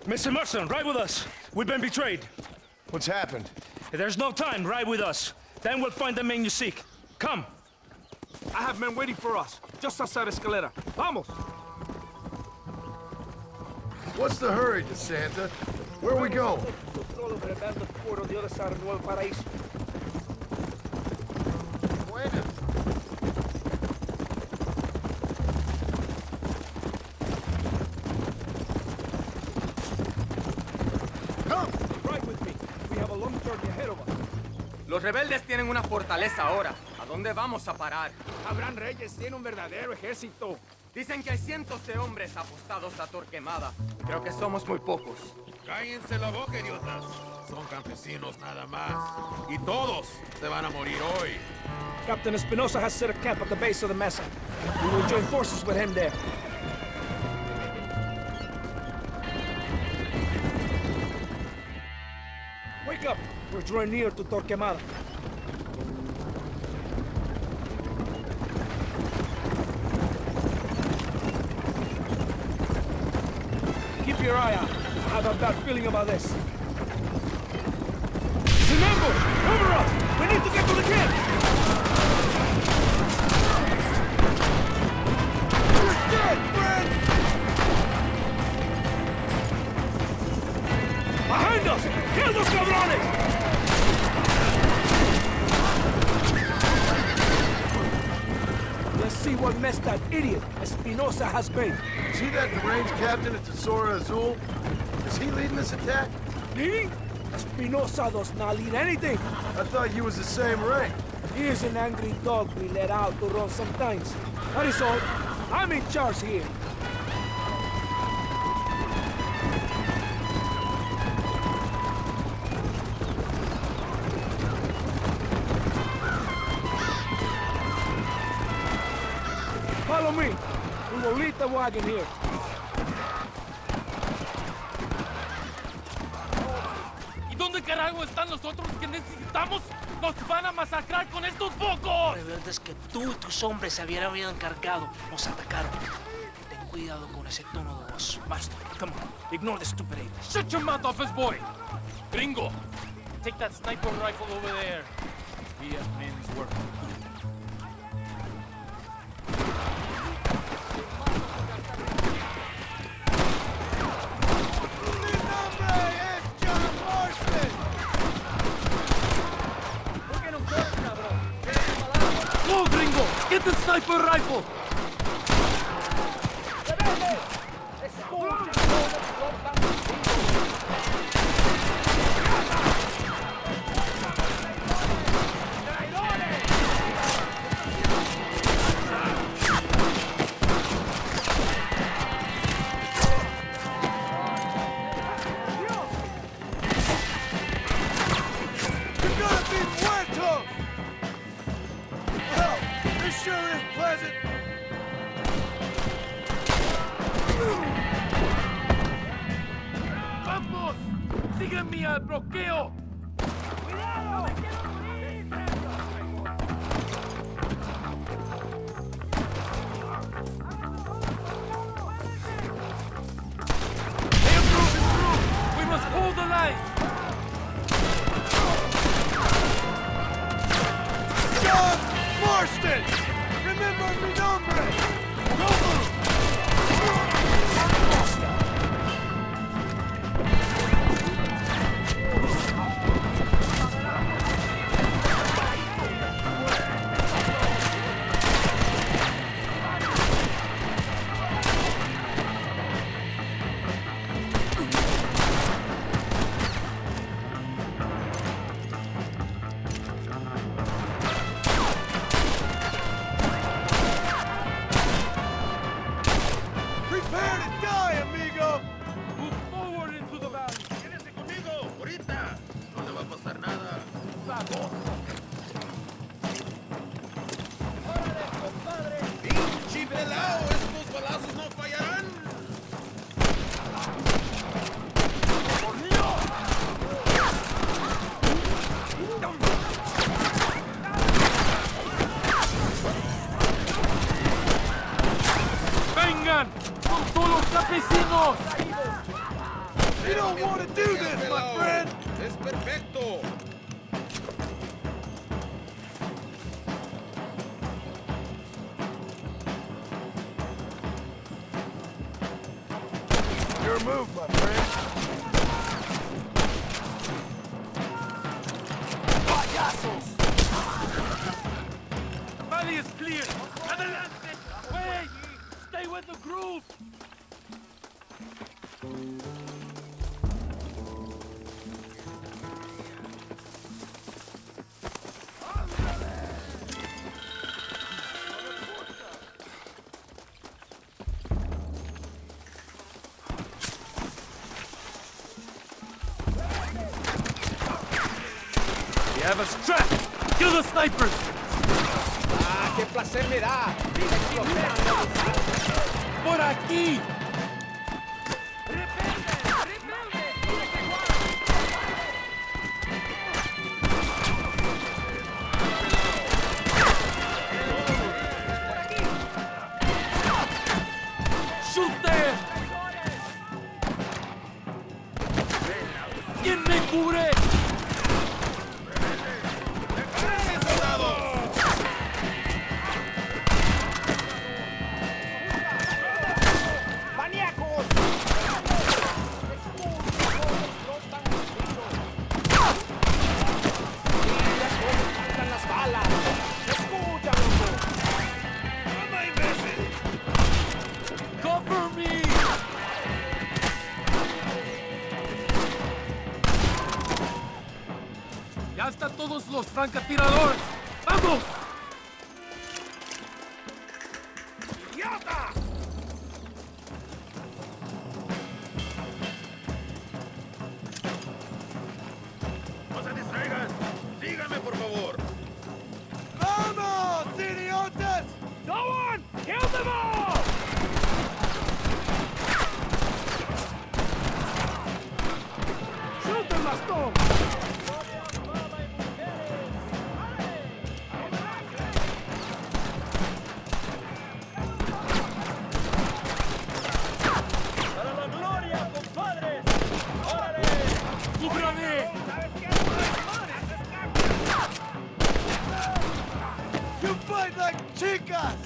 Mr. Marston, ride with us. We've been betrayed. What's happened? There's no time. Ride with us. Then we'll find the men you seek. Come. I have men waiting for us, just outside Escalera. Vamos! What's the hurry, DeSanta? Where are we going? Control over abandoned port on the other side of Nuevo Paraíso. Come! Ride with me. We have a long journey ahead of us. Los rebeldes tienen una fortaleza ahora. ¿A dónde vamos a parar? Abraham Reyes tiene un verdadero ejército. Dicen que hay cientos de hombres apostados a Torquemada. Creo que somos muy pocos. Cállense la boca, idiotas. Son campesinos nada más. Y todos se van a morir hoy. Captain Espinosa has set a camp at the base of the mesa. We will join forces with him there. Wake up! We're drawing near to Torquemada. Keep your eye out. I have a bad feeling about this. Remember! Cover us! We need to get to the camp! You're dead, friend! Behind us! Kill those cabrones! Let's see what mess that idiot Espinosa has made. Is he that deranged captain at Tesoro Azul? Is he leading this attack? Leading? Espinosa does not lead anything. I thought you was the same rank. He is an angry dog we let out to run sometimes. That is all. I'm in charge here. Follow me. We will lead the wagon here. ¿Y dónde carajo están los otros que necesitamos? ¡Nos van a masacrar con estos pocos! Rebeldes que tú y tus hombres se habían encargado nos atacaron. Ten cuidado con ese tono de voz. Master, come on. Ignore the stupid ape. Shut your mouth, office boy! Gringo, take that sniper rifle over there. We have men's work. John Marston! Go, Gringo! Get the sniper rifle! sure is pleasant. ¡Vamos! ¡Sígueme al bloqueo! ¡Cuidado! ¡Me quiero morir! They are moving through! We must hold the line! John Marston! Remember mi nombre! Rover! Prepare to die, amigo! Move forward into the valley! ¡Quédese conmigo! ¡Ahorita! No le va a pasar nada. ¡Pinche pelao! ¡Estos balazos no fallarán! ¡Vengan! ¡Son todos campesinos! You don't want to do this, my friend! ¡Es perfecto! Your move, my friend. ¡Payasos! Valley is clear! ¡Adelante! Wait! Stay with the groove! We have us trapped! Kill the snipers! ¡Ah, qué placer me da! ¡Por aquí! ¡Shoot there! ¿Quién me cubre? ¡Cover me! ¡Ya están todos los francotiradores! ¡Vamos! ¡Idiota! ¡No se distraigan! ¡Síganme, por favor! ¡Vamos, idiotas! Go on! Kill them all! Shoot them, Maston! ¡Para la gloria, compadres! ¡Órale! ¡Cúbrame! You fight like chicas!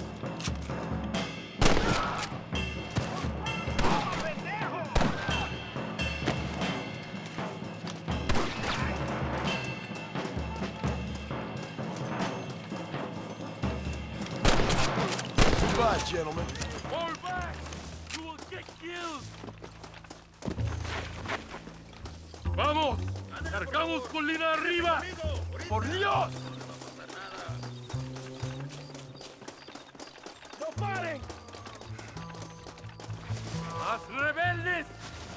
Goodbye, gentlemen. Fall back! You will get killed! ¡Vamos! ¡Cargamos colina arriba! ¡Por Dios! ¡No paren! ¡Más rebeldes!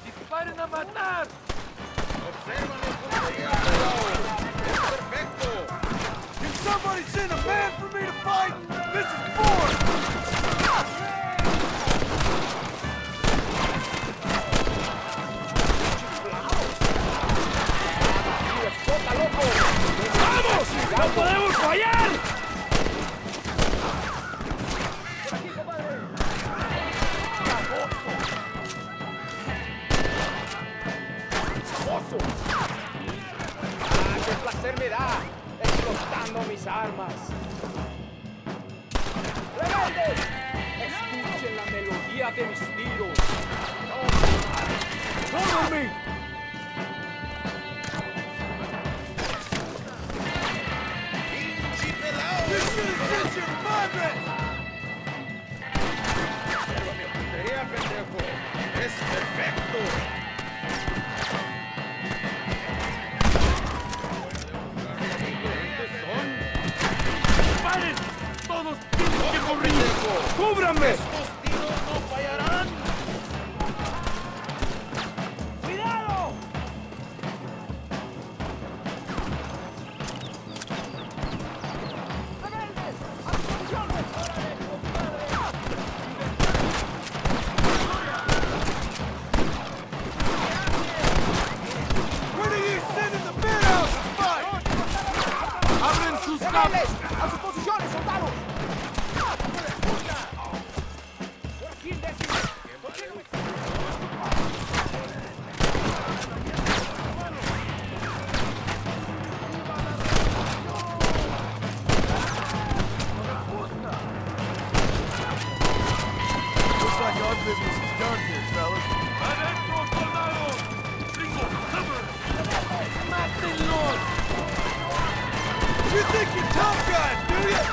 ¡Disparen a matar! ¡Obsérvanos cómo llegan, pelao! ¡Es perfecto! Can somebody send a man for me to fight? This is ¡No podemos fallar! ¡Famoso! ¡Ah, qué placer me da! Explotando mis armas. ¡Rebeldes! Escuchen la melodía de mis tiros. ¡Follow me! ¡Es perfecto! ¡Paren! ¡Todos tienen que morir! ¡Cúbranme! ¡Estos tiros no fallarán! ¡Cuidado! Where are you sending the men out to fight? ¡Abren sus campos! ¡A sus posiciones, soldados! ¡Por aquí en décimo! Looks like our business is done here, fellas. ¡Adentro, soldados! ¡Ringo, cover! ¡Mátenlos! You think you're tough guys, do you?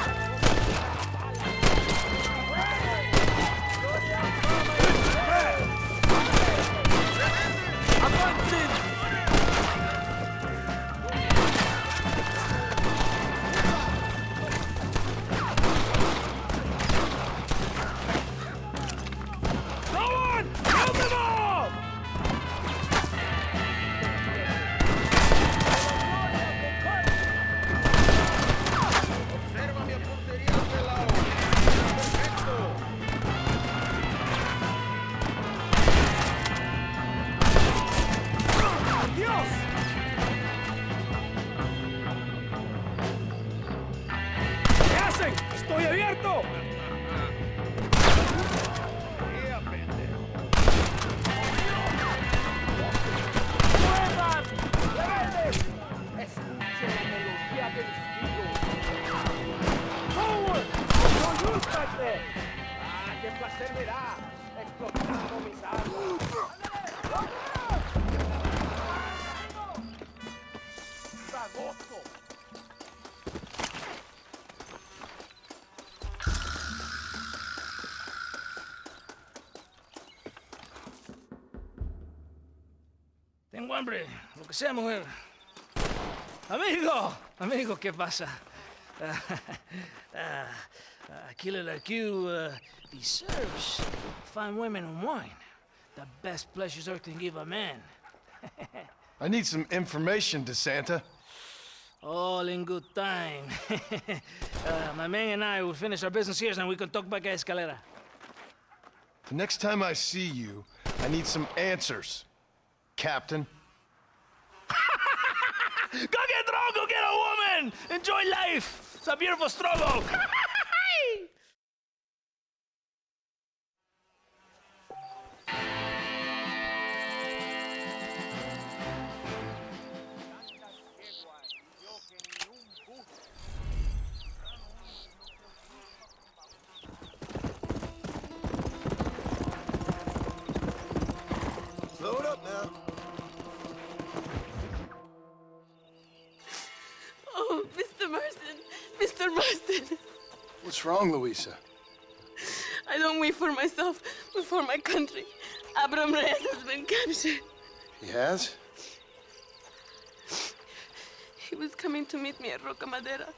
¡Go on! ¡Kill them all! Observa mi puntería al lado. Perfecto. ¡Dios! ¿Qué hacen? ¡Estoy abierto! ¡Muevan! ¡Rebeldes! Escuchen la melodía de mis tiros. ¡Forward! ¡No use back there! ¡Ah, qué placer me da! Explotando mis armas. ¡Bagoso! Tengo hambre, lo que sea, mujer. Amigo, ¿qué pasa? Killer like you deserves fine women and wine. The best pleasures earth can give a man. I need some information, DeSanta. All in good time. My man and I will finish our business here, and we can talk back at Escalera. The next time I see you, I need some answers, Captain. Go get drunk, go get a woman! Enjoy life! It's a beautiful struggle! Slow it up now. Oh, Mr. Marston. Mr. Marston. What's wrong, Louisa? I don't wait for myself, but for my country. Abram Reyes has been captured. He has? He was coming to meet me at Roca Madera.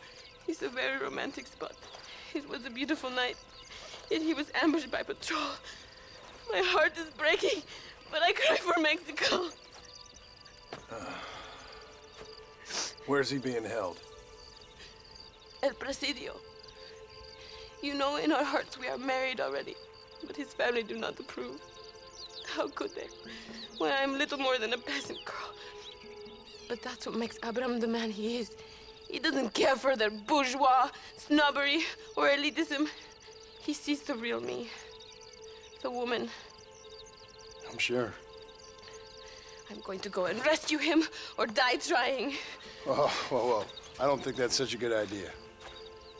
It's a very romantic spot. It was a beautiful night, yet he was ambushed by patrol. My heart is breaking, but I cry for Mexico. Where's he being held? El Presidio. You know, in our hearts we are married already, but his family do not approve. How could they, when I am little more than a peasant girl? But that's what makes Abram the man he is. He doesn't care for their bourgeois, snobbery, or elitism. He sees the real me. The woman. I'm sure. I'm going to go and rescue him or die trying. Oh, whoa. I don't think that's such a good idea.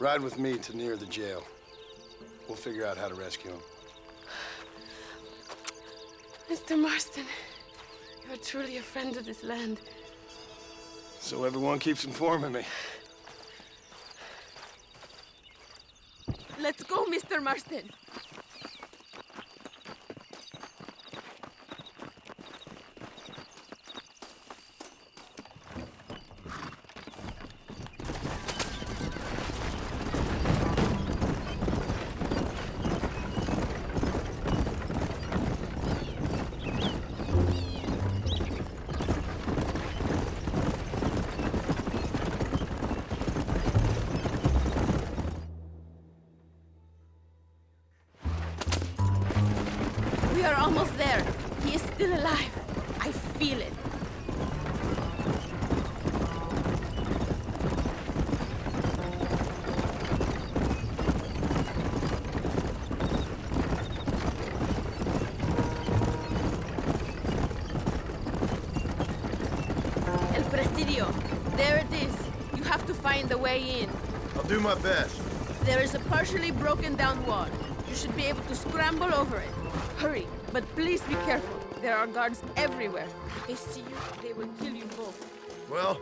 Ride with me to near the jail. We'll figure out how to rescue him. Mr. Marston, you are truly a friend of this land. So everyone keeps informing me. Let's go, Mr. Marston. We are almost there. He is still alive. I feel it. El Presidio. There it is. You have to find the way in. I'll do my best. There is a partially broken down wall. You should be able to scramble over it. Hurry, but please be careful. There are guards everywhere. If they see you, they will kill you both. Well,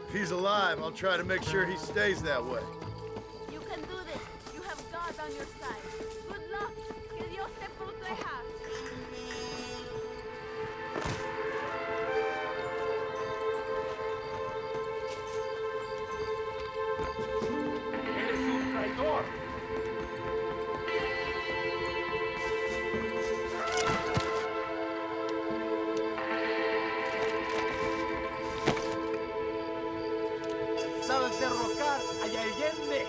if he's alive, I'll try to make sure he stays that way. You can do this. You have God on your side. Good luck. Que Dios te proteja. Eres un traidor. Sabes derrocar a Allende.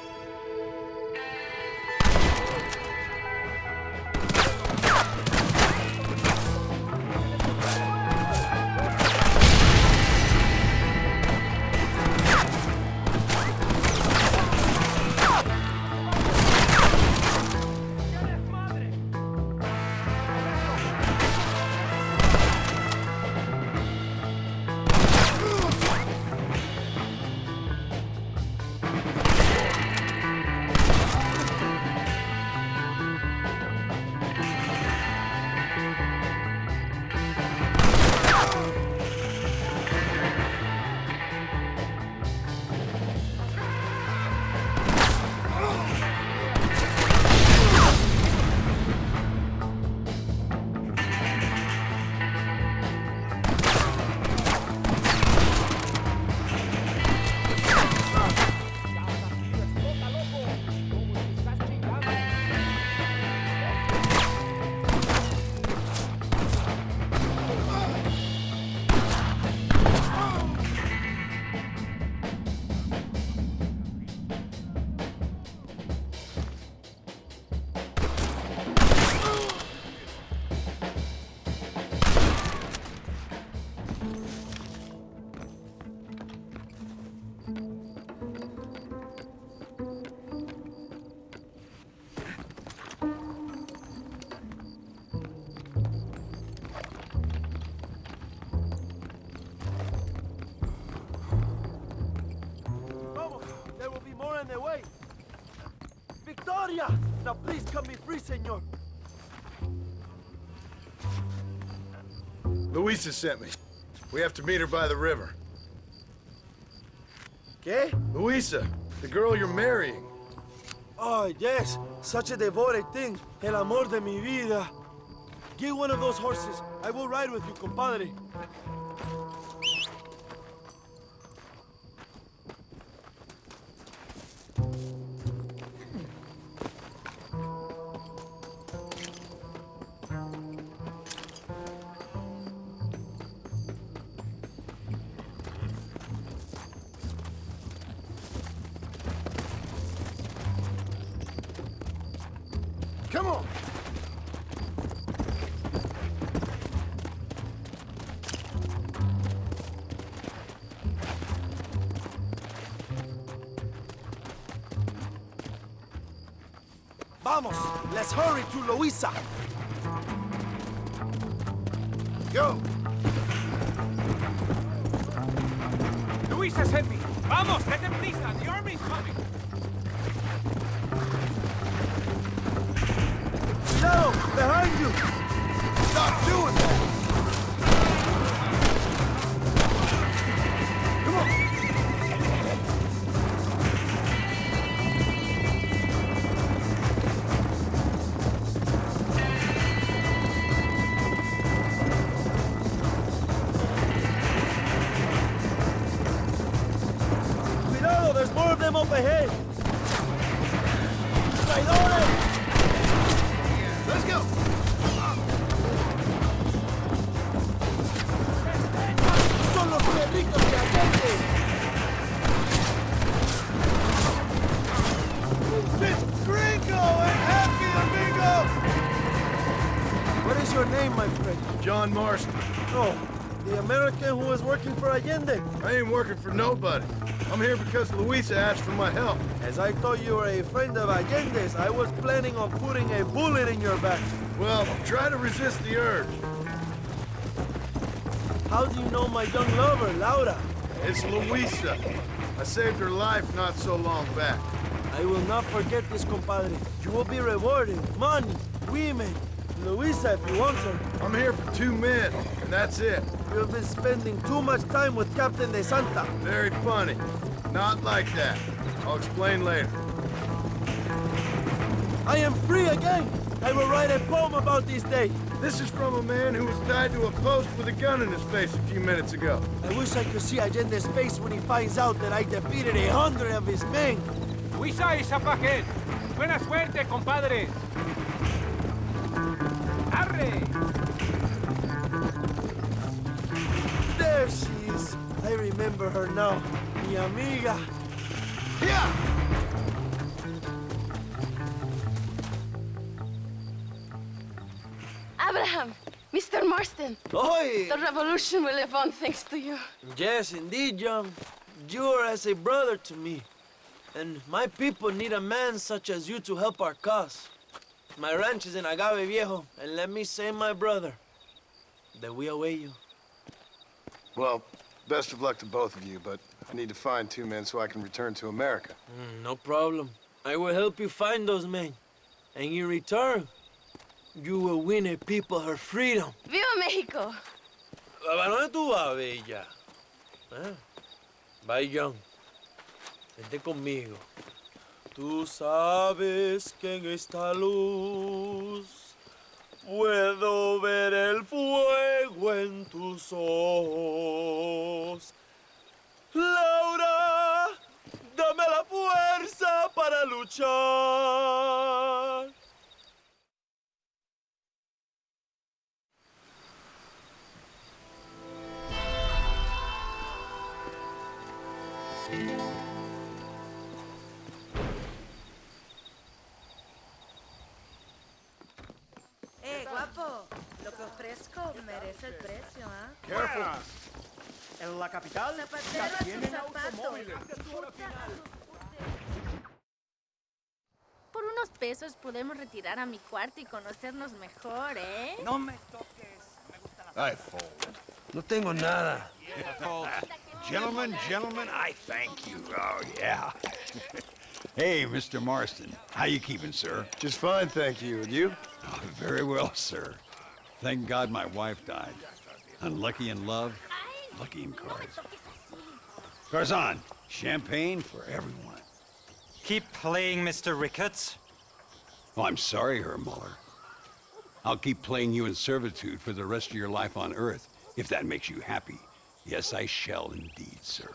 On their way. Victoria! Now please cut me free, senor. Luisa sent me. We have to meet her by the river. ¿Qué? Luisa, the girl you're marrying. Oh, yes. Such a devoted thing. El amor de mi vida. Get one of those horses. I will ride with you, compadre. Come on! Vamos, let's hurry to Luisa. Go. Luisa sent me. Vamos, date prisa. The army's coming. No, behind you. Stop doing that. Come on. Cuidado, there's more of them up ahead. Traidores! Let's go. Son los perritos de Allende. This gringo and happy amigo! What is your name, my friend? John Marston. Oh, the American who is working for Allende. I ain't working for nobody. I'm here because Luisa asked for my help. As I thought you were a friend of Allende's, I was planning on putting a bullet in your back. Well, try to resist the urge. How do you know my young lover, Laura? It's Luisa. I saved her life not so long back. I will not forget this, compadre. You will be rewarded. Money, women, Luisa if you want her. I'm here for 2 men, and that's it. You've been spending too much time with Captain de Santa. Very funny. Not like that. I'll explain later. I am free again. I will write a poem about this day. This is from a man who was tied to a post with a gun in his face a few minutes ago. I wish I could see Allende's face when he finds out that I defeated 100 of his men. Luisa y Zapajet. Buena suerte, compadre. Arre. There she is. I remember her now. Mi amiga. Yeah! Abraham, Mr. Marston. Oi! The revolution will live on thanks to you. Yes, indeed, John. You are as a brother to me. And my people need a man such as you to help our cause. My ranch is in Agave Viejo, and let me say, my brother, that we await you. Well, best of luck to both of you, but I need to find 2 men so I can return to America. No problem. I will help you find those men. And in return, you will win a people her freedom. Viva Mexico! ¿A dónde tú vas, bella? Bye, John. Vente conmigo. Tú sabes que en esta luz puedo ver el fuego en tus ojos. Laura, dame la fuerza para luchar. Guapo, lo que ofrezco merece el precio, ¿ah? Careful. En la capital Zapatero a sus zapatos. Por unos pesos podemos retirar a mi cuarto y conocernos mejor, ¿eh? No me toques. I fold. No tengo nada. Gentlemen, I thank you. Oh, yeah. Hey, Mr. Marston. How you keeping, sir? Just fine, thank you. And you? Oh, very well, sir. Thank God my wife died. Unlucky in love, lucky in cards. Garzon, champagne for everyone. Keep playing, Mr. Ricketts. Oh, I'm sorry, Herr Muller. I'll keep playing you in servitude for the rest of your life on Earth, if that makes you happy. Yes, I shall indeed, sir.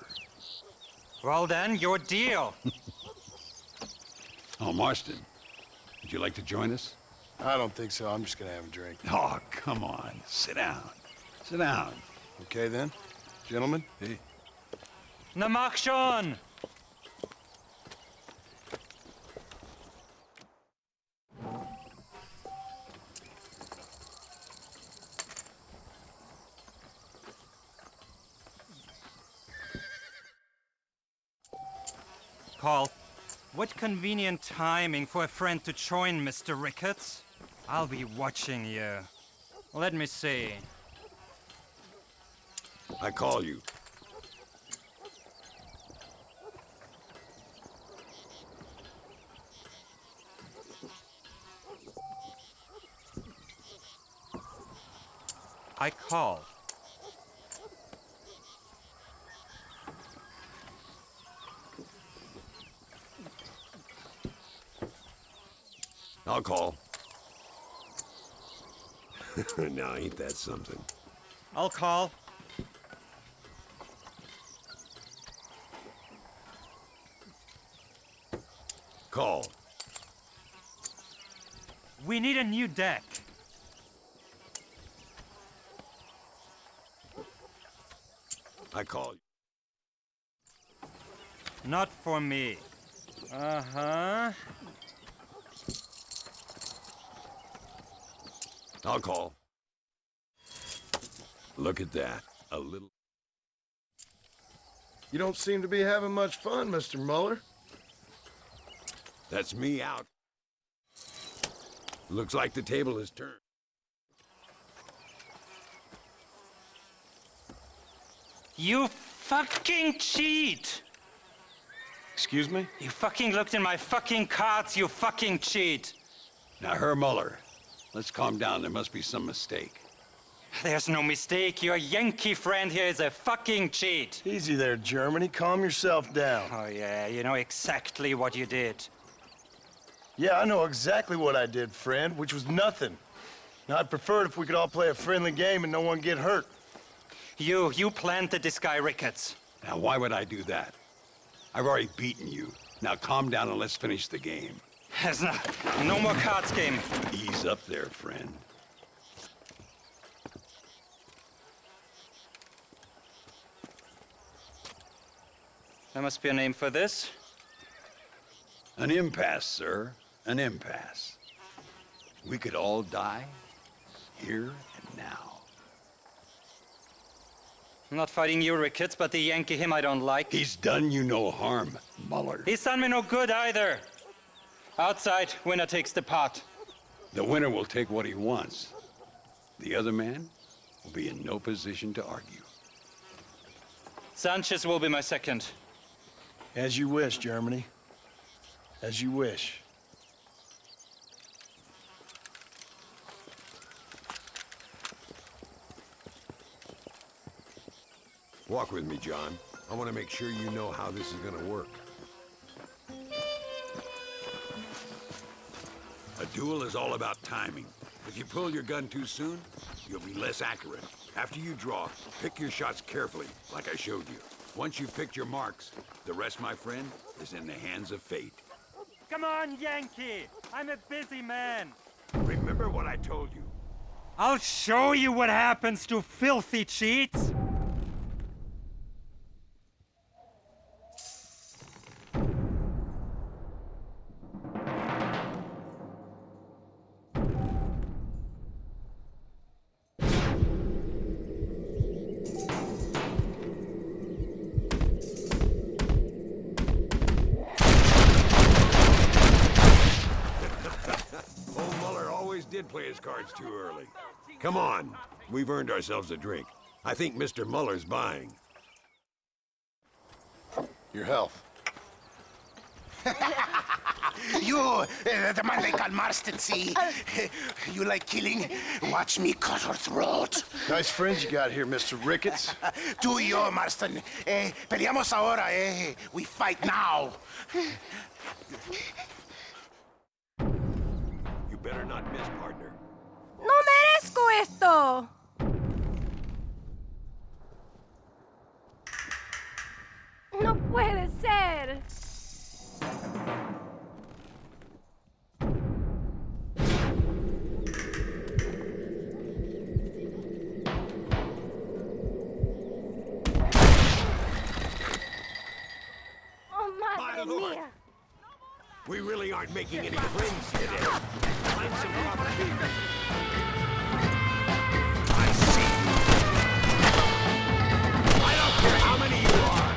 Well then, your deal. Oh, Marston, would you like to join us? I don't think so. I'm just gonna have a drink. Oh, come on. Sit down. Sit down. Okay, then. Gentlemen? Hey. Namakshon! Call. What convenient timing for a friend to join, Mr. Ricketts. I'll be watching you. Let me see. I call you. I call. I'll call. Now, ain't that something? I'll call. Call. We need a new deck. I call. Not for me. Uh-huh. I'll call. Look at that. A little... You don't seem to be having much fun, Mr. Muller. That's me out. Looks like the table is turned. You fucking cheat! Excuse me? You fucking looked in my fucking cards, you fucking cheat! Now, Herr Muller, let's calm down. There must be some mistake. There's no mistake. Your Yankee friend here is a fucking cheat. Easy there, Germany. Calm yourself down. Oh, yeah, you know exactly what you did. Yeah, I know exactly what I did, friend, which was nothing. Now, I'd prefer it if we could all play a friendly game and no one get hurt. You planted this guy, Ricketts. Now, why would I do that? I've already beaten you. Now, calm down and let's finish the game. There's no more cards game. Ease up there, friend. There must be a name for this. An impasse, sir. An impasse. We could all die, here and now. I'm not fighting you, Ricketts, but the Yankee him I don't like. He's done you no harm, Muller. He's done me no good either. Outside, winner takes the pot. The winner will take what he wants. The other man will be in no position to argue. Sanchez will be my second. As you wish, Germany. As you wish. Walk with me, John. I want to make sure you know how this is going to work. A duel is all about timing. If you pull your gun too soon, you'll be less accurate. After you draw, pick your shots carefully, like I showed you. Once you've picked your marks, the rest, my friend, is in the hands of fate. Come on, Yankee! I'm a busy man. Remember what I told you. I'll show you what happens to filthy cheats. Did play his cards too early. Come on, we've earned ourselves a drink. I think Mr. Muller's buying. Your health. You, the man they call Marston, see? You like killing? Watch me cut her throat. Nice friends you got here, Mr. Ricketts. Tú y yo, Marston. Peleamos ahora, eh? We fight now. Better not miss, partner. ¡No merezco esto! ¡No puede ser! ¡Oh, madre mía! We really aren't making any friends today. Find some proper people. I see you. I don't care how many you are.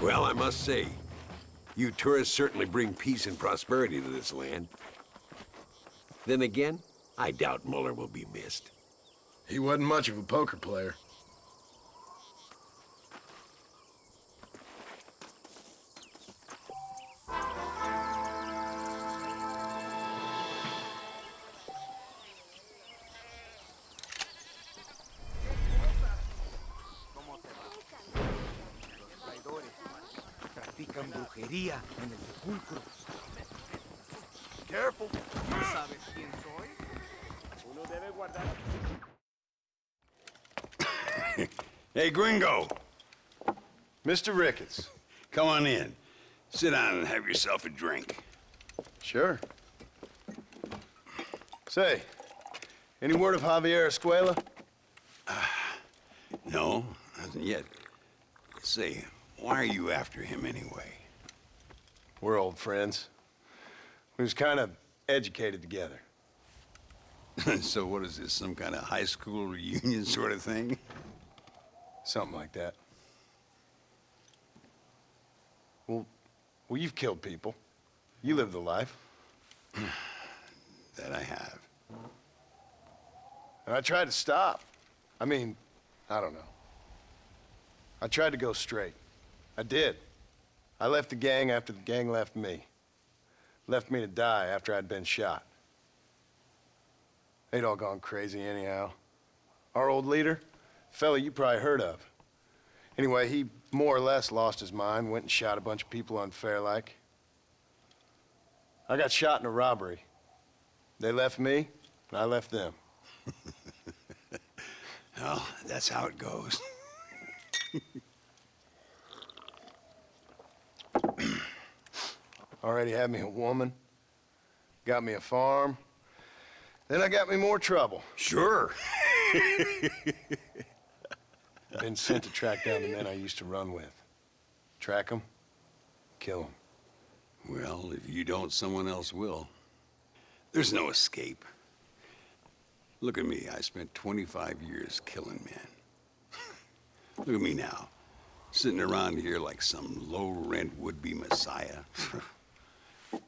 Well, I must say, you tourists certainly bring peace and prosperity to this land. Then again, I doubt Muller will be missed. He wasn't much of a poker player. Practican brujería en el sepulcro. Careful. ¿No sabes quién soy? Uno debe guardar. Hey, Gringo. Mr. Ricketts. Come on in. Sit down and have yourself a drink. Sure. Say, any word of Javier Escuela? No, nothing yet. Say, why are you after him anyway? We're old friends. We was kind of educated together. So what is this, some kind of high school reunion sort of thing? Something like that. Well, you've killed people. You lived the life. That I have. And I tried to stop. I mean, I don't know. I tried to go straight. I did. I left the gang after the gang left me. Left me to die after I'd been shot. They'd all gone crazy anyhow. Our old leader, fella you probably heard of. Anyway, he more or less lost his mind, went and shot a bunch of people unfair like. I got shot in a robbery. They left me, and I left them. Well, that's how it goes. Already had me a woman, got me a farm, then I got me more trouble. Sure. Been sent to track down the men I used to run with. Track them, kill them. Well, if you don't, someone else will. There's no escape. Look at me, I spent 25 years killing men. Look at me now, sitting around here like some low-rent would-be messiah.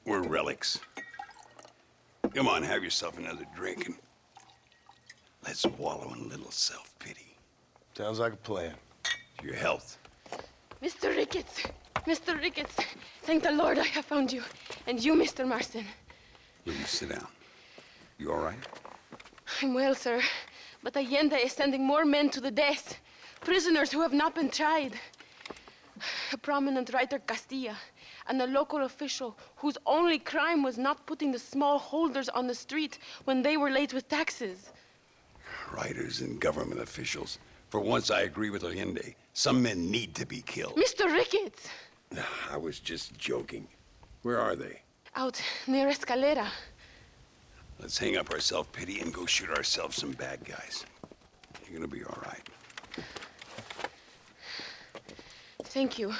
We're relics. Come on, have yourself another drink and let's wallow in a little self-pity. Sounds like a plan. To your health. Mr. Ricketts! Mr. Ricketts! Thank the Lord I have found you. And you, Mr. Marston. Will you sit down? You all right? I'm well, sir. But Allende is sending more men to the death. Prisoners who have not been tried. A prominent writer, Castilla, and a local official whose only crime was not putting the small holders on the street when they were late with taxes. Writers and government officials. For once, I agree with Allende. Some men need to be killed. Mr. Ricketts! I was just joking. Where are they? Out near Escalera. Let's hang up our self-pity and go shoot ourselves some bad guys. You're gonna be all right. Thank you.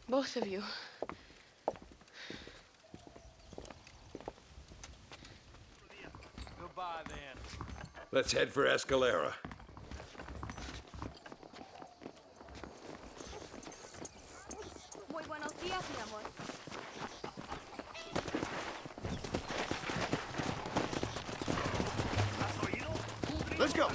Both of you. Goodbye, then. Let's head for Escalera. Muy buenos días, mi amor. Let's go.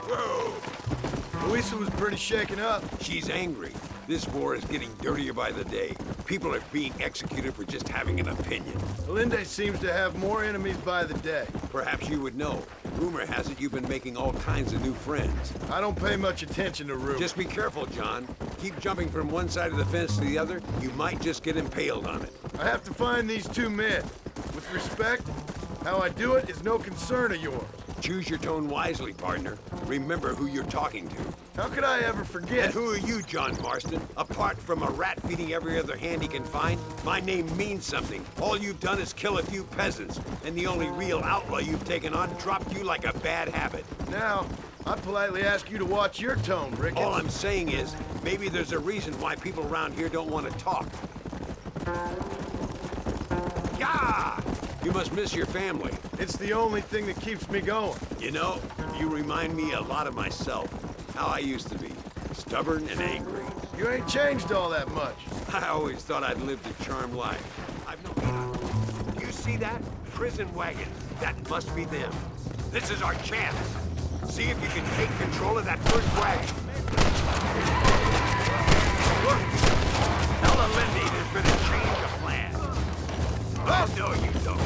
Whoa. Luisa was pretty shaken up. She's angry. This war is getting dirtier by the day. People are being executed for just having an opinion. Allende seems to have more enemies by the day. Perhaps you would know. Rumor has it you've been making all kinds of new friends. I don't pay much attention to rumors. Just be careful, John. Keep jumping from one side of the fence to the other. You might just get impaled on it. I have to find these two men. With respect, how I do it is no concern of yours. Choose your tone wisely, partner. Remember who you're talking to. How could I ever forget? And who are you, John Marston? Apart from a rat feeding every other hand he can find, my name means something. All you've done is kill a few peasants, and the only real outlaw you've taken on dropped you like a bad habit. Now, I politely ask you to watch your tone, Ricketts. All I'm saying is, maybe there's a reason why people around here don't want to talk. Yeah! You must miss your family. It's the only thing that keeps me going. You know, you remind me a lot of myself. How I used to be. Stubborn and angry. You ain't changed all that much. I always thought I'd lived a charmed life. I've no... You see that? Prison wagons. That must be them. This is our chance. See if you can take control of that first wagon. Look! Tell Lindy there's been a change of plans. Oh, no, you don't.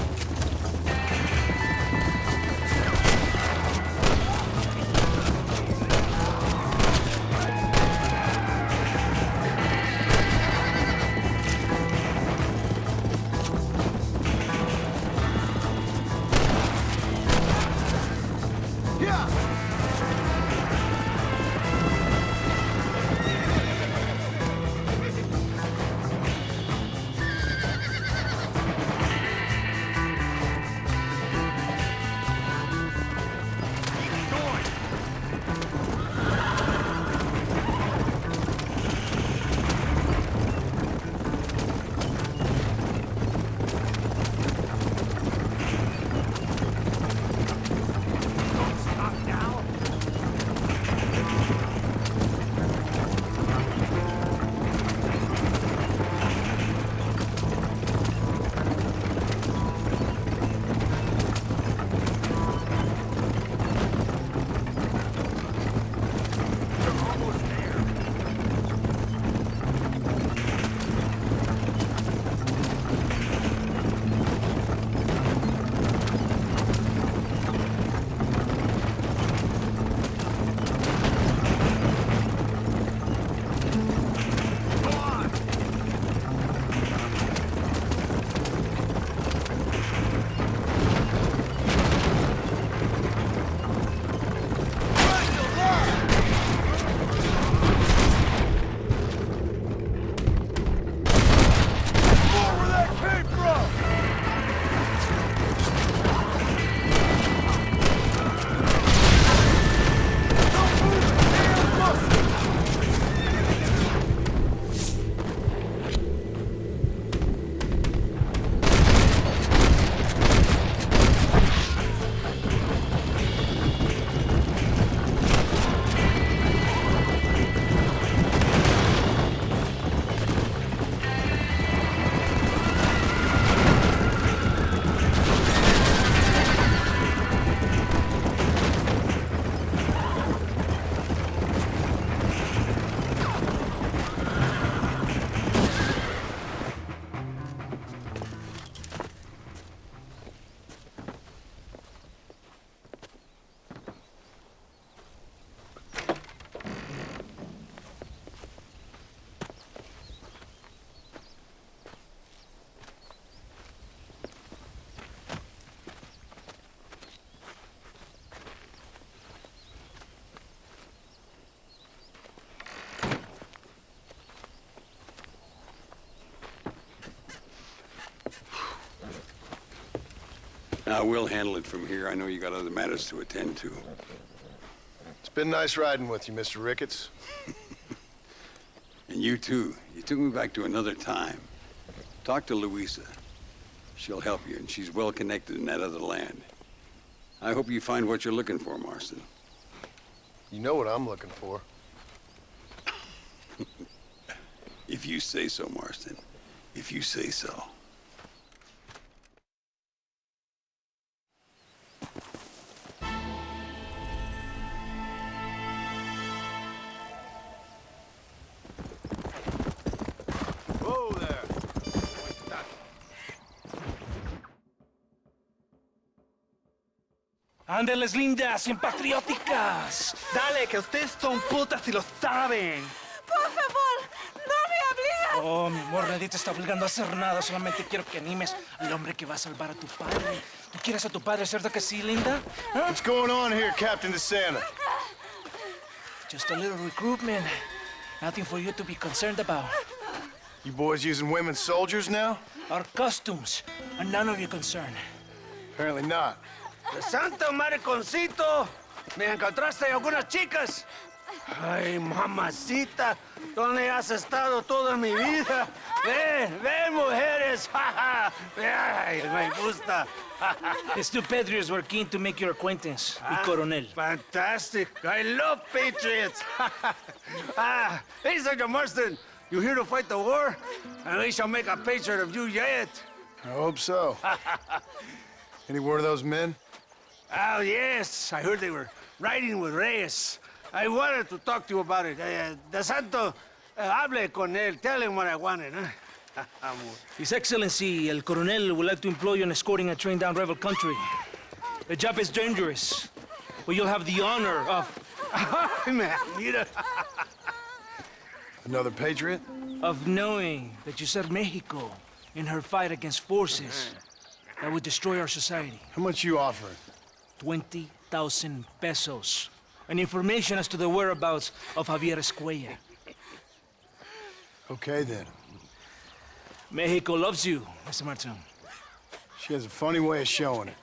Now, we'll handle it from here. I know you got other matters to attend to. It's been nice riding with you, Mr. Ricketts. And you too. You took me back to another time. Talk to Louisa. She'll help you, and she's well connected in that other land. I hope you find what you're looking for, Marston. You know what I'm looking for. If you say so, Marston. If you say so. Whoa there. Ándeles, lindas, bien patrióticas. Dale, que ustedes son putas y lo saben. Por favor, no me obligas. Oh, mi amor, nadie te está obligando a hacer nada. Solamente quiero que animes al hombre que va a salvar a tu padre. ¿Tú quieres a tu padre, cierto que sí, linda? ¿Ah? What's going on here, Captain DeSanta? Just a little recruitment. Nothing for you to be concerned about. You boys using women soldiers now? Our costumes are none of your concern. Apparently not. ¡De santo mariconcito! ¿Me encontraste algunas chicas? Ay, mamacita, ¿dónde has estado toda mi vida? Ven, mujeres! Ay, me gusta. These two patriots were keen to make your acquaintance, mi coronel. Fantastic. I love patriots. Hey, Sergeant Marston, you here to fight the war? And we shall make a patriot of you yet. I hope so. Any word of those men? Oh, yes. I heard they were riding with Reyes. I wanted to talk to you about it. De Santo, hable con él. Tell him what I wanted, huh? His Excellency, El Coronel, would like to employ you in escorting a train down rebel country. The job is dangerous, but you'll have the honor of... Another patriot? Of knowing that you served Mexico in her fight against forces that would destroy our society. How much you offering? 20,000 pesos. And information as to the whereabouts of Javier Escuella. Okay, then. Mexico loves you, Mr. Martin. She has a funny way of showing it.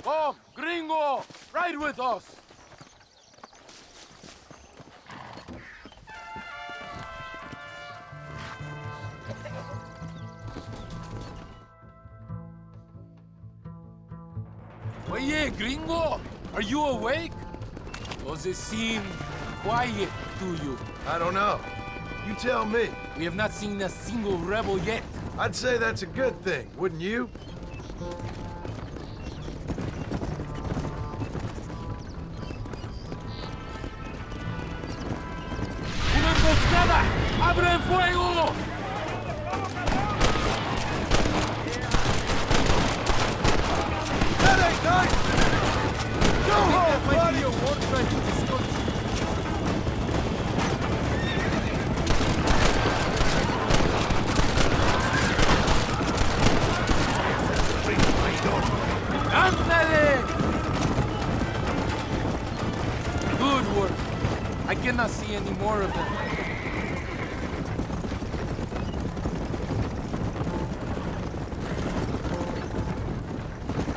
Come, gringo! Ride with us! Oye, gringo! Are you awake? Does it seem quiet to you? I don't know. You tell me. We have not seen a single rebel yet. I'd say that's a good thing, wouldn't you? ¡Una emboscada! ¡Abren fuego! That ain't nice! Go home, buddy! A war trying to destroy you. ¡Ándale! Good work. I cannot see any more of them.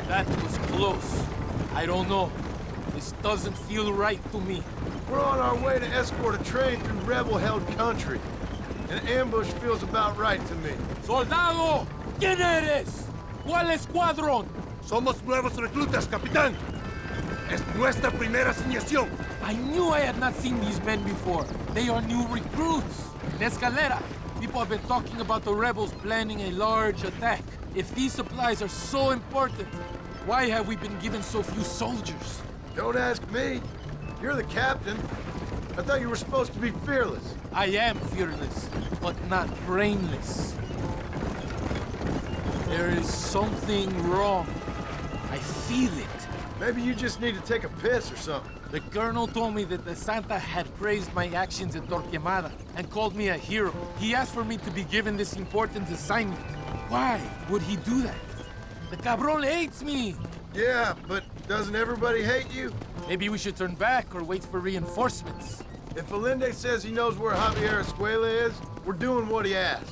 That was close. I don't know. This doesn't feel right to me. We're on our way to escort a train through rebel-held country. An ambush feels about right to me. ¡Soldado! ¿Quién eres? ¿Cuál escuadrón? Somos nuevos reclutas, capitán. Es nuestra primera asignación. I knew I had not seen these men before. They are new recruits. In Escalera, people have been talking about the rebels planning a large attack. If these supplies are so important, why have we been given so few soldiers? Don't ask me. You're the captain. I thought you were supposed to be fearless. I am fearless, but not brainless. There is something wrong. I feel it. Maybe you just need to take a piss or something. The colonel told me that the Santa had praised my actions in Torquemada and called me a hero. He asked for me to be given this important assignment. Why would he do that? The cabron hates me! Yeah, but doesn't everybody hate you? Maybe we should turn back or wait for reinforcements. If Allende says he knows where Javier Escuela is, we're doing what he asks.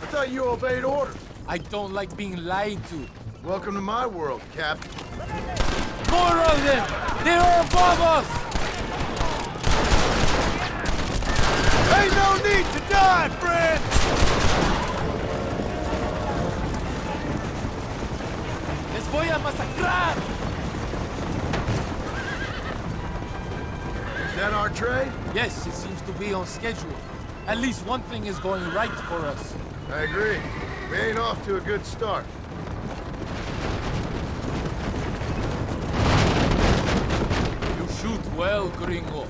I thought you obeyed orders. I don't like being lied to. Welcome to my world, Captain. More of them! They are above us! Ain't no need to die, friend! Les voy a masacrar! Is that our train? Yes, it seems to be on schedule. At least one thing is going right for us. I agree. We ain't off to a good start. You shoot well, gringo.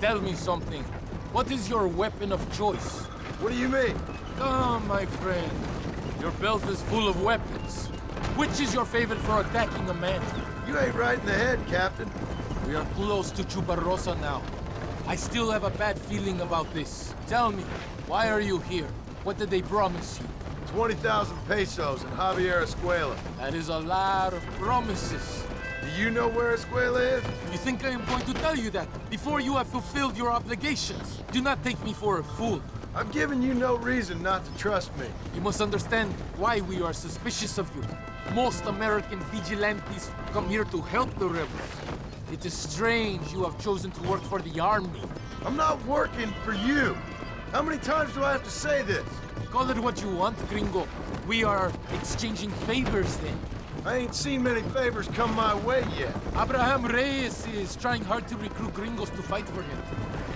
Tell me something. What is your weapon of choice? What do you mean? Come, my friend. Your belt is full of weapons. Which is your favorite for attacking a man? You ain't right in the head, Captain. We are close to Chubarrosa now. I still have a bad feeling about this. Tell me, why are you here? What did they promise you? 20,000 pesos in Javier Escuela. That is a lot of promises. Do you know where Escuela is? You think I am going to tell you that before you have fulfilled your obligations? Do not take me for a fool. I've given you no reason not to trust me. You must understand why we are suspicious of you. Most American vigilantes come here to help the rebels. It is strange you have chosen to work for the army. I'm not working for you. How many times do I have to say this? Call it what you want, gringo. We are exchanging favors then. I ain't seen many favors come my way yet. Abraham Reyes is trying hard to recruit gringos to fight for him.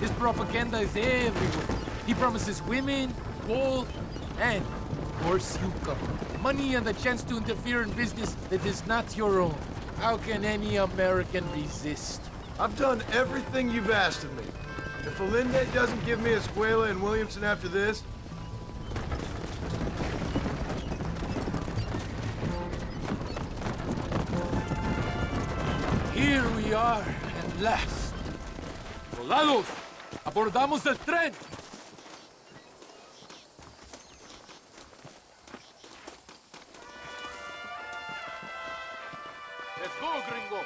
His propaganda is everywhere. He promises women, gold, and, of course, you come. Money and the chance to interfere in business that is not your own. How can any American resist? I've done everything you've asked of me. If Alinde doesn't give me Escuela and Williamson after this, here we are, at last. Soldados, abordamos el tren. Let's go, gringo.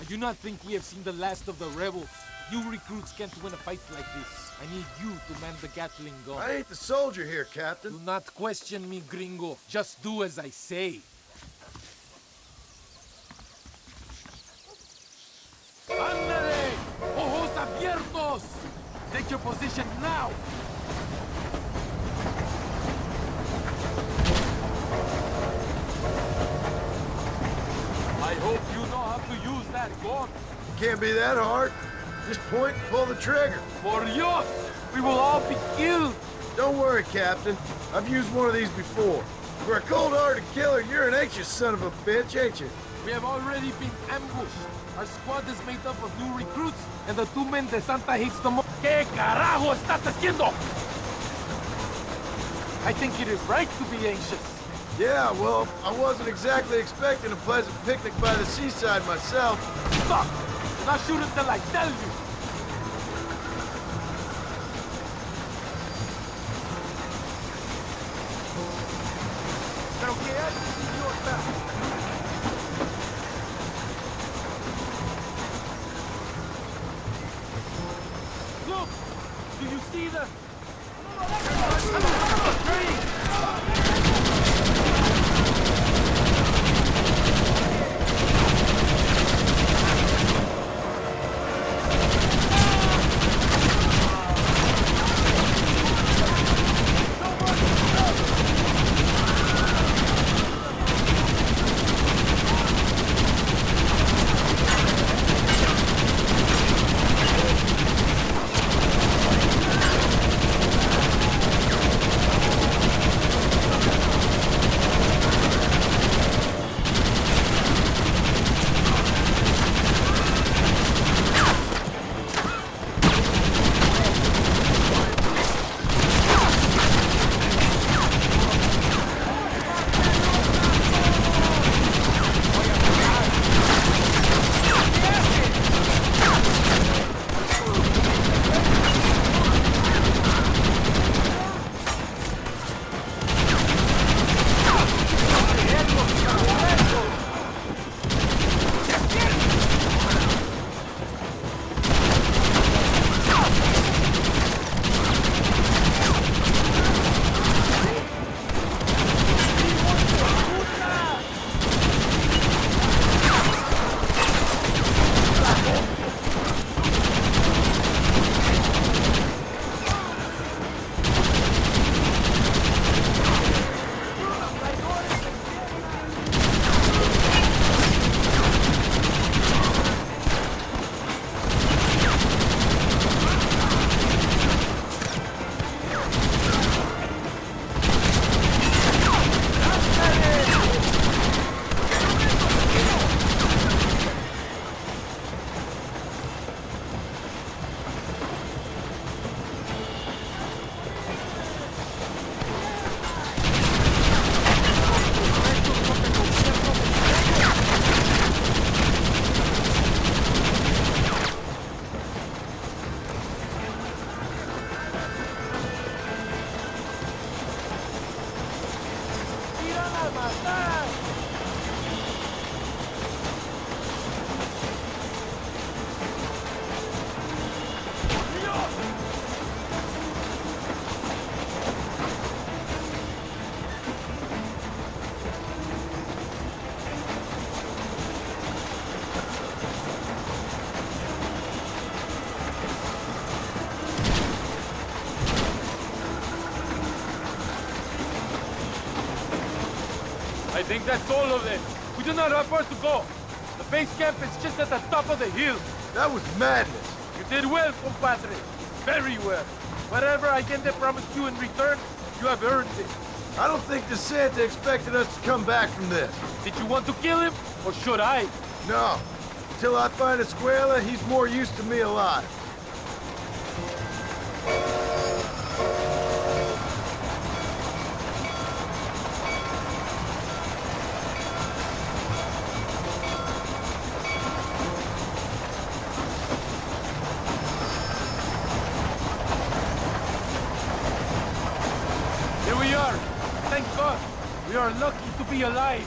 I do not think we have seen the last of the rebels. You recruits can't win a fight like this. I need you to man the Gatling gun. I ain't the soldier here, Captain. Do not question me, gringo. Just do as I say. ¡Ándale! ¡Ojos abiertos! Take your position now! I hope you know how to use that gun. Can't be that hard. Just point and pull the trigger. Por Dios! We will all be killed! Don't worry, Captain. I've used one of these before. For a cold-hearted killer, you're an anxious son of a bitch, ain't you? We have already been ambushed. Our squad is made up of new recruits, and the 2 men de Santa hates the most. ¿Qué carajo estás haciendo? I think it is right to be anxious. Yeah, well, I wasn't exactly expecting a pleasant picnic by the seaside myself. Stop! Not shoot until I tell you! Pero qué haces, idiota? Look! Do you see the... a matar! I think that's all of them. We do not have far to go. The base camp is just at the top of the hill. That was madness. You did well, compadre. Very well. Whatever Allende promised you in return, you have earned it. I don't think DeSanta expected us to come back from this. Did you want to kill him, or should I? No. Until I find Escuela, he's more used to me alive. We are lucky to be alive.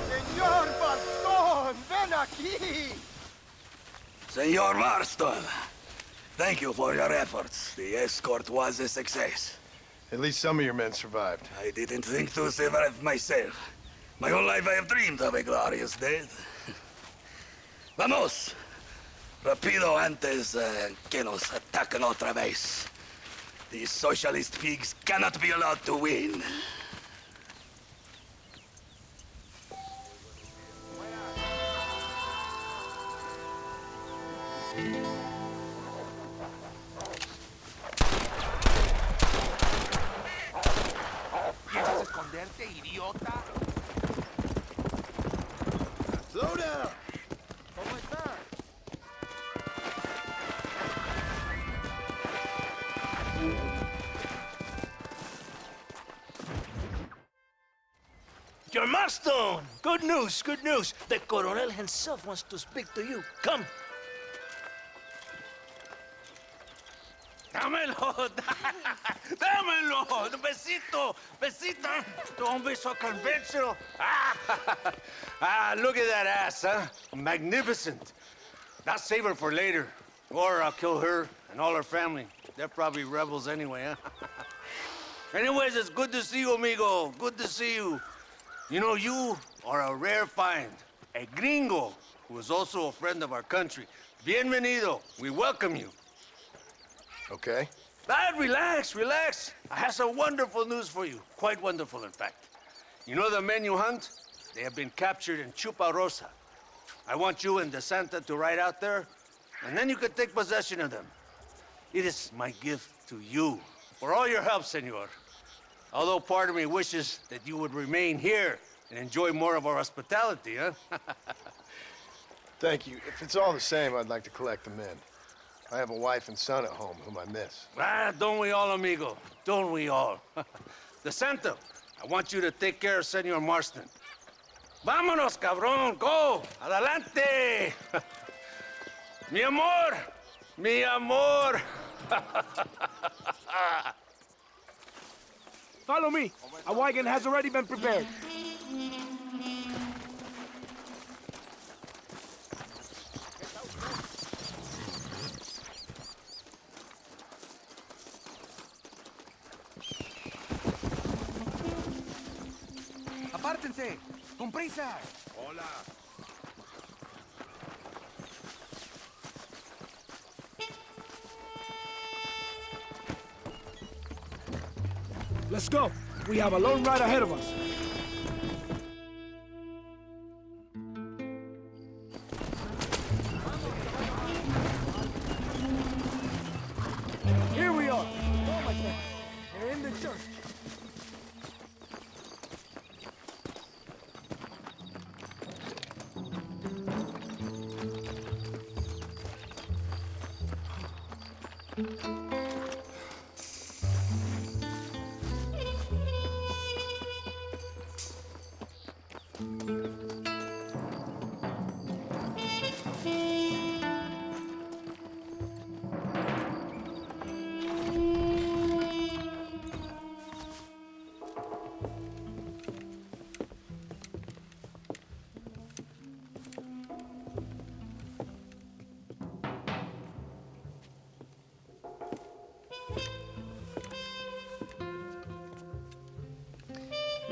Señor Marston, ven aquí! Senor Marston, thank you for your efforts. The escort was a success. At least some of your men survived. I didn't think to survive myself. My whole life I have dreamed of a glorious death. Vamos! Rapido antes que nos ataquen otra vez. These socialist pigs cannot be allowed to win. ¿Piensas esconderte, idiota? Slow down! ¿Cómo estás? John Marston! Good news, good news. The Coronel himself wants to speak to you. Come. Dámelo, dámelo, besito, besita. Don't be so conventional. Look at that ass, huh? Magnificent. I'll save her for later, or I'll kill her and all her family. They're probably rebels anyway, huh? Anyways, it's good to see you, amigo. Good to see you. You know, you are a rare find. A gringo who is also a friend of our country. Bienvenido. We welcome you. Okay. Relax, relax. I have some wonderful news for you. Quite wonderful, in fact. You know the men you hunt? They have been captured in Chuparosa. I want you and DeSanta to ride out there, and then you can take possession of them. It is my gift to you for all your help, senor. Although part of me wishes that you would remain here and enjoy more of our hospitality, huh? Thank you. If it's all the same, I'd like to collect the men. I have a wife and son at home whom I miss. Don't we all, amigo? Don't we all? DeSanta, I want you to take care of Senor Marston. Vámonos, cabrón, go! Adelante! Mi amor! Mi amor! Follow me. A wagon has already been prepared. ¡Apártense! ¡Con prisa! Hola. Let's go. We have a long ride ahead of us. Here we are. Oh, my friend. We're in the church.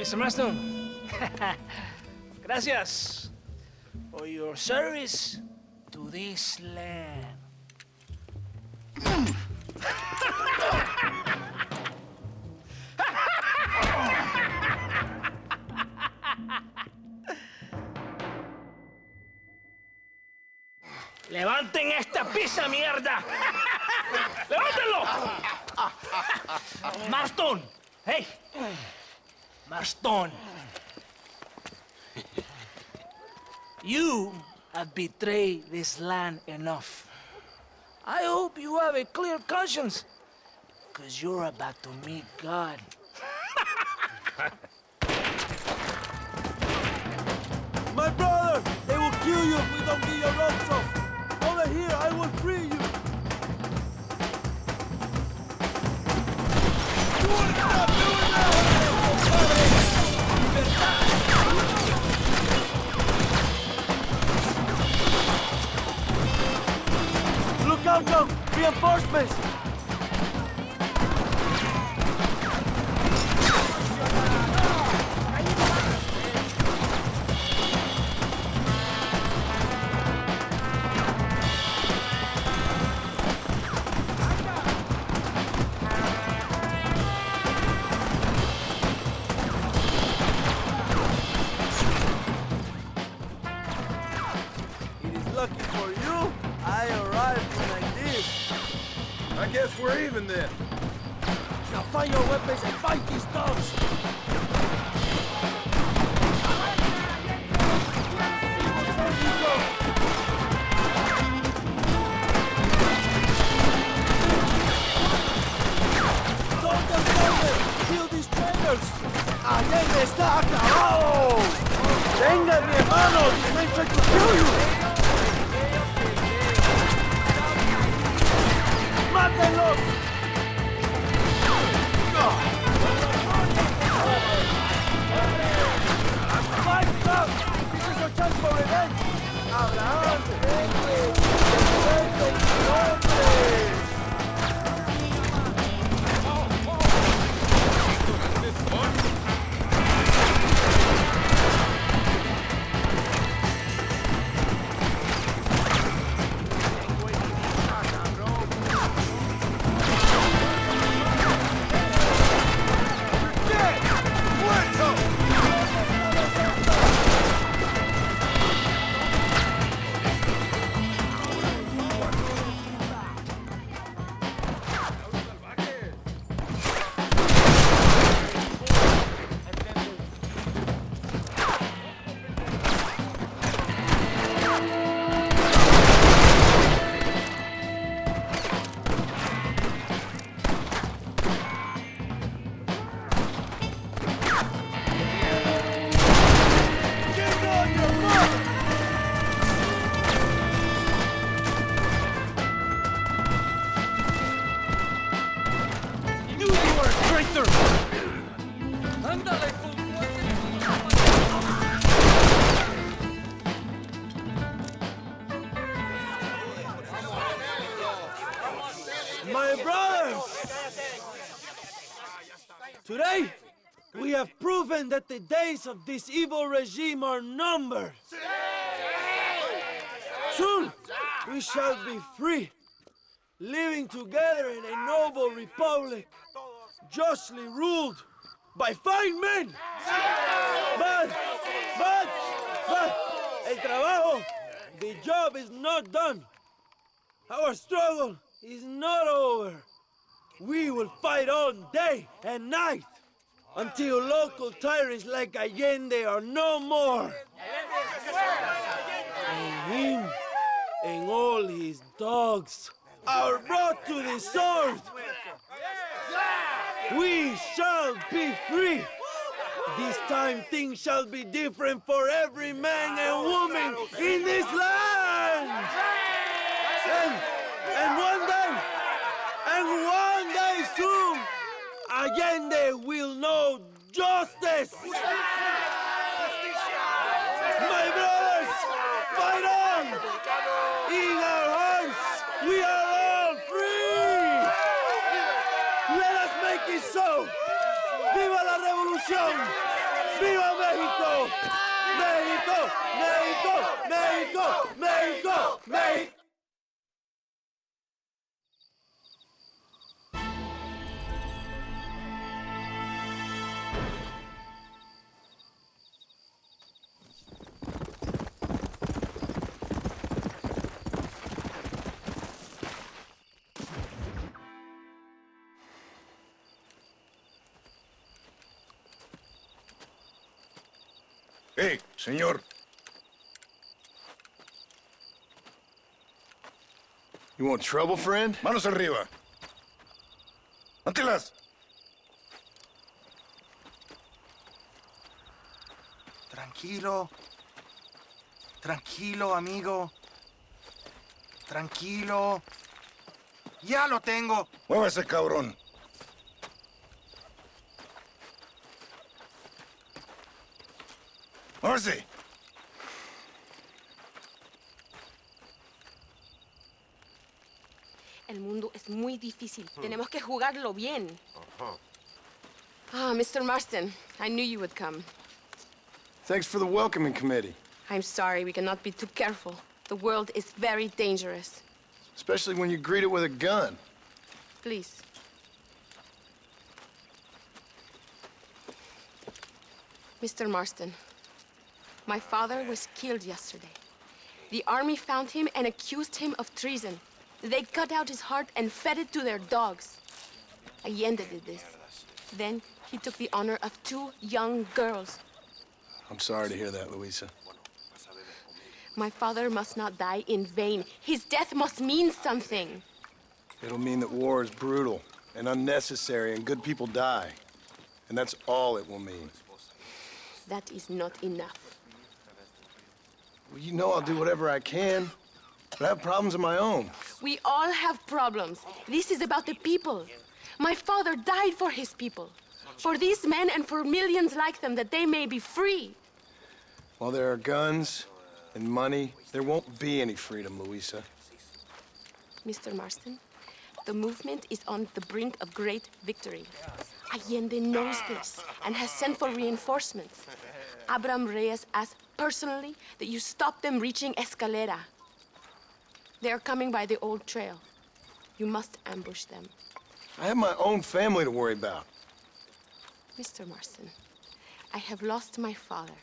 Mr. Marston, gracias for your service to this land. ¡Levanten esta pizza, mierda! ¡Levántenlo! Marston! Hey! Marston! You have betrayed this land enough. I hope you have a clear conscience, because you're about to meet God. My brother! They will kill you if we don't get your ropes off! Over here, I will free you! Look out, John! Reinforcements! Lucky for you, I arrived when I did. I guess we're even then. Now find your weapons and fight these dogs! ¡Soldiers, kill these traitors! ¡Allende está acabado! ¡Venga, mi hermano! These men try to kill you! ¡Mátenlos! ¡Fight up! This is your chance for revenge! ¡Abraham! My brothers! Today, we have proven that the days of this evil regime are numbered. Soon, we shall be free, living together in a noble republic, justly ruled by fine men. But, el trabajo, the job is not done. Our struggle is not over. We will fight all day and night until local tyrants like Allende are no more. And him and all his dogs are brought to the sword. We shall be free. This time things shall be different for every man and woman in this land. And one day soon, Allende will know justice. My brothers, fight on! In our hearts, we are all free. Let us make it so. ¡Viva la revolución! México! México! México! México! México! México! Hey, señor. You want trouble, friend? Manos arriba. Antelas. Tranquilo. Tranquilo, amigo. Tranquilo. Ya lo tengo. Muévase, cabrón. Muévase. El mundo es muy difícil. Tenemos que jugarlo bien. Ah, Mr. Marston, I knew you would come. Thanks for the welcoming committee. I'm sorry, we cannot be too careful. The world is very dangerous. Especially when you greet it with a gun. Please. Mr. Marston, my father was killed yesterday. The army found him and accused him of treason. They cut out his heart and fed it to their dogs. Allende did this. Then he took the honor of 2 young girls. I'm sorry to hear that, Luisa. My father must not die in vain. His death must mean something. It'll mean that war is brutal and unnecessary and good people die. And that's all it will mean. That is not enough. Well, you know I'll do whatever I can, but I have problems of my own. We all have problems. This is about the people. My father died for his people. For these men and for millions like them, that they may be free. While there are guns and money, there won't be any freedom, Luisa. Mr. Marston, the movement is on the brink of great victory. Allende knows this and has sent for reinforcements. Abraham Reyes asked personally that you stop them reaching Escalera. They are coming by the old trail. You must ambush them. I have my own family to worry about. Mr. Marston, I have lost my father.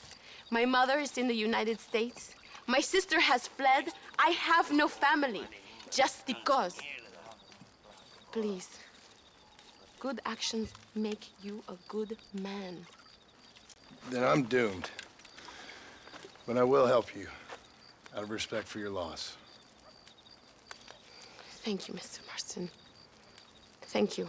My mother is in the United States. My sister has fled. I have no family. Just because. Please. Good actions make you a good man. Then I'm doomed. But I will help you, out of respect for your loss. Thank you, Mr. Marston. Thank you.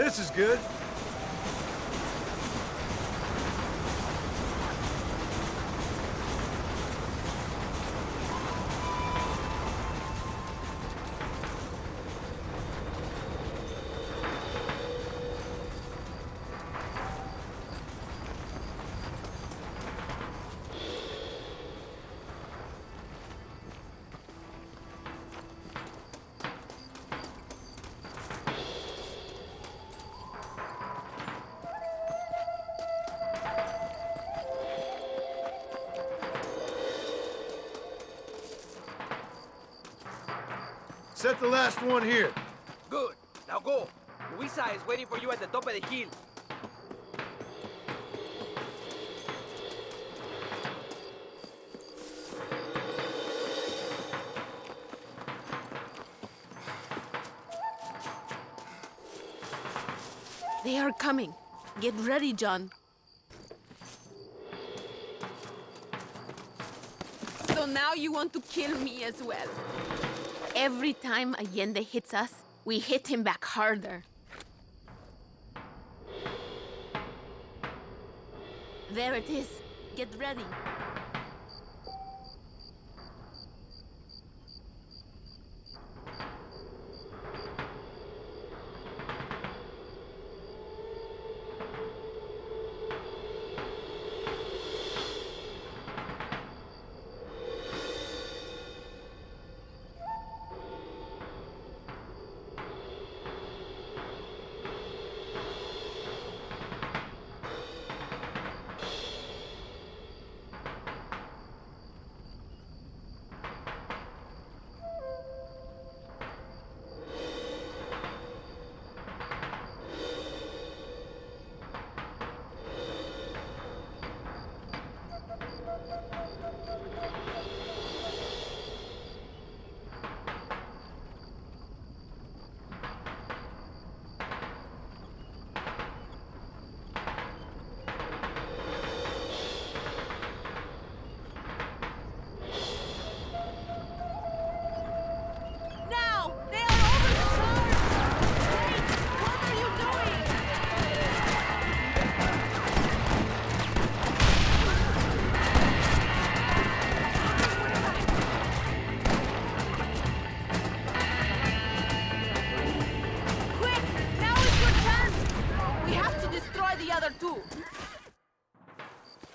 This is good. Set the last one here. Good. Now go. Luisa is waiting for you at the top of the hill. They are coming. Get ready, John. So now you want to kill me as well. Every time Allende hits us, we hit him back harder. There it is. Get ready.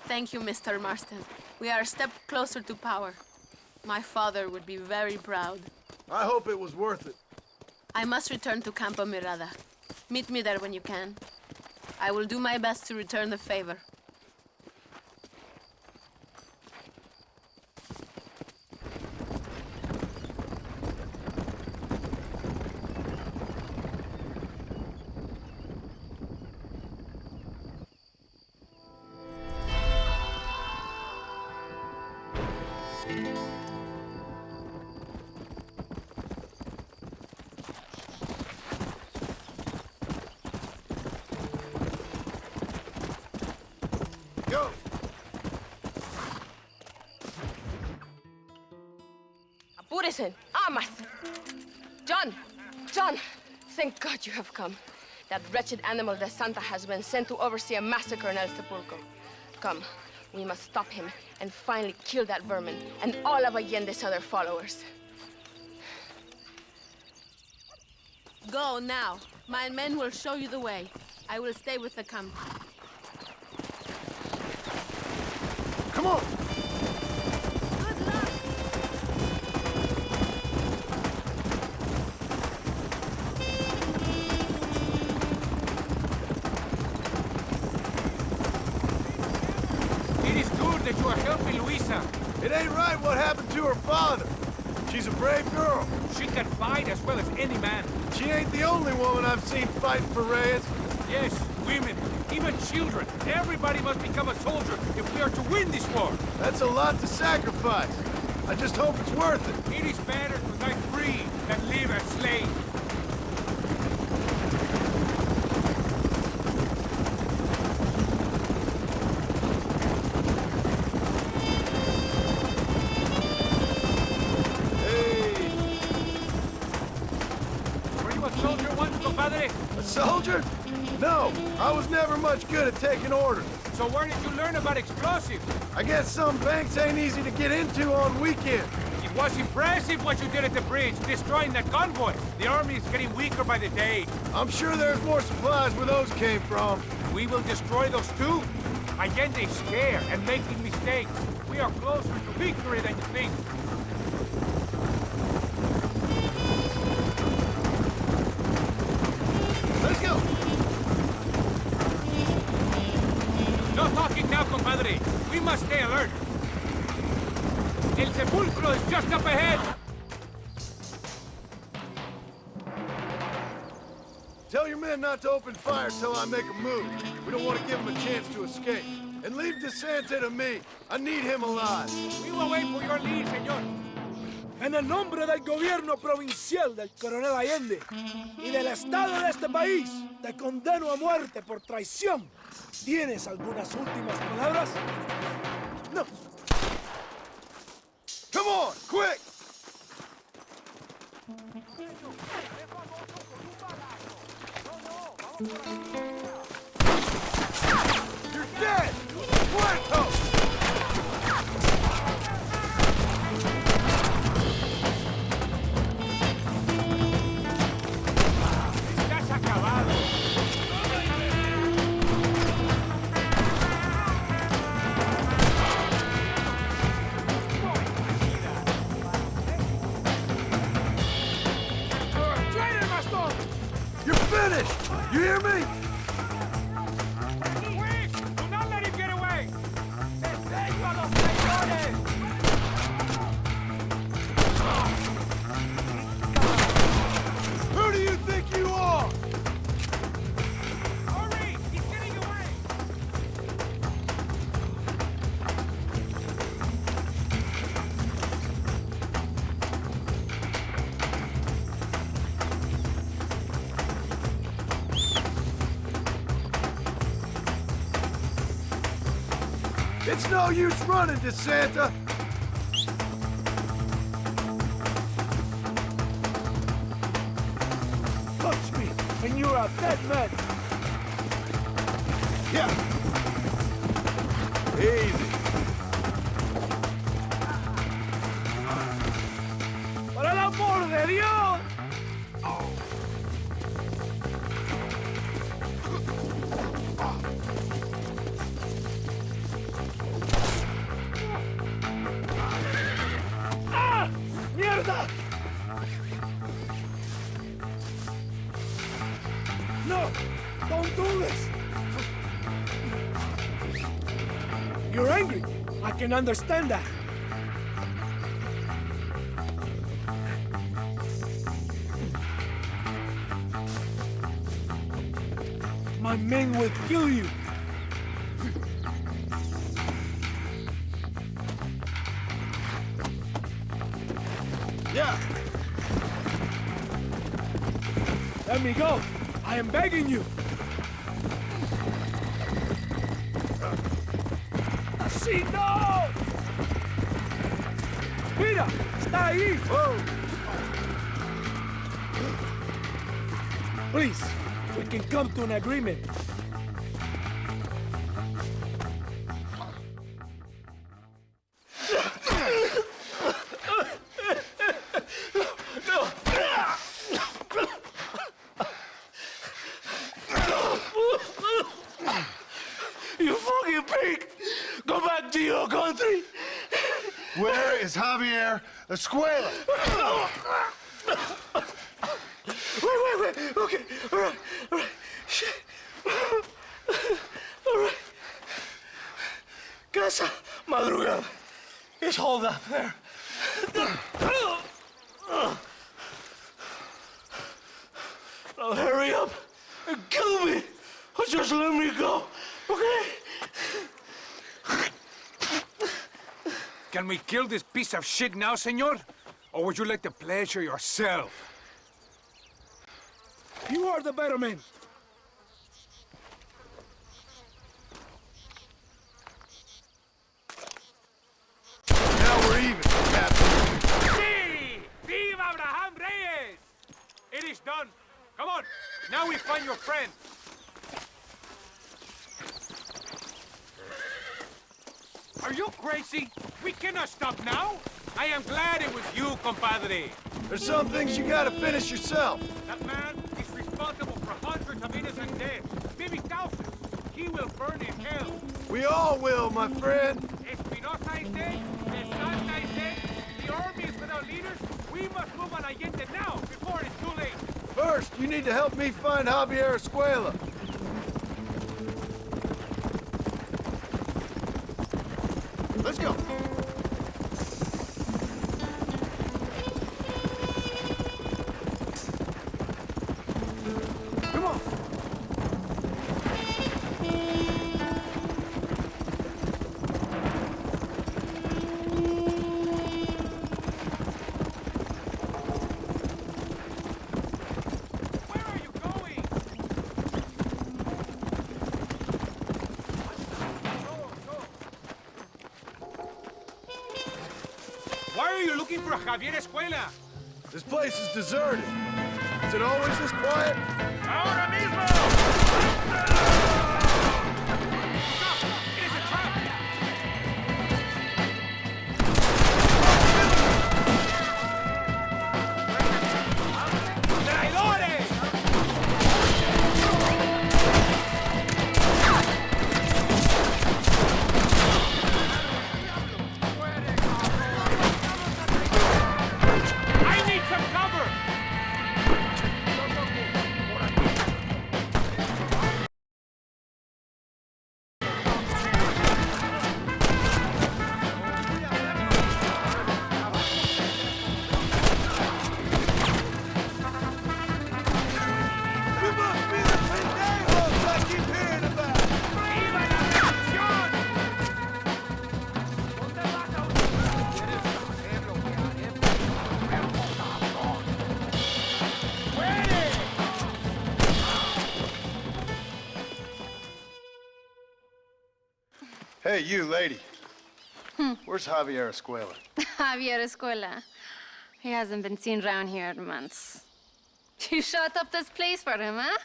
Thank you, Mr. Marston. We are a step closer to power. My father would be very proud. I hope it was worth it. I must return to Campo Mirada. Meet me there when you can. I will do my best to return the favor. Go! Apúrese. Amas. John, thank God you have come. That wretched animal de Santa has been sent to oversee a massacre in El Sepulcro. Come, we must stop him and finally kill that vermin and all of Allende's other followers. Go now. My men will show you the way. I will stay with the camp. Come on! It is good that you are helping Luisa. It ain't right what happened to her father. She's a brave girl. She can fight as well as any man. She ain't the only woman I've seen fighting for Reyes. Yes, women, even children. Everybody must become a soldier if we are to win this war. That's a lot to sacrifice. I just hope it's worth it. It is better to die free than live as slaves. A soldier? No, I was never much good at taking orders. So where did you learn about explosives? I guess some banks ain't easy to get into on weekends. It was impressive what you did at the bridge, destroying that convoy. The army is getting weaker by the day. I'm sure there's more supplies where those came from. We will destroy those too. Allende is scared and making mistakes. We are closer to victory than you think. Let's go! No talking now, compadre. We must stay alert. El sepulcro is just up ahead. Tell your men not to open fire till I make a move. We don't want to give them a chance to escape. And leave DeSanta to me. I need him alive. We will wait for your lead, señor. En el nombre del gobierno provincial del coronel Allende y del Estado de este país, te condeno a muerte por traición. ¿Tienes algunas últimas palabras? No. Come on, quick! You're dead! Muerto! Estás acabado. You're finished! You hear me? Quick! Do not let him get away! ¡Detengo a los traidores! Who do you think you are? Hurry! He's getting away! It's no use running, DeSanta! Touch me, and you're a dead man. Yeah! Easy. ¡Por el amor de Dios! ¡Ah! ¡Mierda! No! Don't do this! You're angry. I can understand that. My men will kill you. Yeah! Let me go. I am begging you. ¡Así no! ¡Mira! ¡Está ahí! Please, we can come to an agreement. You fucking pig! Go back to your country! Where is Javier Escuela? Wait. Okay, all right. Shit. All right. Casa Madrugada. It's hold up there. Now hurry up and kill me, or just let me go, okay? Can we kill this piece of shit now, senor? Or would you like the pleasure yourself? You are the better man. Now we're even, Captain. Sí! Viva Abraham Reyes! It is done. Come on. Now we find your friend. Are you crazy? We cannot stop now. I am glad it was you, compadre. There's some things you gotta finish yourself. That man is responsible for hundreds of innocent deaths, maybe thousands. He will burn in hell. We all will, my friend. Espinosa is dead, Santa is dead, the army is without leaders. We must move on Allende now, before it's too late. First, you need to help me find Javier Escuela. Let's go. Come on. Why are you looking for Javier Escuela? This place is deserted. Is it always this quiet? ¡Ahora mismo! ¡It is a trap! ¡Traidores! I need some cover! Hey, you, lady. Where's Javier Escuela? Javier Escuela. He hasn't been seen around here in months. You shut up this place for him, huh?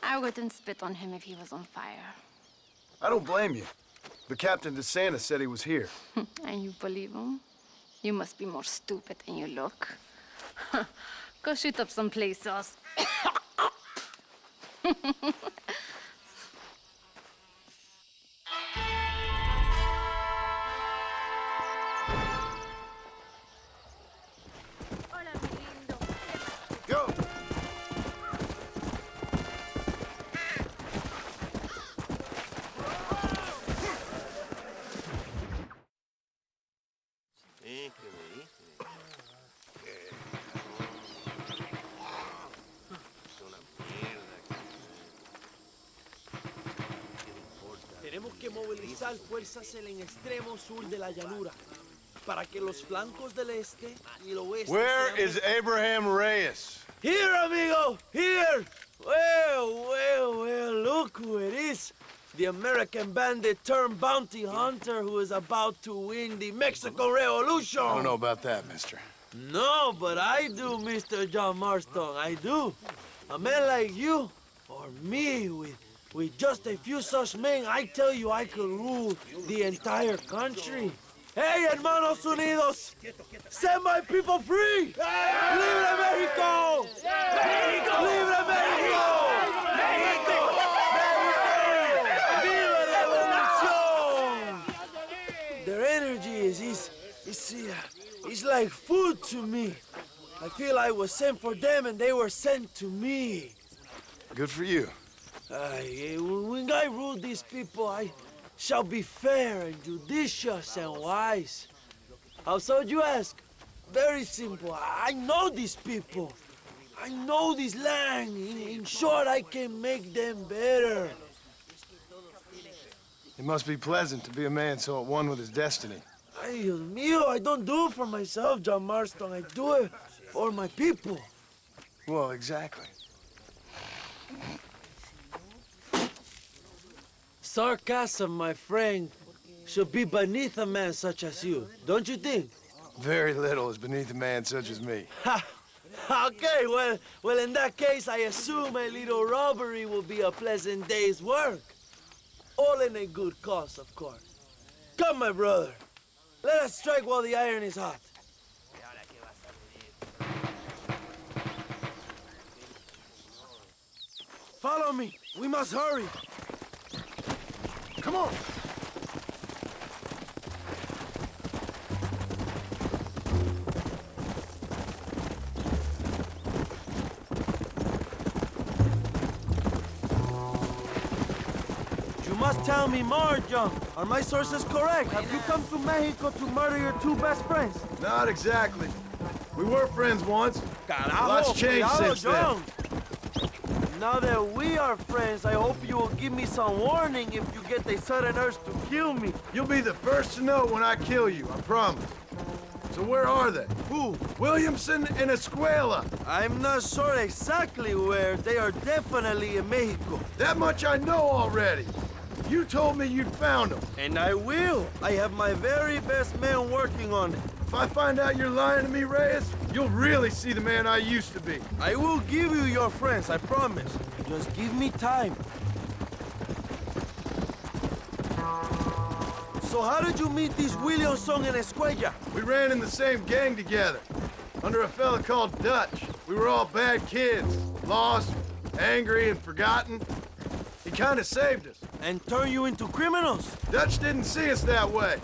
I wouldn't spit on him if he was on fire. I don't blame you. But Captain DeSanta said he was here. And you believe him? You must be more stupid than you look. Go shoot up someplace else. Go! Tenemos que movilizar fuerzas en el extremo sur de la llanura para que los flancos del este y el oeste Where sean... is Abraham Reyes? Here, amigo! Here! Well, look who it is. The American bandit turned bounty hunter who is about to win the Mexican Revolution. I don't know about that, mister. No, but I do, Mr. John Marston, I do. A man like you, or me, with just a few such men, I tell you I could rule the entire country. Hey, hermanos unidos! Set my people free! Libre Mexico! Mexico! Libre Mexico! Mexico! Viva la revolución! Their energy is like food to me. I feel I was sent for them and they were sent to me. Good for you. When I rule these people, I shall be fair and judicious and wise. How so, you ask? Very simple. I know these people. I know this land. In short, I can make them better. It must be pleasant to be a man so at one with his destiny. Ay, Dios mío, I don't do it for myself, John Marston. I do it for my people. Well, exactly. Sarcasm, my friend, should be beneath a man such as you, don't you think? Very little is beneath a man such as me. Ha! Okay, well, in that case, I assume a little robbery will be a pleasant day's work. All in a good cause, of course. Come, my brother. Let us strike while the iron is hot. Follow me. We must hurry. Come on. You must tell me more, John. Are my sources correct? Have you come to Mexico to murder your two best friends? Not exactly. We were friends once. Carajo, Lots changed cuidado, since John. then. Now that we are friends, I hope you will give me some warning if you get a sudden urge to kill me. You'll be the first to know when I kill you, I promise. So where are they? Who? Williamson and Escuela. I'm not sure exactly where. They are definitely in Mexico. That much I know already. You told me you'd found them. And I will. I have my very best men working on it. If I find out you're lying to me, Reyes, you'll really see the man I used to be. I will give you your friends, I promise. Just give me time. So how did you meet these Williamson and Escuella? We ran in the same gang together, under a fella called Dutch. We were all bad kids, lost, angry, and forgotten. He kind of saved us. And turned you into criminals? Dutch didn't see us that way.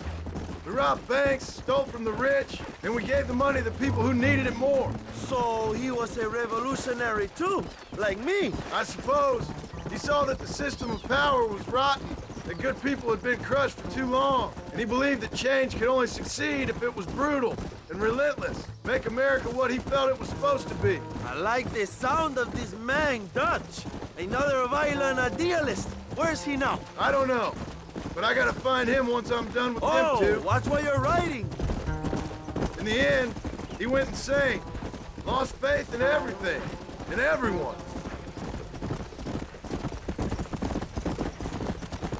We robbed banks, stole from the rich, and we gave the money to people who needed it more. So he was a revolutionary too, like me? I suppose. He saw that the system of power was rotten, that good people had been crushed for too long, and he believed that change could only succeed if it was brutal and relentless, make America what he felt it was supposed to be. I like the sound of this man, Dutch. Another violent idealist. Where's he now? I don't know, but I gotta find him once I'm done with them two. Watch what you're writing. In the end, he went insane, lost faith in everything, and everyone.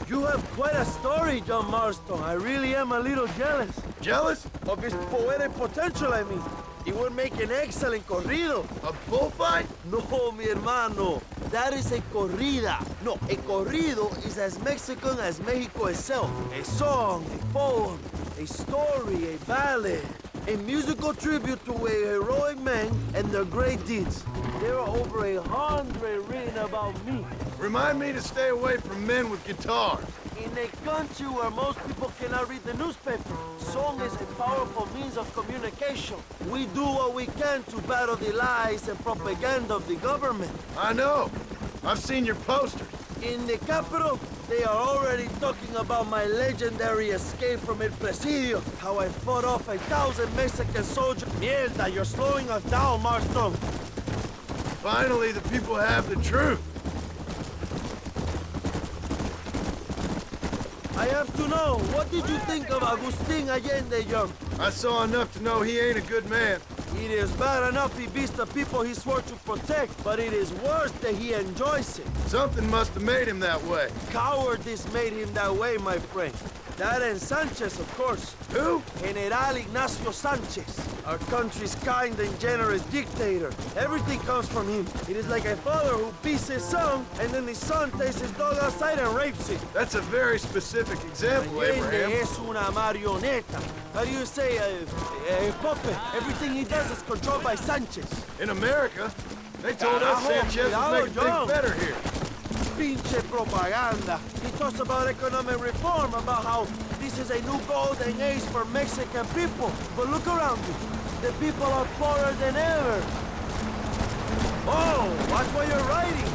You have quite a story, John Marston. I really am a little jealous. Jealous? Of his poetic potential, I mean. He would make an excellent corrido. A bullfight? No, mi hermano. That is a corrida. No, a corrido is as Mexican as Mexico itself. A song, a poem, a story, a ballad. A musical tribute to a heroic man and their great deeds. There are over 100 written about me. Remind me to stay away from men with guitars. In a country where most people cannot read the newspaper, song is a powerful means of communication. We do what we can to battle the lies and propaganda of the government. I know. I've seen your posters. In the capital, they are already talking about my legendary escape from El Presidio, how I fought off 1,000 Mexican soldiers. Mierda, you're slowing us down, Marston. Finally, the people have the truth. I have to know, what did you think of Agustin Allende, Young? I saw enough to know he ain't a good man. It is bad enough he beats the people he swore to protect, but it is worse that he enjoys it. Something must have made him that way. Cowardice made him that way, my friend. That and Sanchez, of course. Who? General Ignacio Sanchez, our country's kind and generous dictator. Everything comes from him. It is like a father who beats his son, and then the son takes his dog outside and rapes it. That's a very specific example, Allende Abraham. es una marioneta. How do you say, a puppet? Everything he does is controlled by Sanchez. In America, they told us Sanchez was making things better here. Pinche propaganda. He talks about economic reform, about how this is a new golden age for Mexican people. But look around you. The people are poorer than ever. Oh, watch what you're writing.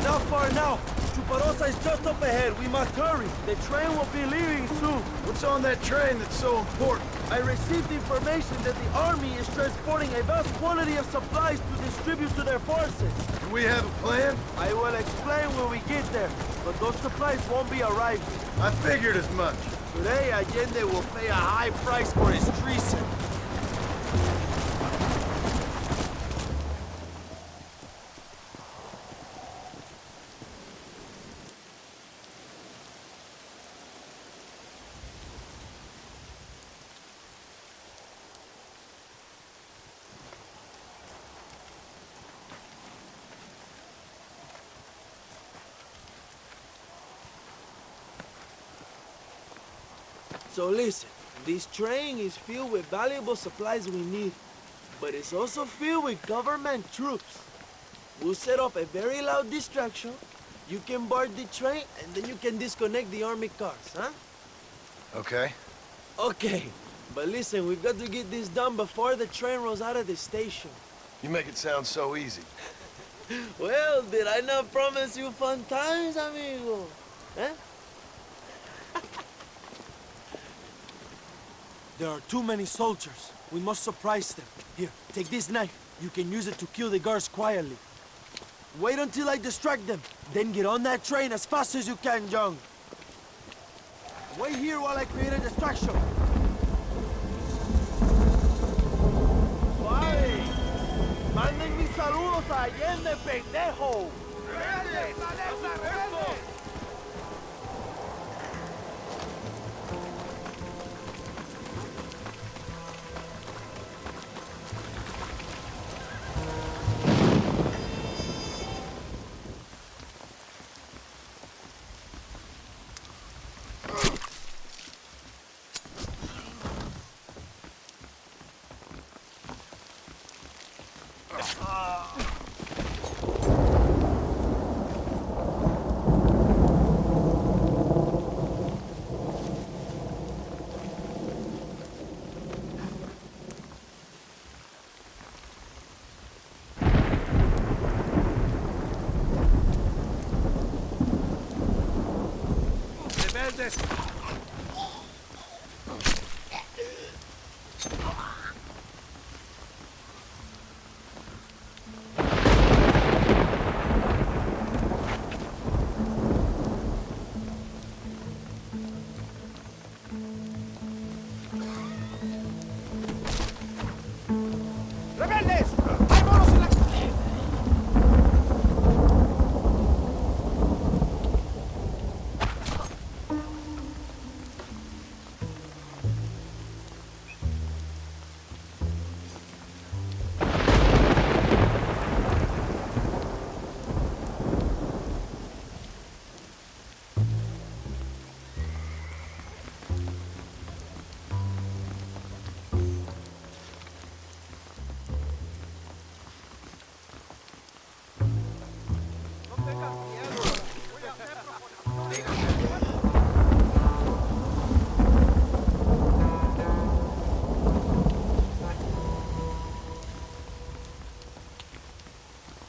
Not far now. Chuparosa is just up ahead. We must hurry. The train will be leaving soon. What's on that train that's so important? I received information that the army is transporting a vast quantity of supplies to distribute to their forces. Do we have a plan? I will explain when we get there, but those supplies won't be arriving. I figured as much. Today, Allende will pay a high price for his treason. So listen, this train is filled with valuable supplies we need, but it's also filled with government troops. We'll set up a very loud distraction. You can board the train, and then you can disconnect the army cars, huh? Okay. Okay, but listen, we've got to get this done before the train rolls out of the station. You make it sound so easy. Well, did I not promise you fun times, amigo? Eh? There are too many soldiers. We must surprise them. Here, take this knife. You can use it to kill the guards quietly. Wait until I distract them. Then get on that train as fast as you can, John. Wait here while I create a distraction. ¡Vale! ¡Manden mis saludos a Allende, pendejo! Rebeldes! ¡Rebeldes! ¡Hay monos en la...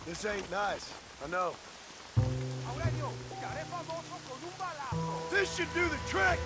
This ain't nice, I know. Aurelio, te haré famoso con un balazo. This should do the trick!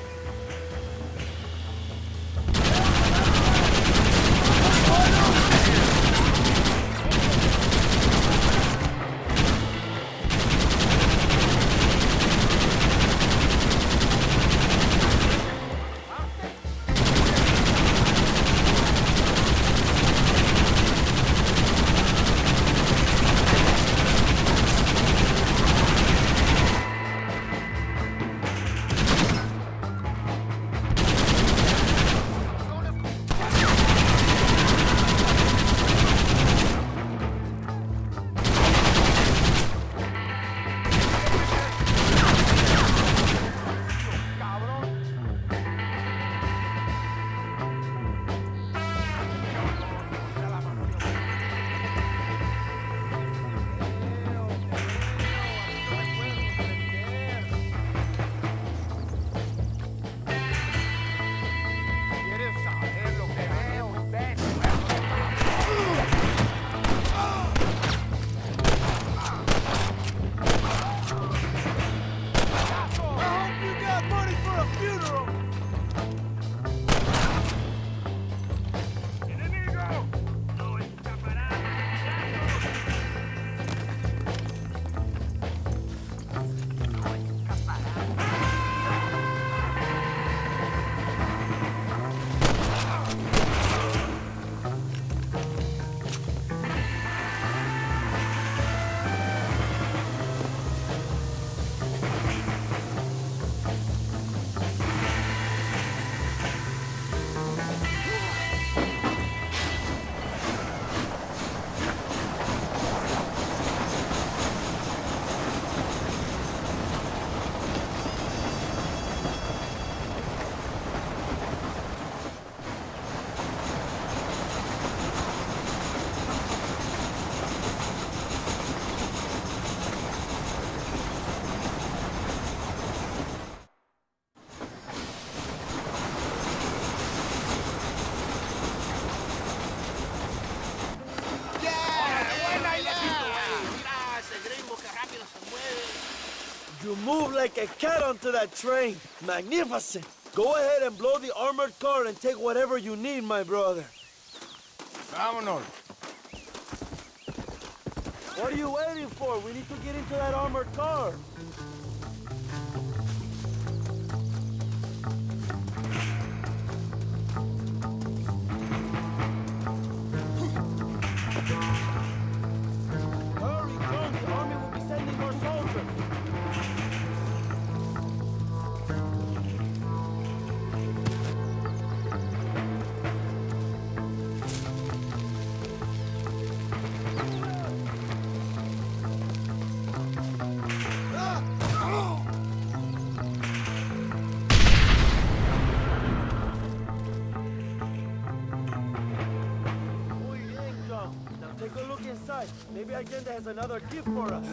move like a cat onto that train. Magnificent. Go ahead and blow the armored car and take whatever you need, my brother. Vámonos. What are you waiting for? We need to get into that armored car. Hurry, John. The army will be sending more soldiers. Muy bien, John. Now take a look inside. Maybe Allende has another gift for us.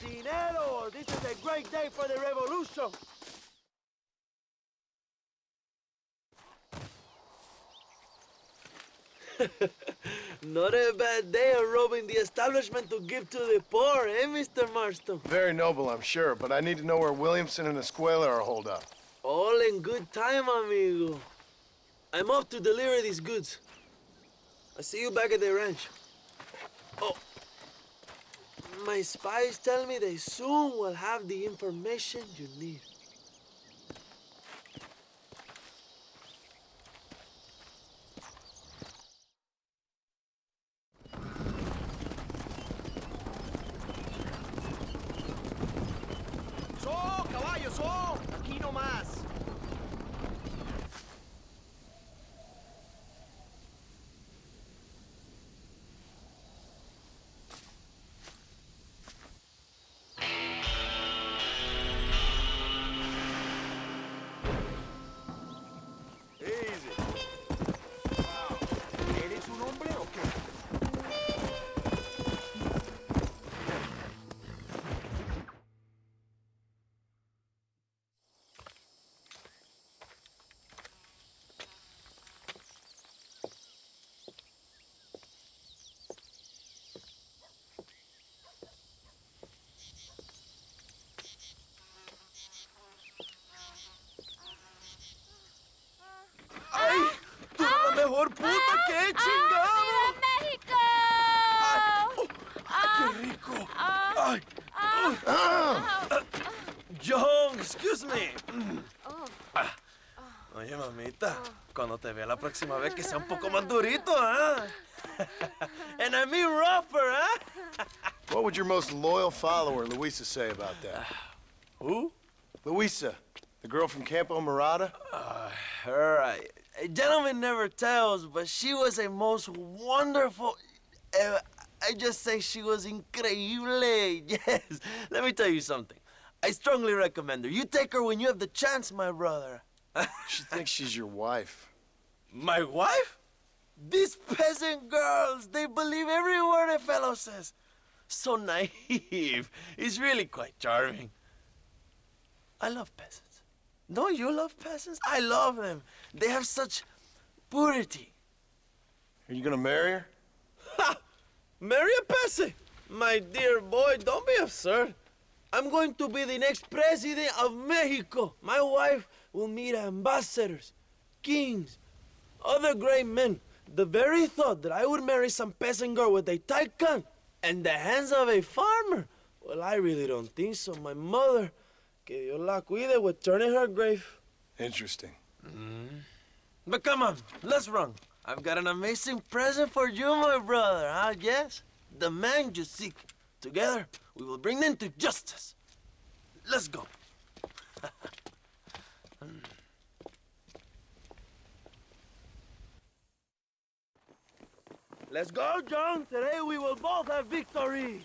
Dinero! This is a great day for the revolution! Not a bad day of robbing the establishment to give to the poor, eh, Mr. Marston? Very noble, I'm sure, but I need to know where Williamson and Escuela are holed up. All in good time, amigo. I'm off to deliver these goods. I'll see you back at the ranch. Oh, my spies tell me they soon will have the information you need. ¡So, caballo, so! Aquí nomás. ¿Eres un hombre o qué? ¡Ay! ¡Tú eres la mejor puta que he chingado! ¡México! ¡Qué rico! ¡Ay! John, excuse me. Oye, mamita, cuando te vea la próxima vez que sea un poco más durito, ¿ah? And I mean rougher, ¿ah? What would your most loyal follower, Luisa, say about that? Who? Luisa, the girl from Campo Mirada? Her, a gentleman never tells, but she was a most wonderful... I just say she was increíble. Yes. Let me tell you something. I strongly recommend her. You take her when you have the chance, my brother. She thinks she's your wife. My wife? These peasant girls, they believe every word a fellow says. So naive. It's really quite charming. I love peasants. Don't you love peasants? I love them. They have such purity. Are you gonna marry her? Marry a peasant? My dear boy, don't be absurd. I'm going to be the next president of Mexico. My wife will meet ambassadors, kings, other great men. The very thought that I would marry some peasant girl with a tight gun and the hands of a farmer, well, I really don't think so. My mother, que Dios la cuide, would turn in her grave. Interesting. But come on, let's run. I've got an amazing present for you, my brother, huh? Yes? The man you seek. Together, we will bring them to justice. Let's go. Let's go, John. Today we will both have victory.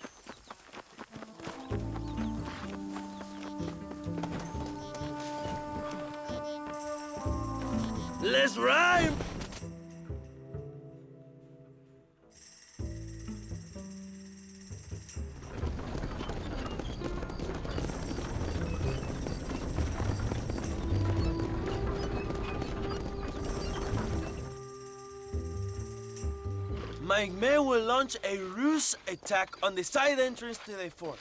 Let's rhyme. My men will launch a ruse attack on the side entrance to the fort.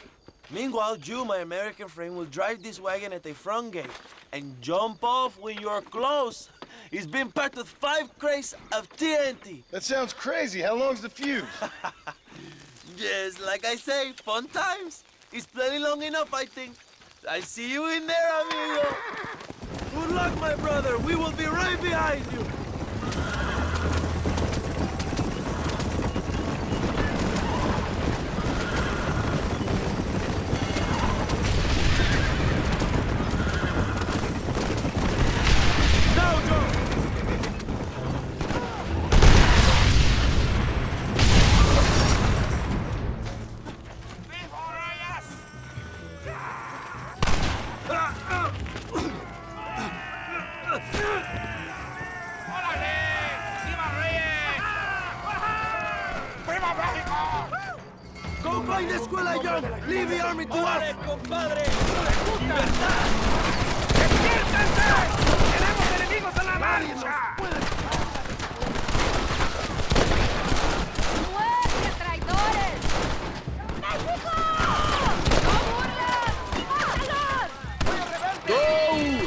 Meanwhile, you, my American friend, will drive this wagon at the front gate and jump off when you're close. It's been packed with 5 crates of TNT. That sounds crazy. How long's the fuse? Yes, like I say, fun times. It's plenty long enough, I think. I see you in there, amigo. Good luck, my brother. We will be right behind you. Go find the escuela, John. Leave the army to us. Compadre. ¡Libertad! ¡Despiértense! ¡Tenemos enemigos en la marcha! ¡Muerte, traidores! ¡México! ¡No burlas! ¡Mátalos! Go!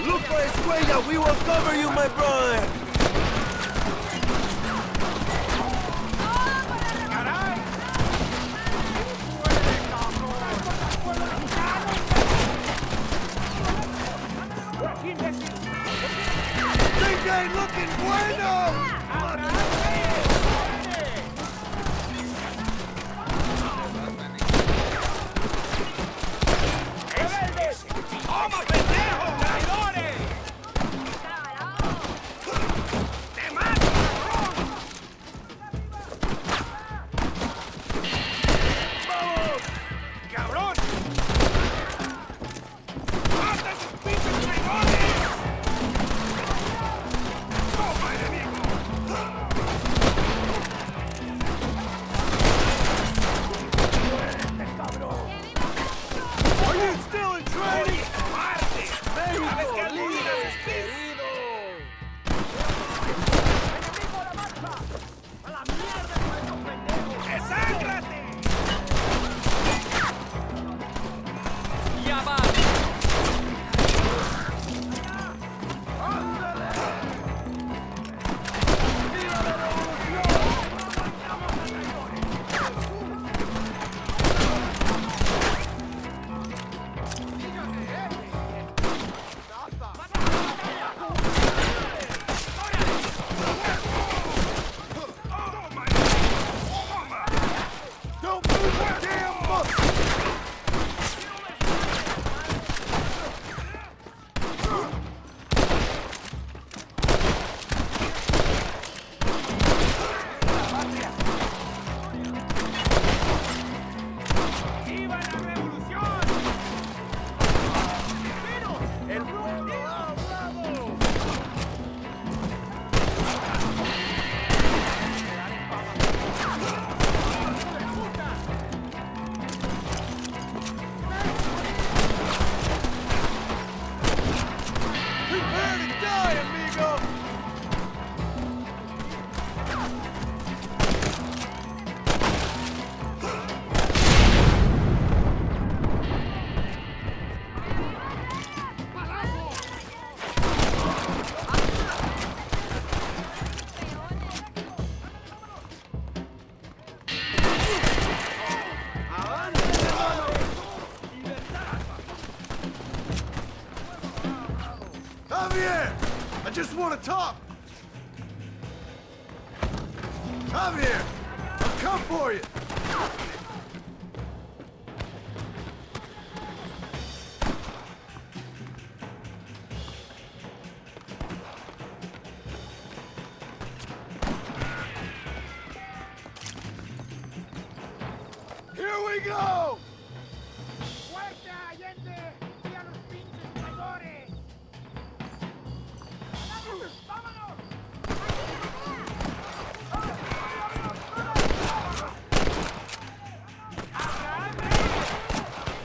Look for escuela. We will cover you, my brother. ¡DJ looking bueno! ¡Toma, pendejo! ¡Traidores! ¡Te mato, cabrón! ¡Vamos! ¡Cabrón! ¡Mata a esos pinches traidores! ¡Toma, enemigo! just want to talk. Come here. I'll come for you. Here we go!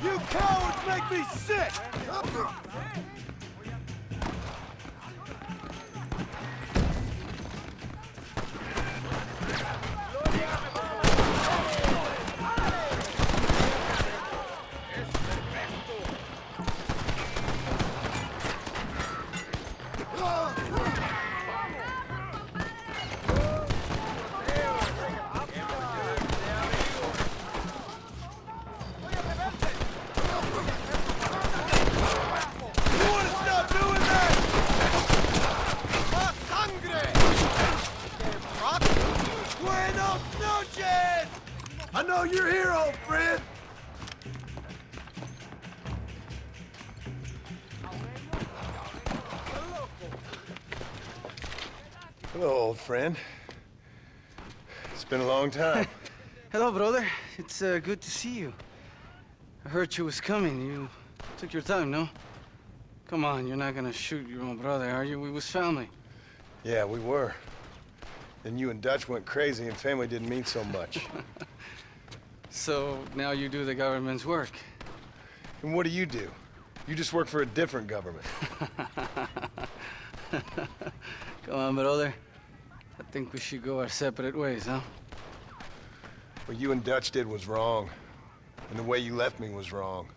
You cowards make me sick! I know you're here, old friend! Hello, old friend. It's been a long time. Hello, brother. It's good to see you. I heard you was coming. You took your time, no? Come on, you're not gonna shoot your own brother, are you? We was family. Yeah, we were. Then you and Dutch went crazy and family didn't mean so much. So now you do the government's work. And what do? You just work for a different government. Come on, brother. I think we should go our separate ways, huh? What you and Dutch did was wrong. And the way you left me was wrong.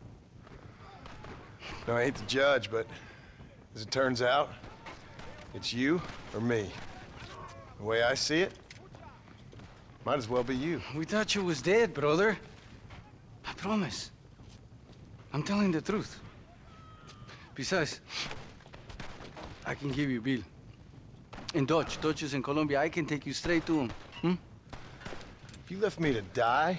Now, I hate to judge, but as it turns out, it's you or me. The way I see it, might as well be you. We thought you was dead, brother. I promise. I'm telling the truth. Besides, I can give you Bill. And Dutch is in Colombia. I can take you straight to him. You left me to die?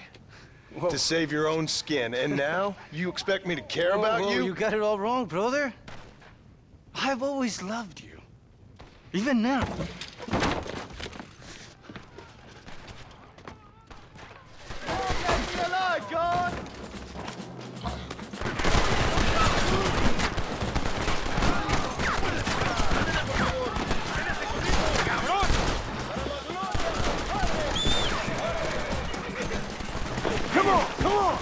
Whoa. To save your own skin, and now you expect me to care about you? You got it all wrong, brother. I've always loved you. Even now. God! Come on, come on!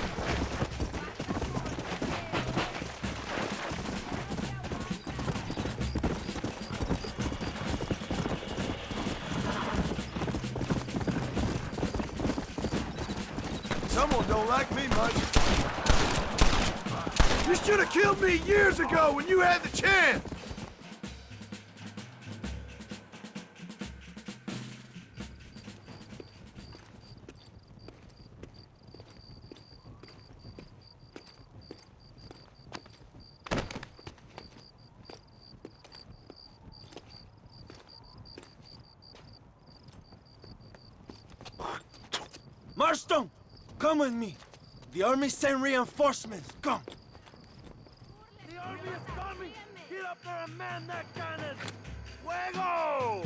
Someone don't like me much. You should have killed me years ago when you had the chance! Marston! Come with me. The army sent reinforcements. Come. The army is coming! Get up there and man that cannon! Fuego!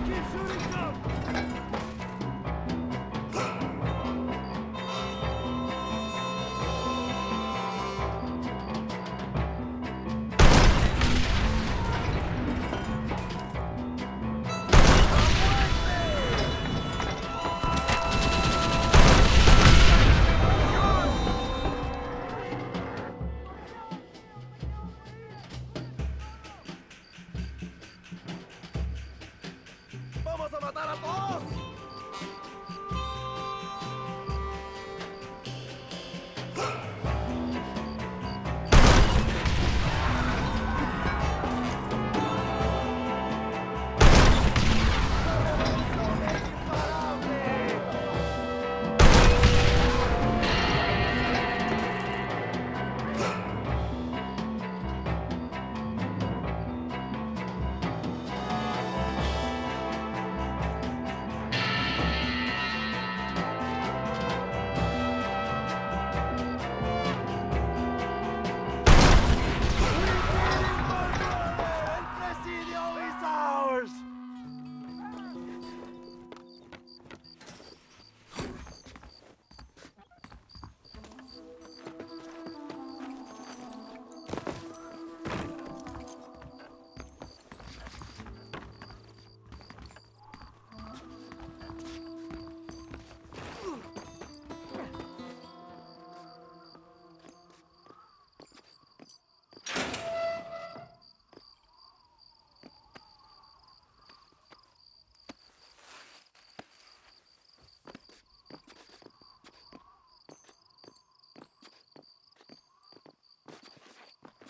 Keep shooting them!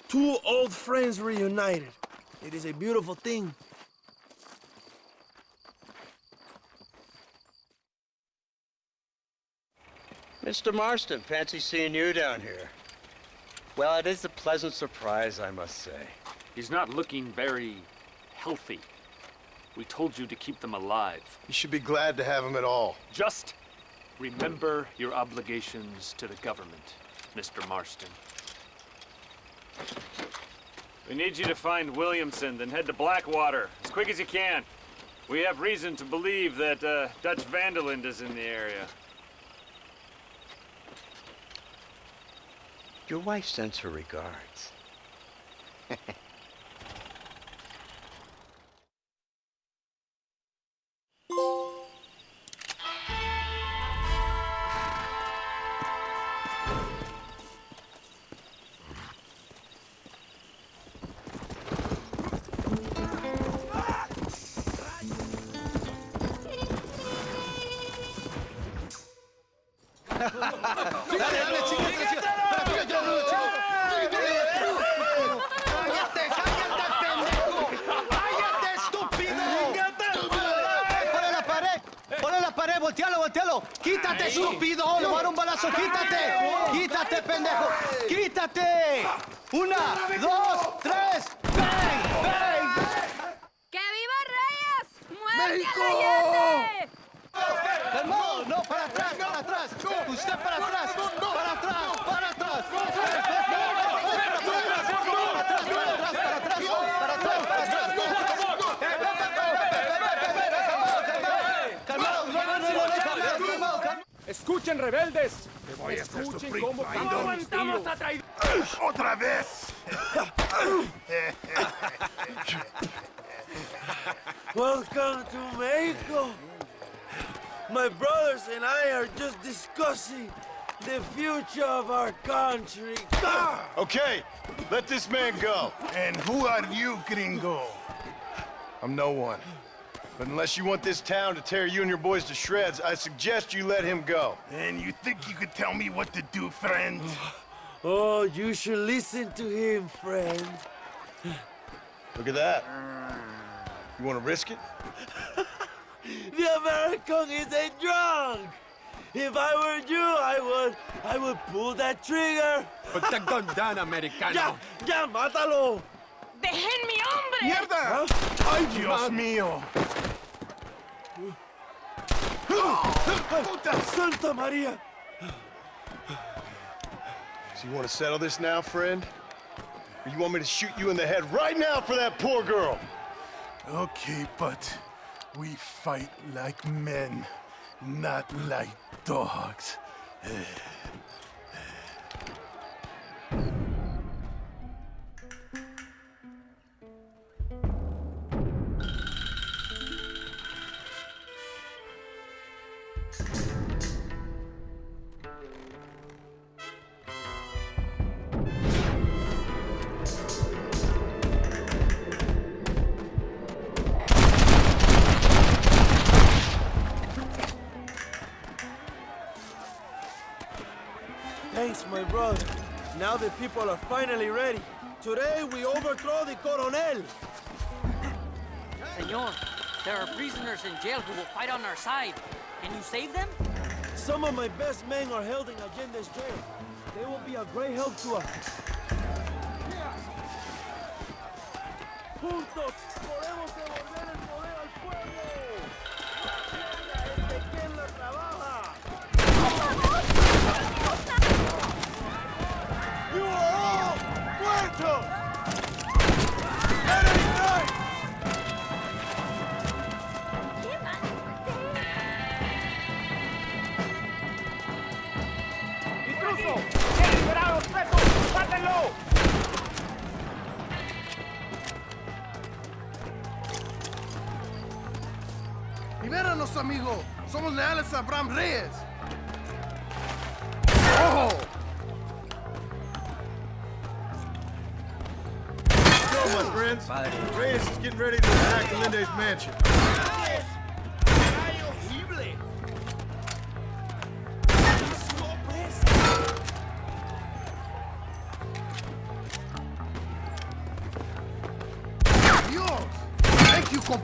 Two old friends reunited. It is a beautiful thing. Mr. Marston, fancy seeing you down here. Well, it is a pleasant surprise, I must say. He's not looking very healthy. We told you to keep them alive. You should be glad to have him at all. Just remember your obligations to the government, Mr. Marston. We need you to find Williamson, then head to Blackwater as quick as you can. We have reason to believe that Dutch Vanderland is in the area. Your wife sends her regards. ¡Voltealo! ¡Quítate, estúpido! ¡Le voy a dar un balazo! ¡Quítate! ¡Quítate, pendejo! ¡Quítate! ¡Una, dos, tres! ¡Bang! ¡Bang! ¡Que viva Reyes! ¡Muerte ¡México! al reyete! ¡Calmado! ¡No, para atrás, para atrás! ¡Usted para atrás! ¡Para atrás! ¡Para atrás! ¡Escuchen, rebeldes! Te voy a hacer Escuchen sufrir, cómo traidor. no aguantamos a traidor. ¡Otra vez! Welcome to Mexico. My brothers and I are just discussing the future of our country. Okay, let this man go. And who are you, gringo? I'm no one. But unless you want this town to tear you and your boys to shreds, I suggest you let him go. And you think you could tell me what to do, friend? Oh, you should listen to him, friend. Look at that. You want to risk it? The American is a drunk. If I were you, I would pull that trigger. Put the gun down, Americano. Ya, mátalo. ¡Dejen mi hombre! ¡Mierda! ¡Ay, Dios mío! ¡Puta Santa María! So you want to settle this now, friend? Or you want me to shoot you in the head right now for that poor girl? Okay, but we fight like men, not like dogs. Thanks, my brother. Now the people are finally ready. Today we overthrow the Coronel. Senor, there are prisoners in jail who will fight on our side. Can you save them? Some of my best men are held in Allende's jail. They will be a great help to us. Juntos podemos devolver el poder al pueblo. ¡Es de quien la trabaja! You are all muertos! Enemy night! ¡Intruso! ¡Quieren liberar a los presos! ¡Mátenlo! ¡Libéranos, amigo! ¡Somos leales a Abraham Reyes! ¡Oh! Go, my friends. Reyes is getting ready to attack Linde's mansion.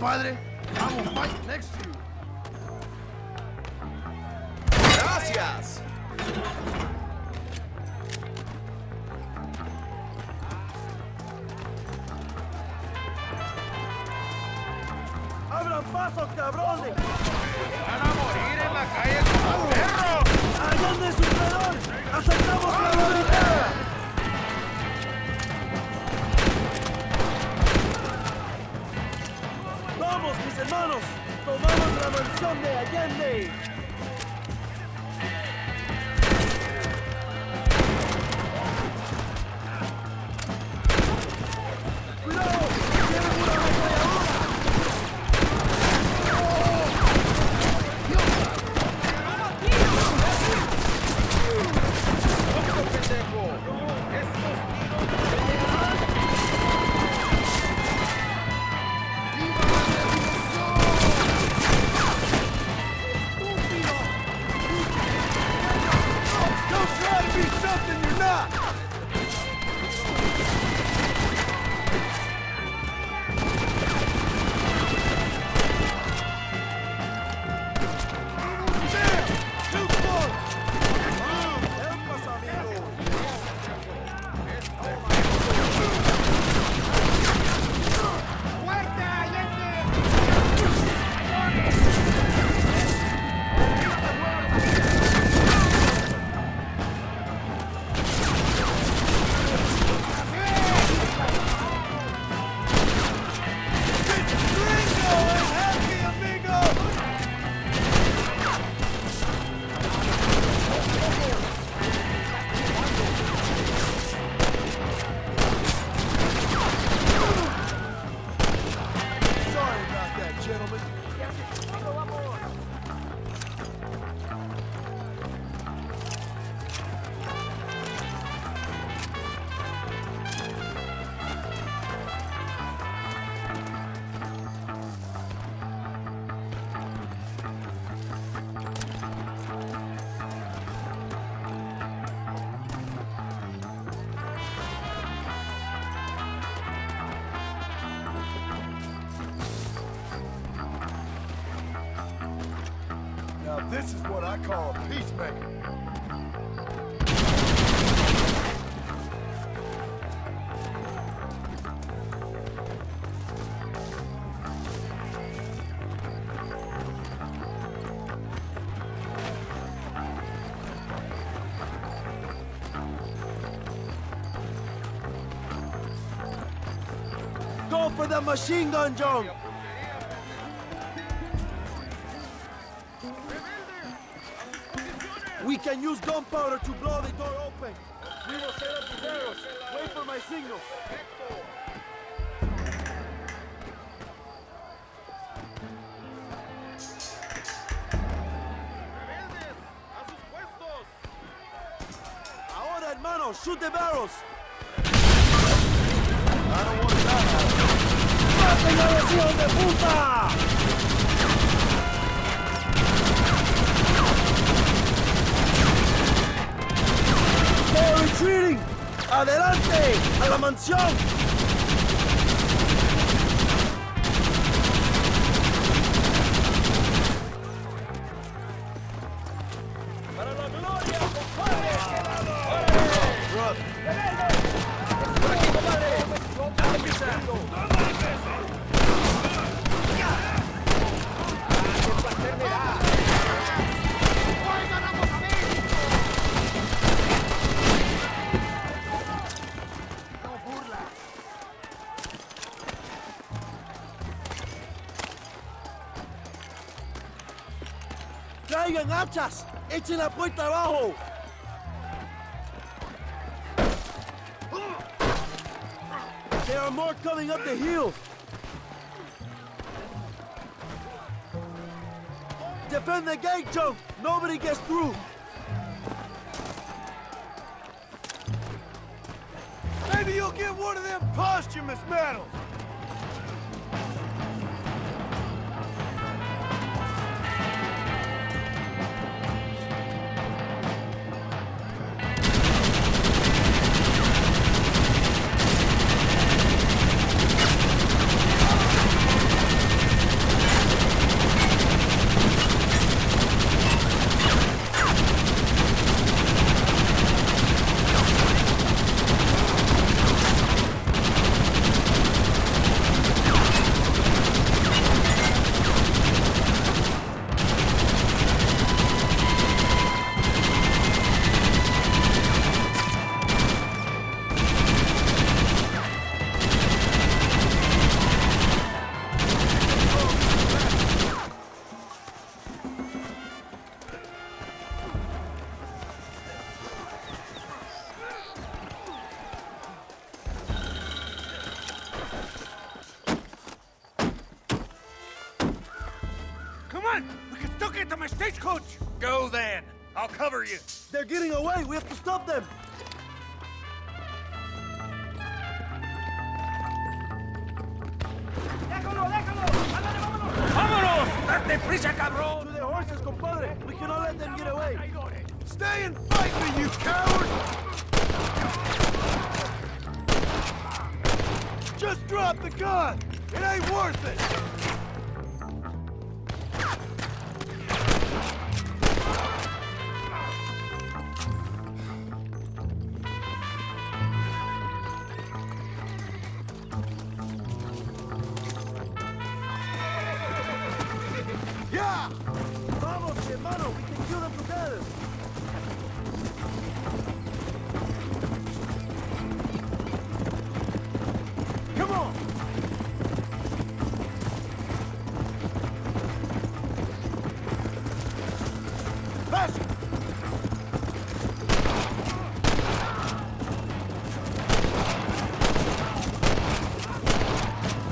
compadre. I will fight next to you. Gracias. ¡Abran paso, cabrones! ¡Van a morir en la calle como perros! ¡Allá de su traidor! ¡Aceptamos la voluntad! ¡Vamos, mis hermanos! ¡Tomamos la mansión de Allende! ¡Cuidado! ¡Tienen una ametralladora! Now this is what I call a peacemaker. Go for the machine gun, John! We can use gunpowder to blow the door open. We will set up the arrows. Wait for my signal. Ahora, hermano, shoot the barrels. I don't want that. ¡Maten a los hijos de puta! ¡They're retreating! ¡Adelante! ¡A la mansión! ¡Para la gloria, compadre! Brother. ¡Por aquí, compadre! ¡Dale pisa! ¡Qué placer me da! ¡Hoy ganamos a mí! ¡No burla! ¡Traigan hachas! ¡Echen la puerta abajo! There are more coming up the hill! Defend the gate, Joe! Nobody gets through! Maybe you'll get one of them posthumous medals. stagecoach! Go then. I'll cover you. They're getting away. We have to stop them. ¡Vámonos! ¡Date prisa, cabrón! To the horses, compadre. We cannot let them get away. Stay and fight me, you coward! Just drop the gun. It ain't worth it. Yeah! Vamos, hermano. We can kill them together. Come on! Faster!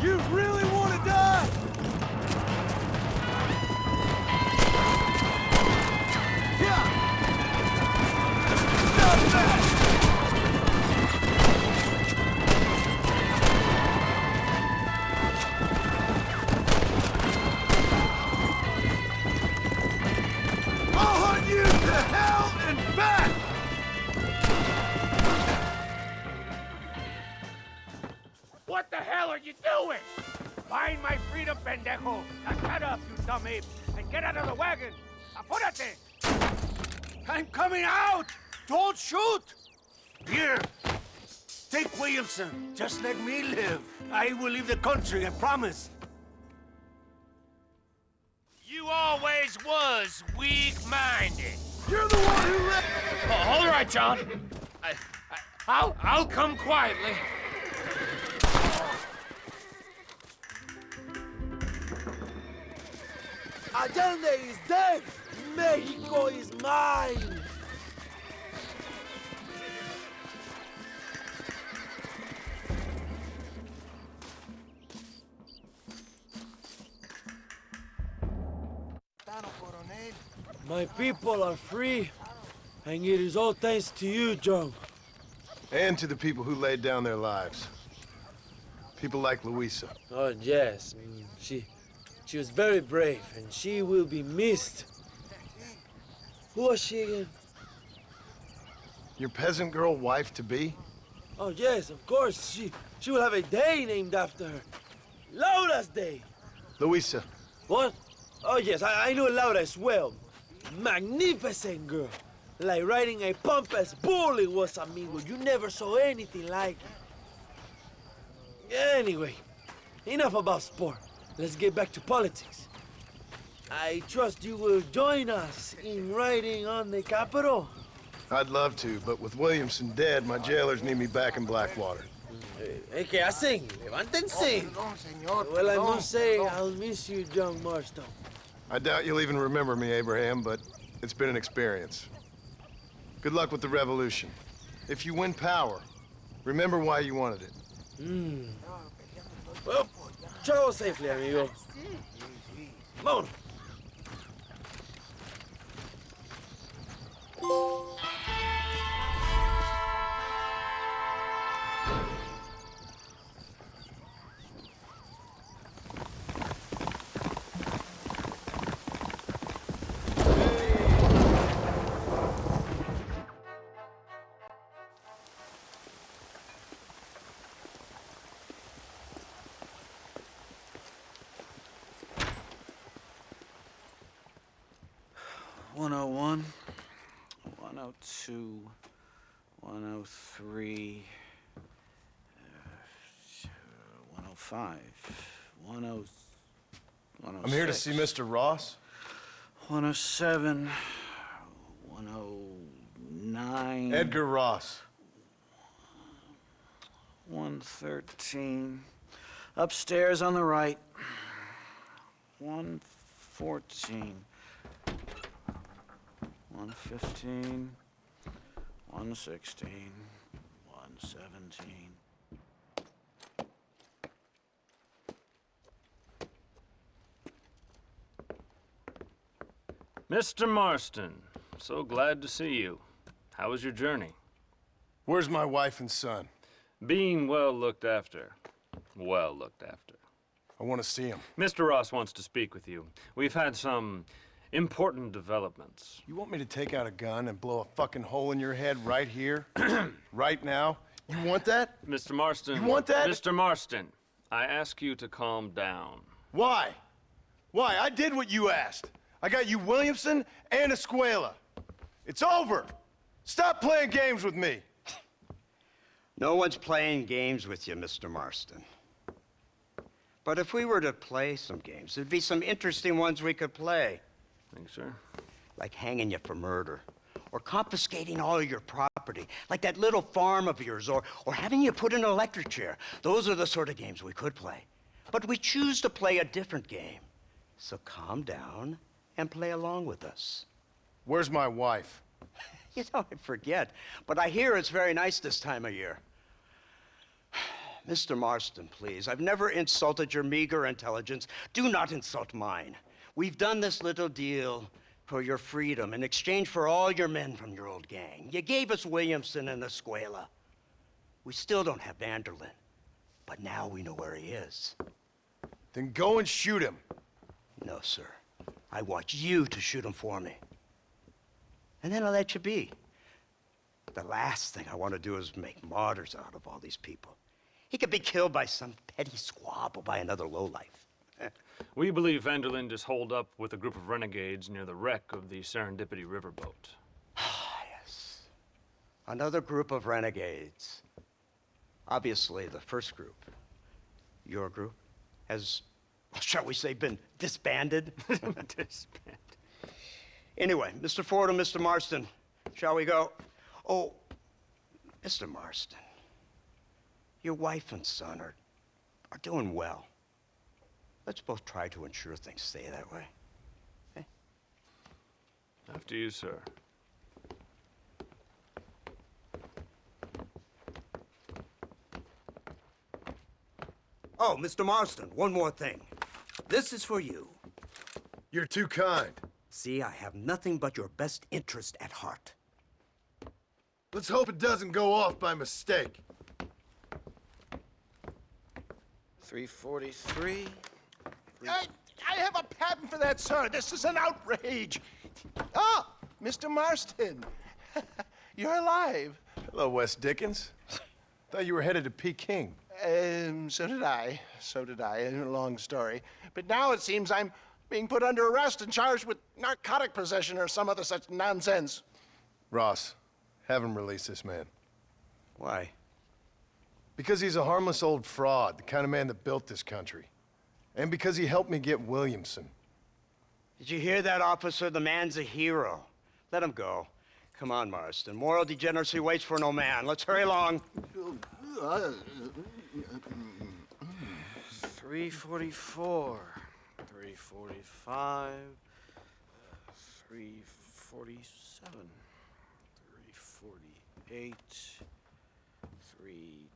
You really want to die? Yeah! Stop that! I'll hunt you to hell and back! What the hell are you doing? Find my freedom, pendejo. Now shut up, you dumb ape, and get out of the wagon. Apúrate! I'm coming out! Don't shoot! Here, take Williamson. Just let me live. I will leave the country, I promise. You always was weak-minded. You're the one who left. Oh, all right, John. I'll come quietly. Allende is dead! Mexico is mine! My people are free, and it is all thanks to you, John. And to the people who laid down their lives. People like Luisa. Oh, yes. She was very brave, and she will be missed. Who was she again? Your peasant girl wife-to-be? Oh, yes, of course. She will have a day named after her. Laura's Day. Luisa. What? Oh, yes, I know Laura as well. Magnificent girl. Like riding a pompous bull it was, amigo. You never saw anything like it. Anyway, enough about sport. Let's get back to politics. I trust you will join us in riding on the Capitol. I'd love to, but with Williamson dead, my jailers need me back in Blackwater. ¿Qué hacen? Levántense. Well, I must say, I'll miss you, John Marston. I doubt you'll even remember me, Abraham, but it's been an experience. Good luck with the revolution. If you win power, remember why you wanted it. Well, travel safely, amigo. Vámonos. $101, $102, $103, $105, $106. I'm here to see Mr. Ross. $107, $109. Edgar Ross. $113. Upstairs on the right. $114. $115. $116. $117. Mr. Marston, so glad to see you. How was your journey? Where's my wife and son? Being well looked after. Well looked after. I want to see him. Mr. Ross wants to speak with you. We've had some important developments. You want me to take out a gun and blow a fucking hole in your head right here? Right now? You want that? Mr. Marston. You want that? Mr. Marston, I ask you to calm down. Why? Why? I did what you asked. I got you Williamson and Escuela. It's over. Stop playing games with me. No one's playing games with you, Mr. Marston. But if we were to play some games, there'd be some interesting ones we could play. Think so? Like hanging you for murder, or confiscating all your property, like that little farm of yours, or having you put in an electric chair. Those are the sort of games we could play. But we choose to play a different game. So calm down and play along with us. Where's my wife? You know, I forget, but I hear it's very nice this time of year. Mr. Marston, please, I've never insulted your meager intelligence. Do not insult mine. We've done this little deal for your freedom in exchange for all your men from your old gang. You gave us Williamson and Escuela. We still don't have Vanderlyn, but now we know where he is. Then go and shoot him. No, sir. I want you to shoot him for me. And then I'll let you be. The last thing I want to do is make martyrs out of all these people. He could be killed by some petty squabble by another lowlife. We believe Vanderlyn is holed up with a group of renegades near the wreck of the Serendipity riverboat. Yes. Another group of renegades. Obviously, the first group, your group, has, shall we say, been disbanded? Disbanded. Anyway, Mr. Ford and Mr. Marston, shall we go? Oh, Mr. Marston, your wife and son are doing well. Let's both try to ensure things stay that way. Okay? After you, sir. Oh, Mr. Marston, one more thing. This is for you. You're too kind. See, I have nothing but your best interest at heart. Let's hope it doesn't go off by mistake. 343. I have a patent for that, sir. This is an outrage. Ah, Mr. Marston. You're alive. Hello, Wes Dickens. Thought you were headed to Peking. So did I. So did I. A long story. But now it seems I'm being put under arrest and charged with narcotic possession or some other such nonsense. Ross, have him release this man. Why? Because he's a harmless old fraud, the kind of man that built this country. And because he helped me get Williamson. Did you hear that, officer? The man's a hero. Let him go. Come on, Marston. Moral degeneracy waits for no man. Let's hurry along. 344. 345. 347. 348. 3...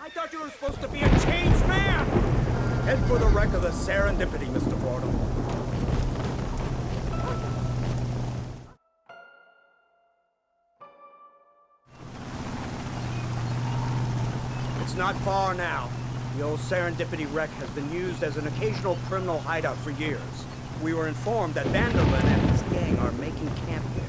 I thought you were supposed to be a changed man! Head for the wreck of the Serendipity, Mr. Fordham. It's not far now. The old Serendipity wreck has been used as an occasional criminal hideout for years. We were informed that Vanderlyn and his gang are making camp there.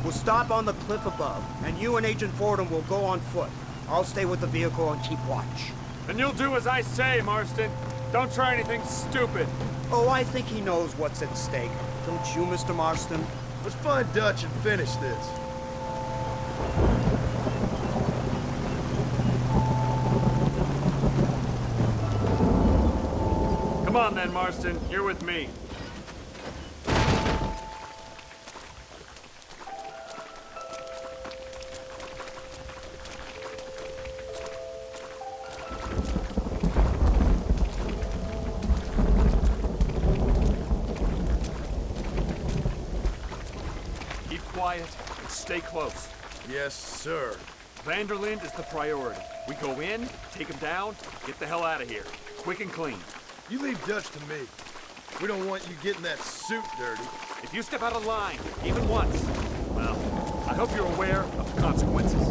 We'll stop on the cliff above, and you and Agent Fordham will go on foot. I'll stay with the vehicle and keep watch. And you'll do as I say, Marston. Don't try anything stupid. Oh, I think he knows what's at stake. Don't you, Mr. Marston? Let's find Dutch and finish this. Come on then, Marston. You're with me. Keep quiet and stay close. Yes, sir. Vanderlind is the priority. We go in, take him down, get the hell out of here. Quick and clean. You leave Dutch to me. We don't want you getting that suit dirty. If you step out of line, even once, well, I hope you're aware of the consequences.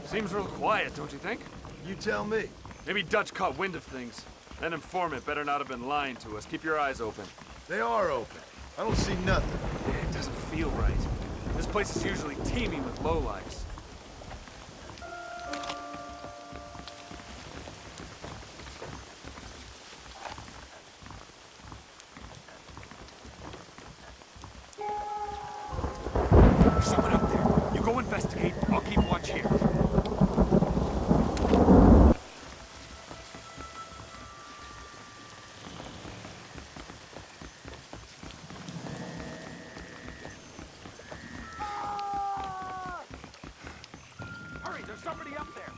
Seems real quiet, don't you think? You tell me. Maybe Dutch caught wind of things. That informant better not have been lying to us. Keep your eyes open. They are open. I don't see nothing. It doesn't feel right. This place is usually teeming with lowlifes. There's someone up there. You go investigate. I'll keep watch here. Hurry, there's somebody up there.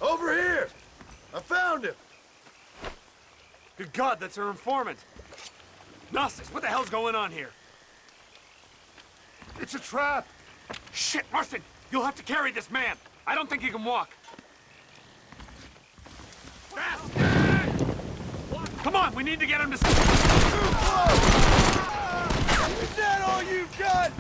Over here! I found him! Good God, that's our informant. Gnostics, what the hell's going on here? It's a trap. Shit, Marston! You'll have to carry this man. I don't think he can walk. Come on, we need to get him to... Is that all you got?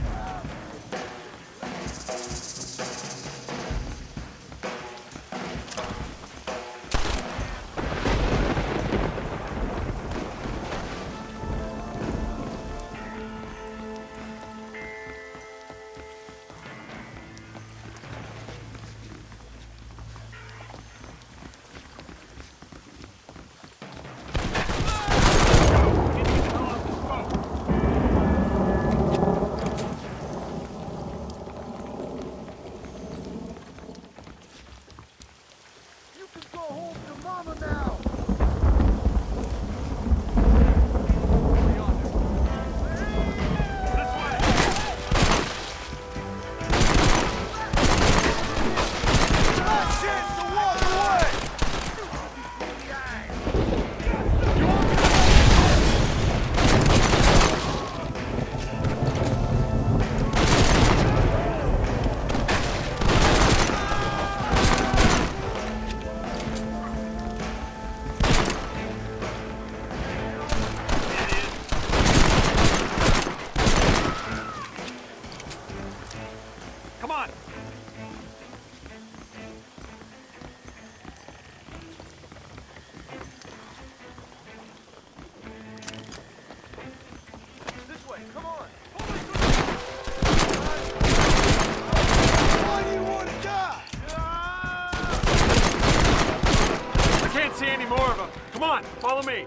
Come on, follow me.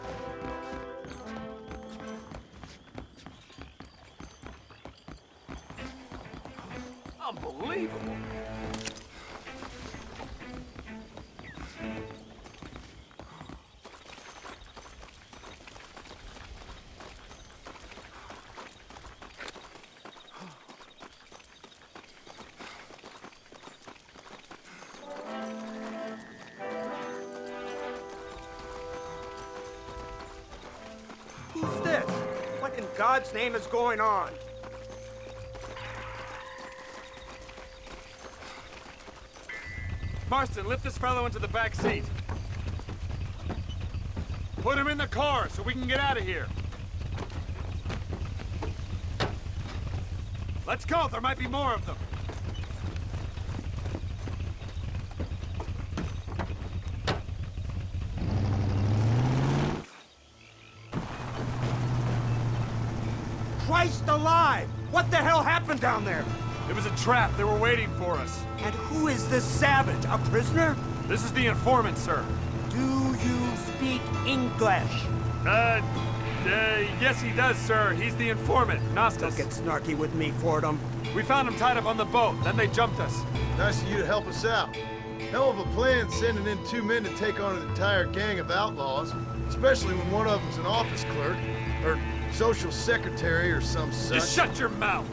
Unbelievable. Who's this? What in God's name is going on? Marston, lift this fellow into the back seat. Put him in the car so we can get out of here. Let's go, there might be more of them. Christ alive! What the hell happened down there? It was a trap. They were waiting for us. And who is this savage? A prisoner? This is the informant, sir. Do you speak English? Yes, he does, sir. He's the informant, Nastas. Don't get snarky with me, Fordham. We found him tied up on the boat, then they jumped us. Nice of you to help us out. Hell of a plan sending in 2 men to take on an entire gang of outlaws, especially when one of them's an office clerk, or social secretary, or some such. Just shut your mouth!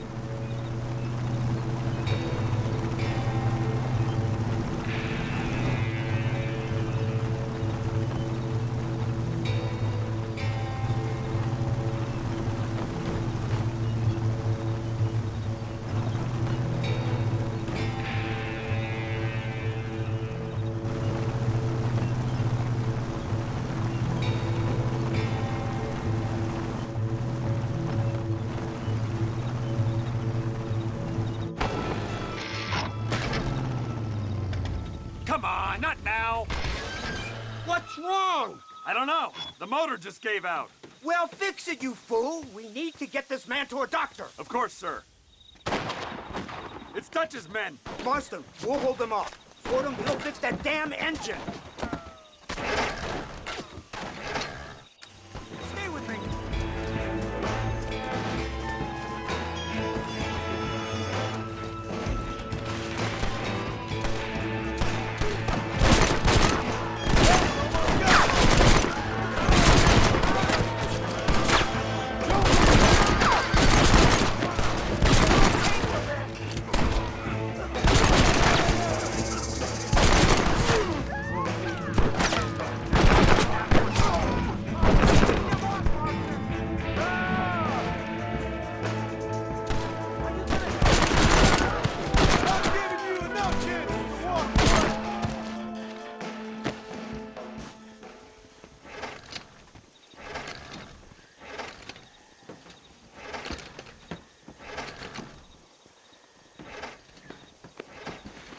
Come on, not now! What's wrong? I don't know. The motor just gave out. Well, fix it, you fool. We need to get this man to a doctor. Of course, sir. It's Dutch's men. Marston, we'll hold them off. Fordham, we'll fix that damn engine. Stay with me.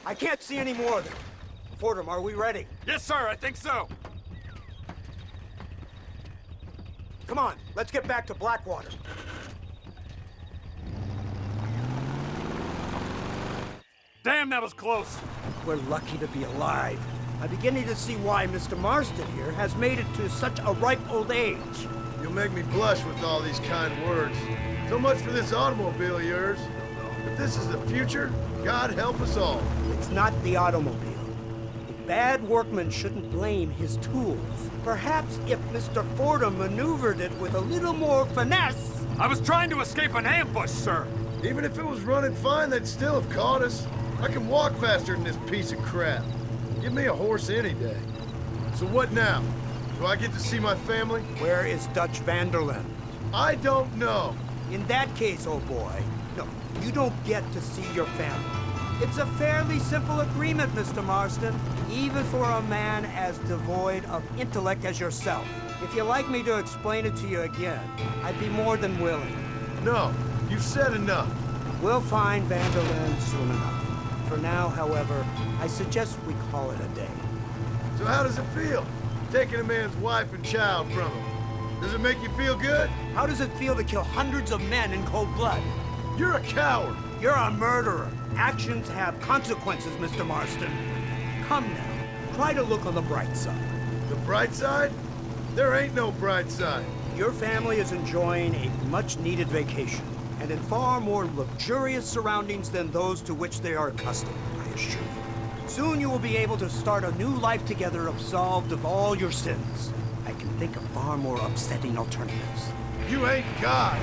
I can't see any more of them. Fordham, are we ready? Yes, sir, I think so. Come on, let's get back to Blackwater. Damn, that was close. We're lucky to be alive. I'm beginning to see why Mr. Marston here has made it to such a ripe old age. You'll make me blush with all these kind words. So much for this automobile of yours. If this is the future, God help us all. It's not the automobile. A bad workman shouldn't blame his tools. Perhaps if Mr. Fordham maneuvered it with a little more finesse. I was trying to escape an ambush, sir. Even if it was running fine, they'd still have caught us. I can walk faster than this piece of crap. Give me a horse any day. So what now? Do I get to see my family? Where is Dutch Vanderlyn? I don't know. In that case, oh boy, no, you don't get to see your family. It's a fairly simple agreement, Mr. Marston, even for a man as devoid of intellect as yourself. If you'd like me to explain it to you again, I'd be more than willing. No, you've said enough. We'll find Vanderlyn soon enough. For now, however, I suggest we call it a day. So how does it feel, taking a man's wife and child from him? Does it make you feel good? How does it feel to kill hundreds of men in cold blood? You're a coward. You're a murderer. Actions have consequences, Mr. Marston. Come now, try to look on the bright side. The bright side? There ain't no bright side. Your family is enjoying a much-needed vacation, and in far more luxurious surroundings than those to which they are accustomed, I assure you. Soon you will be able to start a new life together, absolved of all your sins. I can think of far more upsetting alternatives. You ain't God.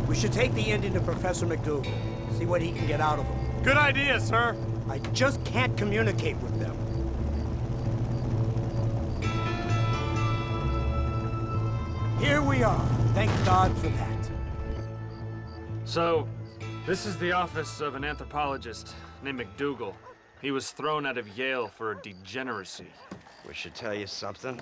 We should take the Indian to Professor McDougal, see what he can get out of him. Good idea, sir. I just can't communicate with them. Here we are. Thank God for that. So, this is the office of an anthropologist named McDougal. He was thrown out of Yale for degeneracy. We should tell you something.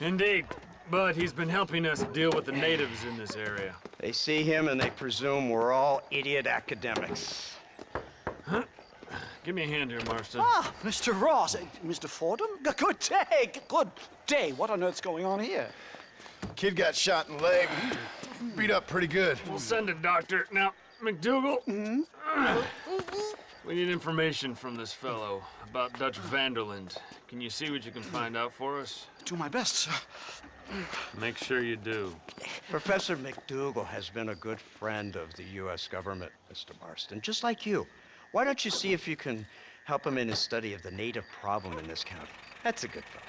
Indeed, but he's been helping us deal with the natives in this area. They see him and they presume we're all idiot academics. Huh? Give me a hand here, Marston. Ah, Mr. Ross. Mr. Fordham? Good day. Good day. What on earth's going on here? Kid got shot in the leg. Beat up pretty good. We'll send a doctor. Now, McDougal, We need information from this fellow about Dutch Vanderland. Can you see what you can find out for us? Do my best, sir. Make sure you do. Professor McDougal has been a good friend of the U.S. government, Mr. Marston, just like you. Why don't you see if you can help him in his study of the native problem in this county? That's a good fellow.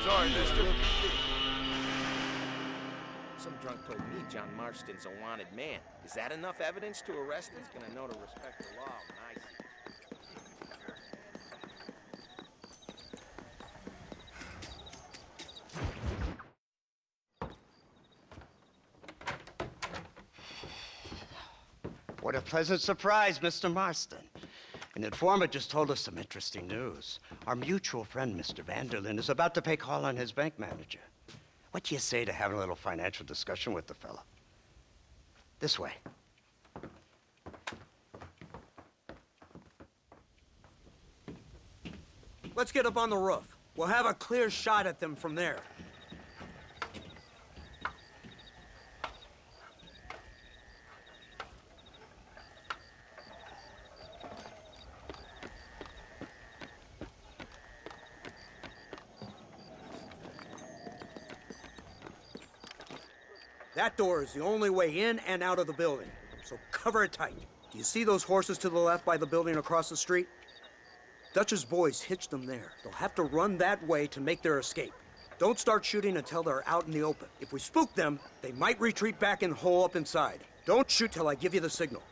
Sorry, mister. Some drunk told me John Marston's a wanted man. Is that enough evidence to arrest him? He's gonna know to respect the law when I see What a pleasant surprise, Mr. Marston. An informant just told us some interesting news. Our mutual friend, Mr. Vanderland, is about to pay call on his bank manager. What do you say to having a little financial discussion with the fellow? This way. Let's get up on the roof. We'll have a clear shot at them from there. That door is the only way in and out of the building, so cover it tight. Do you see those horses to the left by the building across the street? Dutch's boys hitched them there. They'll have to run that way to make their escape. Don't start shooting until they're out in the open. If we spook them, they might retreat back and hole up inside. Don't shoot till I give you the signal.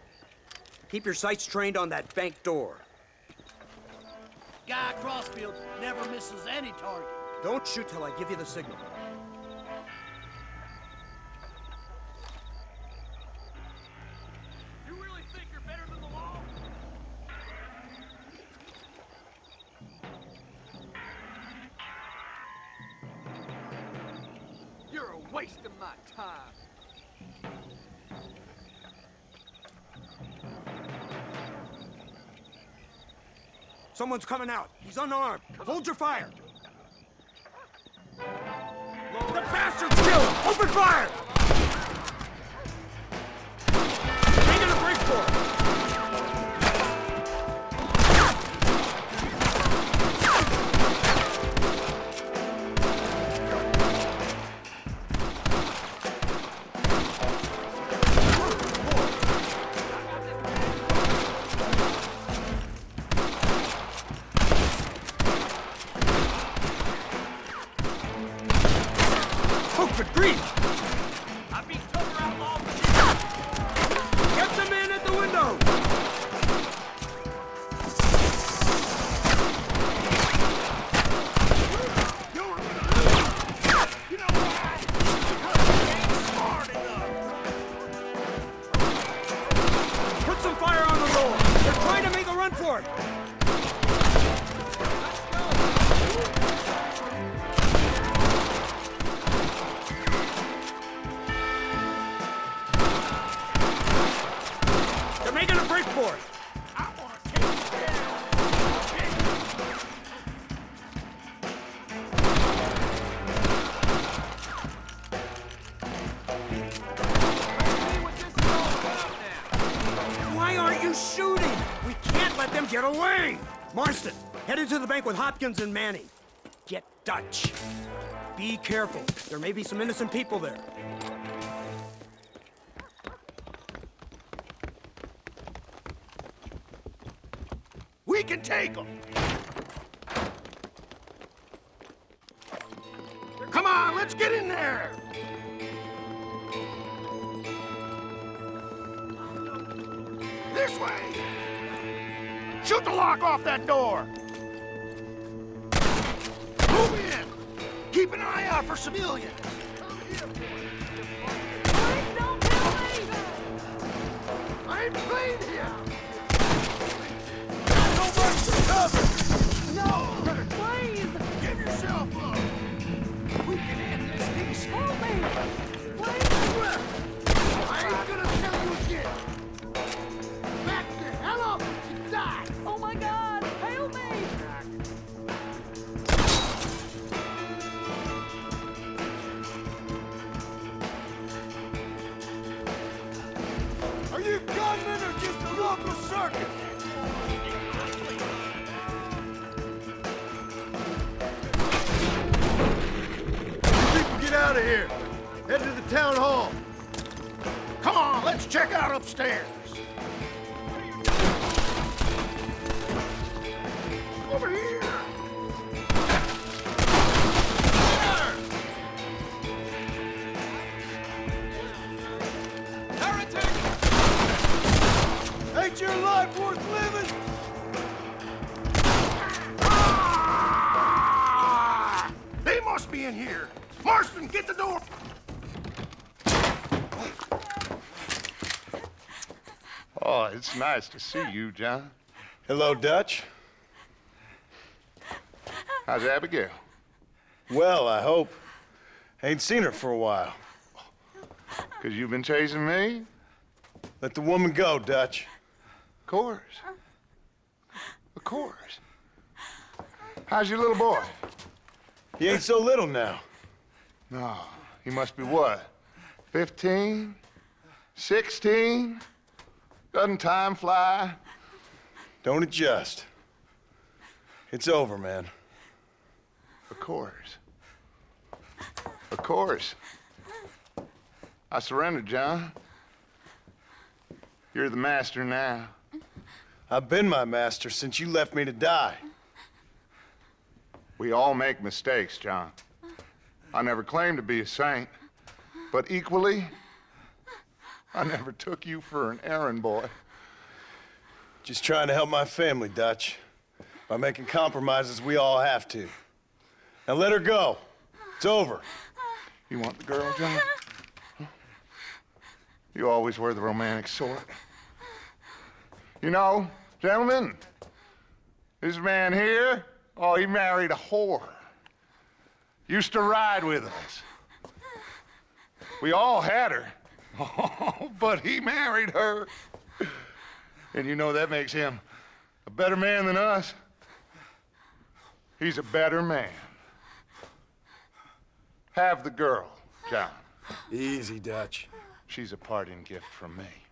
Keep your sights trained on that bank door. Guy Crossfield never misses any target. Don't shoot till I give you the signal. You're a waste of my time. Someone's coming out. He's unarmed. Hold your fire. The bastard's killed! Open fire! Taking a break for it. Get the man at the window! You know why? Because you ain't smart enough. Put some fire on the door! They're trying to make a run for it! They're making a break for it! I'm gonna take you down. Why aren't you shooting? We can't let them get away! Marston, headed to the bank with Hopkins and Manning. Get Dutch. Be careful. There may be some innocent people there. We can take them. Come on, let's get in there! This way! Shoot the lock off that door! Move in! Keep an eye out for civilians! I ain't playing here! So much to cover! No! Please! Give yourself up! We can end this piece! Help me! Please! I ain't gonna tell you again! Back the hell up and you die! Oh my God! Help me! circus. You people get out of here. Head to the town hall. Come on, let's check out upstairs. Over here. Ain't your life worth living? Ah! They must be in here. Marston, get the door. Oh, it's nice to see you, John. Hello, Dutch. How's Abigail? Well, I hope. Ain't seen her for a while. 'Cause you've been chasing me? Let the woman go, Dutch. Of course. Of course. How's your little boy? He ain't so little now. No, he must be what? 15? 16? Doesn't time fly? Don't adjust. It's over, man. Of course. Of course. I surrendered, John. You're the master now. I've been my master since you left me to die. We all make mistakes, John. I never claimed to be a saint, but equally, I never took you for an errand boy. Just trying to help my family, Dutch. By making compromises we all have to. Now let her go. It's over. You want the girl, John? You always were the romantic sort. You know, gentlemen, this man here, oh, he married a whore. Used to ride with us. We all had her. Oh, but he married her. And you know that makes him a better man than us. He's a better man. Have the girl, John. Easy, Dutch. She's a parting gift from me.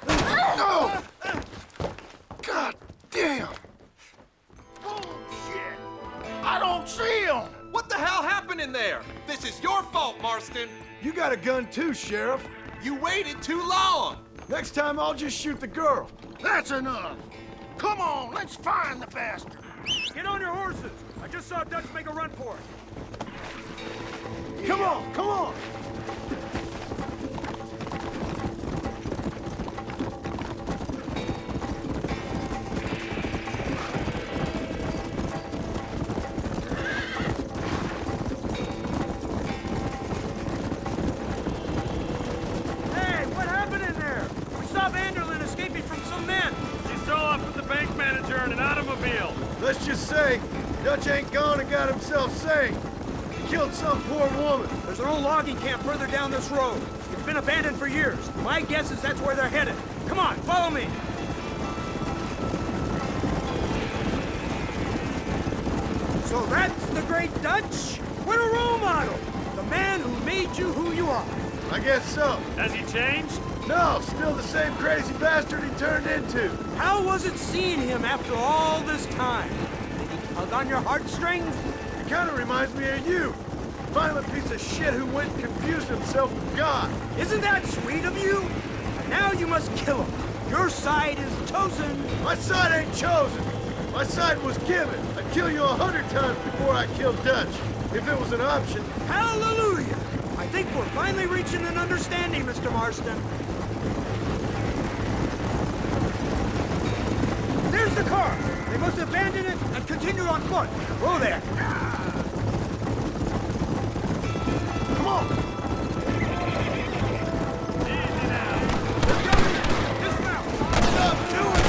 No! God damn! Bullshit! I don't see him! What the hell happened in there? This is your fault, Marston. You got a gun too, Sheriff. You waited too long. Next time I'll just shoot the girl. That's enough. Come on, let's find the bastard. Get on your horses. I just saw Dutch make a run for it. Come on, come on. Let's just say, Dutch ain't gone and got himself saved. He killed some poor woman. There's an old logging camp further down this road. It's been abandoned for years. My guess is that's where they're headed. Come on, follow me. So that's the great Dutch? What a role model! The man who made you who you are. I guess so. Has he changed? No, still the same crazy bastard he turned into. How was it seeing him after all this time? Did he tug on your heartstrings? He kind of reminds me of you. Violent piece of shit who went and confused himself with God. Isn't that sweet of you? And now you must kill him. Your side is chosen. My side ain't chosen. My side was given. I'd kill you 100 times before I killed Dutch. If it was an option. Hallelujah! I think we're finally reaching an understanding, Mr. Marston. There's the car! They must abandon it and continue on foot. Whoa there! Come on! Easy now. Let's go! Dismount! Stop doing that!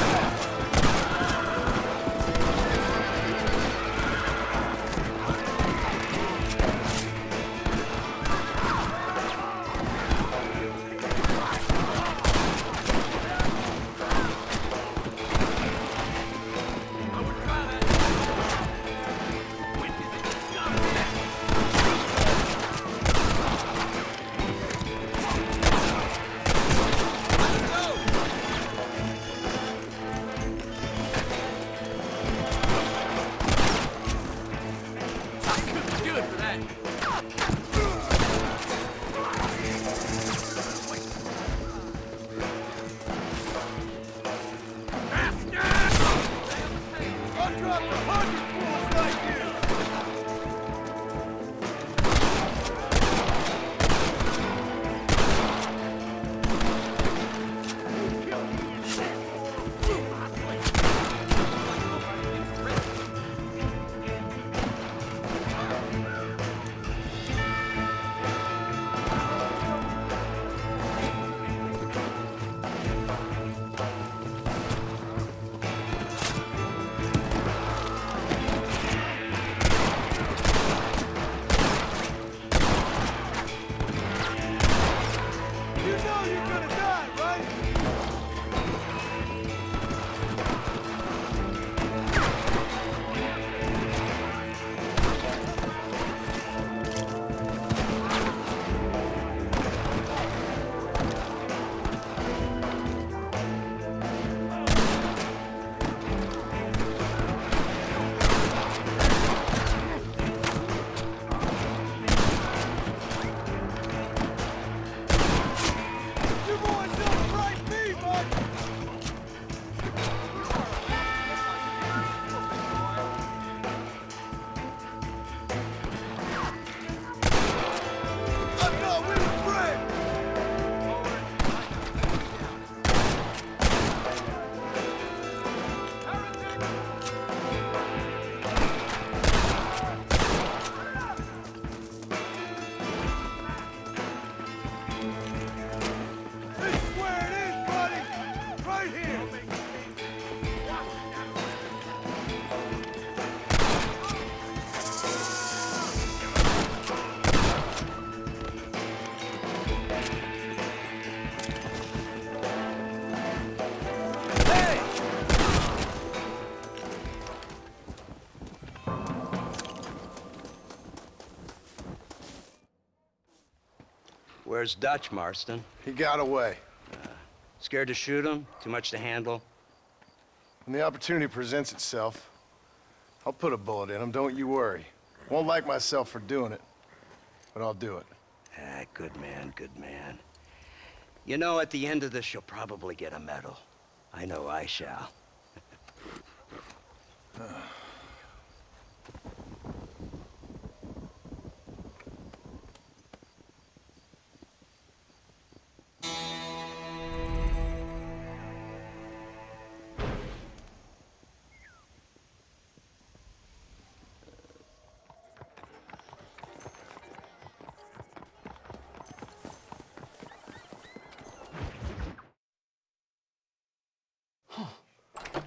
Where's Dutch, Marston? He got away. Scared to shoot him? Too much to handle? When the opportunity presents itself, I'll put a bullet in him, don't you worry. Won't like myself for doing it, but I'll do it. Ah, good man, good man. You know, at the end of this, you'll probably get a medal. I know I shall.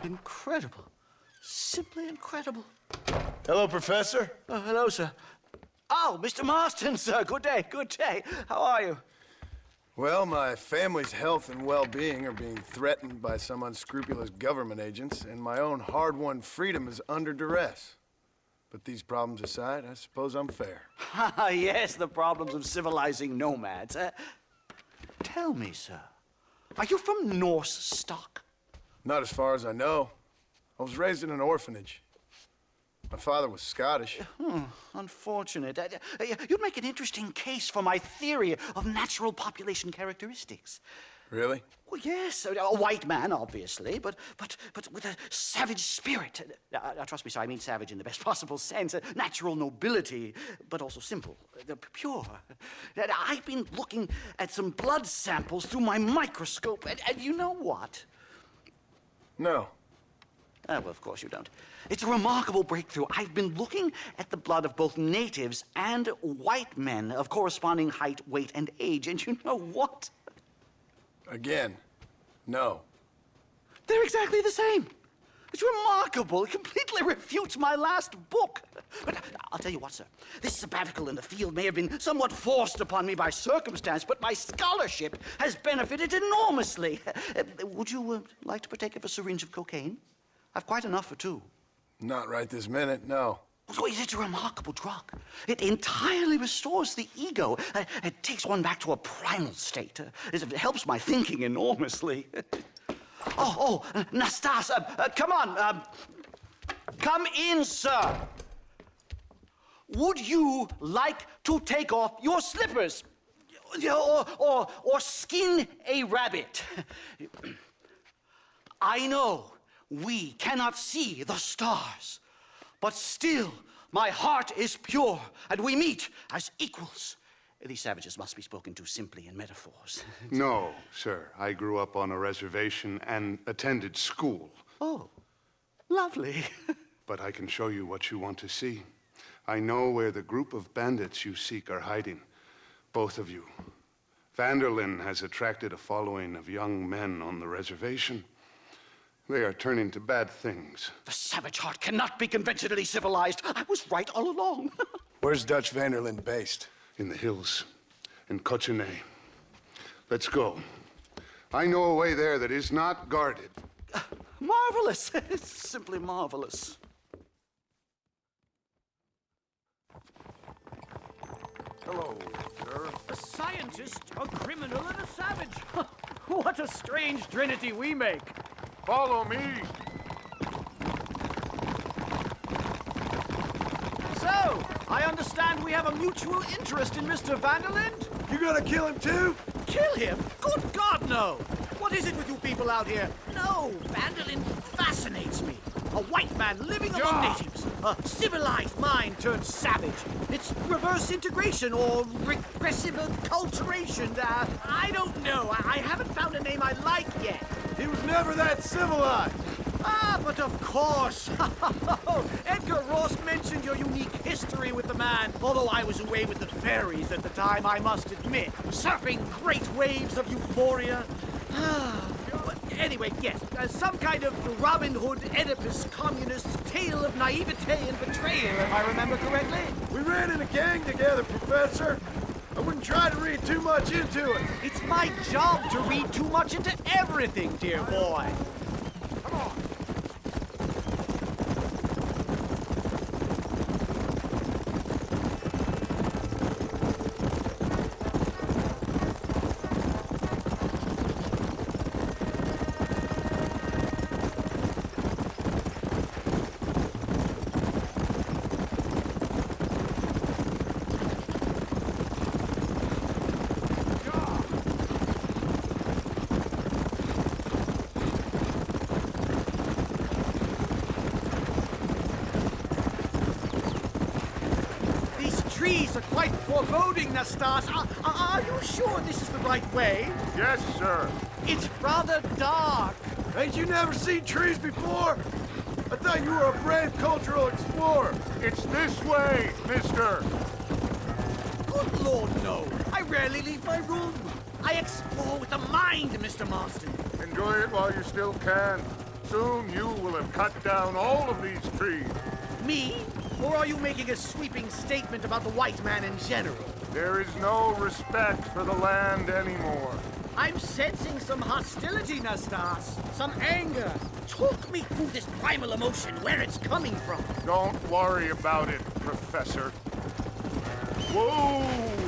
Incredible. Simply incredible. Hello, Professor. Hello, sir. Oh, Mr. Marston, sir. Good day, good day. How are you? Well, my family's health and well-being are being threatened by some unscrupulous government agents, and my own hard-won freedom is under duress. But these problems aside, I suppose I'm fair. Yes, the problems of civilizing nomads. Tell me, sir, are you from Norse stock? Not as far as I know. I was raised in an orphanage. My father was Scottish. Unfortunate. You'd make an interesting case for my theory of natural population characteristics. Really? Well, yes, a white man, obviously, but with a savage spirit. Trust me, sir, I mean savage in the best possible sense. Natural nobility, but also simple, pure. I've been looking at some blood samples through my microscope, and you know what? No. Well, of course you don't. It's a remarkable breakthrough. I've been looking at the blood of both natives and white men of corresponding height, weight, and age, and you know what? Again, no. They're exactly the same. It's remarkable. It completely refutes my last book. But I'll tell you what, sir. This sabbatical in the field may have been somewhat forced upon me by circumstance, but my scholarship has benefited enormously. Would you like to partake of a syringe of cocaine? I've quite enough for two. Not right this minute, no. So it's a remarkable drug. It entirely restores the ego. It takes one back to a primal state. It helps my thinking enormously. Nastas, come on. Come in, sir. Would you like to take off your slippers? Or skin a rabbit? I know we cannot see the stars, but still my heart is pure, and we meet as equals. These savages must be spoken to simply in metaphors. No, sir. I grew up on a reservation and attended school. Oh, lovely. But I can show you what you want to see. I know where the group of bandits you seek are hiding. Both of you. Vanderlyn has attracted a following of young men on the reservation. They are turning to bad things. The savage heart cannot be conventionally civilized. I was right all along. Where's Dutch Vanderlyn based? In the hills, in Cochene. Let's go. I know a way there that is not guarded. Marvelous. It's simply marvelous. Hello, sir. A scientist, a criminal, and a savage. What a strange trinity we make. Follow me. So, I understand we have a mutual interest in Mr. Vanderlyn? You gonna kill him too? Kill him? Good God, no! What is it with you people out here? No, Vanderlyn fascinates me. A white man living among natives. A civilized mind turned savage. It's reverse integration or regressive acculturation. I don't know. I haven't found a name I like yet. He was never that civilized. Ah, but of course. Edgar Ross mentioned your unique history with the man, although I was away with the fairies at the time, I must admit, surfing great waves of euphoria. But anyway, yes, some kind of Robin Hood, Oedipus, communist tale of naivete and betrayal, if I remember correctly. We ran in a gang together, Professor. I wouldn't try to read too much into it. It's my job to read too much into everything, dear boy. Come on. looks quite foreboding, Nastas. Are you sure this is the right way? Yes, sir. It's rather dark. Ain't you never seen trees before? I thought you were a brave cultural explorer. It's this way, mister. Good Lord, no. I rarely leave my room. I explore with the mind, Mr. Marston. Enjoy it while you still can. Soon you will have cut down all of these trees. Me? Or are you making a sweeping statement about the white man in general? There is no respect for the land anymore. I'm sensing some hostility, Nastas. Some anger. Talk me through this primal emotion, where it's coming from. Don't worry about it, Professor. Whoa!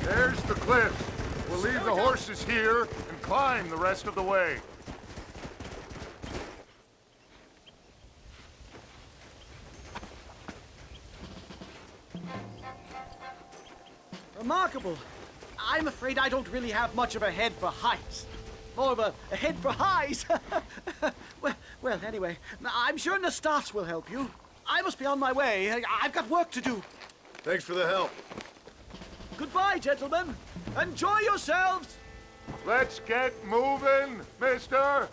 There's the cliffs. We'll leave the horses here and climb the rest of the way. Remarkable. I'm afraid I don't really have much of a head for heights. More of a head for highs. well, anyway, I'm sure Nastas will help you. I must be on my way. I've got work to do. Thanks for the help. Goodbye, gentlemen. Enjoy yourselves. Let's get moving, mister.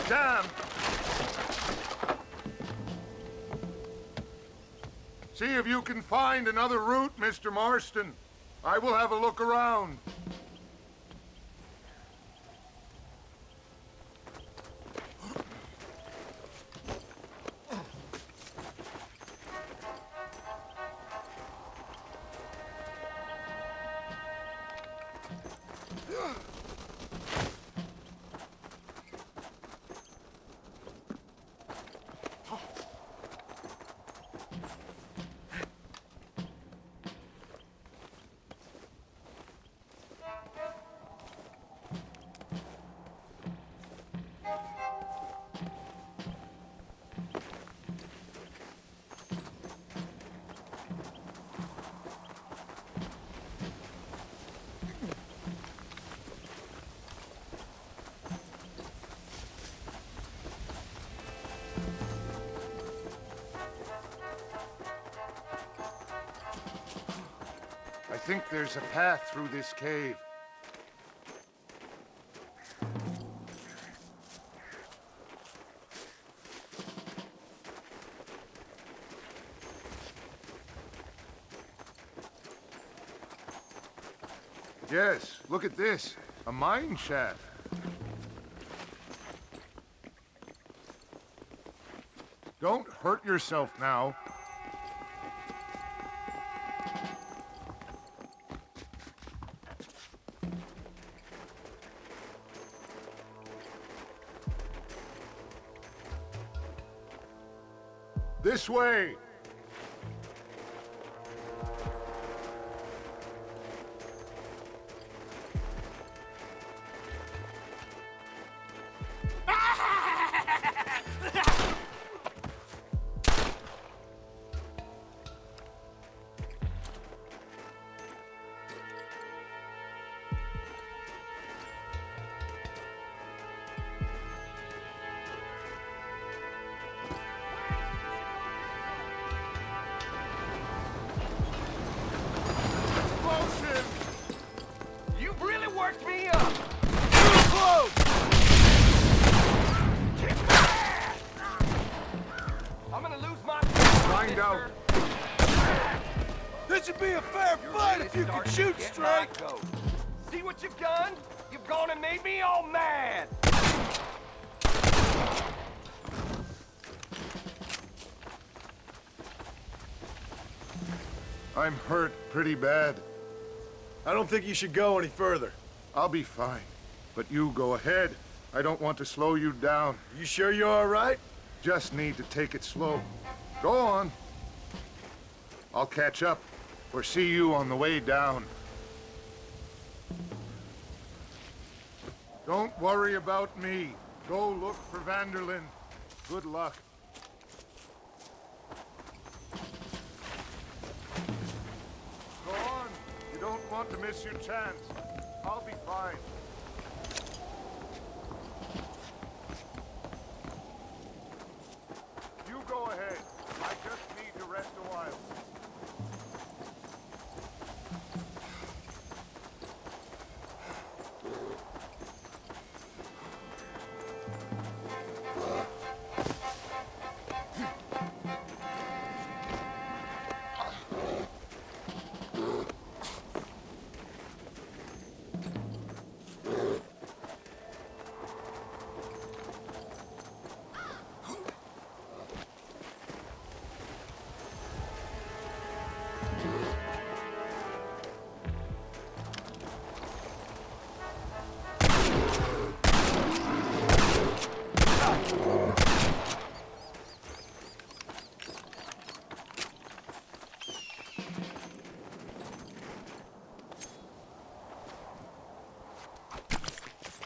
Damn! See if you can find another route, Mr. Marston. I will have a look around. I think there's a path through this cave. Yes, look at this. A mine shaft. Don't hurt yourself now. This way! should be a fair fight if you can shoot straight. See what you've done? You've gone and made me all mad. I'm hurt pretty bad. I don't think you should go any further. I'll be fine. But you go ahead. I don't want to slow you down. You sure you're all right? Just need to take it slow. Go on. I'll catch up or see you on the way down. Don't worry about me. Go look for Vanderlyn. Good luck. Go on. You don't want to miss your chance. I'll be fine. You go ahead. I just need to rest a while.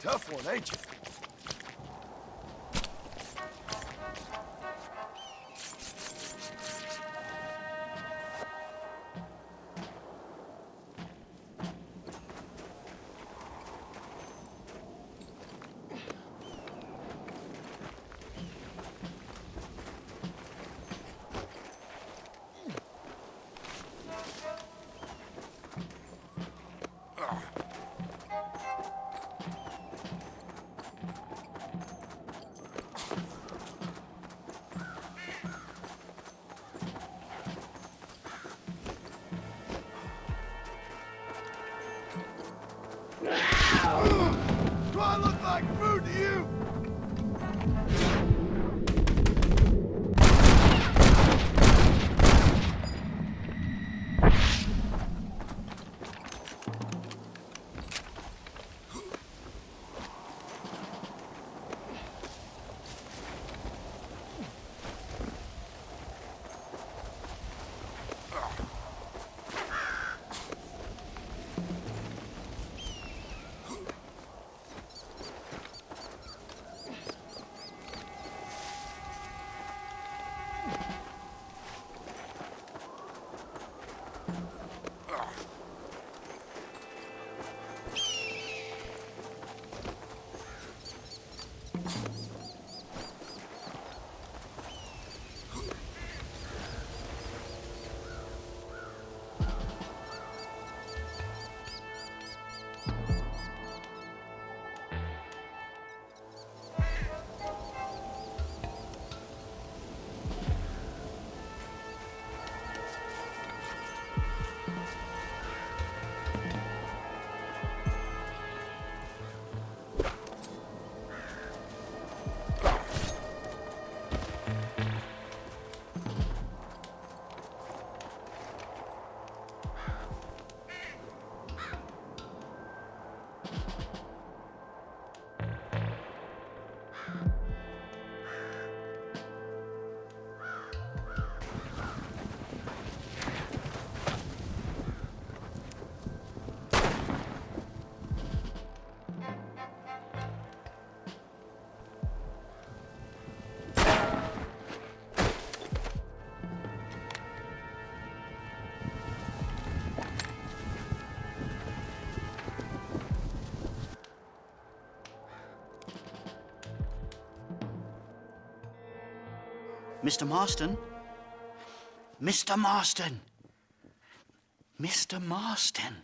Tough one, ain't you? Do I look like food to you? Mr. Marston? Mr. Marston! Mr. Marston!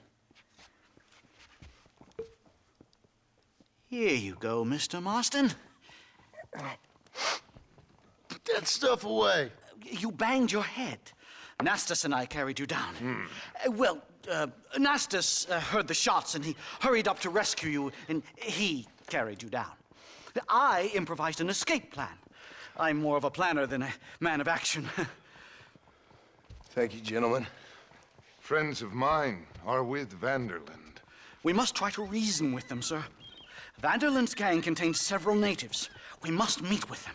Here you go, Mr. Marston. Put that stuff away. You banged your head. Nastas and I carried you down. Nastas heard the shots and he hurried up to rescue you, and he carried you down. I improvised an escape plan. I'm more of a planner than a man of action. Thank you, gentlemen. Friends of mine are with Vanderland. We must try to reason with them, sir. Vanderland's gang contains several natives. We must meet with them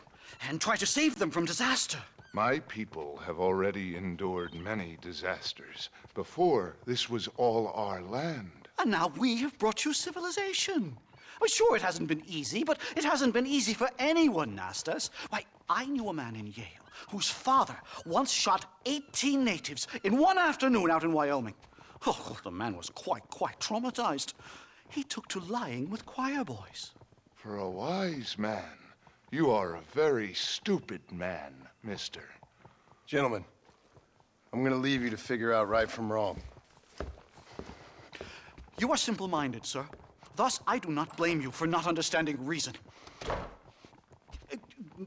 and try to save them from disaster. My people have already endured many disasters. Before, this was all our land. And now we have brought you civilization. Well, sure, it hasn't been easy, but it hasn't been easy for anyone, Nastas. Why, I knew a man in Yale whose father once shot 18 natives in one afternoon out in Wyoming. Oh, the man was quite traumatized. He took to lying with choir boys. For a wise man, you are a very stupid man, mister. Gentlemen, I'm gonna leave you to figure out right from wrong. You are simple-minded, sir. Thus, I do not blame you for not understanding reason.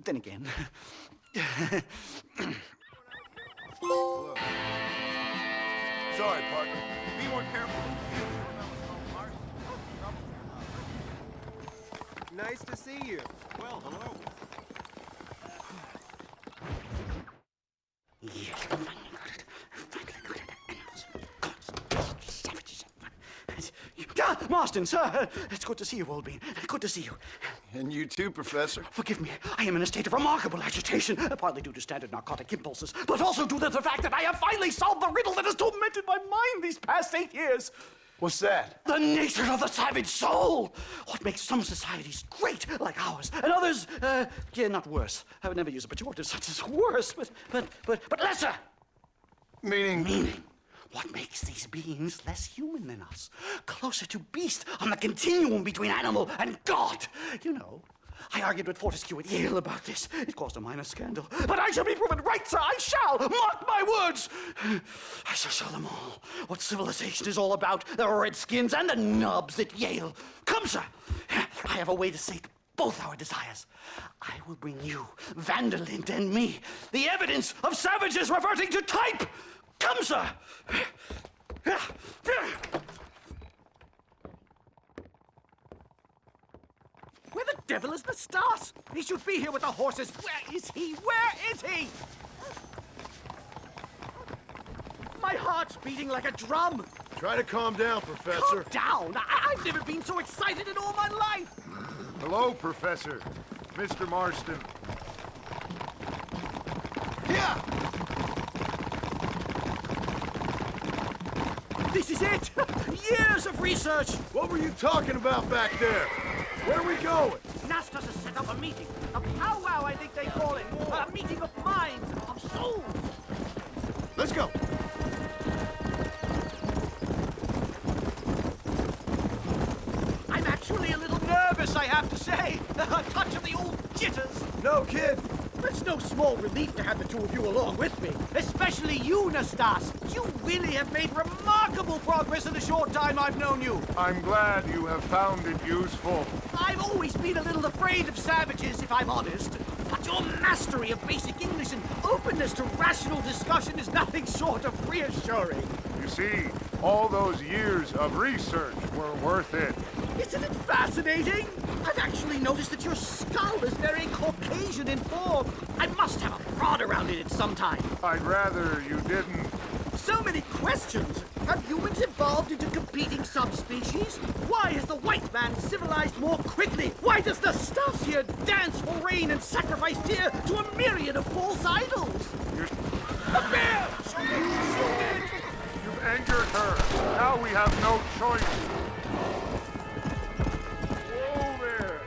Then again... Sorry, partner. Be more careful. Nice to see you. Well, hello. Marston, sir! It's good to see you, old bean. Good to see you. And you too, Professor. Forgive me. I am in a state of remarkable agitation, partly due to standard narcotic impulses, but also due to the fact that I have finally solved the riddle that has tormented my mind these past 8 years. What's that? The nature of the savage soul! What makes some societies great, like ours, and others, not worse. I would never use a pejorative such as worse, but lesser! Meaning? What makes these beings less human than us? Closer to beast on the continuum between animal and God. You know, I argued with Fortescue at Yale about this. It caused a minor scandal. But I shall be proven right, sir. I shall. Mark my words. I shall show them all what civilization is all about. The redskins and the nubs at Yale. Come, sir. I have a way to sate both our desires. I will bring you, Vanderland and me, the evidence of savages reverting to type. Come, sir! Where the devil is Nastas? He should be here with the horses. Where is he? Where is he? My heart's beating like a drum. Try to calm down, Professor. Calm down? I've never been so excited in all my life. Hello, Professor. Mr. Marston. Here! This is it! Years of research! What were you talking about back there? Where are we going? Nastas has set up a meeting. A powwow, I think they call it. A meeting of minds, of souls. Let's go. I'm actually a little nervous, I have to say. A touch of the old jitters. No, kid. It's no small relief to have the two of you along with me. Especially you, Nastas. You really have made remarkable progress in the short time I've known you. I'm glad you have found it useful. I've always been a little afraid of savages, if I'm honest. But your mastery of basic English and openness to rational discussion is nothing short of reassuring. You see, all those years of research were worth it. Isn't it fascinating? I've actually noticed that your skull is very Caucasian in form. I must have a prod around it at some time. I'd rather you didn't. So many questions. Have humans evolved into competing subspecies? Why is the white man civilized more quickly? Why does the Stasia dance for rain and sacrifice deer to a myriad of false idols? A bear! Shoot it! Shoot it! You've angered her. Now we have no choice. Whoa there.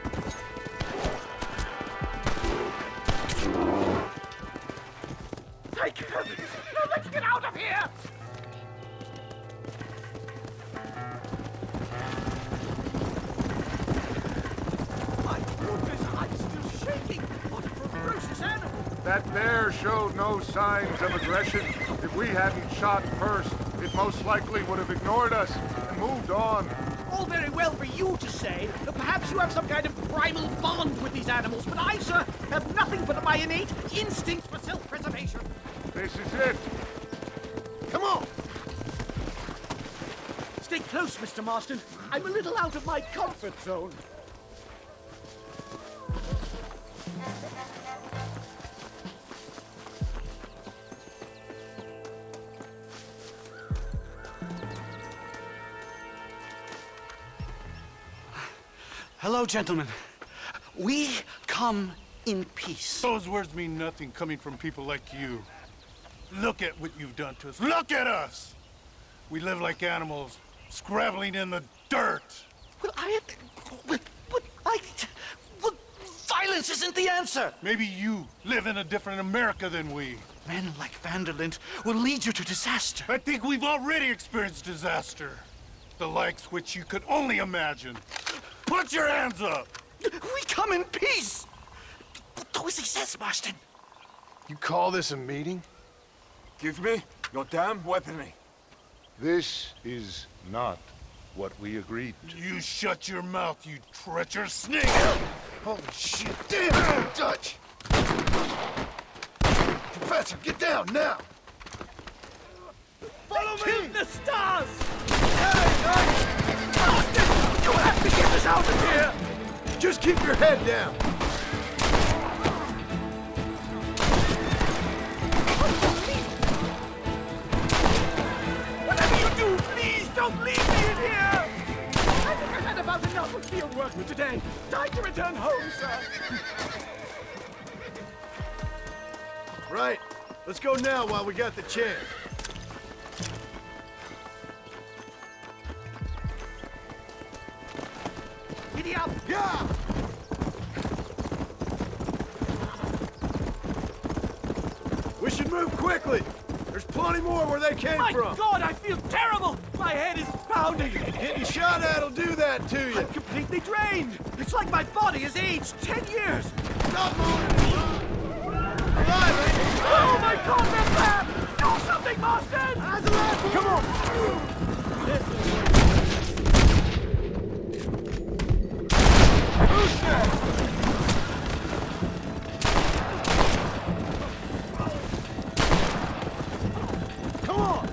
Thank heavens! Now let's get out of here! My goodness, I'm still shaking! What a ferocious animal! That bear showed no signs of aggression. If we hadn't shot first, it most likely would have ignored us and moved on. All very well for you to say. Perhaps you have some kind of primal bond with these animals, but I, sir, have nothing but my innate instinct for self-preservation. This is it. Come on! Stay close, Mr. Marston. I'm a little out of my comfort zone. Hello, gentlemen. We come in peace. Those words mean nothing coming from people like you. Look at what you've done to us. Look at us! We live like animals, scrabbling in the dirt. Well, violence isn't the answer. Maybe you live in a different America than we. Men like Vanderlyn will lead you to disaster. I think we've already experienced disaster. The likes which you could only imagine. Put your hands up! We come in peace! Do as he says, Marston. You call this a meeting? Give me your damn weaponry. This is not what we agreed to. You shut your mouth, you treacherous snake! Holy shit, damn it, Dutch! Professor, get down now! Follow me! The stars! Marston! You have to get us out of here! Just keep your head down! Whatever you do, please don't leave me in here! I think I've had about enough of field work for today. Time to return home, sir. Right. Let's go now while we got the chance. Giddy up! Yeah! We should move quickly. There's plenty more where they came My from. God, I feel terrible! My head is pounding! Getting shot at'll do that to you. I'm completely drained! It's like my body has aged 10 years! Stop moving! Alive, Oh my God, they're back! Do something, Marston! Eyes alive! Come on! Who's that? Come on!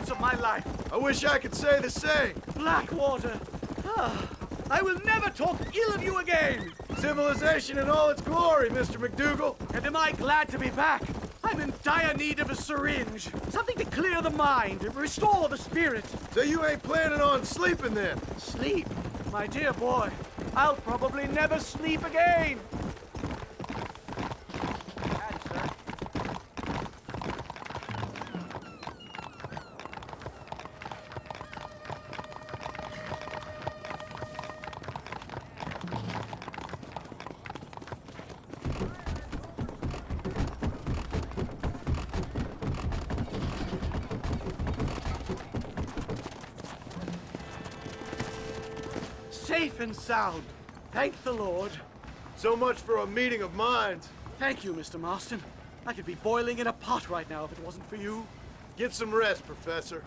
Of my life. I wish I could say the same. Blackwater. I will never talk ill of you again. Civilization in all its glory, Mr. McDougal. And am I glad to be back? I'm in dire need of a syringe. Something to clear the mind, restore the spirit. So you ain't planning on sleeping then? Sleep? My dear boy, I'll probably never sleep again. Safe and sound. Thank the Lord. So much for a meeting of minds. Thank you, Mr. Marston. I could be boiling in a pot right now if it wasn't for you. Get some rest, Professor.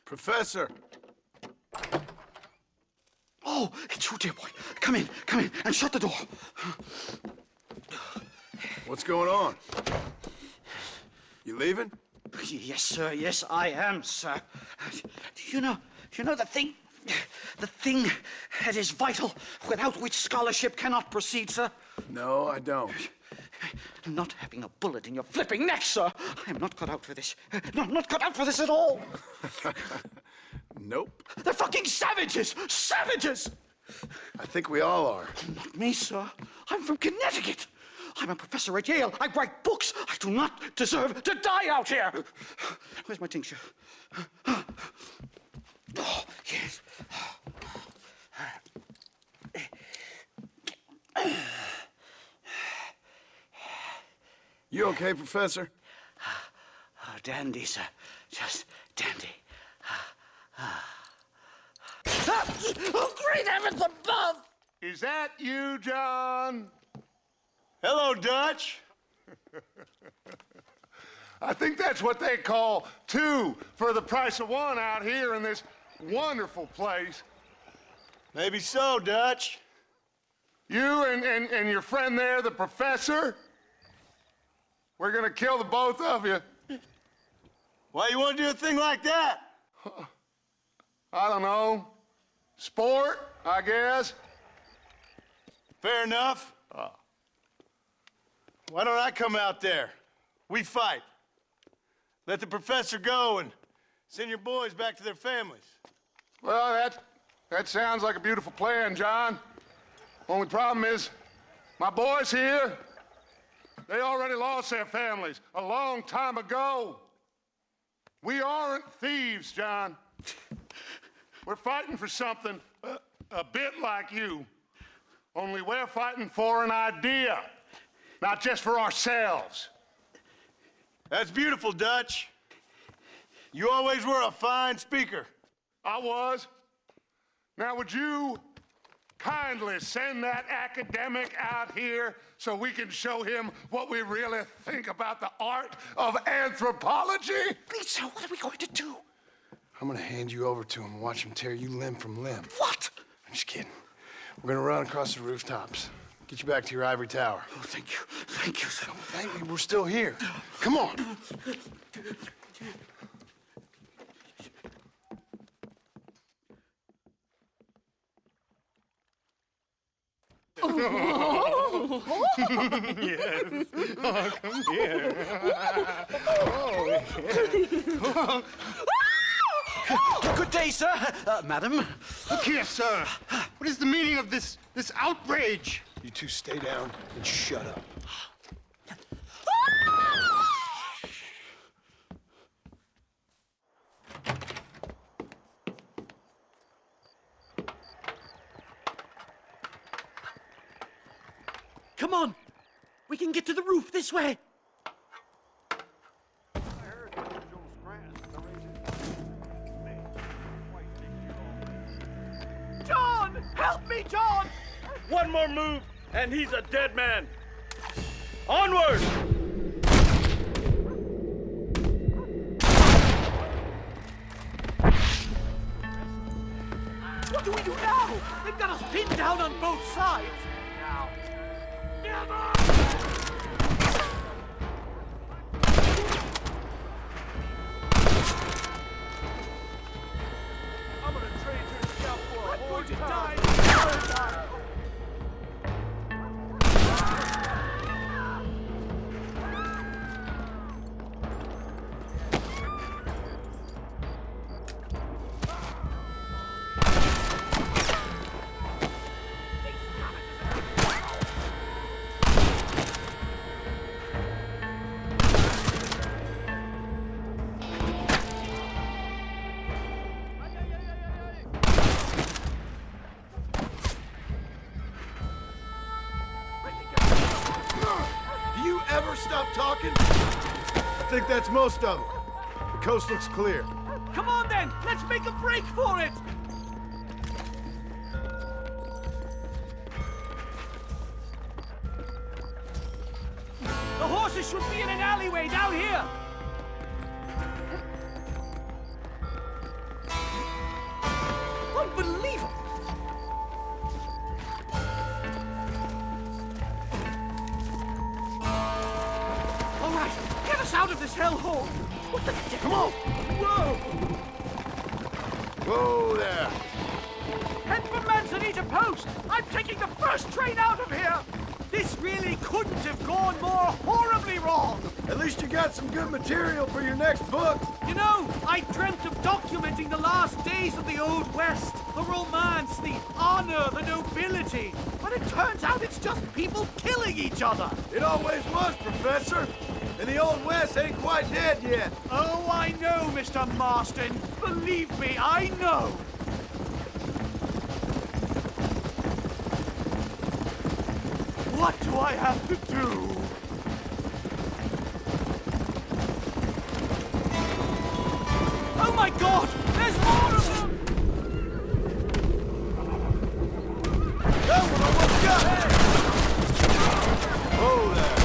Professor! Oh, it's you, dear boy. Come in, and shut the door. What's going on? You leaving? Yes, sir. Yes, I am, sir. You know the thing The thing that is vital, without which scholarship cannot proceed, sir. No, I don't. Not having a bullet in your flipping neck, sir. I am not cut out for this. No, I'm not cut out for this at all. Nope. They're fucking savages! Savages! I think we all are. Not me, sir. I'm from Connecticut. I'm a professor at Yale. I write books. I do not deserve to die out here. Where's my tincture? Oh, yes. You okay, Professor? Oh, dandy, sir. Just dandy. Oh, great heavens above! Is that you, John? Hello, Dutch. I think that's what they call two for the price of one out here in this wonderful place. Maybe so, Dutch. You and your friend there, the professor, we're gonna kill the both of you. Why you want to do a thing like that? I don't know. Sport, I guess. Fair enough. Why don't I come out there? We fight. Let the professor go and send your boys back to their families. Well, that sounds like a beautiful plan, John. Only problem is, my boys here, they already lost their families a long time ago. We aren't thieves, John. We're fighting for something a bit like you, only we're fighting for an idea, not just for ourselves. That's beautiful, Dutch. You always were a fine speaker. I was. Now, would you kindly send that academic out here so we can show him what we really think about the art of anthropology? Please, sir, what are we going to do? I'm gonna hand you over to him and watch him tear you limb from limb. What? I'm just kidding. We're gonna run across the rooftops. Get you back to your ivory tower. Oh, thank you. Thank you, sir. Don't thank me. We're still here. Come on. Yes. Oh, come here. Good day, sir. Madam. Look here, sir. What is the meaning of this outrage? You two stay down and shut up. Come on. We can get to the roof this way. John! Help me, John! One more move, and he's a dead man. Onward! What do we do now? They've got us pinned down on both sides. Now. I'm gonna trade your scalp for a horse to die. Do you ever stop talking? I think that's most of them. The coast looks clear. Come on then, let's make a break for it. The horses should be in an alleyway down here. Unbelievable. All right, get us out of this hellhole. What the? Come on! Whoa! Whoa there. Head for Manzanita Post! I'm taking the first train out of here! This really couldn't have gone more horribly wrong! At least you got some good material for your next book. You know, I dreamt of documenting the last days of the Old West. The romance, the honor, the nobility. But it turns out it's just people killing each other. It always was, Professor. And the Old West ain't quite dead yet. Oh, I know, Mr. Marston. Believe me, I know. What do I have to do? Oh my God! There's more of them! That one almost got it! Oh, there.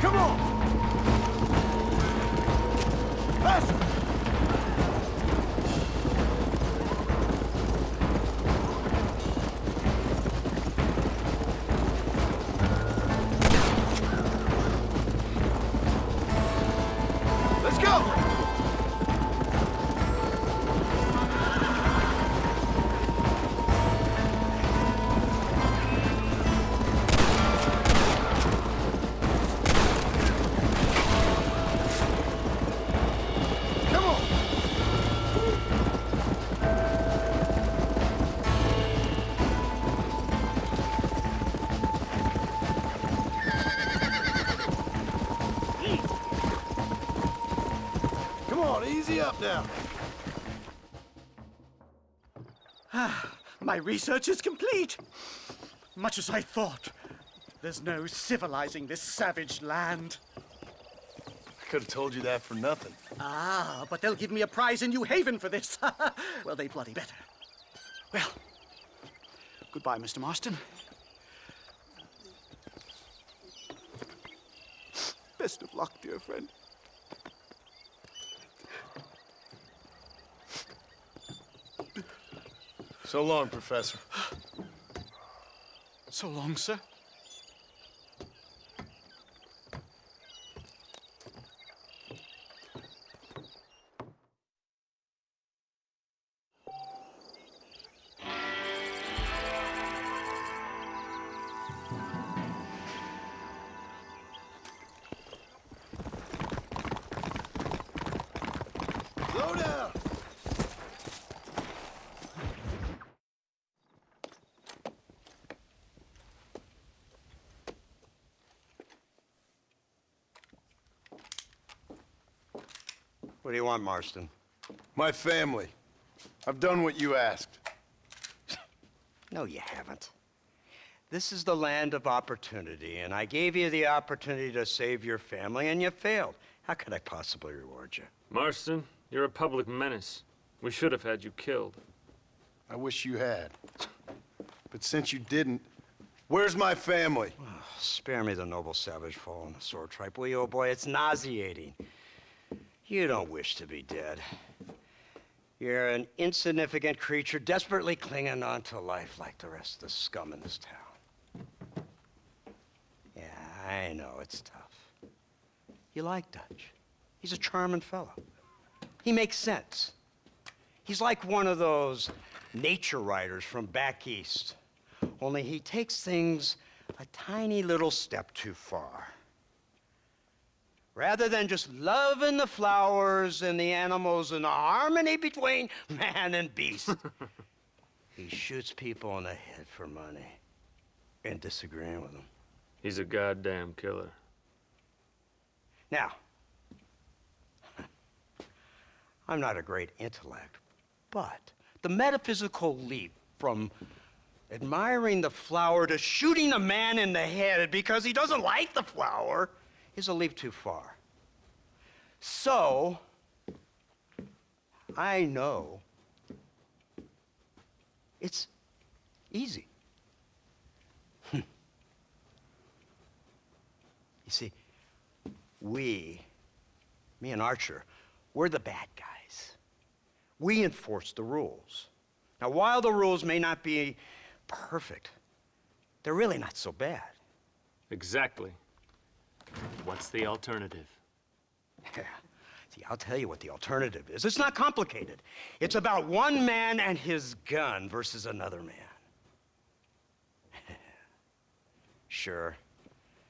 Come on! Faster! Let's go! Come on! Come on, easy up now. My research is complete. Much as I thought. There's no civilizing this savage land. I could have told you that for nothing. Ah, but they'll give me a prize in New Haven for this. Well, they bloody better. Well, goodbye, Mr. Marston. Best of luck, dear friend. So long, Professor. So long, sir. Slow down! What do you want, Marston? My family. I've done what you asked. No, you haven't. This is the land of opportunity, and I gave you the opportunity to save your family, and you failed. How could I possibly reward you? Marston, you're a public menace. We should have had you killed. I wish you had. But since you didn't, where's my family? Oh, spare me the noble savage fall on the sword tripe, will you, old boy? It's nauseating. You don't wish to be dead. You're an insignificant creature desperately clinging on to life like the rest of the scum in this town. Yeah, I know, it's tough. You like Dutch. He's a charming fellow. He makes sense. He's like one of those nature writers from back east. Only he takes things a tiny little step too far. Rather than just loving the flowers and the animals and the harmony between man and beast, he shoots people in the head for money and disagreeing with them. He's a goddamn killer. Now, I'm not a great intellect, but the metaphysical leap from admiring the flower to shooting a man in the head because he doesn't like the flower is a leap too far. So, I know it's easy. You see, me and Archer, we're the bad guys. We enforce the rules. Now, while the rules may not be perfect, they're really not so bad. Exactly. What's the alternative? Yeah. See, I'll tell you what the alternative is. It's not complicated. It's about one man and his gun versus another man. Sure,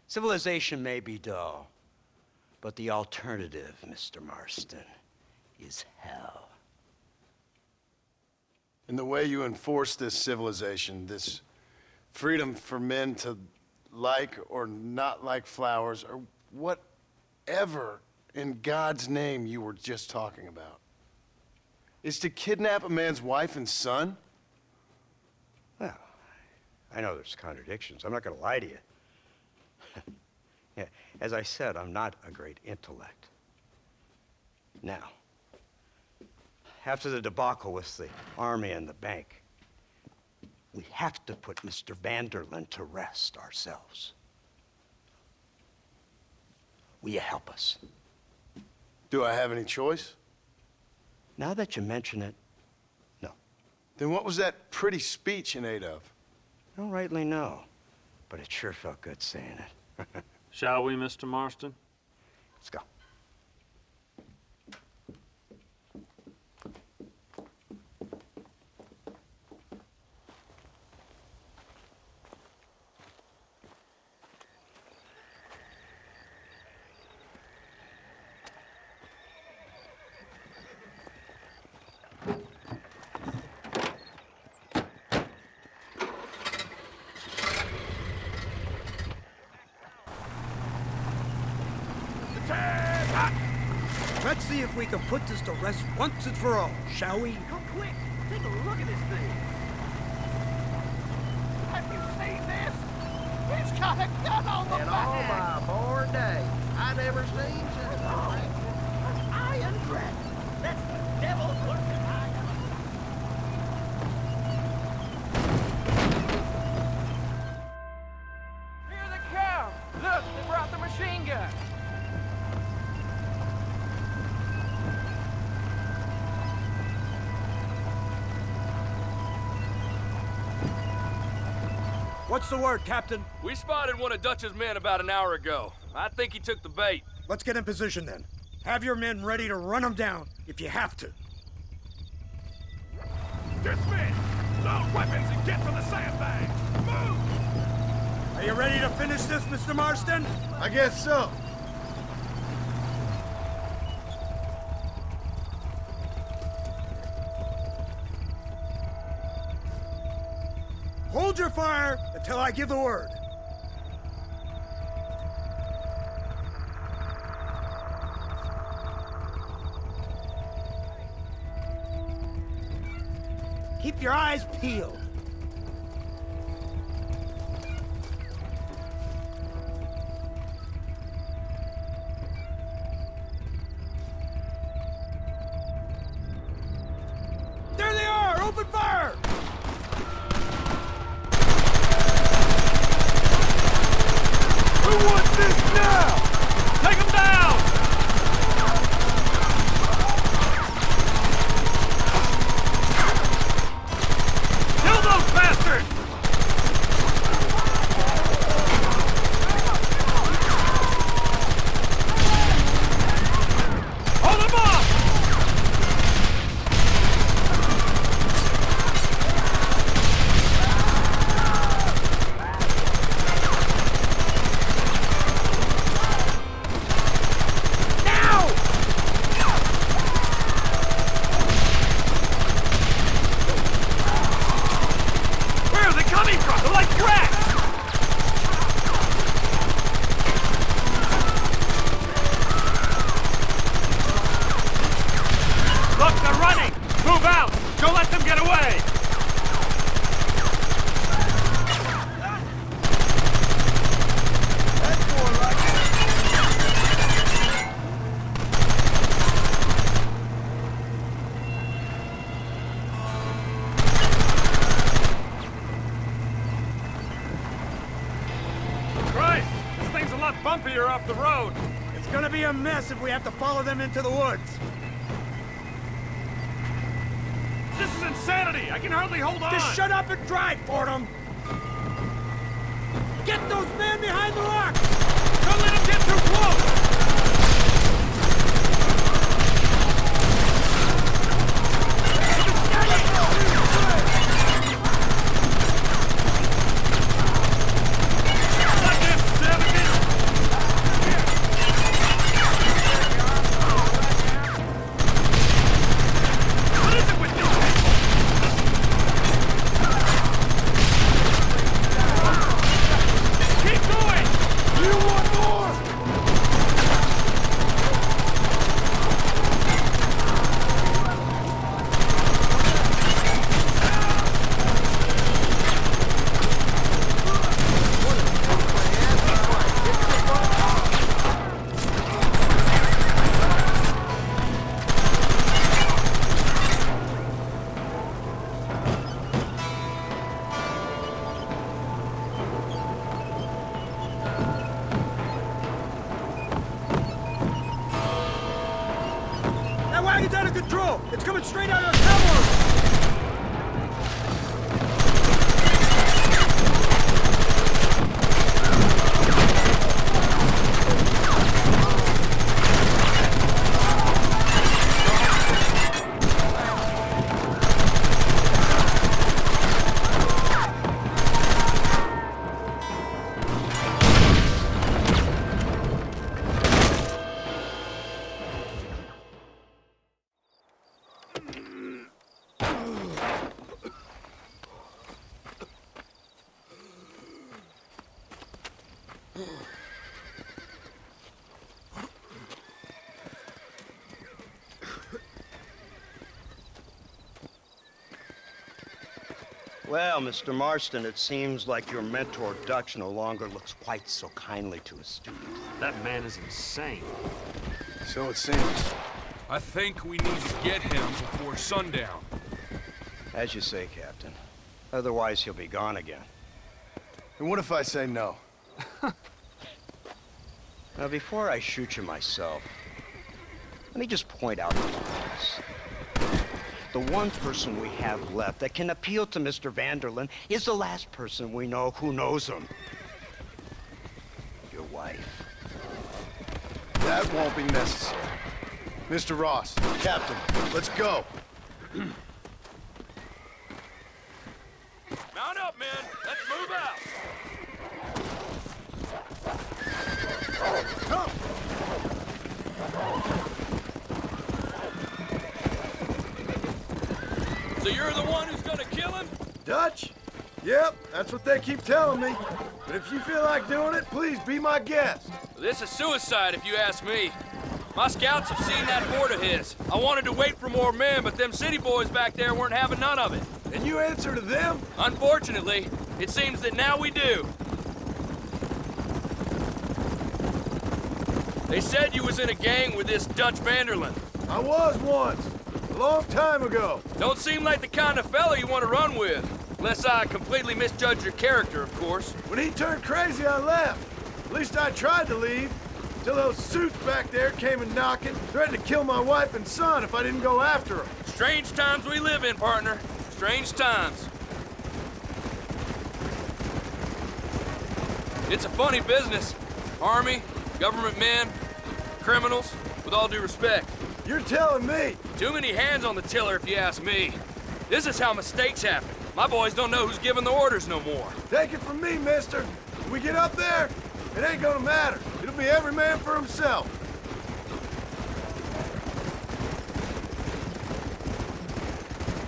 civilization may be dull, but the alternative, Mr. Marston, is hell. And the way you enforce this civilization, this freedom for men to like or not like flowers, or whatever in God's name you were just talking about, is to kidnap a man's wife and son? Well, I know there's contradictions. I'm not going to lie to you. Yeah, as I said, I'm not a great intellect. Now, after the debacle with the army and the bank, we have to put Mr. Vanderlyn to rest ourselves. Will you help us? Do I have any choice? Now that you mention it, no. Then what was that pretty speech in aid of? I don't rightly know, but it sure felt good saying it. Shall we, Mr. Marston? Let's go. Let's see if we can put this to rest once and for all, shall we? Come quick! Take a look at this thing! Have you seen this? He's got a gun on the back! In all my born days, I never seen such a thing. An iron dragon! That's the devil's working iron! Here they come! Look, they brought the machine gun! What's the word, Captain? We spotted one of Dutch's men about an hour ago. I think he took the bait. Let's get in position then. Have your men ready to run them down if you have to. Dismiss! Load weapons and get to the sandbag! Move! Are you ready to finish this, Mr. Marston? I guess so. Hold your fire until I give the word. Keep your eyes peeled. There they are! Open fire! Who wants this now? Take him down! Kill those bastards! Hold them off! Where are they coming from? They're like rats! Look, they're running! Move out! Don't let them get away! That's more like it. Christ! This thing's a lot bumpier off the road. It's gonna be a mess if we have to follow them into the woods. This is insanity! I can hardly hold on! Just shut up and drive, Fordham! Get those men behind the rocks! Don't let them get too close! wagon's out of control! It's coming straight out of the cavalry! Well, Mr. Marston, it seems like your mentor Dutch no longer looks quite so kindly to his student. That man is insane. So it seems. I think we need to get him before sundown. As you say, Captain. Otherwise, he'll be gone again. And what if I say no? Now, before I shoot you myself, let me just point out this. The one person we have left that can appeal to Mr. Vanderlyn is the last person we know who knows him. Your wife. That won't be necessary. Mr. Ross, Captain, let's go. Mount up, men. Let's move out. So you're the one who's gonna kill him? Dutch? Yep, that's what they keep telling me. But if you feel like doing it, please be my guest. This is suicide, if you ask me. My scouts have seen that fort of his. I wanted to wait for more men, but them city boys back there weren't having none of it. And you answer to them? Unfortunately, it seems that now we do. They said you was in a gang with this Dutch Vanderlyn. I was once. A long time ago. Don't seem like the kind of fella you want to run with. Unless I completely misjudge your character, of course. When he turned crazy, I left. At least I tried to leave. Till those suits back there came and knocking, threatened to kill my wife and son if I didn't go after them. Strange times we live in, partner. Strange times. It's a funny business. Army, government men, criminals, with all due respect. You're telling me? Too many hands on the tiller, if you ask me. This is how mistakes happen. My boys don't know who's giving the orders no more. Take it from me, mister. When we get up there, it ain't gonna matter. It'll be every man for himself.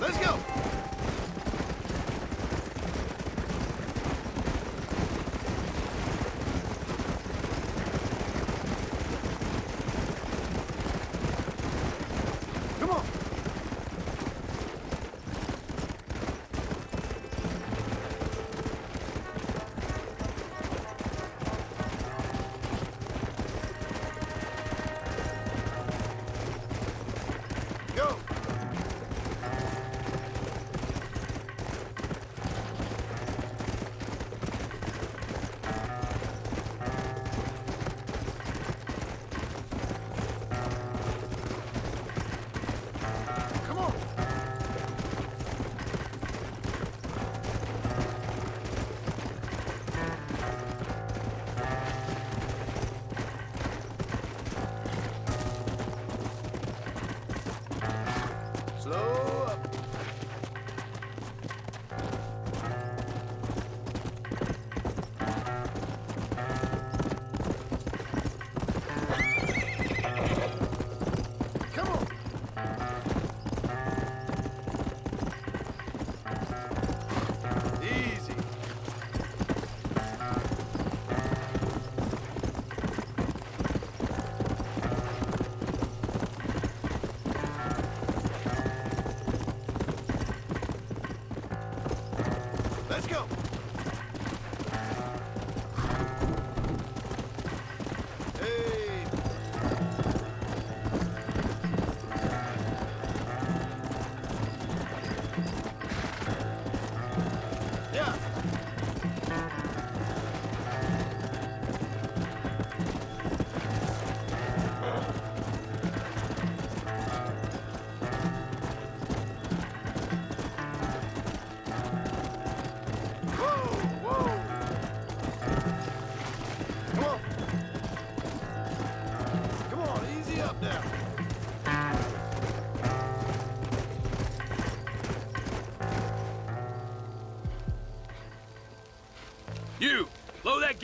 Let's go. Come on.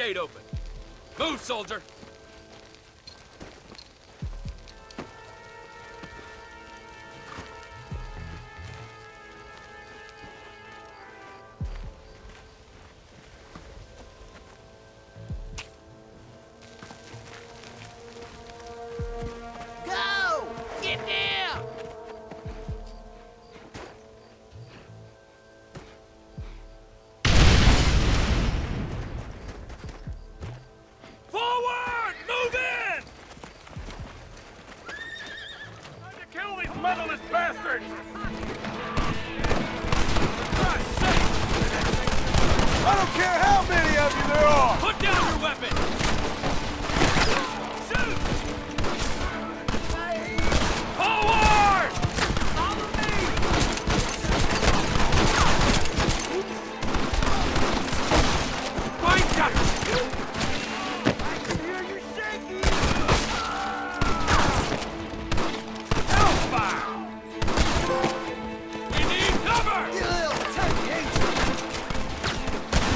gate open. Move, soldier! Go! Get down! Forward! Move in! Time to kill these motherless bastards! I don't care how many of you there are! Put down your weapon! Shoot! Forward! Follow me! Fight that! I can hear you shaking! Hellfire! We need cover! You little tiny angel!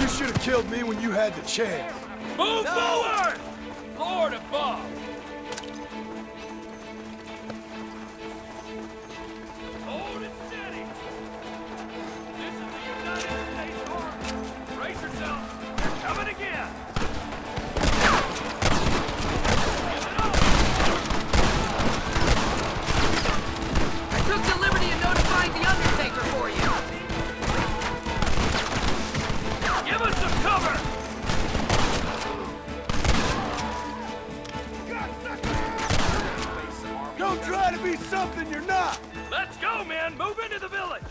You should have killed me when you had the chance. Move forward! Lord above! Hold it steady! This is the United States Army! Brace yourselves! They're coming again! Give it up! I took the liberty of notifying the Undertaker for you. Give us some cover! Don't try to be something you're not! Let's go, man! Move into the village!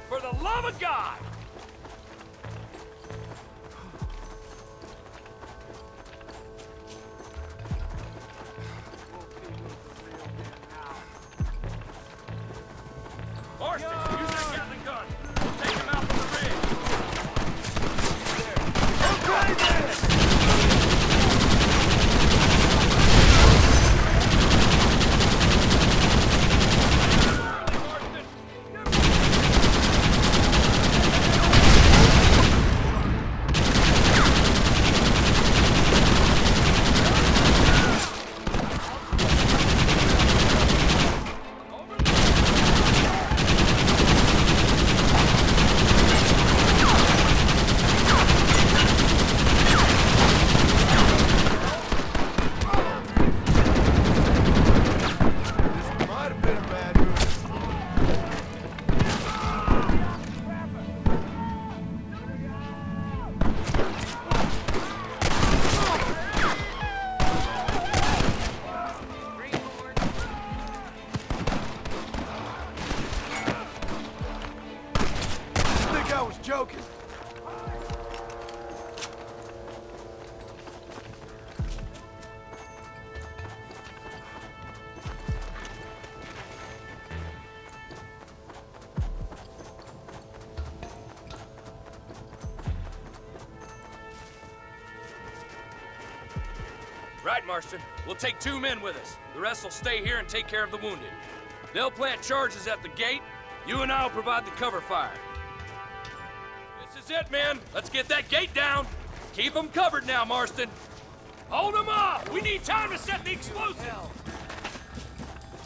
For the love of God! Marston, use that Gatling gun! We'll take him out from the ridge! Joking. Right, Marston. We'll take 2 men with us. The rest will stay here and take care of the wounded. They'll plant charges at the gate. You and I'll provide the cover fire. This is it, men. Let's get that gate down. Keep them covered now, Marston. Hold them up. We need time to set the explosives.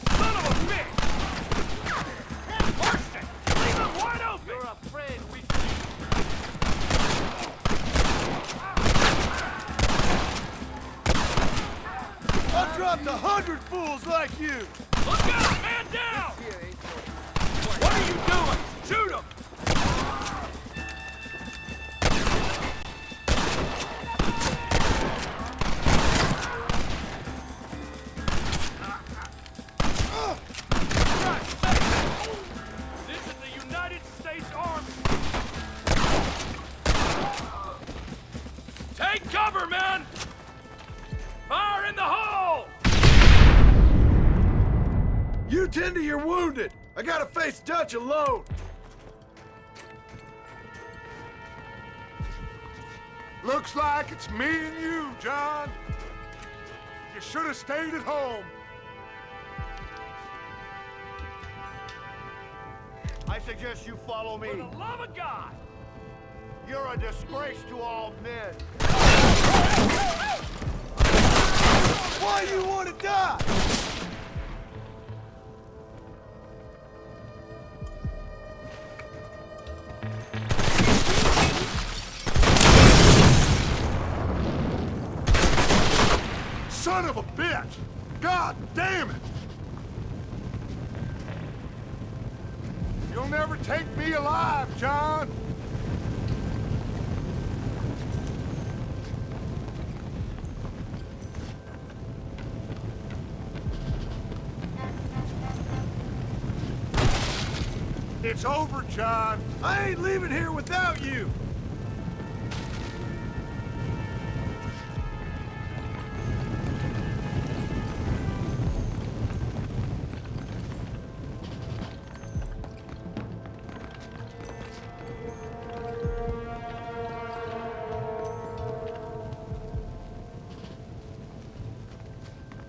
Son of a bitch! Marston, leave them wide open. You're afraid we... I've dropped 100 fools like you! Look out! Man down! What are you doing? Shoot him! This is the United States Army! Take cover, men! Fire in the hole! You tend to your wounded! I gotta face Dutch alone! Looks like it's me and you, John. You should have stayed at home. suggest you follow me. For the love of God! You're a disgrace to all men. Why do you want to die? Son of a bitch! God damn it! You'll never take me alive, John! It's over, John. I ain't leaving here without you.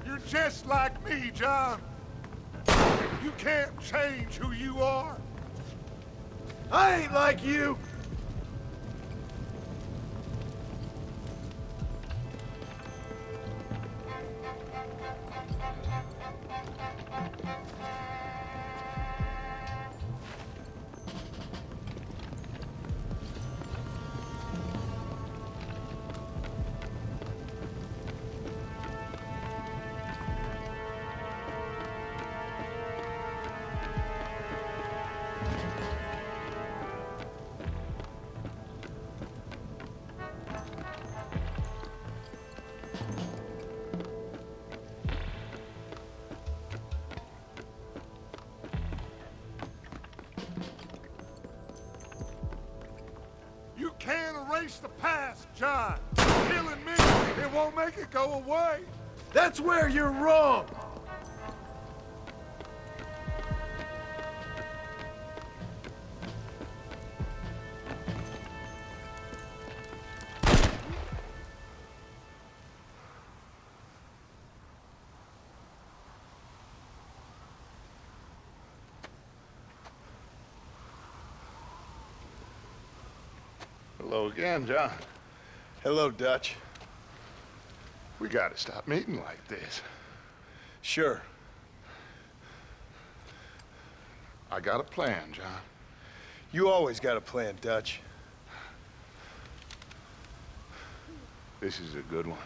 You're just like me, John. You can't change who you are. I ain't like you. You can't erase the past, John. Killing me, it won't make it go away. That's where you're wrong. Hello again, John. Hello, Dutch. We gotta stop meeting like this. Sure. I got a plan, John. You always got a plan, Dutch. This is a good one.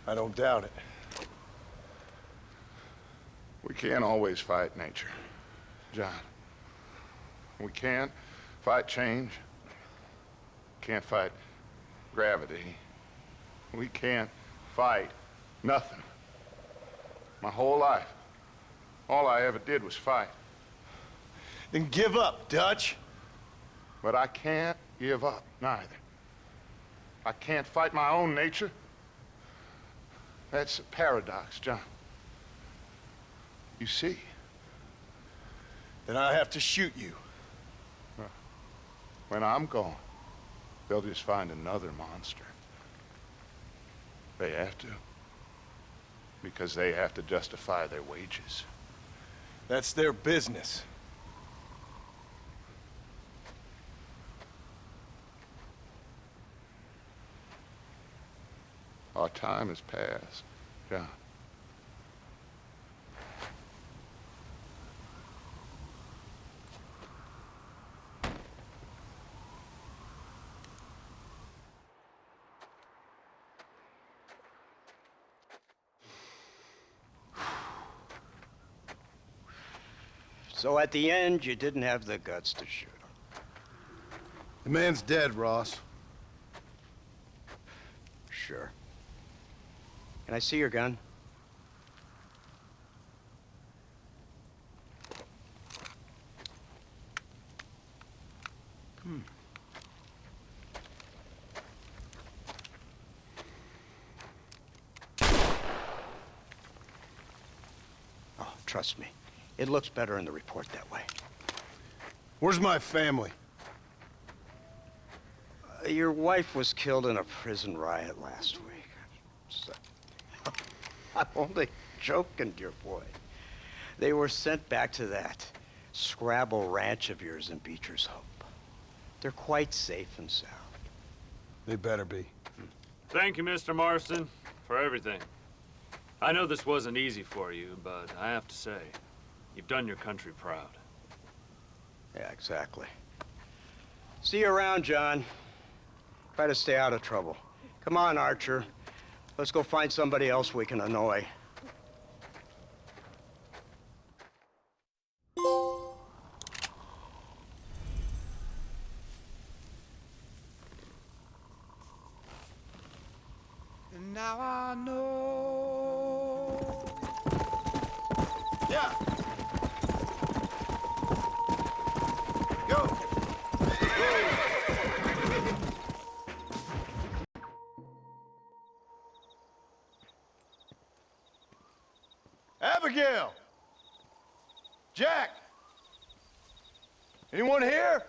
I don't doubt it. We can't always fight nature, John. We can't fight change. Can't fight gravity. We can't fight nothing. My whole life, all I ever did was fight. Then give up, Dutch. But I can't give up, neither. I can't fight my own nature. That's a paradox, John. You see? Then I have to shoot you. When I'm gone, they'll just find another monster. They have to. Because they have to justify their wages. That's their business. Our time has passed, John. So at the end, you didn't have the guts to shoot him. The man's dead, Ross. Sure. Can I see your gun? Oh, trust me. It looks better in the report that way. Where's my family? Your wife was killed in a prison riot last week. So, I'm only joking, dear boy. They were sent back to that Scrabble ranch of yours in Beecher's Hope. They're quite safe and sound. They better be. Thank you, Mr. Marston, for everything. I know this wasn't easy for you, but I have to say, you've done your country proud. Yeah, exactly. See you around, John. Try to stay out of trouble. Come on, Archer. Let's go find somebody else we can annoy. And now I know. Yeah. Go. Abigail! Jack! Anyone here?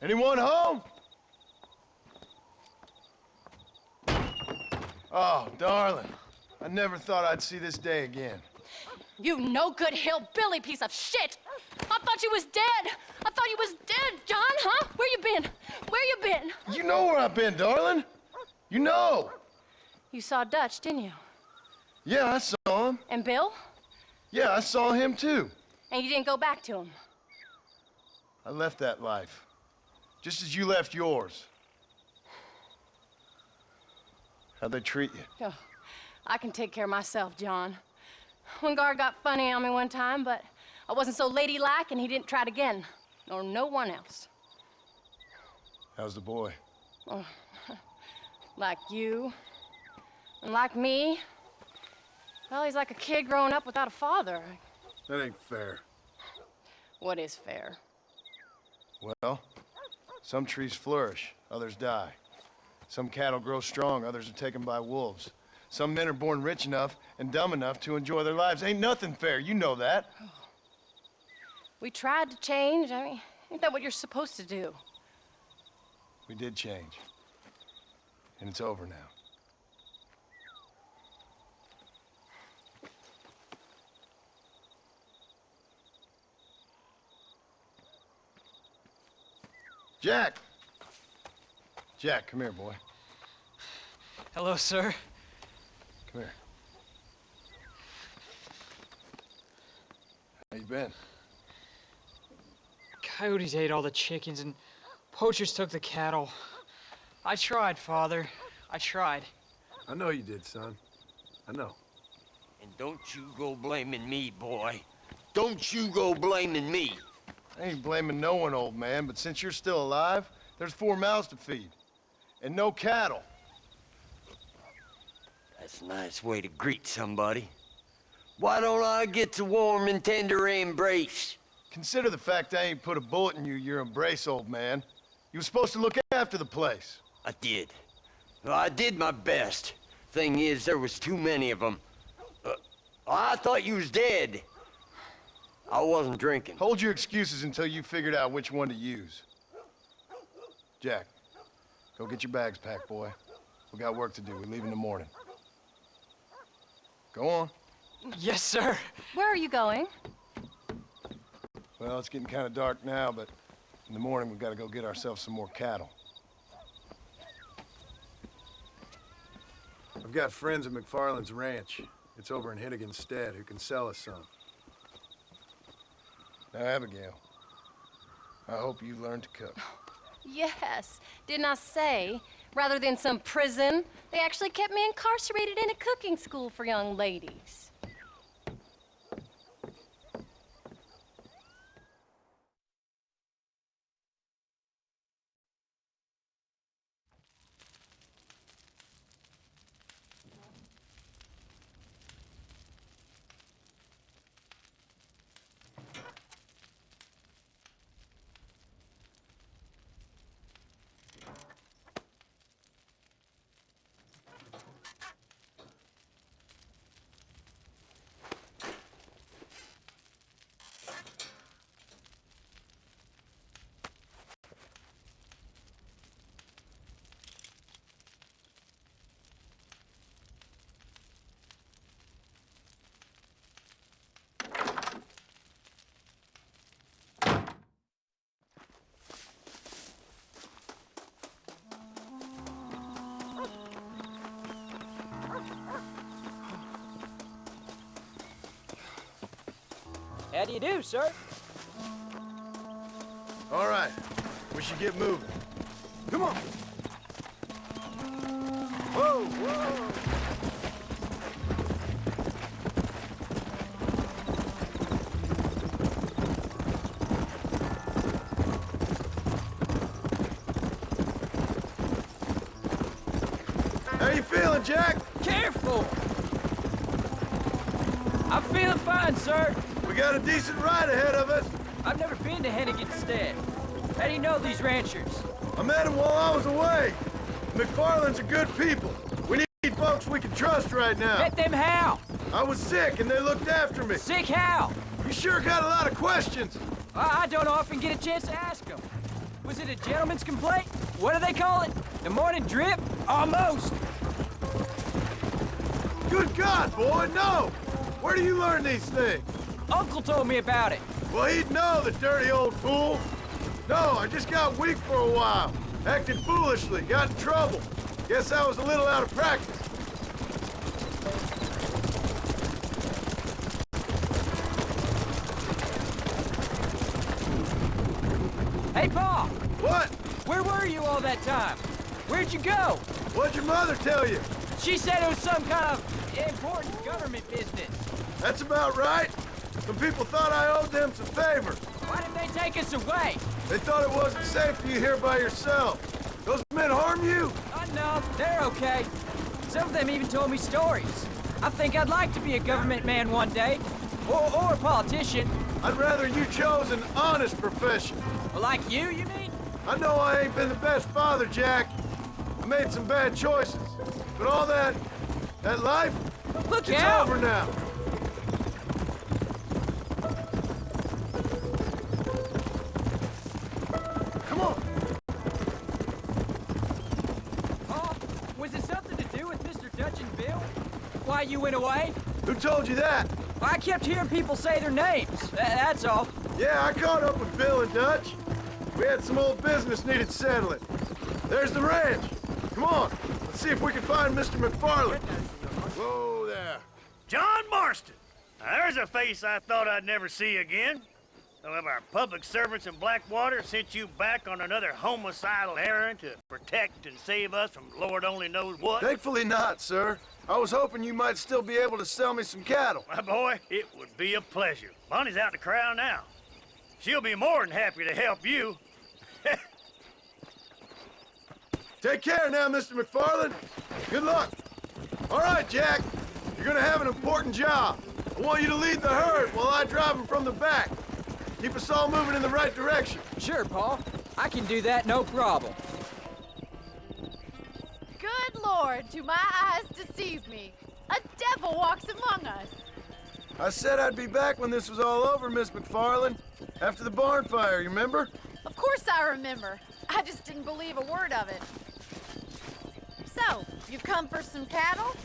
Anyone home? Oh, darling. I never thought I'd see this day again. You no good hillbilly piece of shit! I thought you was dead! I thought you was dead, John, huh? Where you been? Where you been? You know where I've been, darling. You know. You saw Dutch, didn't you? Yeah, I saw him. And Bill? Yeah, I saw him too. And you didn't go back to him? I left that life. Just as you left yours. How'd they treat you? Oh, I can take care of myself, John. One guard got funny on me one time, but I wasn't so ladylike and he didn't try it again. Nor no one else. How's the boy? Oh, like you. And like me. Well, he's like a kid growing up without a father. That ain't fair. What is fair? Well, some trees flourish, others die. Some cattle grow strong, others are taken by wolves. Some men are born rich enough and dumb enough to enjoy their lives. Ain't nothing fair, you know that. We tried to change. I mean, ain't that what you're supposed to do? We did change. And it's over now. Jack! Jack, come here, boy. Hello, sir. Come here. How you been? Coyotes ate all the chickens and poachers took the cattle. I tried, Father. I tried. I know you did, son. I know. And don't you go blaming me, boy. Don't you go blaming me. I ain't blaming no one, old man, but since you're still alive, there's 4 mouths to feed. And no cattle. That's a nice way to greet somebody. Why don't I get a warm and tender embrace? Consider the fact I ain't put a bullet in your embrace, old man. You were supposed to look after the place. I did. Well, I did my best. Thing is, there was too many of them. I thought you was dead. I wasn't drinking. Hold your excuses until you figured out which one to use. Jack, go get your bags packed, boy. We got work to do. We leave in the morning. Go on. Yes, sir. Where are you going? Well, it's getting kind of dark now, but in the morning we've got to go get ourselves some more cattle. I've got friends at McFarland's ranch. It's over in Hittigan's Stead who can sell us some. Now, Abigail, I hope you learned to cook. Yes. Didn't I say, rather than some prison, they actually kept me incarcerated in a cooking school for young ladies. How do you do, sir? All right, we should get moving. Come on. Whoa, whoa. How you feeling, Jack? Careful! I'm feeling fine, sir. We got a decent ride ahead of us. I've never been to Hennigan's Stead. How do you know these ranchers? I met them while I was away. McFarland's are good people. We need folks we can trust right now. Met them how? I was sick and they looked after me. Sick how? You sure got a lot of questions. I don't often get a chance to ask them. Was it a gentleman's complaint? What do they call it? The morning drip? Almost. Good God, boy, no! Where do you learn these things? Uncle told me about it. Well, he'd know, the dirty old fool. No, I just got weak for a while. Acted foolishly, got in trouble. Guess I was a little out of practice. Hey, Pa! What? Where were you all that time? Where'd you go? What'd your mother tell you? She said it was some kind of important government business. That's about right. Some people thought I owed them some favors. Why did they take us away? They thought it wasn't safe for you here by yourself. Those men harm you? No, they're okay. Some of them even told me stories. I think I'd like to be a government man one day. Or a politician. I'd rather you chose an honest profession. Well, like you mean? I know I ain't been the best father, Jack. I made some bad choices. But all that life, Look it's out! over now. Come on. Oh, was it something to do with Mr. Dutch and Bill? Why you went away? Who told you that? I kept hearing people say their names. That's all. Yeah, I caught up with Bill and Dutch. We had some old business needed settling. There's the ranch. Come on, let's see if we can find Mr. McFarland. Whoa there. John Marston. Now, there's a face I thought I'd never see again. Some of our public servants in Blackwater sent you back on another homicidal errand to protect and save us from Lord only knows what. Thankfully not, sir. I was hoping you might still be able to sell me some cattle. My boy, it would be a pleasure. Bonnie's out in the crowd now. She'll be more than happy to help you. Take care now, Mr. McFarland. Good luck. All right, Jack. You're gonna have an important job. I want you to lead the herd while I drive them from the back. Keep us all moving in the right direction. Sure, Paul. I can do that, no problem. Good Lord, do my eyes deceive me? A devil walks among us. I said I'd be back when this was all over, Miss McFarland. After the barn fire, you remember? Of course I remember. I just didn't believe a word of it. So, you've come for some cattle?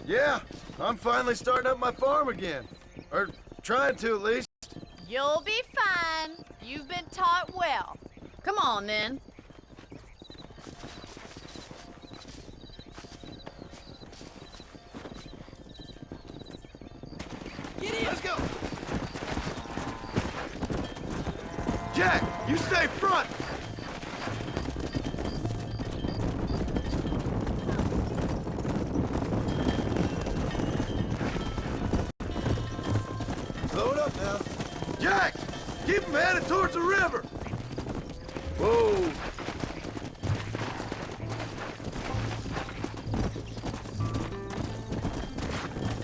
Yeah, I'm finally starting up my farm again. Or trying to, at least. You'll be fine. You've been taught well. Come on, then. Get in! Let's go! Jack, you stay front! Slow it up now. Jack! Keep them headed towards the river! Whoa!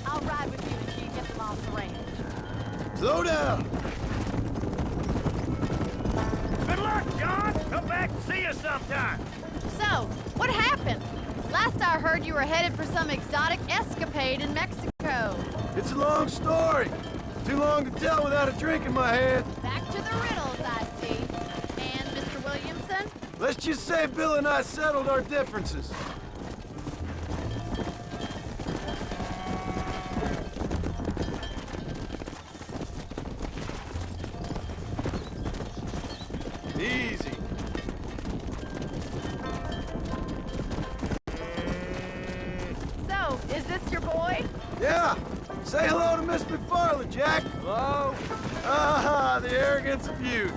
I'll ride with you until you get them off the range. Slow down! Good luck, John. Come back and see us sometime. So, what happened? Last I heard you were headed for some exotic escapade in Mexico. It's a long story. Too long to tell without a drink in my hand. Back to the riddles, I see. And Mr. Williamson? Let's just say Bill and I settled our differences. Easy. So, is this your boy? Yeah. Say hello to to Miss McFarland, Jack. Hello? Ah, the arrogance of youth.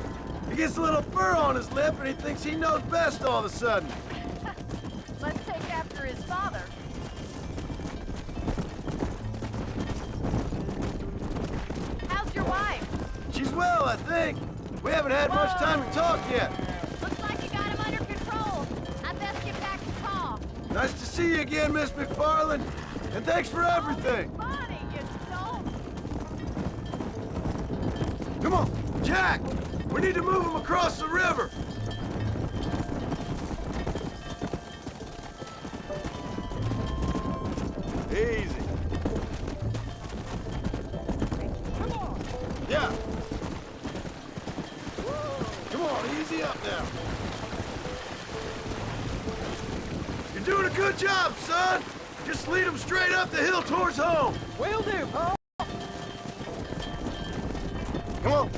He gets a little fur on his lip and he thinks he knows best all of a sudden. Let's take after his father. How's your wife? She's well, I think. We haven't had much time to talk yet. Looks like you got him under control. I best get back to talk. Nice to see you again, Miss McFarland. And thanks for everything. Funny, you don't. Come on, Jack! We need to move him across the river. Easy. Come on. Yeah. Come on, easy up now. You're doing a good job, son. Just lead him straight up the hill towards home. Will do, Paul. Come on.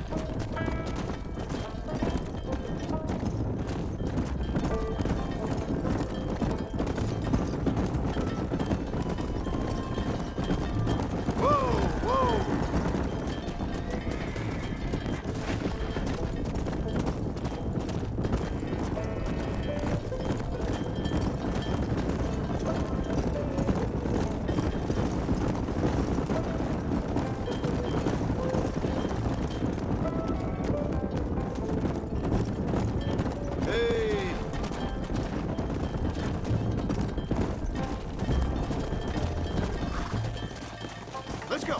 Let's go.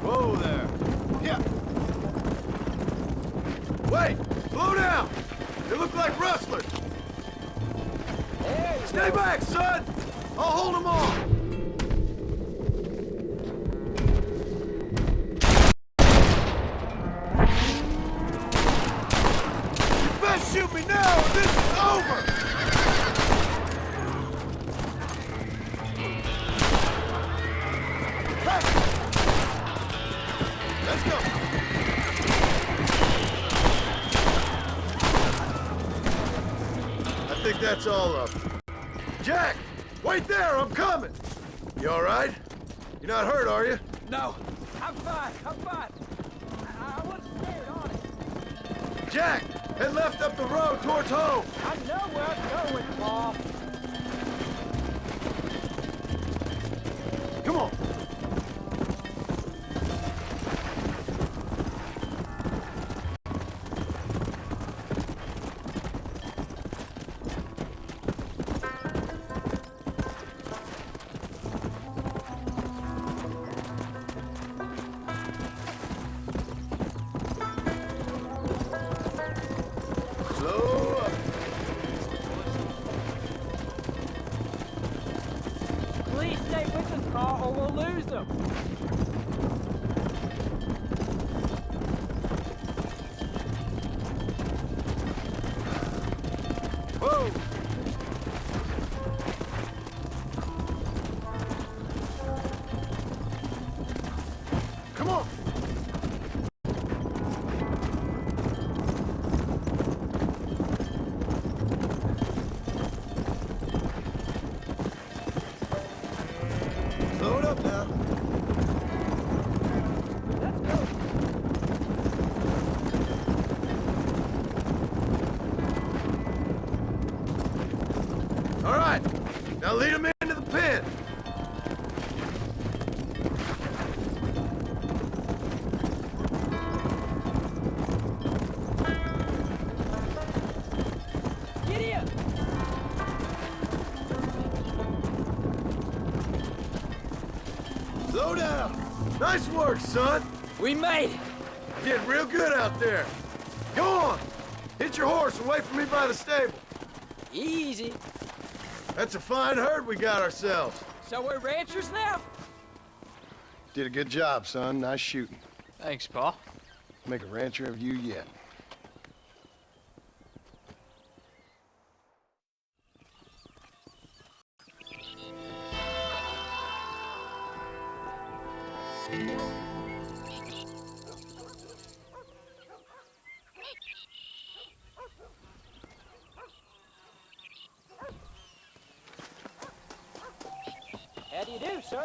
Whoa there. Yeah. Wait, slow down. They look like rustlers. Hey, stay back, son. I'll hold them on. Shoot me now, or this is over! Hey! Let's go! I think that's all of them. Jack! Wait there, I'm coming! You all right? You're not hurt, are you? No, I'm fine, I'm fine. I wasn't scared, honest. Jack! Head left up the road towards home. I know where I'm going, Paul. Come on. Please stay with us, Paul, or we'll lose them. Whoa! Come on! Slow it up now. Let's go. All right, now lead him into the pit. Giddy up. Slow down. Nice work, son. We made it. Did real good out there. Go on. Hit your horse and wait for me by the stable. Easy. That's a fine herd we got ourselves. So we're ranchers now? Did a good job, son. Nice shooting. Thanks, Paul. Make a rancher of you yet. you do, sir.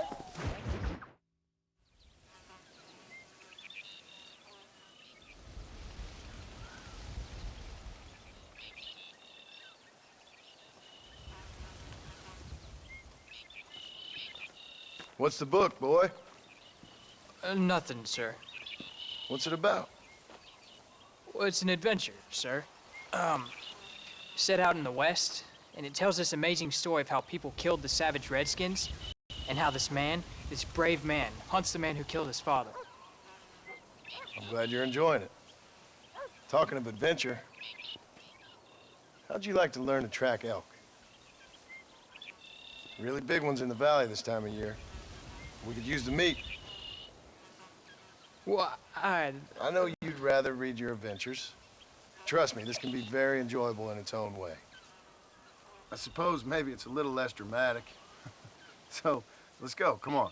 What's the book, boy? Nothing, sir. What's it about? Well, it's an adventure, sir. Set out in the West, and it tells this amazing story of how people killed the savage Redskins, and how this man, this brave man, hunts the man who killed his father. I'm glad you're enjoying it. Talking of adventure, how'd you like to learn to track elk? Really big ones in the valley this time of year. We could use the meat. Well, I know you'd rather read your adventures. Trust me, this can be very enjoyable in its own way. I suppose maybe it's a little less dramatic. So, let's go, come on.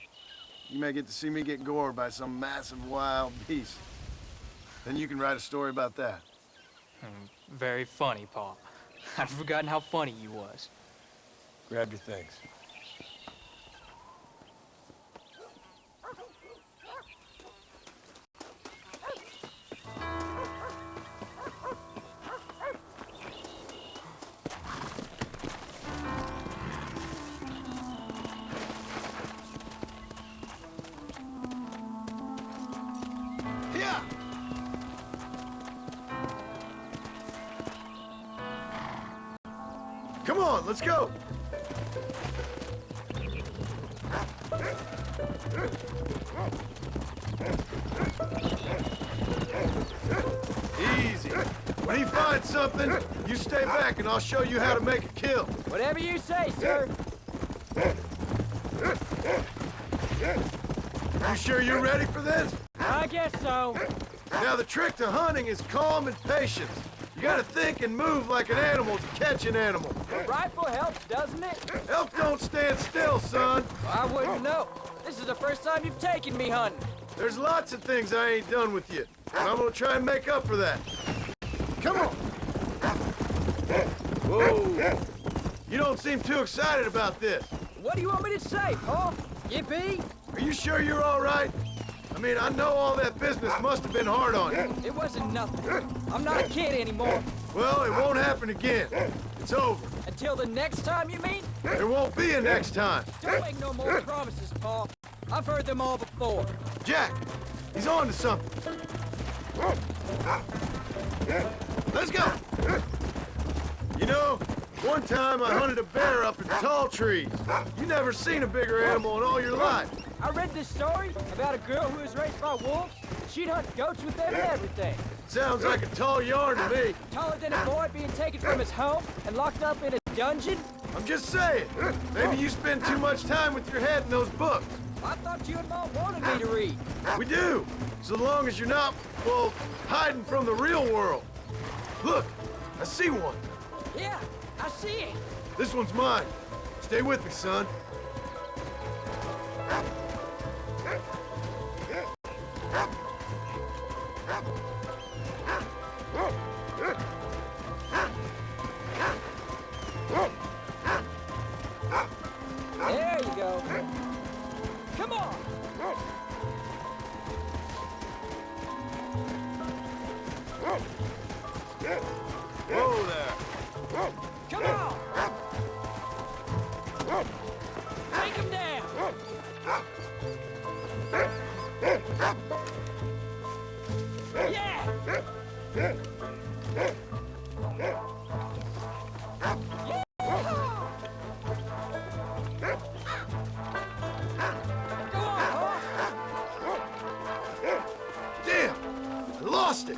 You may get to see me get gored by some massive wild beast. Then you can write a story about that. Very funny, Pa. I'd forgotten how funny you was. Grab your things. Come on, let's go! Easy. When he finds something, you stay back and I'll show you how to make a kill. Whatever you say, sir. You sure you're ready for this? I guess so. Now, the trick to hunting is calm and patience. You gotta think and move like an animal to catch an animal. A rifle helps, doesn't it? Elk don't stand still, son. I wouldn't know. This is the first time you've taken me hunting. There's lots of things I ain't done with you, and I'm gonna try and make up for that. Come on. Whoa. You don't seem too excited about this. What do you want me to say, Paul? Yippee? Are you sure you're all right? I mean, I know all that business must have been hard on you. It wasn't nothing. I'm not a kid anymore. Well, it won't happen again. It's over. Until the next time, you mean? There won't be a next time. Don't make no more promises, Paul. I've heard them all before. Jack, he's on to something. Let's go. You know, one time I hunted a bear up in tall trees. You never seen a bigger animal in all your life. I read this story about a girl who was raised by wolves. She'd hunt goats with them and everything. Sounds like a tall yarn to me. Taller than a boy being taken from his home and locked up in a dungeon? I'm just saying. Maybe you spend too much time with your head in those books. I thought you and Mom wanted me to read. We do, so long as you're not, well, hiding from the real world. Look, I see one. Yeah, I see it. This one's mine. Stay with me, son. There you go. Come on. Whoa there. Come on. Take him down. Yeah. Damn, I lost it.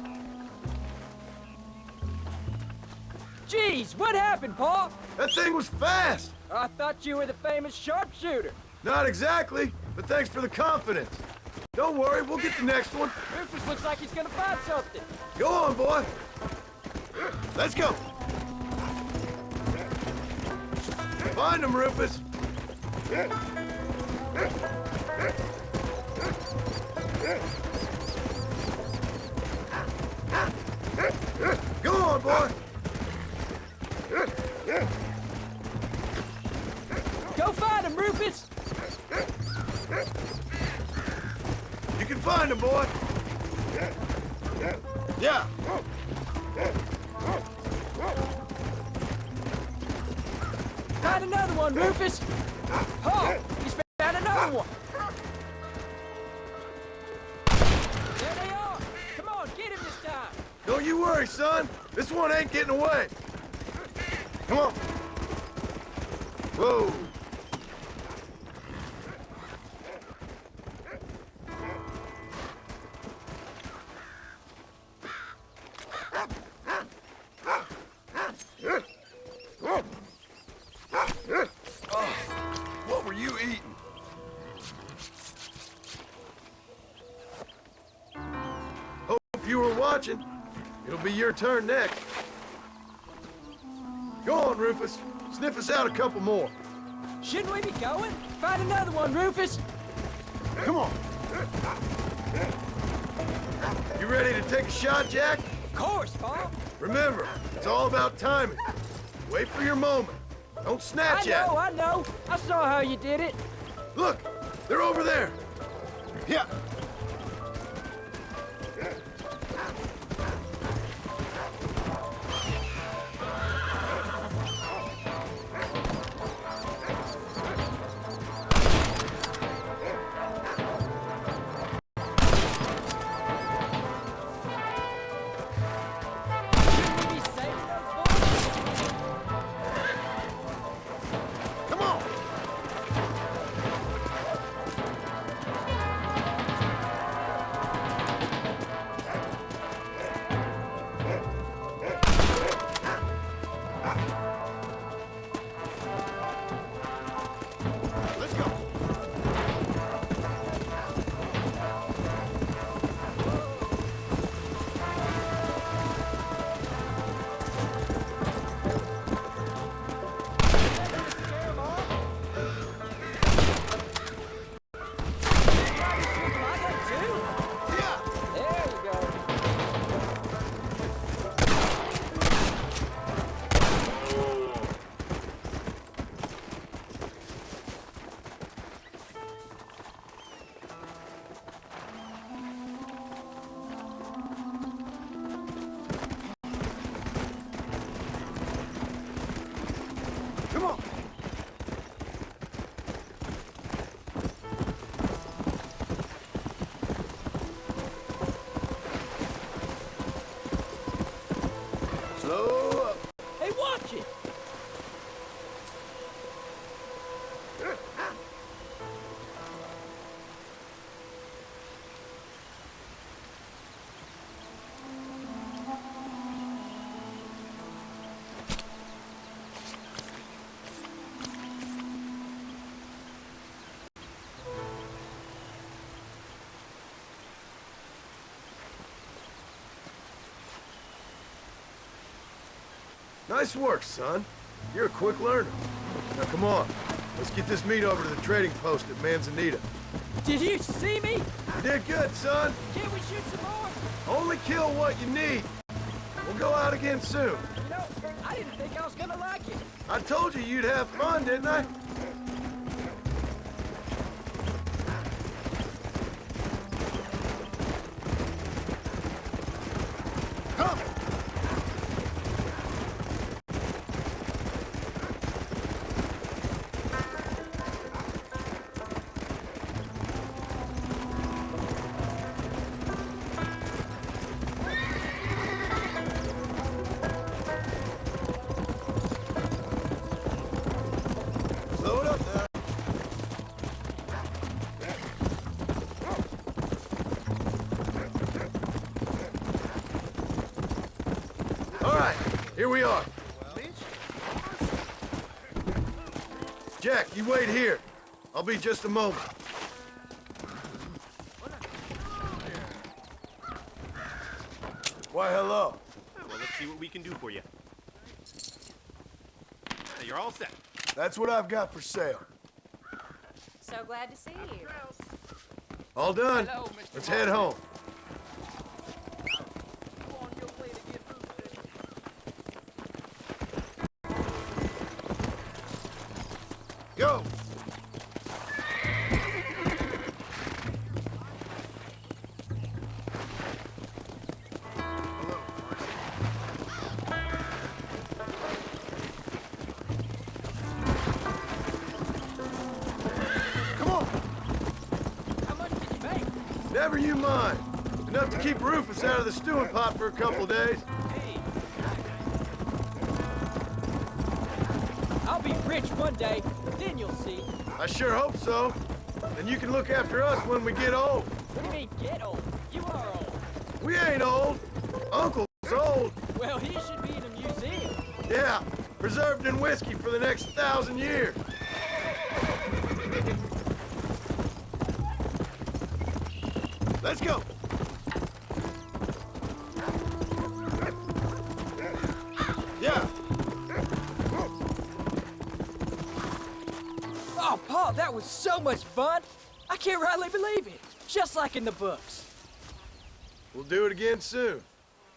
Jeez, what happened, Paul? That thing was fast. I thought you were the famous sharpshooter. Not exactly, but thanks for the confidence. Don't worry, we'll get the next one. Rufus looks like he's gonna find something. Go on, boy. Let's go. Find him, Rufus. Go on, boy. Go find him, Rufus. him, boy. Yeah. Found another one, Rufus! Oh, he's found another one! There they are! Come on, get him this time! Don't you worry, son. This one ain't getting away. Come on. Whoa. What were you eating? Hope you were watching. It'll be your turn next. Go on, Rufus. Sniff us out a couple more. Shouldn't we be going? Find another one, Rufus! Come on. You ready to take a shot, Jack? Of course, Paul! Remember, it's all about timing. Wait for your moment. Don't snatch at it. I know! I saw how you did it! Look! They're over there! Yeah! Slow up. Hey, watch it! Nice work, son. You're a quick learner. Now come on. Let's get this meat over to the trading post at Manzanita. Did you see me? You did good, son. Can't we shoot some more? Only kill what you need. We'll go out again soon. You know, I didn't think I was gonna like it. I told you you'd have fun, didn't I? Load up there. All right, here we are. Jack, you wait here. I'll be just a moment. Why, hello. Well, let's see what we can do for you. You're all set. That's what I've got for sale. So glad to see you. All done. Hello, Mr. Let's head home. Go. mine. Enough to keep Rufus out of the stewing pot for a couple of days. I'll be rich one day, then you'll see. I sure hope so. And you can look after us when we get old. What do you mean, get old? You are old. We ain't old. Uncle's old. Well, he should be in a museum. Yeah, preserved in whiskey for the next 1,000 years. Let's go. Yeah. Oh, Paul, that was so much fun. I can't rightly believe it. Just like in the books. We'll do it again soon.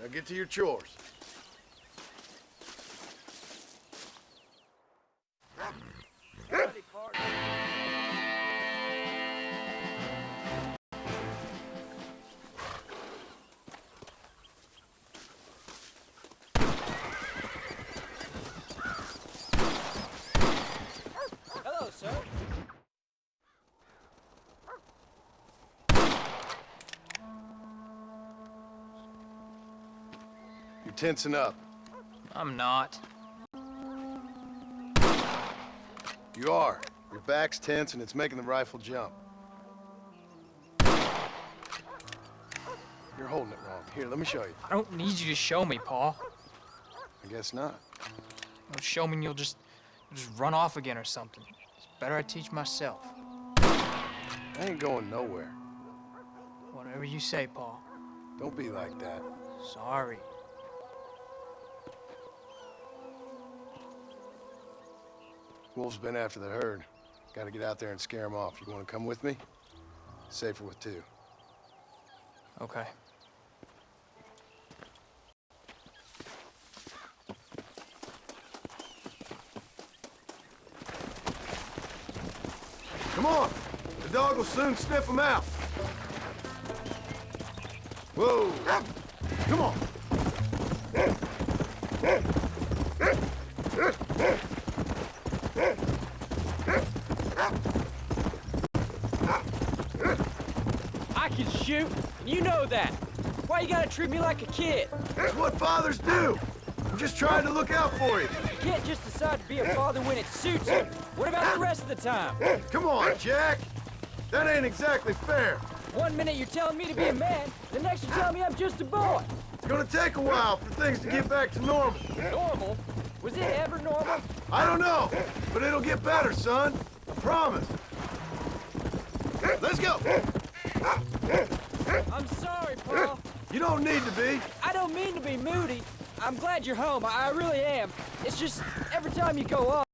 Now get to your chores. Hello, sir. You're tensing up. I'm not. You are. Your back's tense and it's making the rifle jump. You're holding it wrong. Here, let me show you. I don't need you to show me, Paul. I guess not. Don't show me and you'll just run off again or something. It's better I teach myself. I ain't going nowhere. Whatever you say, Paul. Don't be like that. Sorry. Wolf's been after the herd. Gotta get out there and scare him off. You wanna come with me? Safer with two. Okay. Come on! The dog will soon sniff him out. Whoa! Come on! I can shoot, and you know that. Why you gotta treat me like a kid? That's what fathers do! I'm just trying to look out for you. You can't just decide to be a father when it suits you. What about the rest of the time? Come on, Jack! That ain't exactly fair. One minute you're telling me to be a man, the next you're telling me I'm just a boy. It's gonna take a while for things to get back to normal. Normal? Was it ever normal? I don't know, but it'll get better, son. I promise. Let's go! I'm sorry, Paul. You don't need to be. I don't mean to be moody. I'm glad you're home. I really am. It's just every time you go off,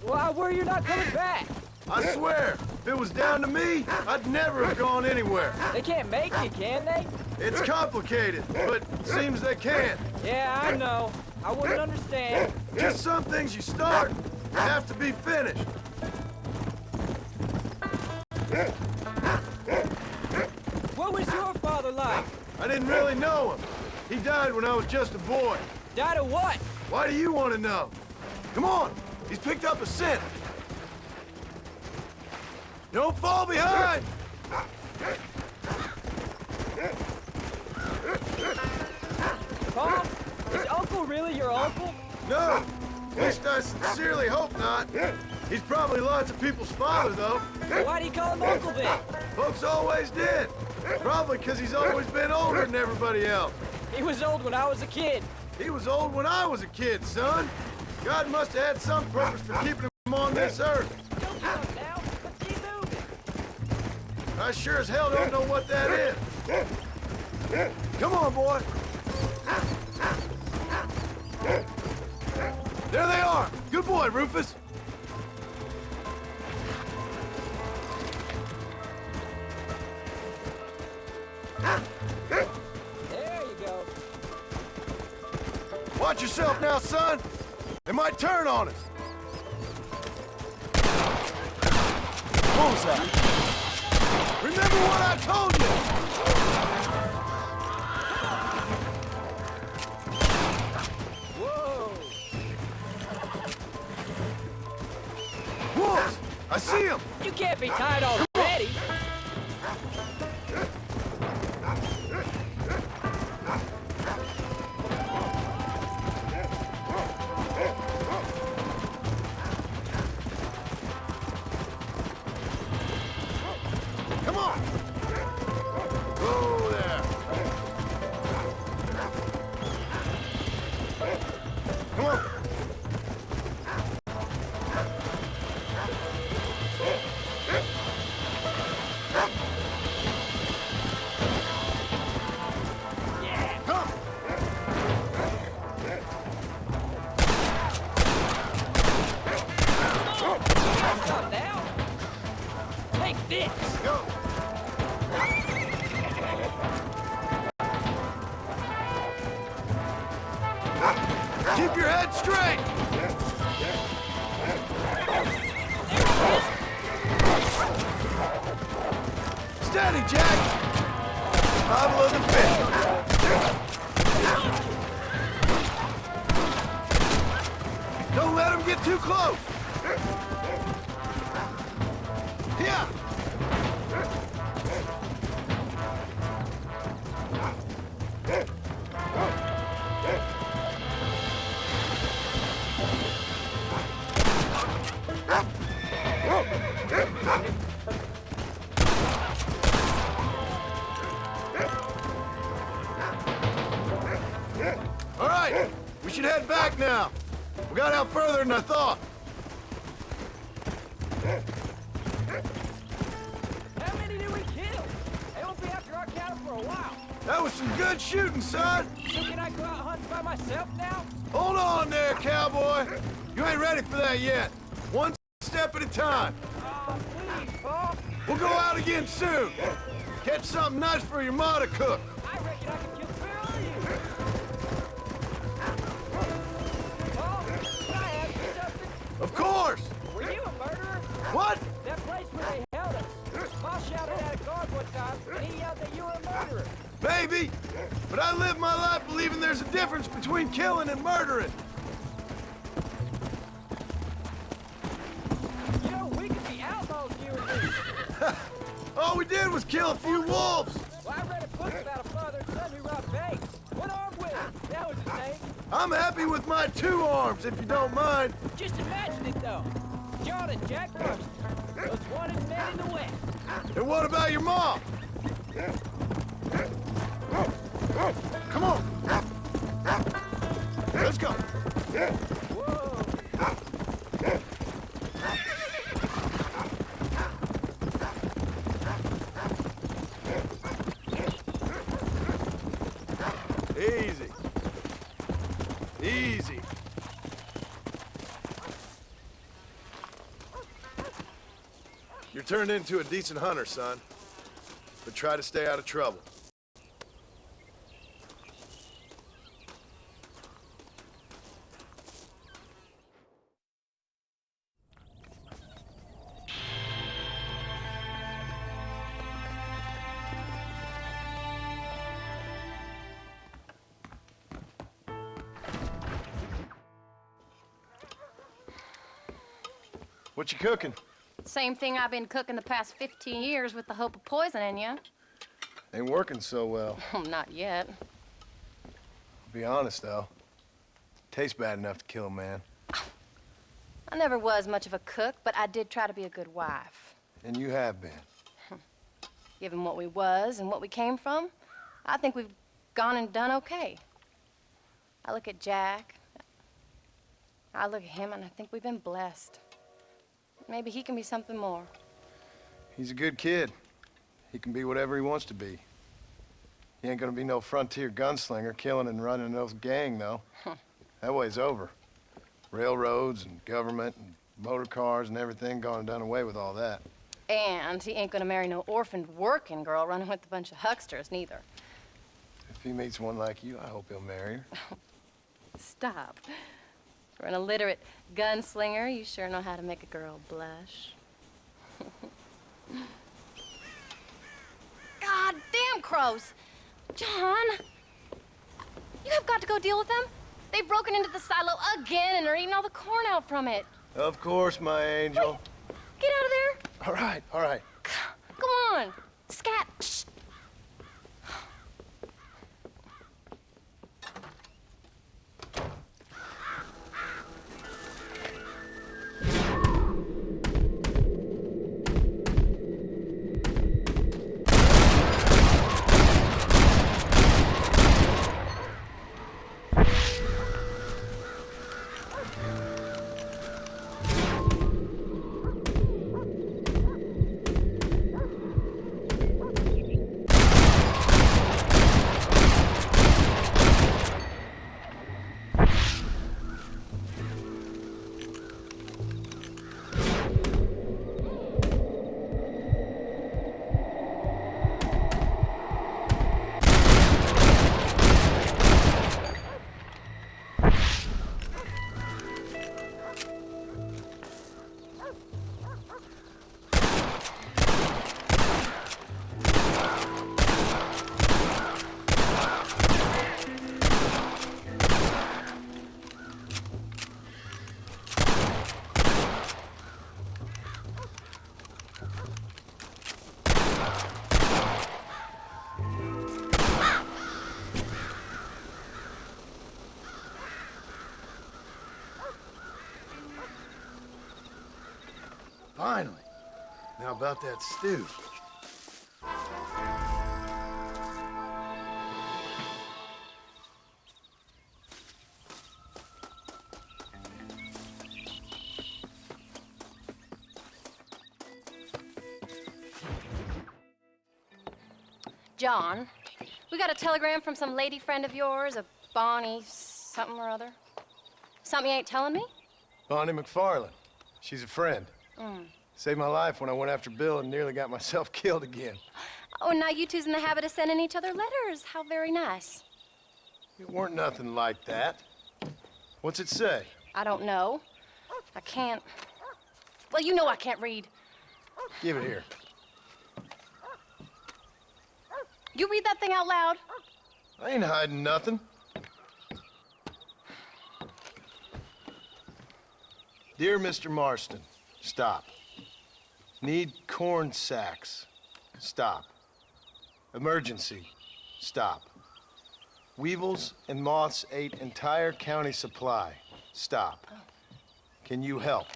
well, I worry you're not coming back. I swear, if it was down to me, I'd never have gone anywhere. They can't make you, can they? It's complicated, but it seems they can. Yeah, I know. I wouldn't understand. Just some things you start have to be finished. What was your father like? I didn't really know him. He died when I was just a boy. Died of what? Why do you want to know? Come on, he's picked up a scent. Don't fall behind! Paul, is Uncle really your uncle? No, at least I sincerely hope not. He's probably lots of people's father, though. Well, why do you call him Uncle then? Folks always did. Probably because he's always been older than everybody else. He was old when I was a kid. He was old when I was a kid, son. God must have had some purpose for keeping him on this earth. Don't give up now. Let's keep moving. I sure as hell don't know what that is. Come on, boy. There they are. Good boy, Rufus. There you go. Watch yourself now, son. They might turn on us. Bullseye. Remember what I told you. Whoa. Wolves! I see them. You can't be tired already. Keep your head straight! Steady, Jack! Bottle of the fish. Don't let him get too close! Yeah! All right, we should head back now. We got out further than I thought. How many did we kill? They won't be after our cattle for a while. That was some good shooting, son. So can I go out hunting by myself now? Hold on there, cowboy. You ain't ready for that yet. One step at a time. Please, Paul. We'll go out again soon. Catch something nice for your ma to cook. I reckon I can kill 2 of you. Paul, can I ask you something? Of course. Were you a murderer? What? That place where they held us. Ma shouted at a guard one time, and he yelled that you were a murderer. Maybe. But I live my life believing there's a difference between killing and murdering. You know, we could be outlaws, you and me. All we did was kill a few wolves. Well, I read a book about a father and son who robbed banks. One arm with him. That was his name. I'm happy with my 2 arms, if you don't mind. Just imagine it, though. John and Jack Marston, those wanted men in the West. And what about your mom? Come on. Let's go. Easy. Easy. You're turned into a decent hunter, son. But try to stay out of trouble. What you cooking? Same thing I've been cooking the past 15 years with the hope of poisoning you. Ain't working so well. Not yet. Be honest, though. Tastes bad enough to kill a man. I never was much of a cook, but I did try to be a good wife. And you have been. Given what we was and what we came from, I think we've gone and done okay. I look at Jack. I look at him, and I think we've been blessed. Maybe he can be something more. He's a good kid. He can be whatever he wants to be. He ain't gonna be no frontier gunslinger killing and running those gang, though. That way's over. Railroads and government and motor cars and everything gone and done away with all that. And he ain't gonna marry no orphaned working girl running with a bunch of hucksters, neither. If he meets one like you, I hope he'll marry her. Stop. For an illiterate gunslinger, you sure know how to make a girl blush. God damn crows! John! You have got to go deal with them. They've broken into the silo again and are eating all the corn out from it. Of course, my angel. Wait. Get out of there. All right, all right. Go on. Scat. Shh. Finally. Now about that stew. John, we got a telegram from some lady friend of yours, a Bonnie something or other. Something you ain't telling me? Bonnie McFarland. She's a friend. Saved my life when I went after Bill and nearly got myself killed again. Oh, and now you two's in the habit of sending each other letters. How very nice. It weren't nothing like that. What's it say? I don't know. I can't... Well, you know I can't read. Give it here. You read that thing out loud? I ain't hiding nothing. Dear Mr. Marston, stop. Need corn sacks. Stop. Emergency. Stop. Weevils and moths ate entire county supply. Stop. Can you help?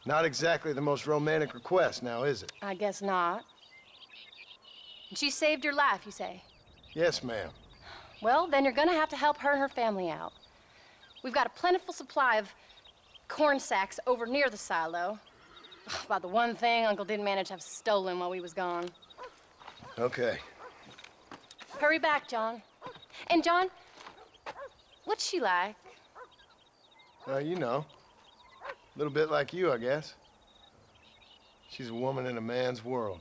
Not exactly the most romantic request, now is it? I guess not. She saved your life, you say? Yes, ma'am. Well, then you're gonna have to help her and her family out. We've got a plentiful supply of corn sacks over near the silo. About the one thing Uncle didn't manage to have stolen while we was gone. Okay. Hurry back, John. And John, what's she like? You know. A little bit like you, I guess. She's a woman in a man's world.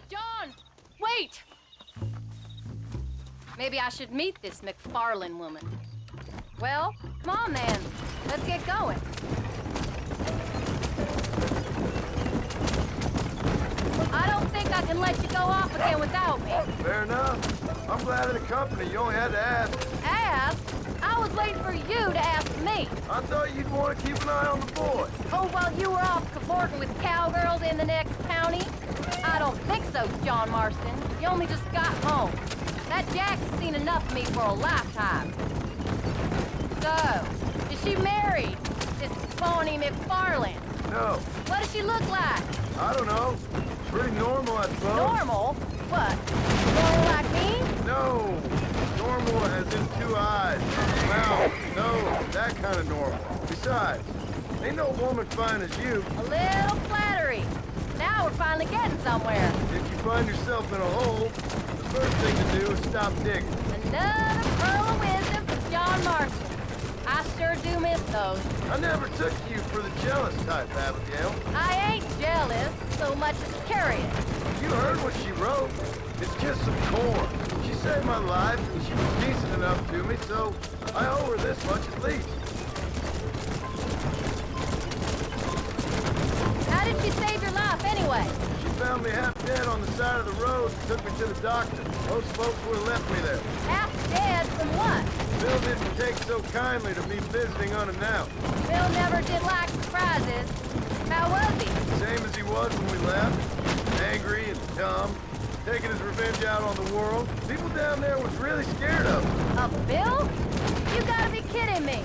John, wait! Maybe I should meet this McFarland woman. Well, come on then. Let's get going. I don't think I can let you go off again without me. Fair enough. I'm glad of the company. You only had to ask. Ask? I was waiting for you to ask me. I thought you'd want to keep an eye on the boy. Oh, while you were off cavorting with cowgirls in the next county? I don't think so, John Marston. You only just got home. That Jack's seen enough of me for a lifetime. So, is she married? This Bonnie McFarland? No. What does she look like? I don't know. Pretty normal, I suppose. Normal? What? Normal like me? No. Normal as in 2 eyes, mouth, nose, that kind of normal. Besides, ain't no woman fine as you. A little flattery. Now we're finally getting somewhere. If you find yourself in a hole, the first thing to do is stop digging. Another pearl of wisdom from John Marston. I sure do miss those. I never took you for the jealous type, Abigail. I ain't jealous so much as curious. You heard what she wrote. It's just some corn. She saved my life, and she was decent enough to me, so I owe her this much at least. How did she save your life anyway? She found me half dead on the side of the road and took me to the doctor. Most folks would have left me there. Half dead from what? Bill didn't take so kindly to me visiting unannounced. Bill never did like surprises. How was he? Same as he was when we left. Angry and dumb. Taking his revenge out on the world. People down there was really scared of him. Of Bill? You gotta be kidding me.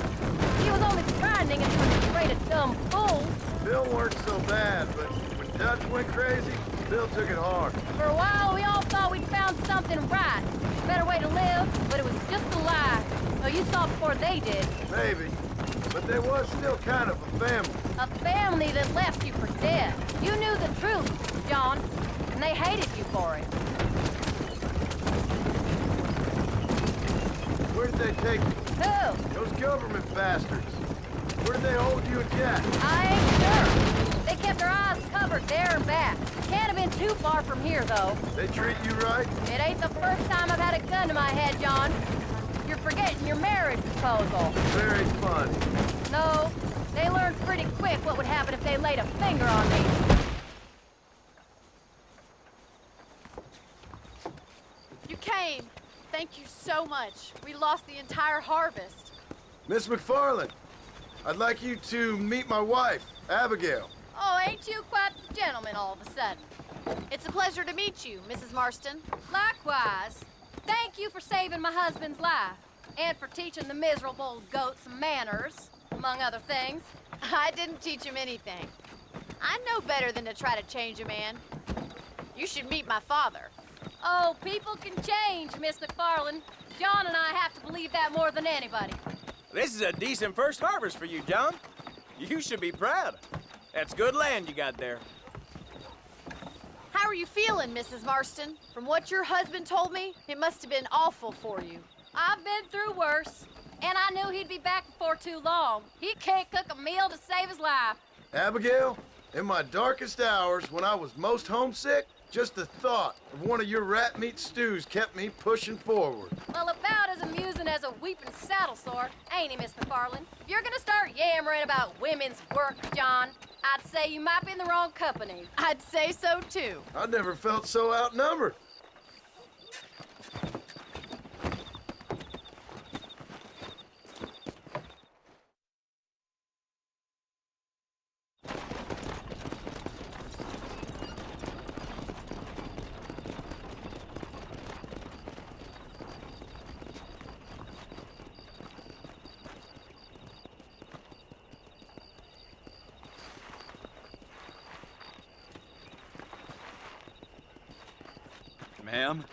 He was only grinding and he was afraid of dumb fools. Bill weren't so bad, but when Dutch went crazy, Bill took it hard. For a while, we all thought we'd found something right. Better way to live, but it was just a lie. So you saw before they did. Maybe. But there was still kind of a family. A family that left you for dead. You knew the truth, John, and they hated you for it. Where did they take you? Who? Those government bastards. Where did they hold you and Jack? I ain't sure. They kept their eyes covered there and back. Can't have been too far from here, though. They treat you right? It ain't the first time I've had a gun to my head, John. You're forgetting your marriage proposal. Very funny. No, they learned pretty quick what would happen if they laid a finger on me. You came. Thank you so much. We lost the entire harvest. Miss McFarland, I'd like you to meet my wife, Abigail. Oh, ain't you quite the gentleman all of a sudden? It's a pleasure to meet you, Mrs. Marston. Likewise. Thank you for saving my husband's life and for teaching the miserable goat some manners, among other things. I didn't teach him anything. I know better than to try to change a man. You should meet my father. Oh, people can change, Miss McFarland. John and I have to believe that more than anybody. This is a decent first harvest for you, John. You should be proud. That's good land you got there. How are you feeling, Mrs. Marston? From what your husband told me, it must have been awful for you. I've been through worse, and I knew he'd be back before too long. He can't cook a meal to save his life. Abigail, in my darkest hours, when I was most homesick, just the thought of one of your rat meat stews kept me pushing forward. Well, about as amusing as a weeping saddle sore, ain't he, Miss McFarland? If you're gonna start yammering about women's work, John, I'd say you might be in the wrong company. I'd say so, too. I never felt so outnumbered. Ma'am?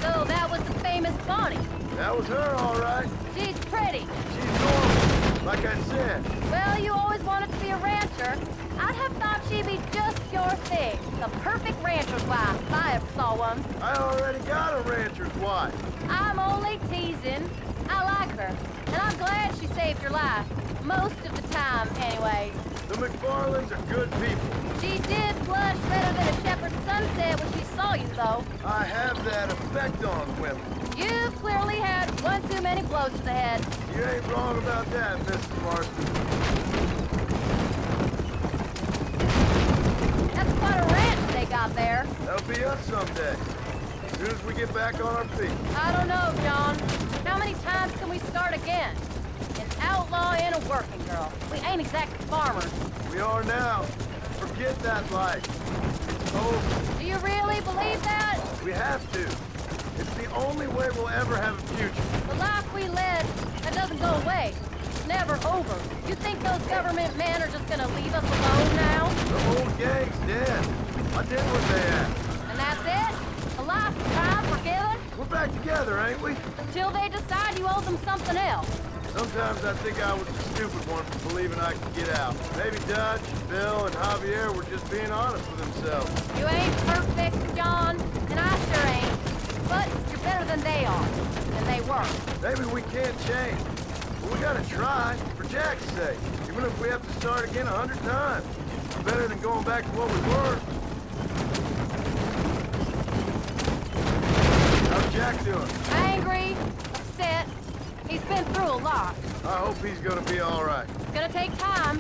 So that was the famous Bonnie. That was her, all right. She's pretty. She's normal, like I said. Well, you always wanted to be a rancher. I'd have thought she'd be just your thing. The perfect rancher's wife, if I ever saw one. I already got a rancher's wife. I'm only teasing. I like her, and I'm glad she saved your life. Most of the time, anyway. The McFarlands are good people. She did blush better than a shepherd's sunset when she saw you, though. I have that effect on women. You've clearly had one too many blows to the head. You ain't wrong about that, Mrs. Marston. That's quite a ranch they got there. That'll be us someday, as soon as we get back on our feet. I don't know, John. How many times can we start again? An outlaw and a working girl. We ain't exactly farmers. We are now. Forget that life. It's over. Do you really believe that? We have to. It's the only way we'll ever have a future. The life we led, that doesn't go away. It's never over. You think those government men are just gonna leave us alone now? The old gang's dead. I did what they asked. And that's it? A life of crime forgiven? We're back together, ain't we? Until they decide you owe them something else. Sometimes I think I was the stupid one for believing I could get out. Maybe Dutch, Bill, and Javier were just being honest with themselves. You ain't perfect, John, and I sure ain't. But you're better than they are, and they were. Maybe we can't change, but we gotta try, for Jack's sake. Even if we have to start again 100 times. Better than going back to what we were. How's Jack doing? Angry, upset. He's been through a lot. I hope he's gonna be all right. It's gonna take time.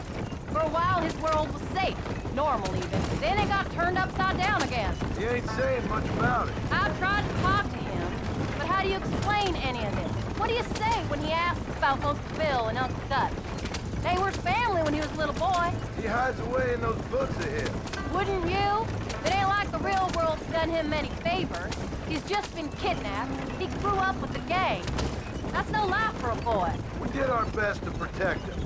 For a while, his world was safe. Normal, even. Then it got turned upside down again. He ain't saying much about it. I've tried to talk to him, but how do you explain any of this? What do you say when he asks about Uncle Bill and Uncle Dutch? They were his family when he was a little boy. He hides away in those books of his. Wouldn't you? It ain't like the real world's done him many favors. He's just been kidnapped. He grew up with the gang. That's no life for a boy. We did our best to protect him.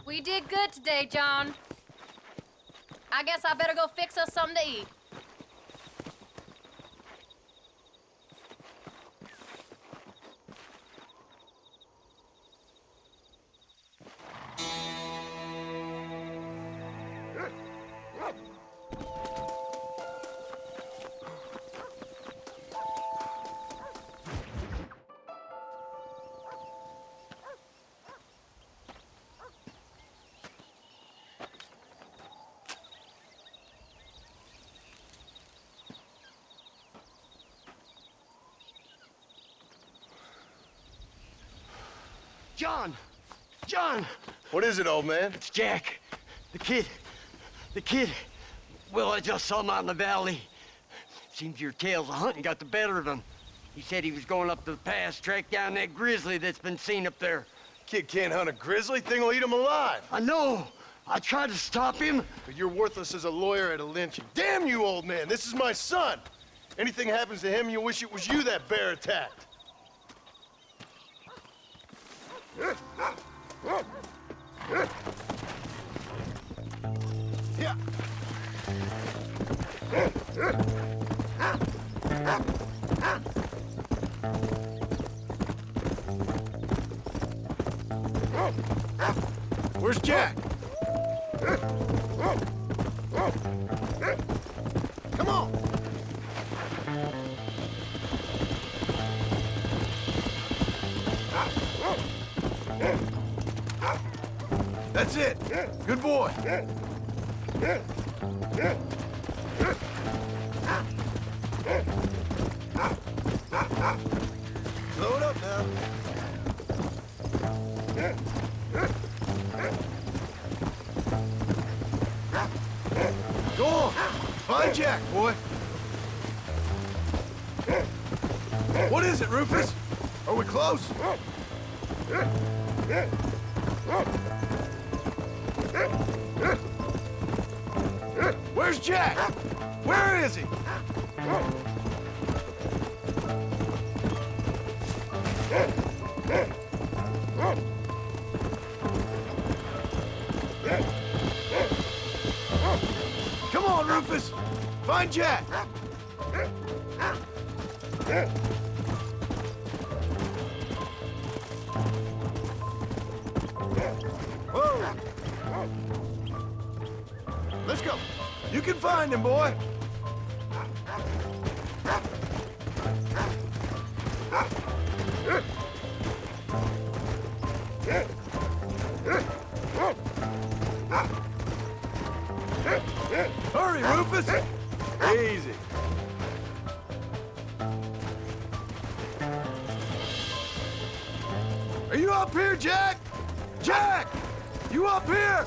We did good today, John. I guess I better go fix us something to eat. John! John! What is it, old man? It's Jack. The kid. Well, I just saw him out in the valley. Seems your tales of hunting got the better of him. He said he was going up to the pass, track down that grizzly that's been seen up there. Kid can't hunt a grizzly. Thing will eat him alive. I know. I tried to stop him. But you're worthless as a lawyer at a lynching. Damn you, old man. This is my son. Anything happens to him, you'll wish it was you that bear attacked. Yeah. Where's Jack? Come on! That's it. Good boy. Slow it up now. Go on. Find Jack, boy. What is it, Rufus? Are we close? Where's Jack? Where is he? Come on, Rufus. Find Jack. Whoa. Let's go. You can find him, boy. Hurry, Rufus. Easy. Are you up here, Jack? Jack! You up here?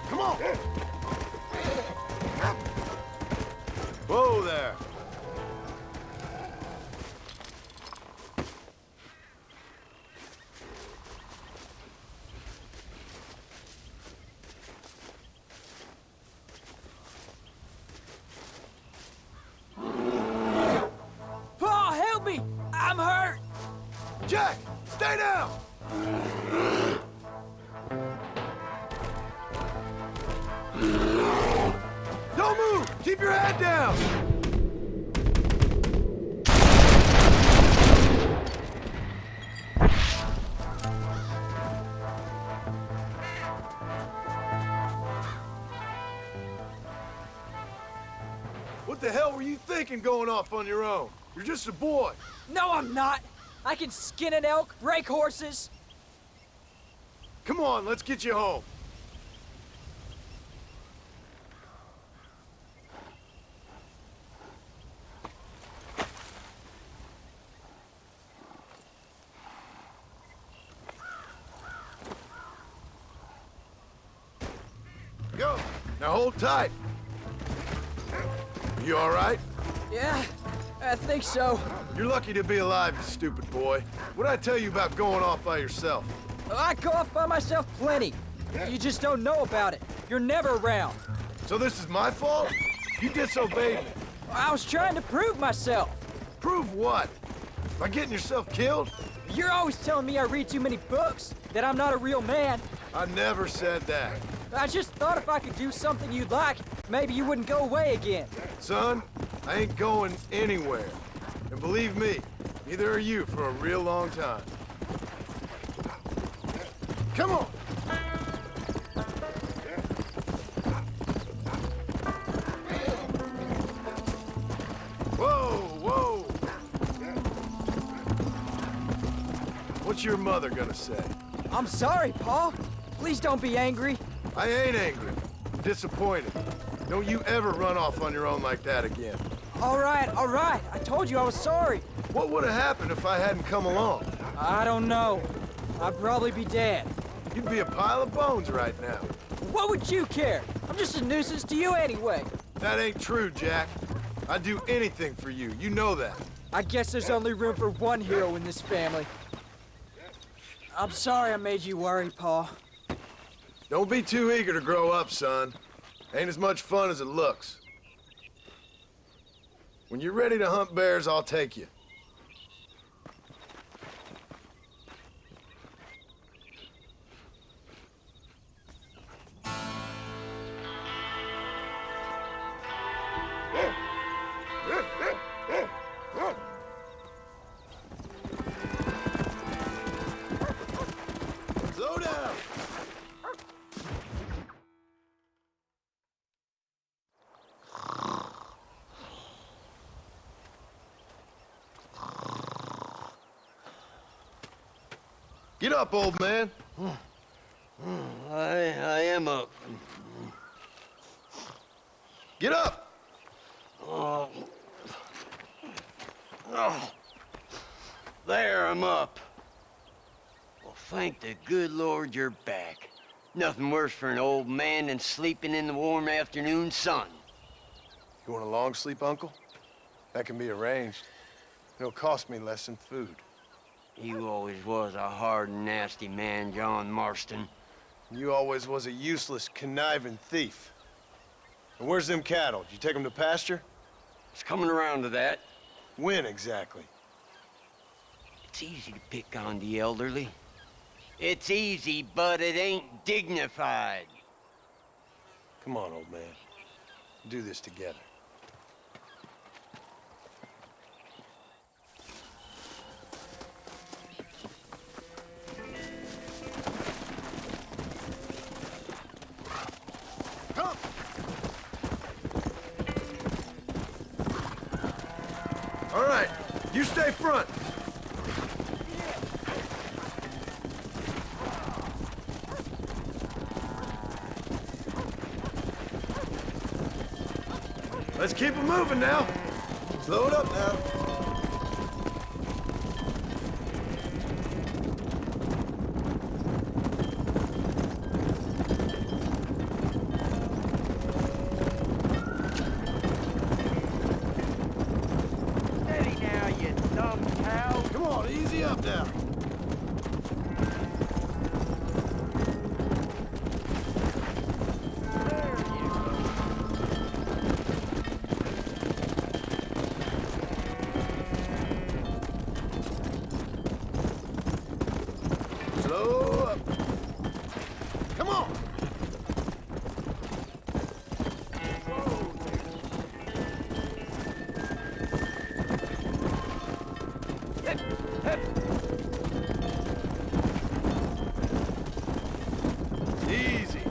Come on! Whoa there! Paul, help me! I'm hurt! Jack, stay down! Don't move! Keep your head down! What the hell were you thinking going off on your own? You're just a boy. No, I'm not! I can skin an elk, rake horses. Come on, let's get you home. Go. Now hold tight. You all right? Yeah, I think so. You're lucky to be alive, you stupid boy. What'd I tell you about going off by yourself? I go off by myself plenty. You just don't know about it. You're never around. So this is my fault? You disobeyed me. I was trying to prove myself. Prove what? By getting yourself killed? You're always telling me I read too many books, that I'm not a real man. I never said that. I just thought if I could do something you'd like, maybe you wouldn't go away again. Son, I ain't going anywhere. And believe me, neither are you for a real long time. Come on! Whoa, whoa! What's your mother gonna say? I'm sorry, Pa. Please don't be angry. I ain't angry. I'm disappointed. Don't you ever run off on your own like that again. All right. I told you I was sorry. What would have happened if I hadn't come along? I don't know. I'd probably be dead. You'd be a pile of bones right now. What would you care? I'm just a nuisance to you anyway. That ain't true, Jack. I'd do anything for you. You know that. I guess there's only room for one hero in this family. I'm sorry I made you worry, Pa. Don't be too eager to grow up, son. Ain't as much fun as it looks. When you're ready to hunt bears, I'll take you. Slow down! Get up, old man. I am up. Get up! Oh. There, I'm up. Well, thank the good Lord you're back. Nothing worse for an old man than sleeping in the warm afternoon sun. You want a long sleep, Uncle? That can be arranged. It'll cost me less than food. You always was a hard and nasty man, John Marston. You always was a useless, conniving thief. And where's them cattle? Did you take them to pasture? It's coming around to that. When exactly? It's easy to pick on the elderly. It's easy, but it ain't dignified. Come on, old man. Do this together. Come! All right, you stay front. Let's keep it moving now. Slow it up now. Steady now, you dumb cow. Come on, easy up now. Slow up. Come on. Easy.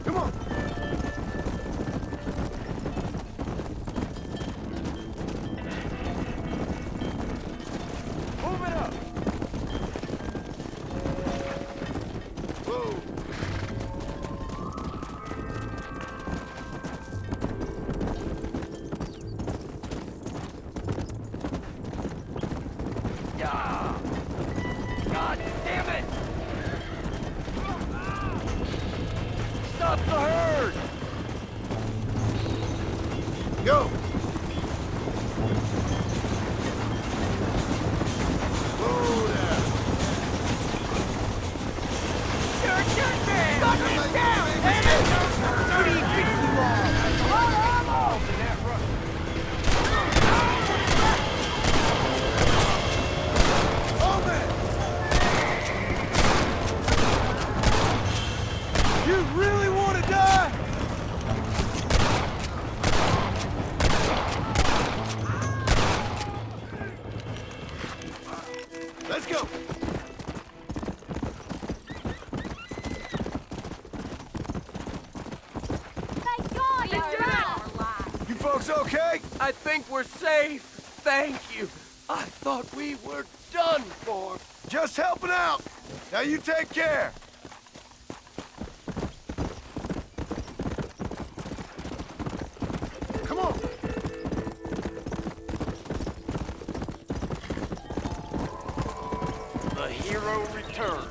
Come on. think we're safe. Thank you. I thought we were done for. Just helping out. Now you take care. Come on. The hero returns.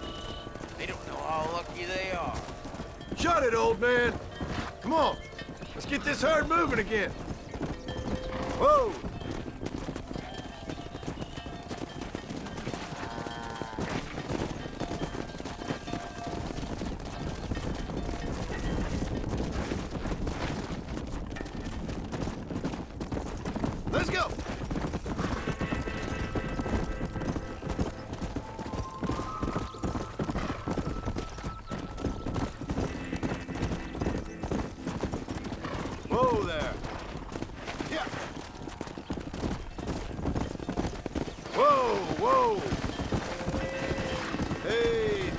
They don't know how lucky they are. Shut it, old man. Come on. Let's get this herd moving again. Whoa. Let's go. Whoa there. Yeah. Whoa, whoa. Hey.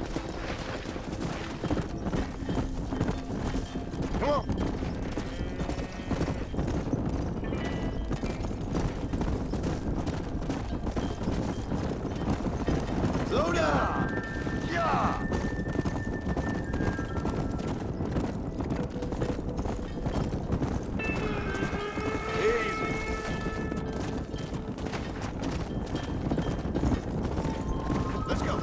Come on. Slow down. Yeah. Let's go.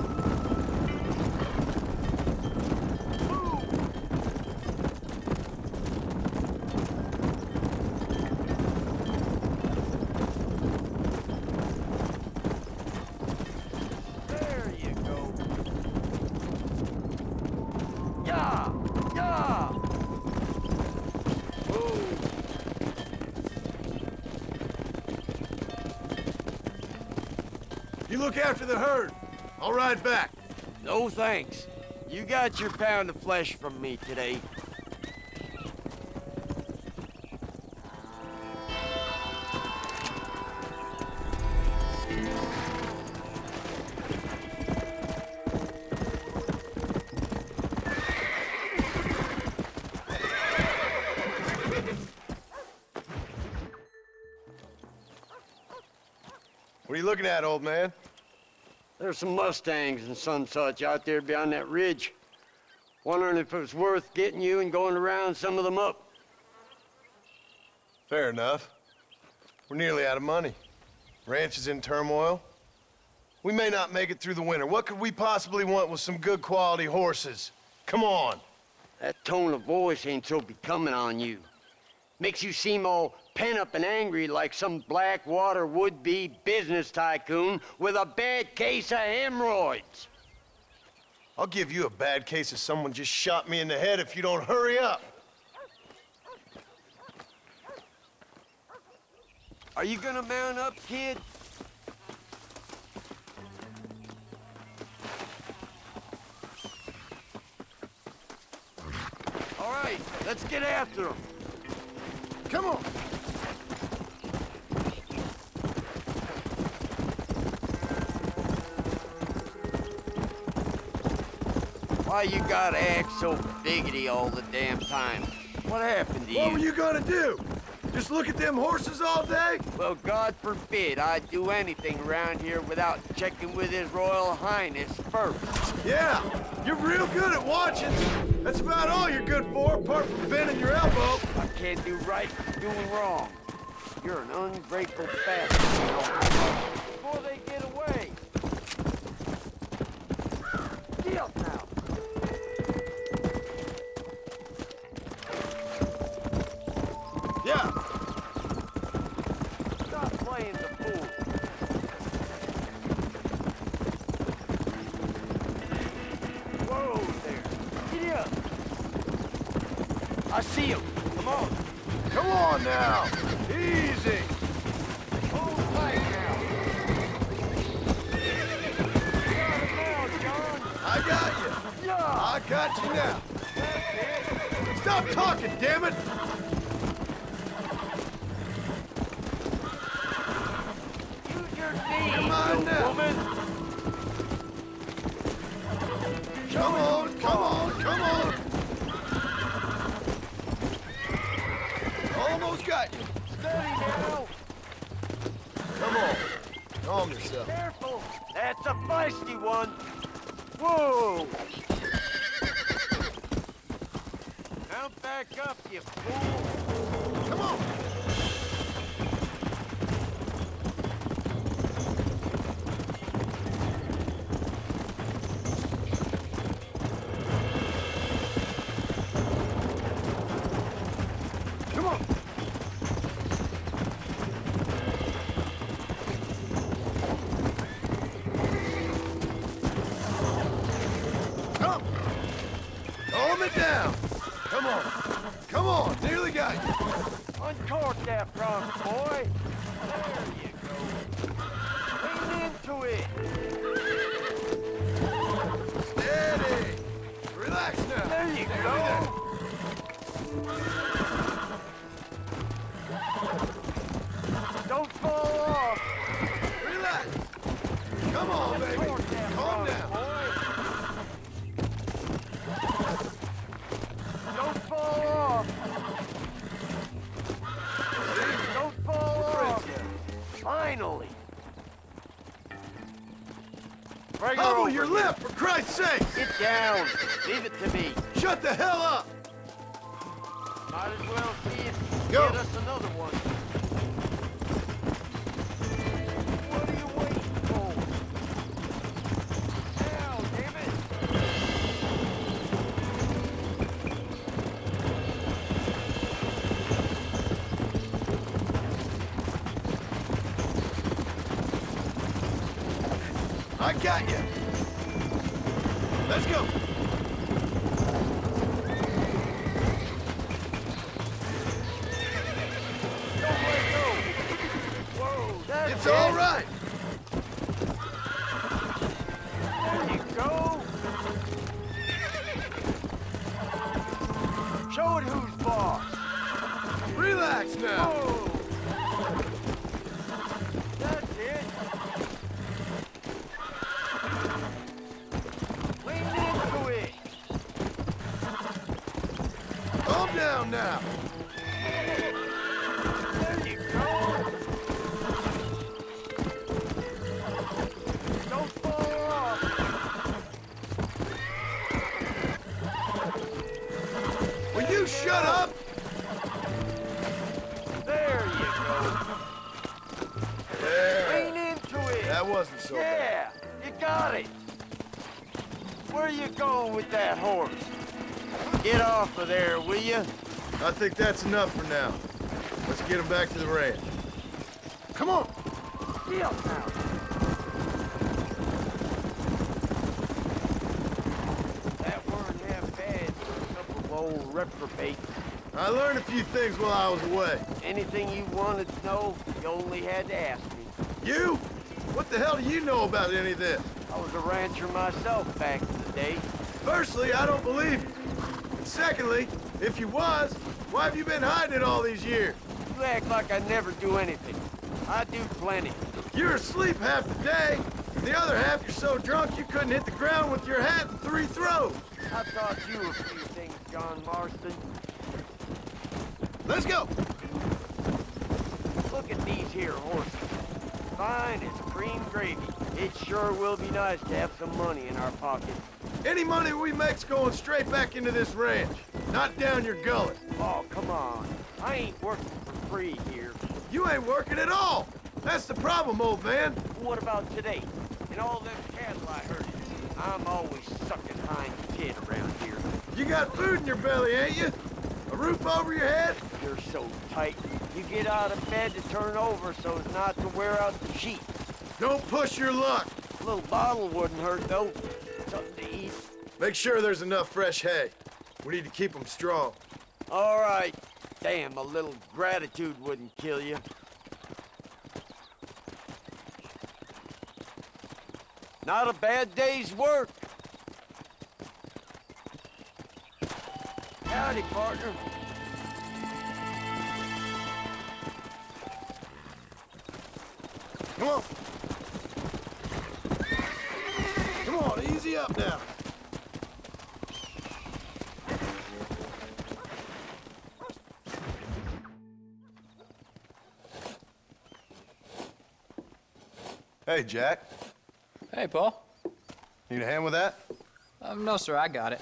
There you go. Yeah, yeah. You look after the herd. I'll ride back. No thanks. You got your pound of flesh from me today. What are you looking at, old man? There's some Mustangs and some such out there beyond that ridge. Wondering if it was worth getting you and going to round some of them up. Fair enough. We're nearly out of money. Ranch is in turmoil. We may not make it through the winter. What could we possibly want with some good quality horses? Come on. That tone of voice ain't so becoming on you. Makes you seem all pent up and angry like some Blackwater would-be business tycoon with a bad case of hemorrhoids. I'll give you a bad case of someone just shot me in the head if you don't hurry up. Are you gonna mount up, kid? All right, let's get after him. Come on. Why you gotta act so biggity all the damn time? What happened to you? What were you gonna do? Just look at them horses all day? Well, God forbid I'd do anything around here without checking with His Royal Highness first. Yeah, you're real good at watching. That's about all you're good for, apart from bending your elbow. I can't do right from doing wrong. You're an ungrateful bastard, you know. Before they get away. Get up now. Yeah. Stop playing the fool. Whoa there. Get up. I see him. Come on. Come on now. Easy. Hold tight now. You got him now, John. I got you. Yeah. I got you now. That's it. Stop talking, damn it. Use your knees, Come on you now. woman. Come on, come on, come on. Almost got you. Steady now. Calm yourself. Careful! That's a feisty one. Whoa! Now back up, you fool! Come on! Come on! Come! Calm it down! Come on! Come on! Nearly got you! Uncork that front, boy! There you go. Lean into it! Steady! Relax now! There you go! Don't fall off! Relax! Come on, baby! Calm down! Don't fall off! Don't fall off! Finally! Bring her Hobble over your here. lip, for Christ's sake! Get down! Leave it to me. Shut the hell up! Might as well see if you Go. get us another one. What are you waiting for? Now, damn it! I got you! Let's go! Don't let go! Whoa, that's It's it. all right! There you go! Show it who's boss! Relax now! Whoa! That's it! Lean into it! Calm down now! There you go! Don't fall off! Will you shut up? There you go! There. Lean into it! That wasn't so bad. Yeah, you got it! Where you going with that horse? Get off of there, will you? I think that's enough for now. Let's get him back to the ranch. Come on! Get up now! That weren't half bad for a couple of old reprobates. I learned a few things while I was away. Anything you wanted to know, you only had to ask me. You? What the hell do you know about any of this? I was a rancher myself back in the day. Firstly, I don't believe you. And secondly, if you was, why have you been hiding it all these years? You act like I never do anything. I do plenty. You're asleep half the day, and the other half you're so drunk you couldn't hit the ground with your hat in 3 throws. I taught you a few things, John Marston. Let's go! Look at these here horses. Fine as cream gravy. It sure will be nice to have some money in our pockets. Any money we make's going straight back into this ranch, not down your gullet. Oh, come on. I ain't working for free here. You ain't working at all. That's the problem, old man. What about today? And all them cattle I herded. I'm always sucking hind kid around here. You got food in your belly, ain't you? A roof over your head? You're so tight. You get out of bed to turn over so as not to wear out the sheet. Don't push your luck. A little bottle wouldn't hurt, though. Something to eat. Make sure there's enough fresh hay. We need to keep them strong. All right. Damn, a little gratitude wouldn't kill you. Not a bad day's work. Howdy, partner. Come on. Come on, easy up now. Hey, Jack. Hey, Paul. Need a hand with that? No, sir, I got it.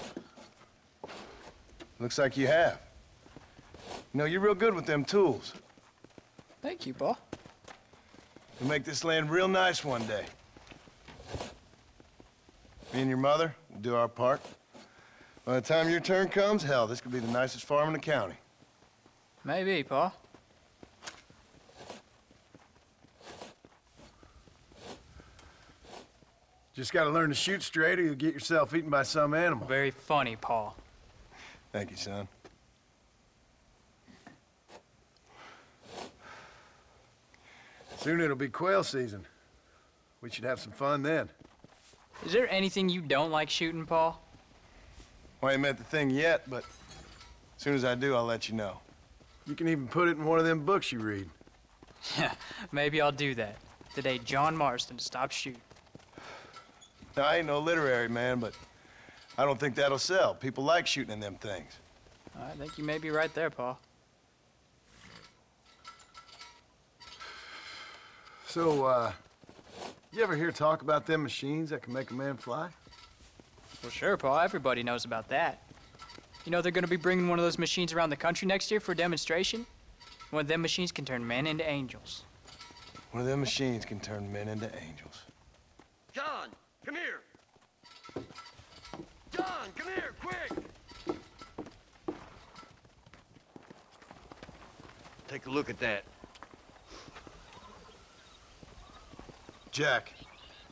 Looks like you have. You know, you're real good with them tools. Thank you, Paul. You'll make this land real nice one day. Me and your mother will do our part. By the time your turn comes, hell, this could be the nicest farm in the county. Maybe, Paul. Just gotta learn to shoot straight or you'll get yourself eaten by some animal. Very funny, Paul. Thank you, son. Soon it'll be quail season. We should have some fun then. Is there anything you don't like shooting, Paul? Well, I ain't met the thing yet, but as soon as I do, I'll let you know. You can even put it in one of them books you read. Yeah, maybe I'll do that. The day John Marston stopped shooting. Now, I ain't no literary man, but I don't think that'll sell. People like shooting in them things. I think you may be right there, Paul. So, you ever hear talk about them machines that can make a man fly? Well, sure, Paul. Everybody knows about that. You know they're gonna be bringing one of those machines around the country next year for a demonstration? One of them machines can turn men into angels. One of them machines can turn men into angels. John, come here. John, come here, quick. Take a look at that. Jack,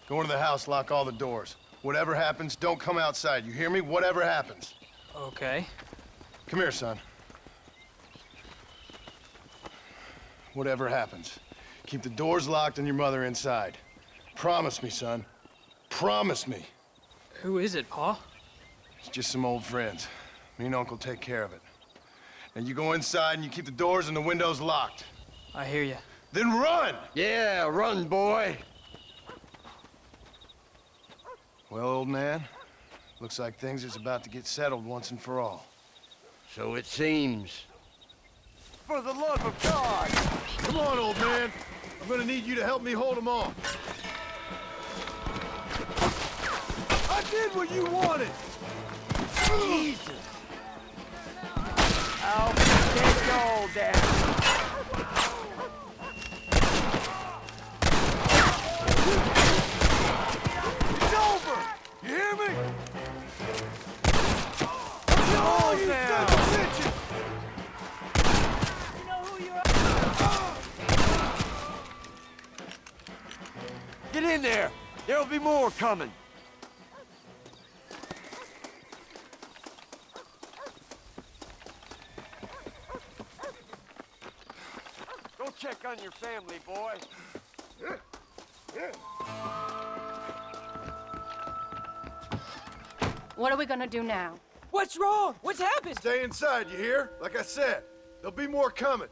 go into the house, lock all the doors. Whatever happens, don't come outside. You hear me? Whatever happens. Okay. Come here, son. Whatever happens, keep the doors locked and your mother inside. Promise me, son. Promise me. Who is it, Paul? It's just some old friends. Me and Uncle take care of it. Now you go inside and you keep the doors and the windows locked. I hear you. Then run! Yeah, run, boy. Well, old man, looks like things is about to get settled once and for all. So it seems. For the love of God! Come on, old man. I'm gonna need you to help me hold them off. I did what you wanted! Jesus! I'll take y'all down. It's over! You hear me? Oh, you son of bitches! You know who you are? Get in there! There'll be more coming. Go check on your family, boy. What are we gonna do now? What's wrong? What's happened? Stay inside, you hear? Like I said, there'll be more coming.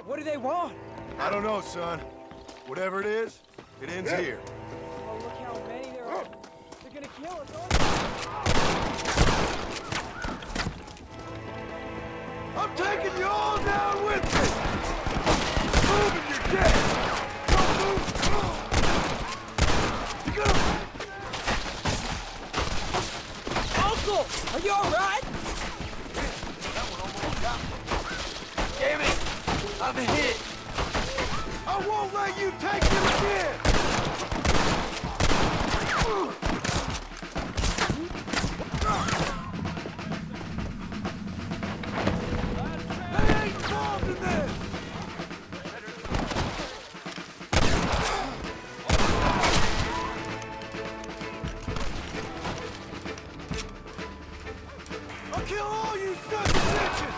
What do they want? I don't know, son. Whatever it is, it ends here. Oh, look how many there are. They're gonna kill us, I'm taking you all down with me! Move and you're dead! Don't move! You gotta... Uncle! Are you alright? That one almost got me. Damn it! I'm hit! I won't let you take him again! They ain't involved in this! I'll kill all you sons of bitches!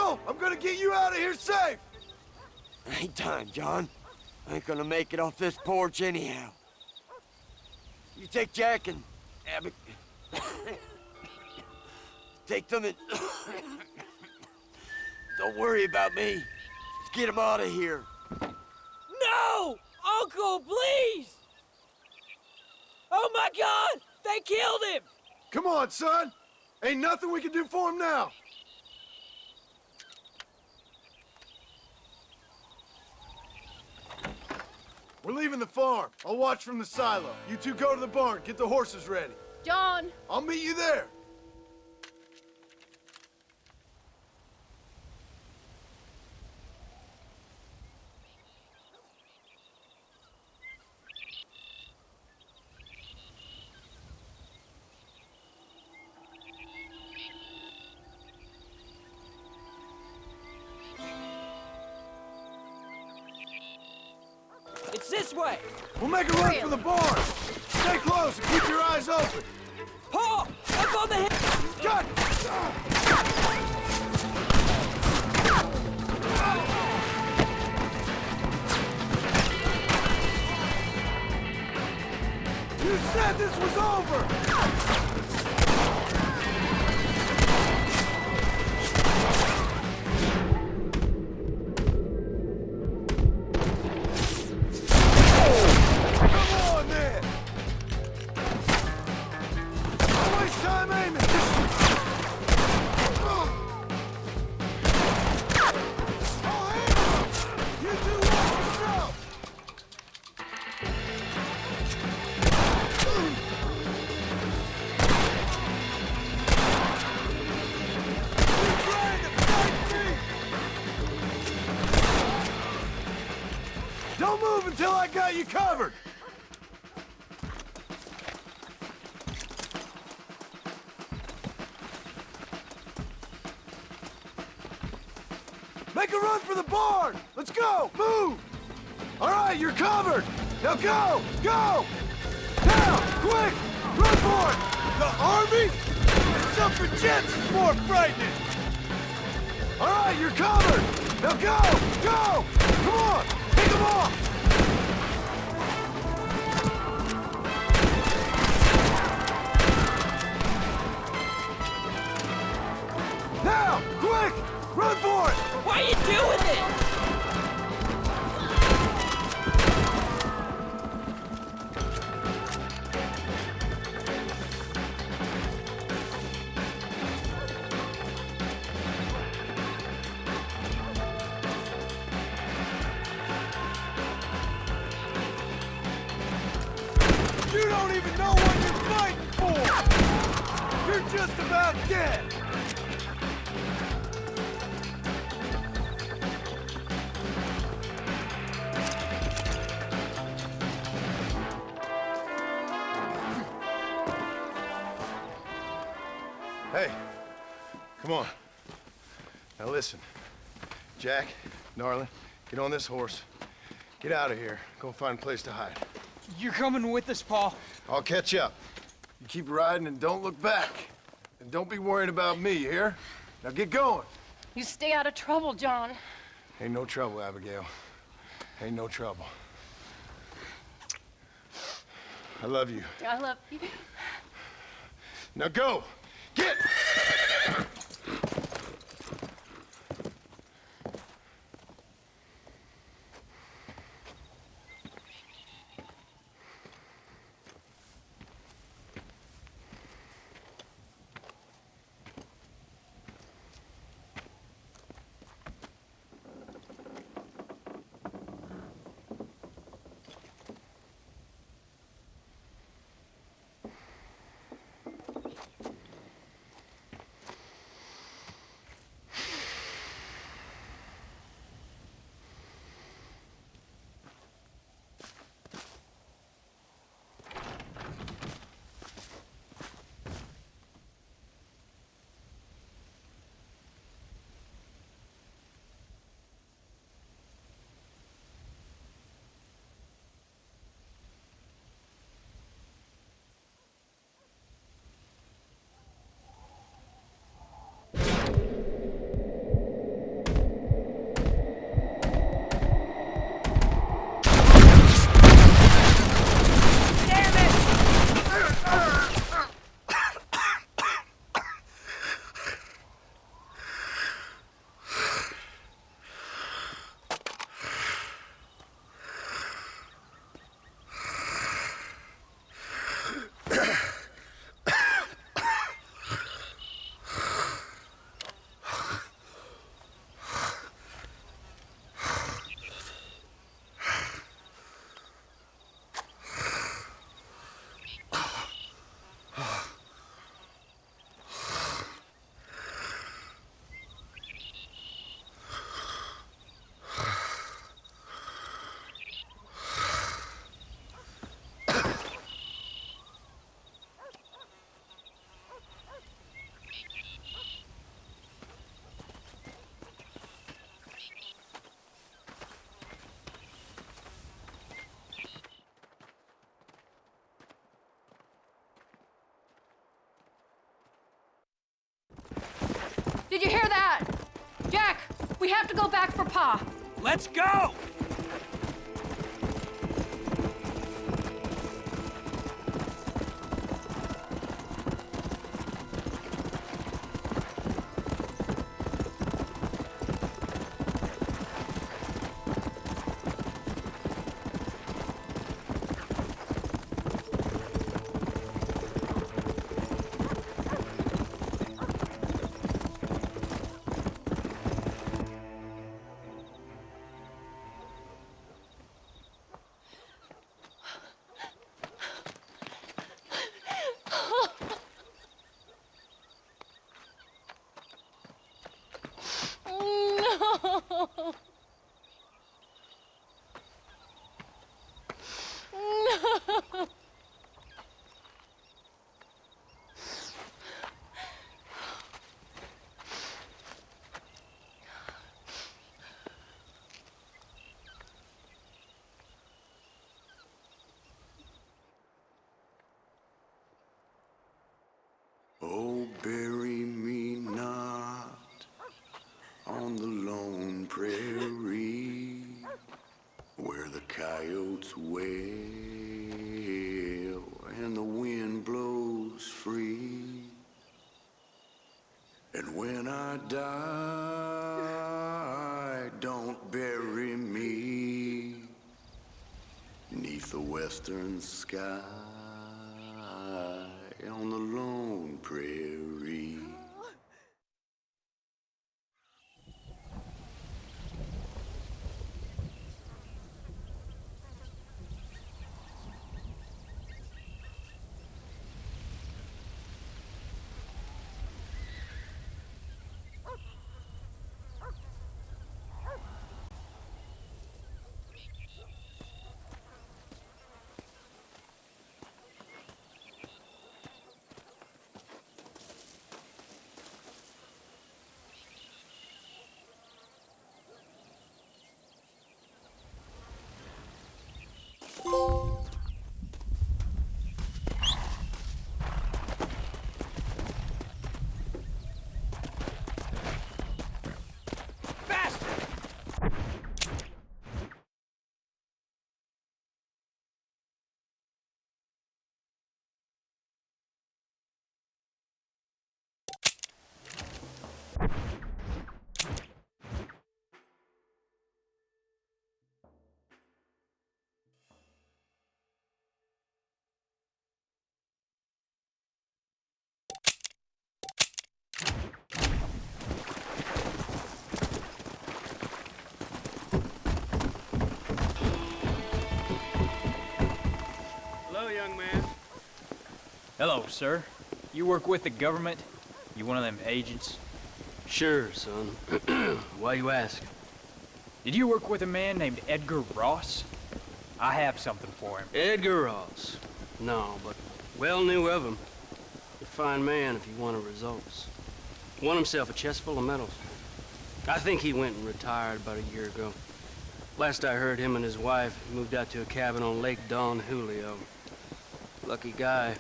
go! I'm gonna get you out of here safe! Ain't time, John. I ain't gonna make it off this porch anyhow. You take Jack and Abby. Take them and don't worry about me. Just get them out of here. No! Uncle, please! Oh my God! They killed him! Come on, son! Ain't nothing we can do for him now! We're leaving the farm. I'll watch from the silo. You two go to the barn, get the horses ready. John! I'll meet you there. It's this way! We'll make a run for the barn. Stay close and keep your eyes open. Paul! Up on the hill! Cut! You said this was over! Don't move until I got you covered! Make a run for the barn! Let's go! Move! All right, you're covered! Now go! Go! Now! Quick! Run for it! The army? The suffragettes is more frightening! All right, you're covered! Now go! Go! Come on! Take them off! Now! Quick! Run for it! Why are you doing this? You don't even know what you're fighting for! You're just about dead! Hey, come on. Now listen. Jack, darling, get on this horse. Get out of here. Go find a place to hide. You're coming with us, Paul. I'll catch up. You keep riding and don't look back. And don't be worried about me, you hear? Now get going. You stay out of trouble, John. Ain't no trouble, Abigail. Ain't no trouble. I love you. I love you. Now go! Get! We have to go back for Pa. Let's go! Oh, bury me not on the lone prairie where the coyotes wail and the wind blows free. And when I die, don't bury me 'neath the western sky on the lone prairie. Hello, young man. Hello, sir. You work with the government? You one of them agents? Sure, son. Why you ask? Did you work with a man named Edgar Ross? I have something for him. Edgar Ross? No, but well knew of him. A fine man if he wanted results. Won himself a chest full of medals. I think he went and retired about a year ago. Last I heard, him and his wife moved out to a cabin on Lake Don Julio. Lucky guy,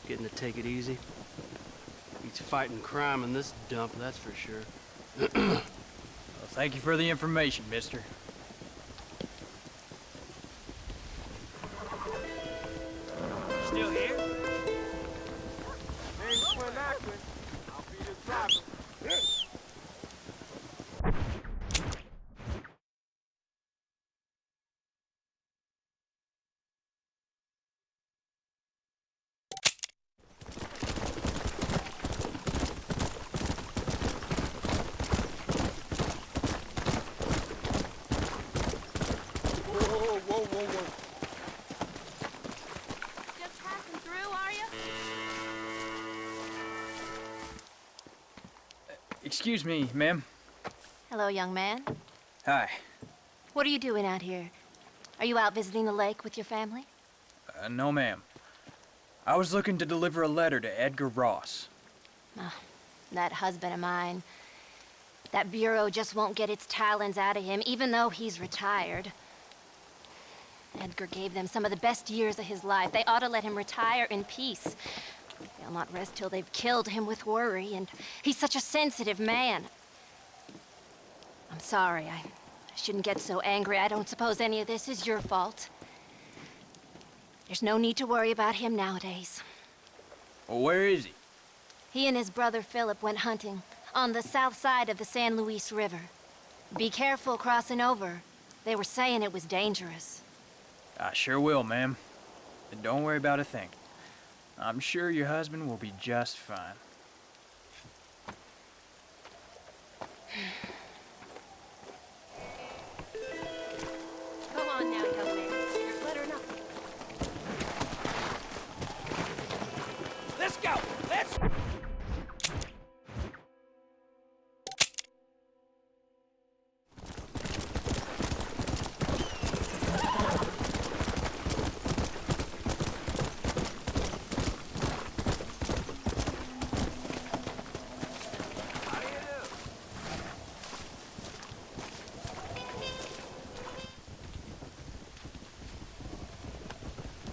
getting to take it easy. He's fighting crime in this dump, that's for sure. Well, thank you for the information, mister. Still here? Name's Quinn Ackman. I'll be the driver. Just passing through, are you? Excuse me, ma'am. Hello, young man. Hi. What are you doing out here? Are you out visiting the lake with your family? No, ma'am. I was looking to deliver a letter to Edgar Ross. Oh, that husband of mine. That bureau just won't get its talons out of him, even though he's retired. Edgar gave them some of the best years of his life. They ought to let him retire in peace. They'll not rest till they've killed him with worry, and he's such a sensitive man. I'm sorry. I shouldn't get so angry. I don't suppose any of this is your fault. There's no need to worry about him nowadays. Well, where is he? He and his brother Philip went hunting on the south side of the San Luis River. Be careful crossing over. They were saying it was dangerous. I sure will, ma'am. And don't worry about a thing. I'm sure your husband will be just fine. Come on now, young man. There's blood or nothing. Let's go! Let's...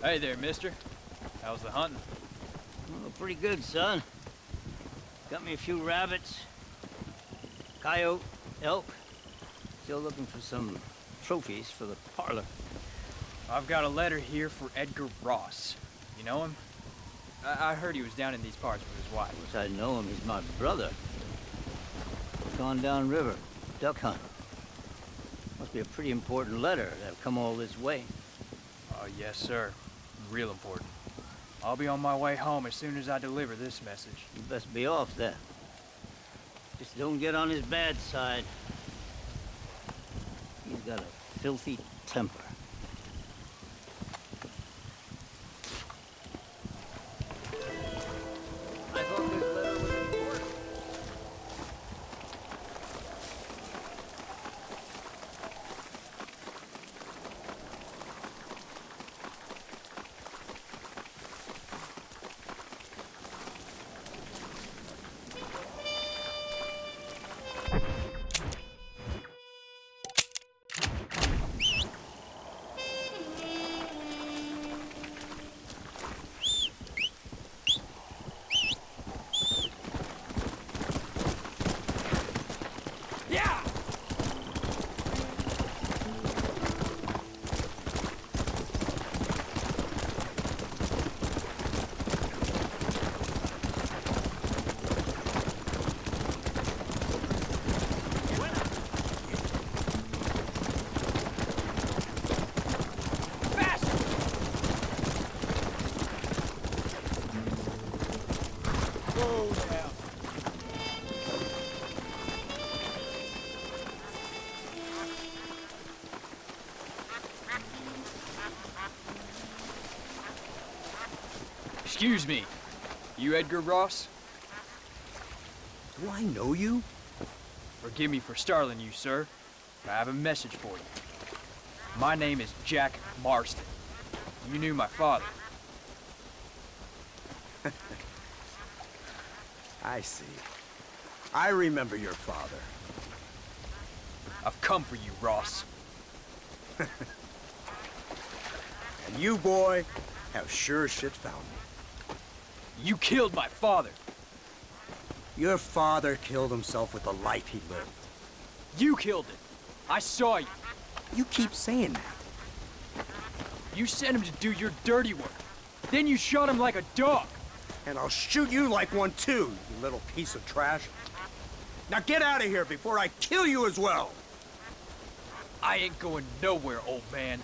Hey there, mister. How's the hunting? Oh, pretty good, son. Got me a few rabbits, coyote, elk. Still looking for some trophies for the parlor. I've got a letter here for Edgar Ross. You know him? I heard he was down in these parts with his wife. Of course I know him. He's my brother. Gone down river, duck hunt. Must be a pretty important letter to have come all this way. Oh, yes, sir. Real important. I'll be on my way home as soon as I deliver this message. You best be off then. Just don't get on his bad side. He's got a filthy temper. I thought this letter was important. Excuse me. You Edgar Ross? Do I know you? Forgive me for startling you, sir. I have a message for you. My name is Jack Marston. You knew my father. I see. I remember your father. I've come for you, Ross. And you, boy, have sure as shit found me. You killed my father. Your father killed himself with the life he lived. You killed him. I saw you. You keep saying that. You sent him to do your dirty work. Then you shot him like a dog. And I'll shoot you like one too, you little piece of trash. Now get out of here before I kill you as well. I ain't going nowhere, old man.